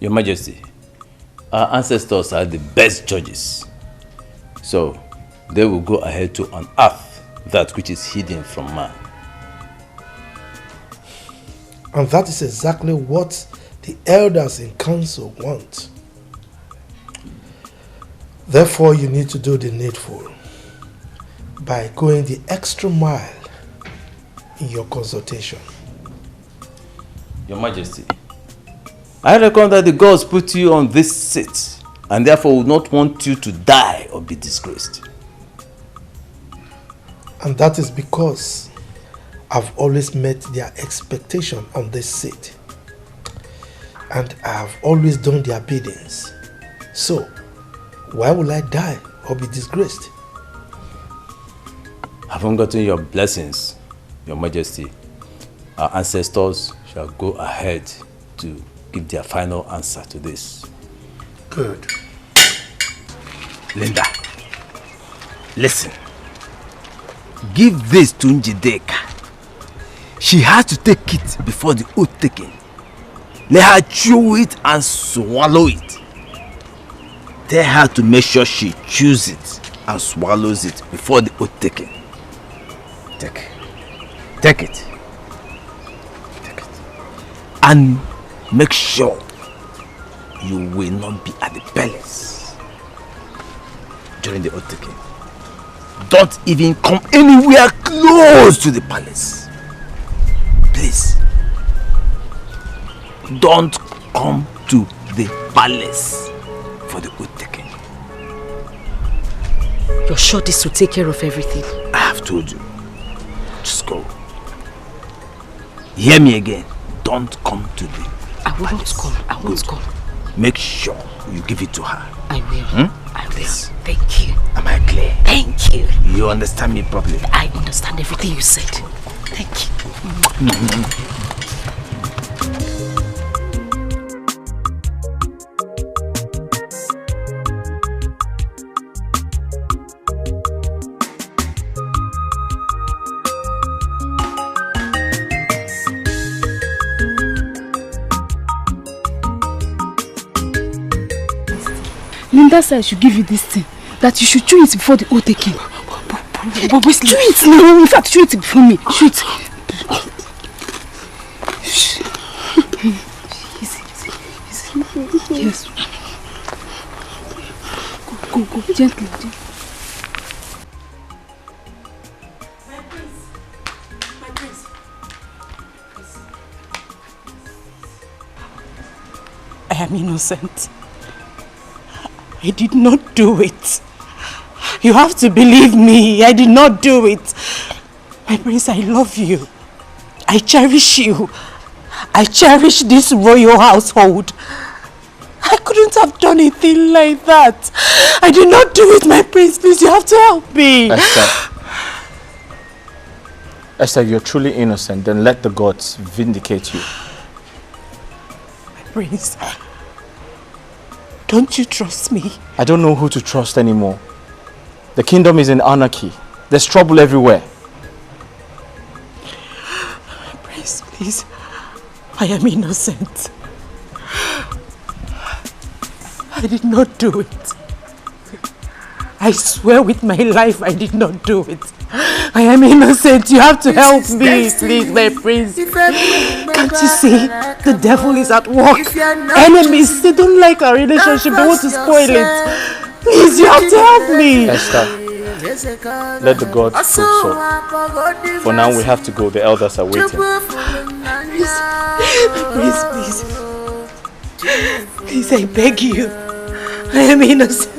Your Majesty, our ancestors are the best judges. So, they will go ahead to unearth that which is hidden from man. And that is exactly what the elders in council want. Therefore, you need to do the needful by going the extra mile in your consultation. Your Majesty, I reckon that the gods put you on this seat and therefore would not want you to die or be disgraced. And that is because I've always met their expectation on this seat. And I have always done their biddings. So, why will I die or be disgraced? Having gotten your blessings, Your Majesty, our ancestors shall go ahead to give their final answer to this. Good. Linda, listen. Give this to Njideka. She has to take it before the oath taking. Let her chew it and swallow it. Tell her to make sure she chews it and swallows it before the oath taking. Take it. Take it. And make sure you will not be at the palace during the oath taking. Don't even come anywhere close to the palace. Please. Don't come to the palace for the oath taking. You're sure this will take care of everything? I have told you. Just go. Hear me again. Don't come to the palace. Come. I won't come. Make sure you give it to her. I will. I will. Please. Thank you. Am I clear? Thank you. You understand me properly? I understand everything you said. Thank you. Linda said I should give you this thing. That you should chew it before the oath taking. But chew it now. In fact, chew it before me. Chew it. Easy. Yes. Go. Gently. My prince. I am innocent. I did not do it. You have to believe me. I did not do it. My prince, I love you. I cherish you. I cherish this royal household. I couldn't have done a thing like that. I did not do it, my prince. Please, you have to help me. Esther, you're truly innocent. Then let the gods vindicate you. My prince, don't you trust me? I don't know who to trust anymore. The kingdom is in anarchy. There's trouble everywhere. Prince, please. I am innocent. I did not do it. I swear with my life I did not do it. I am innocent. You have to help me, please, my prince. Can't you see? The devil is at work. Enemies, they don't like our relationship. They want to spoil it. Please, you have to help me. Esther, let the gods prove so. For now, we have to go. The elders are waiting. Please, I beg you. I am innocent.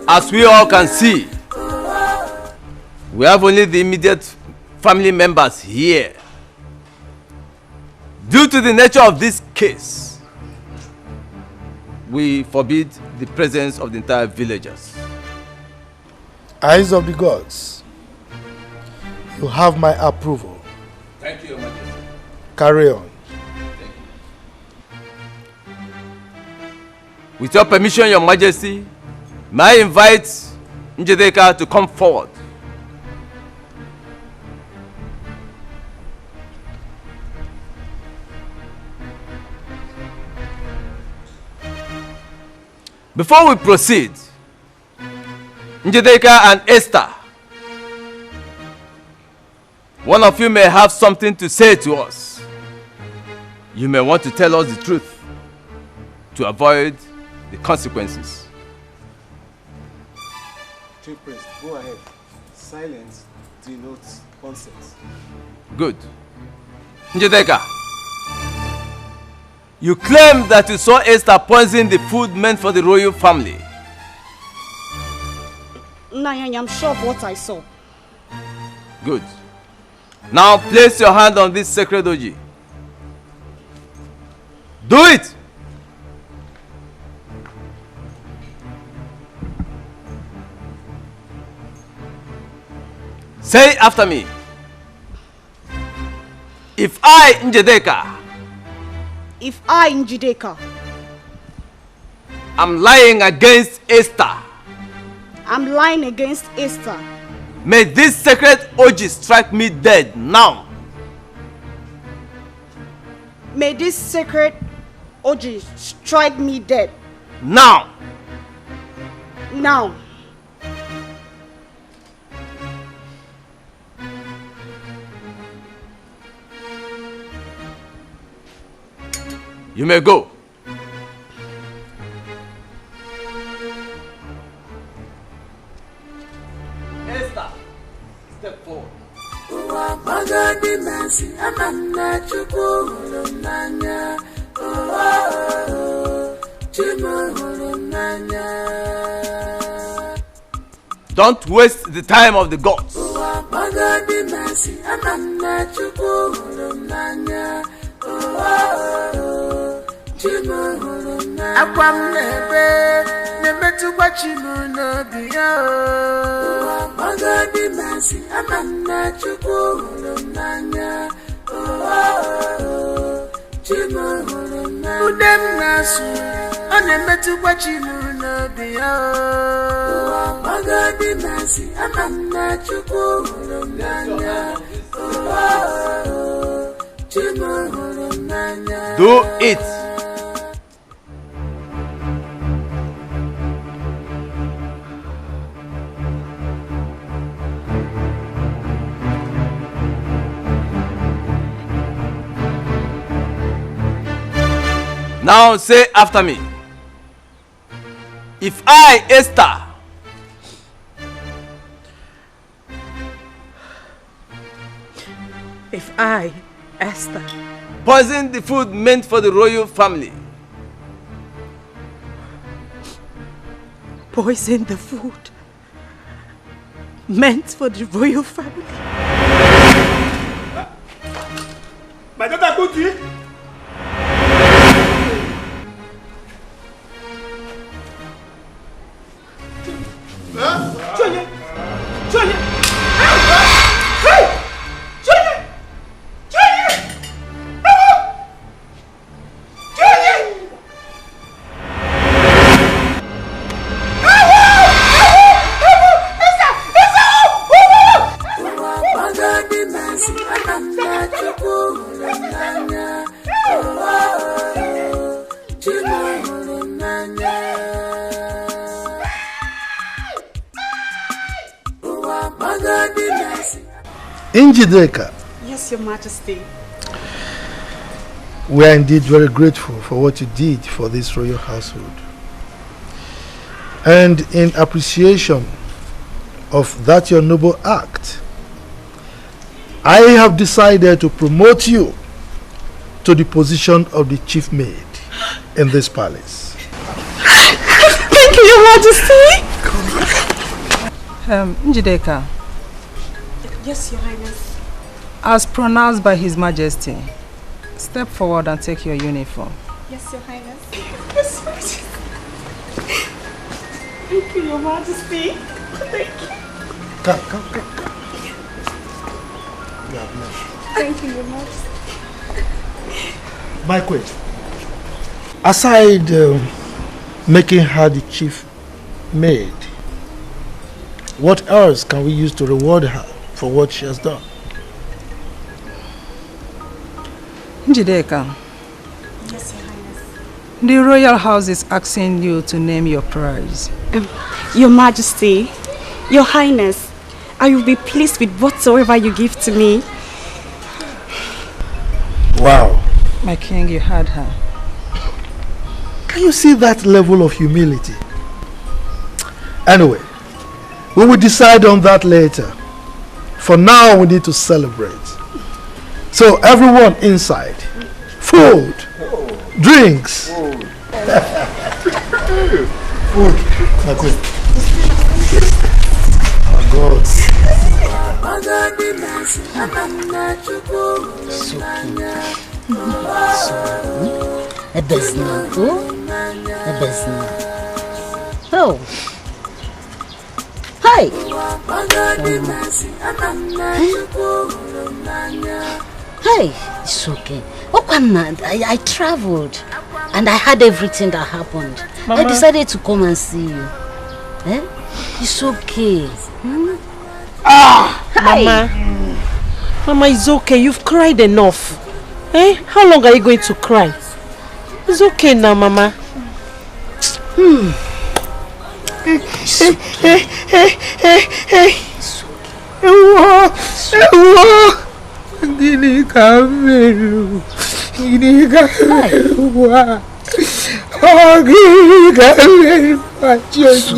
As we all can see, we have only the immediate family members here. Due to the nature of this case, we forbid the presence of the entire villagers. Eyes of the gods, you have my approval. Thank you, Your Majesty. Carry on. With your permission, Your Majesty, may I invite Njedeka to come forward. Before we proceed, Njedeka and Esther, one of you may have something to say to us. You may want to tell us the truth to avoid the consequences. Chief Priest, go ahead. Silence denotes consent. Good. Njedeka, you claim that you saw Esther poison the food meant for the royal family. Nanya, I'm sure of what I saw. Good. Now place your hand on this sacred oji. Do it! Say after me. If I, Njedeka, I'm lying against Esther, may this sacred oji strike me dead now. May this sacred oji strike me dead. Now. Now. You may go. Esther, step forward. Don't waste the time of the gods. akwam nebe nemetu kwachimu no biya magadi masi amana chukwu nanya chimu udem nasu onemetu kwachimu no biya magadi masi amana chukwu nanya do it. Now say after me. If I, Esther, poison the food meant for the royal family, Poison the food meant for the royal family. My daughter Kuti. Njideka, Yes, Your Majesty. we are indeed very grateful for what you did for this royal household. And in appreciation of that your noble act, I have decided to promote you to the position of the chief maid in this palace. Thank you, Your Majesty. Njideka, Yes, Your Highness. as pronounced by His Majesty, step forward and take your uniform. Yes, Your Highness. Yes, Majesty. Thank you, Your Majesty. Thank you. Come. Thank you, Your Majesty. My queen, aside making her the chief maid, what else can we use to reward her for what she has done? Njideka, Yes, Your Highness. the royal house is asking you to name your prize. Your Majesty, Your Highness, I will be pleased with whatsoever you give to me. Wow. My king, you had her. Can you see that level of humility? Anyway, we will decide on that later. For now, we need to celebrate. So everyone inside, food, drinks. Food. My queen. Oh God. Oh. Hi. Hey, it's okay. I traveled and I had everything that happened. Mama. I decided to come and see you. Eh? It's okay. Hi. Mama. Mama, it's okay. You've cried enough. Eh? How long are you going to cry? It's okay now, Mama. It's okay. Gini kamelu, gini kamelu, oh gini kamelu, Joji.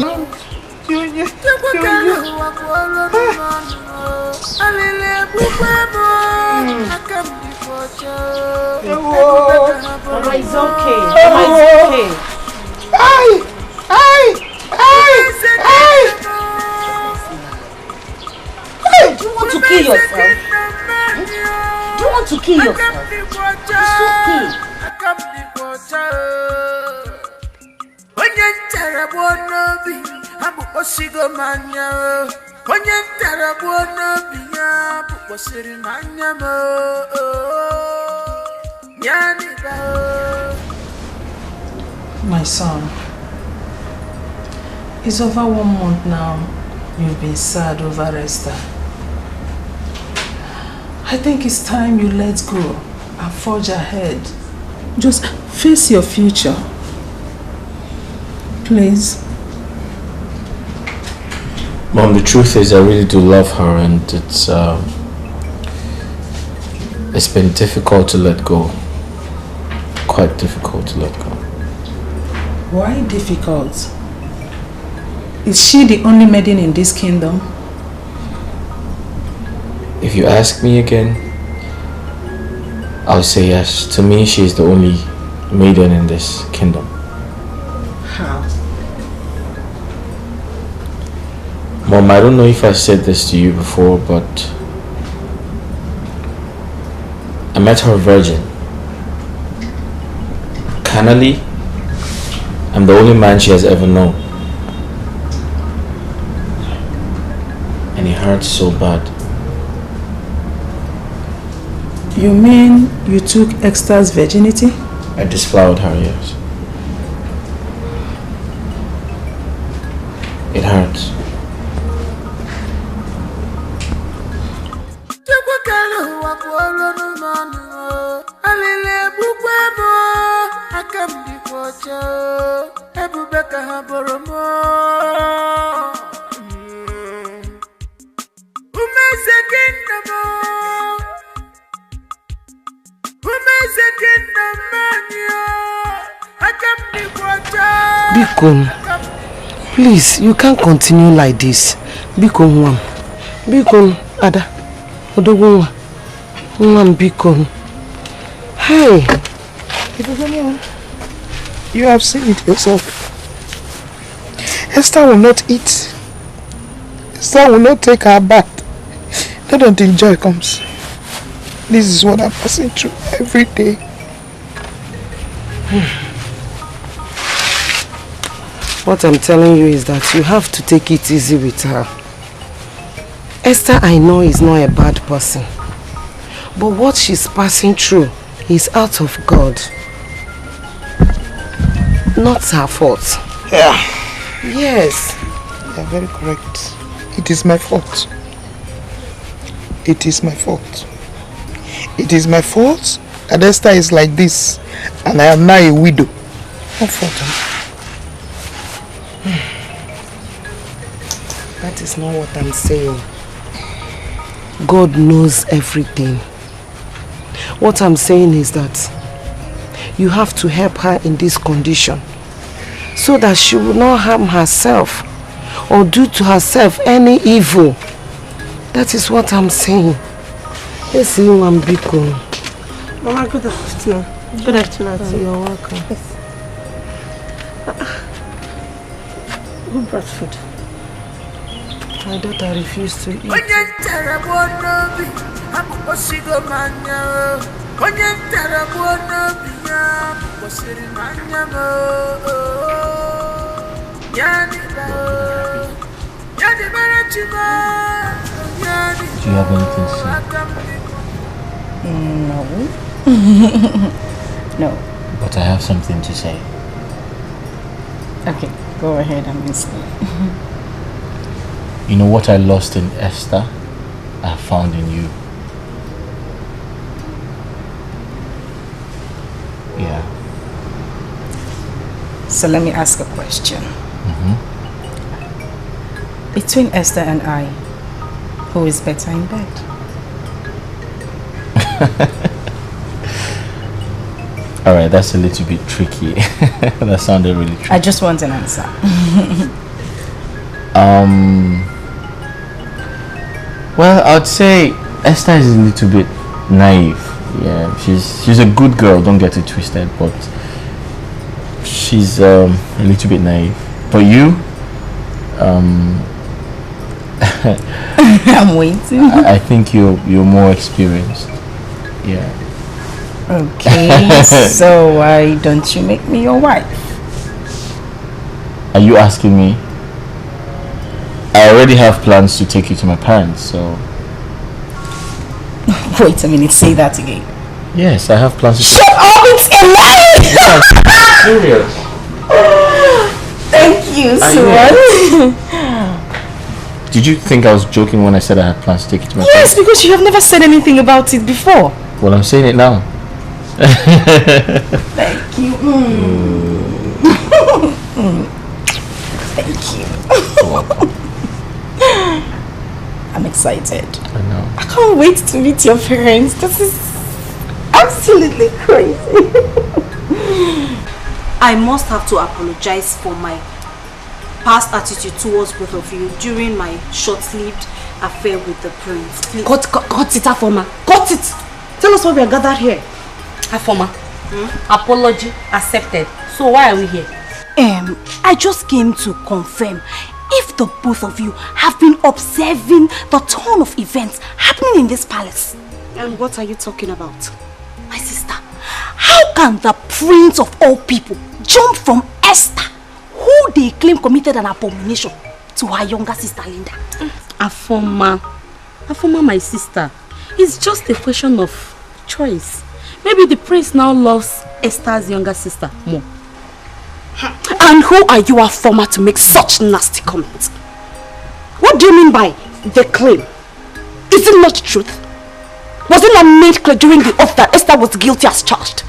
Mama, it's okay. Mama, it's okay. Do you want to kill yourself? Do you want to kill yourself? It's okay. Onye ntarabo n'obi abụkpọsigo m anya o. Onye ntarabo n'obi ya abụkpọsiri m anya m o. Nyaniba o. My son, it's over 1 month now you've been sad over Esther. I think it's time you let go and forge ahead. Just face your future. Please. Mom, the truth is I really do love her, and it's been difficult to let go. Quite difficult to let go. Why difficult? Is she the only maiden in this kingdom? If you ask me again, I'll say yes. To me, she is the only maiden in this kingdom. How? Mom, I don't know if I said this to you before, but I met her virgin. Carnally, I'm the only man she has ever known. And it hurts so bad. You mean you took Esther's virginity? I disflowered her, yes. It hurts. Biko, please, you can't continue like this. Biko, Nwam. Biko, Ada. Odogo Nwam, Biko. Hey, you have seen it yourself. Esther will not eat. Esther will not take her bath. Not until joy comes. This is what I'm passing through every day. What I'm telling you is that you have to take it easy with her. Esther, I know, is not a bad person. But what she's passing through is out of God. Not her fault. Yeah. Yes. You are very correct. It is my fault. It is my fault. It is my fault that Esther is like this and I am now a widow. What fault? That is not what I'm saying. God knows everything. What I'm saying is that you have to help her in this condition so that she will not harm herself or do to herself any evil. That is what I'm saying. Let's see you, Ambiko. Mama, good afternoon. Good afternoon. You're welcome. Yes. Who brought food? My daughter refused to eat. Do you have anything to say? No. No. But I have something to say. Okay, go ahead, I'm listening. You know what I lost in Esther, I found in you. Yeah. So let me ask a question. Between Esther and I, who is better in bed? Alright, that's a little bit tricky. That sounded really tricky. I just want an answer. Well, I'd say Esther is a little bit naive. Yeah, she's a good girl, don't get it twisted, but she's a little bit naive. But you, I'm waiting. I think you're more experienced. Yeah. Okay, so why don't you make me your wife? Are you asking me? I already have plans to take you to my parents, so... Wait a minute, say that again. Yes, I have plans to... Shut up, it's a lie! Yes, serious. Thank you so much. Did you think I was joking when I said I had plans to take you to my Yes, parents? because you have never said anything about it before. Well, I'm saying it now. Thank you. Thank you. I'm excited. I know. I can't wait to meet your parents. This is absolutely crazy. I must have to apologize for my past attitude towards both of you during my short-lived affair with the prince. Please. Cut it, Afoma. Cut it. Tell us why we are gathered here. Afoma. Apology accepted. So why are we here? I just came to confirm if the both of you have been observing the turn of events happening in this palace. And what are you talking about? My sister, how can the prince of all people jump from Esther, who they claim committed an abomination, to her younger sister Linda? Afoma, my sister, it's just a question of choice. Maybe the prince now loves Esther's younger sister more. And who are you, Afoma, to make such nasty comments? What do you mean by the claim? Is it not the truth? Was it not made clear during the oath that Esther was guilty as charged?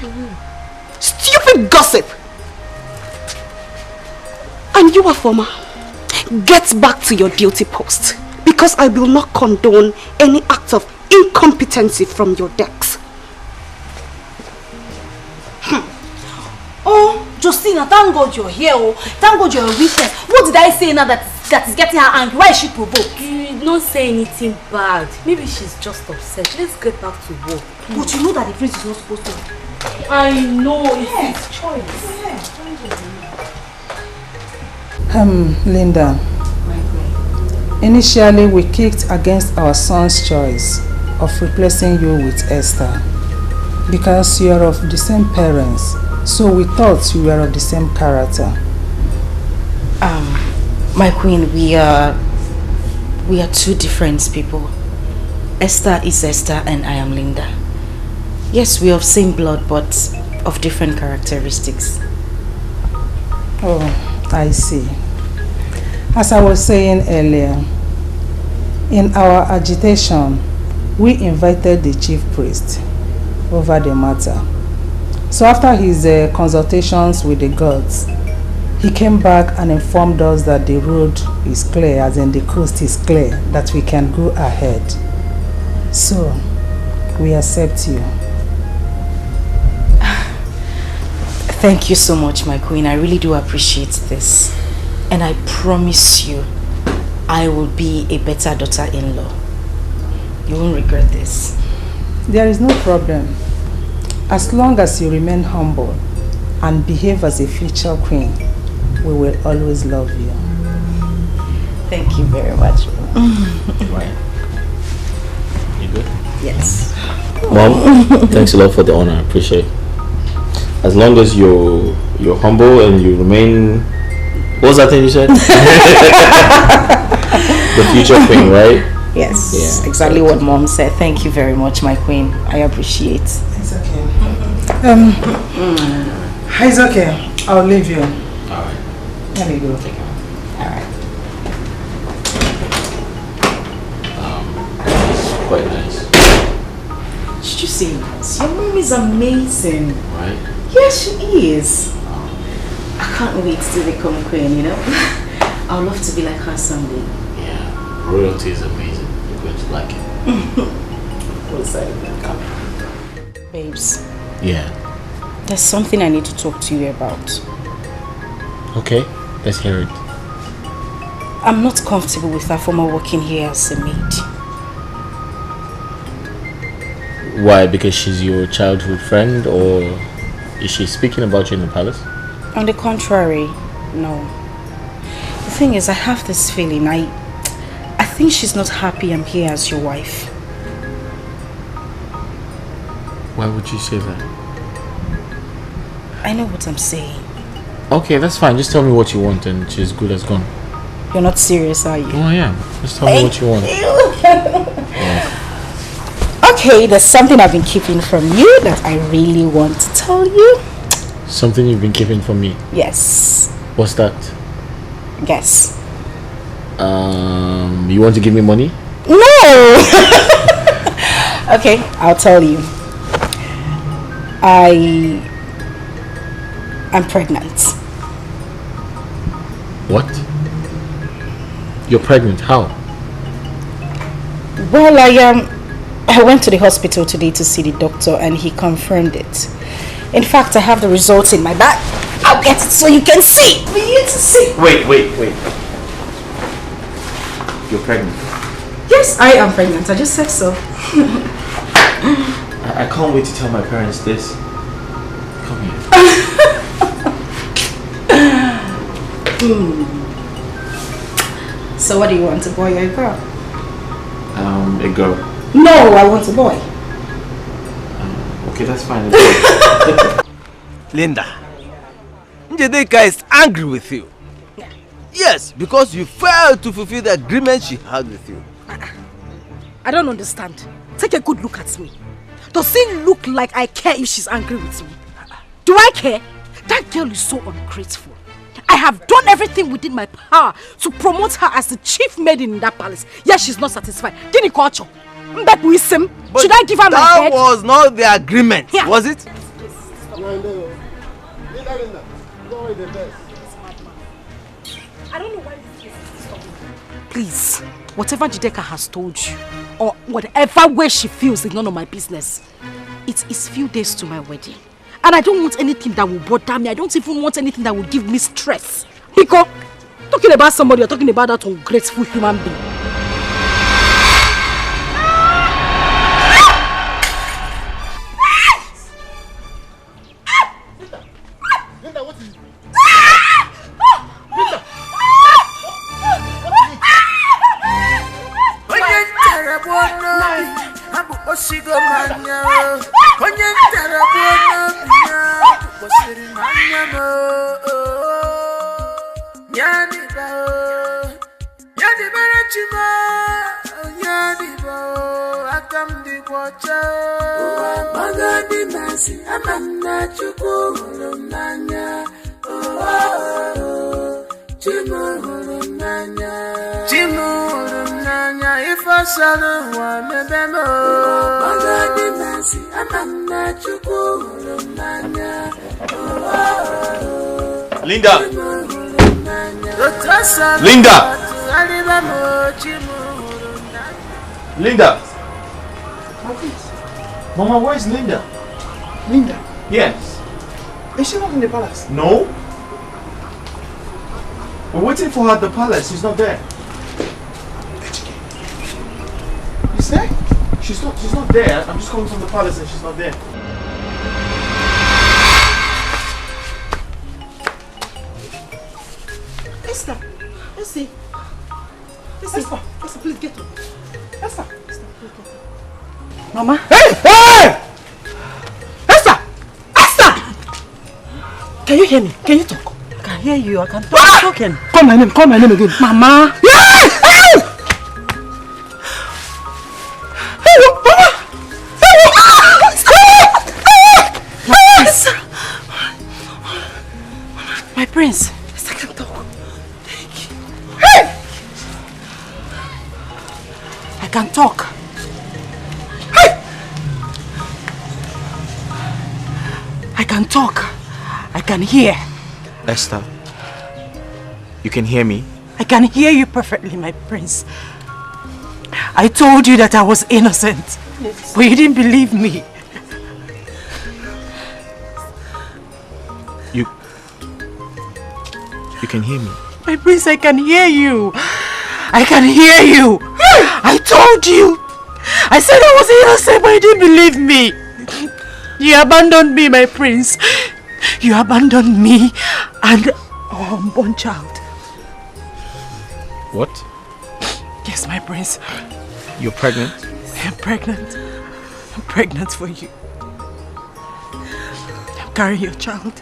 Stupid gossip! And you, Afoma, get back to your duty post, because I will not condone any act of incompetency from your decks. Oh, Justina, thank God you're here. Oh, thank God you're a witness. What did I say now that is getting her angry? Why is she provoked? You don't say anything bad. Maybe she's just upset. Let's get back to work. But you know that the prince is not supposed to. I know, it's his choice. Linda. Initially, we kicked against our son's choice of replacing you with Esther because you are of the same parents. So we thought you were of the same character. My queen, we are two different people. Esther is Esther and I am Linda. Yes, we are of same blood but of different characteristics. Oh, I see. As I was saying earlier, in our agitation, we invited the chief priest over the matter. So after his consultations with the gods, he came back and informed us that the road is clear, as in the coast is clear, that we can go ahead. So, we accept you. Thank you so much, my queen. I really do appreciate this. And I promise you, I will be a better daughter-in-law. You won't regret this. There is no problem. As long as you remain humble and behave as a future queen, we will always love you. Thank you very much. Right. You good? Yes. Mom, thanks a lot for the honor. I appreciate it. As long as you're humble and you remain... What was that thing you said? The future queen, right? Yes, yeah, exactly what Mom said. Thank you very much, my queen. I appreciate. It's okay. It's okay. I'll leave you. Alright. Let me go. Alright. It's quite nice. Did you see this? Your mom is amazing. Right? Yes, she is. I can't wait to become a queen, you know? I would love to be like her someday. Yeah, royalty is amazing. You're going to like it. What's that? Babes. Yeah. There's something I need to talk to you about. Okay, let's hear it. I'm not comfortable with her former working here as a maid. Why? Because she's your childhood friend, or is she speaking about you in the palace? On the contrary, no. The thing is, I have this feeling. I think she's not happy I'm here as your wife. Why would you say that? I know what I'm saying. Okay, that's fine. Just tell me what you want and she's good as gone. You're not serious, are you? Oh, I am. Just tell me what you want. Okay, there's something I've been keeping from you that I really want to tell you. Something you've been keeping from me? Yes. What's that? Guess. You want to give me money? No! Okay, I'll tell you. I'm pregnant. What? You're pregnant? How? Well, I went to the hospital today to see the doctor and he confirmed it. In fact, I have the results in my bag. I'll get it so you can see. For you to see. Wait. You're pregnant? Yes, I am pregnant. I just said so. I can't wait to tell my parents this. Come here. So what do you want, a boy or a girl? A girl. No, I want a boy. Okay, that's fine. Linda, Njedeka is angry with you. Yes, because you failed to fulfill the agreement she had with you. I don't understand. Take a good look at me. Does it look like I care if she's angry with me? Do I care? That girl is so ungrateful. I have done everything within my power to promote her as the chief maid in that palace. Yet she's not satisfied. Should I give her my head? That was not the agreement, was it? I don't know why this case is stopping. Please, whatever Jideka has told you, or whatever way she feels is none of my business. It is few days to my wedding. And I don't want anything that will bother me. I don't even want anything that will give me stress. Because talking about somebody, you're talking about that ungrateful human being. Linda! Linda! Linda! Mama, where's Linda? Linda? Yes. Is she not in the palace? No. We're waiting for her at the palace. She's not there. You say? She's not there. I'm just calling from the palace and she's not there. Esther, let's see. Esther, please get up. Esther, please get up. Mama. Hey! Esther! Can you hear me? Can you talk? I can hear you. I can talk. I'm talking. Call my name again. Mama. My prince. Esther can talk. I can talk. I can talk. I can hear. Esther, you can hear me? I can hear you perfectly, my prince. I told you that I was innocent, but you didn't believe me. You can hear me? My prince, I can hear you. I can hear you. I told you. I said I was innocent, but you didn't believe me. You abandoned me, my prince. You abandoned me and our unborn child. What? Yes, my prince. You're pregnant? I'm pregnant. I'm pregnant for you. I'm carrying your child.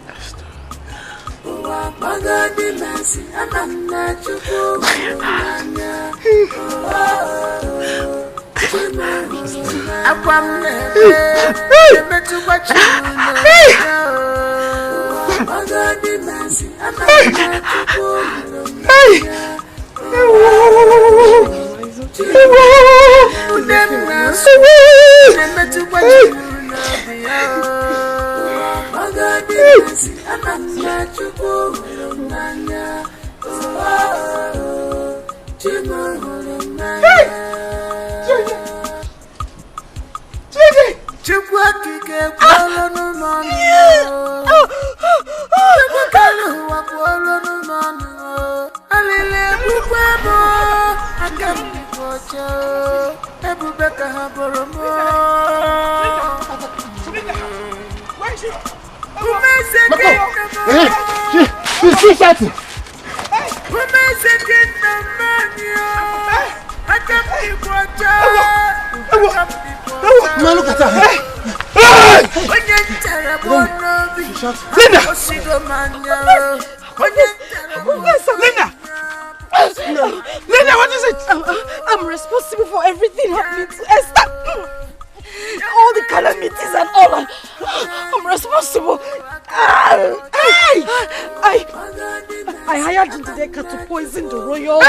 Linda, what is it? I'm responsible for everything happening to Esther. All the calamities and all. I'm responsible. I hired Vindication to poison the royal.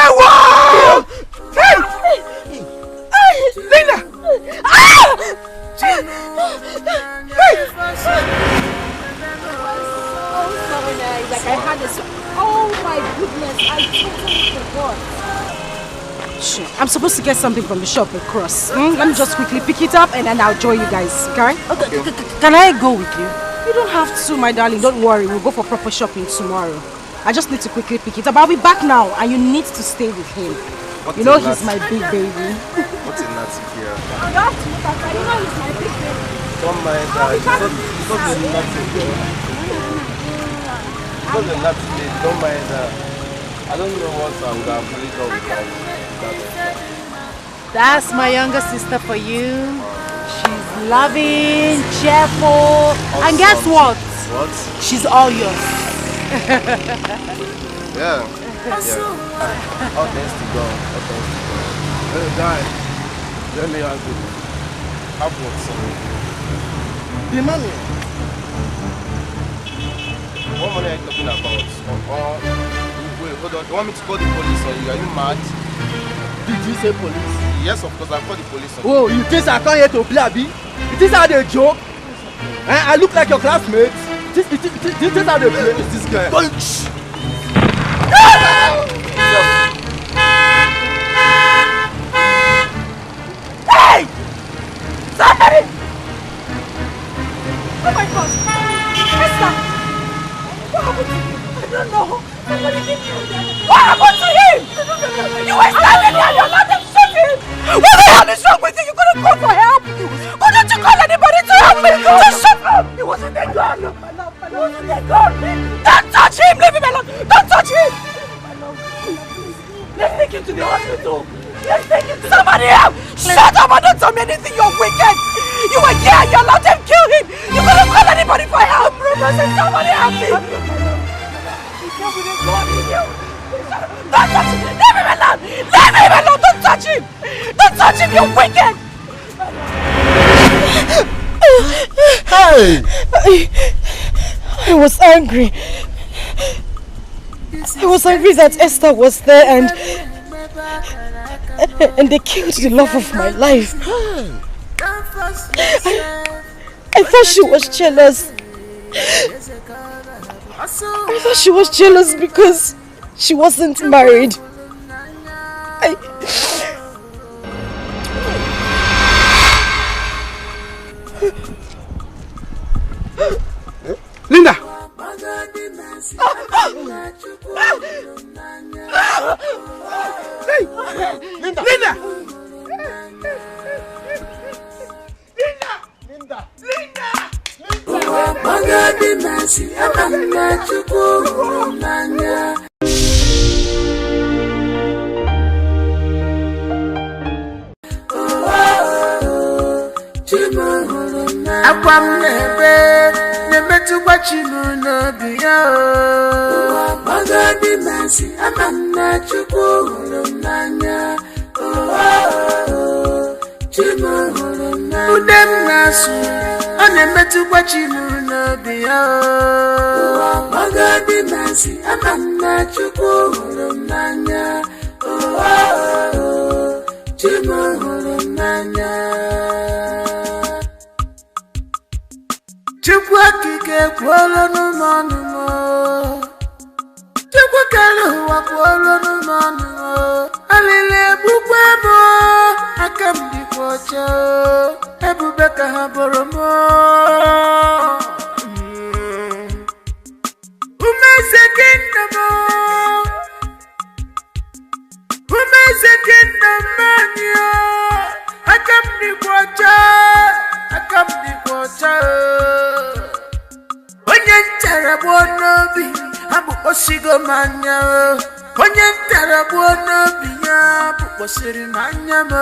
Linda! Oh my goodness, I totally forgot. Sure. I'm supposed to get something from the shop across. Let me just quickly pick it up and then I'll join you guys, okay? Can I go with you? You don't have to, my darling. Don't worry. We'll go for proper shopping tomorrow. I just need to quickly pick it up. I'll be back now and you need to stay with him. You know he's my big baby. What's in that here? You have to look at that. You know he's my big baby. Don't mind that. It's not the Nazi girl. It's not the Nazi girl. Don't mind that. I don't know what I'm going to put it on without. That's my younger sister for you. She's loving, cheerful, and guess what? What? She's all yours. Yeah. All thanks to God. All thanks to God. Hey, guy. Let me ask you. Have what, son? The money. What money are you talking about? Wait, hold on. You want me to call the police on you? Are you mad? Did you say police? Yes, of course. I'll call the police on you. Oh, you think I come here to play, Abi? You think I dey joke? I look like your classmates. This is how they play. It's this guy. Punch! Hey! Somebody! Oh my God! Esther! What happened to you? I don't know. Somebody did you. What happened to him? You were standing there and you let them shoot him! What the hell is wrong with you? You couldn't call for help! Couldn't you call anybody to help me? Just shut up! He wasn't a gun! He wasn't a gun! Don't touch him! Leave him alone! Don't touch him! Let's take him to the hospital! Let's take him to somebody else! Shut up and don't tell me anything! You're wicked! You were here! You allowed them to kill him! You couldn't call anybody for help! Somebody help me! Don't touch him! Leave him alone! Leave him alone! Don't touch him! Don't touch him! You're wicked! Hey! I was angry. I was angry that Esther was there and they killed the love of my life. I thought she was jealous. I thought she was jealous because she wasn't married. Linda! Hey! Linda! Linda! Akwam nebe tu bachi mu no biya. magadi mercy amana chukwu hulumanya chimu hulumanya udem nasu onemetu kwa chimu n'obi ya magadi mercy amana chukwu hulumanya chimu hulumanya chukwu akike kwolo n'ụmọnụmọ chukwu kere ụwa kwolo n'ụmọnụmọ alile bukwe mo aka m dịkwa ọcha ebube ka ha bụrụ m umeze kingdom mania aka m dịkwa ọcha onye ntara gbuo n'obi abụkpọsigo m anya onye ntara gbuo n'obi ya abụkpọsiri m anya m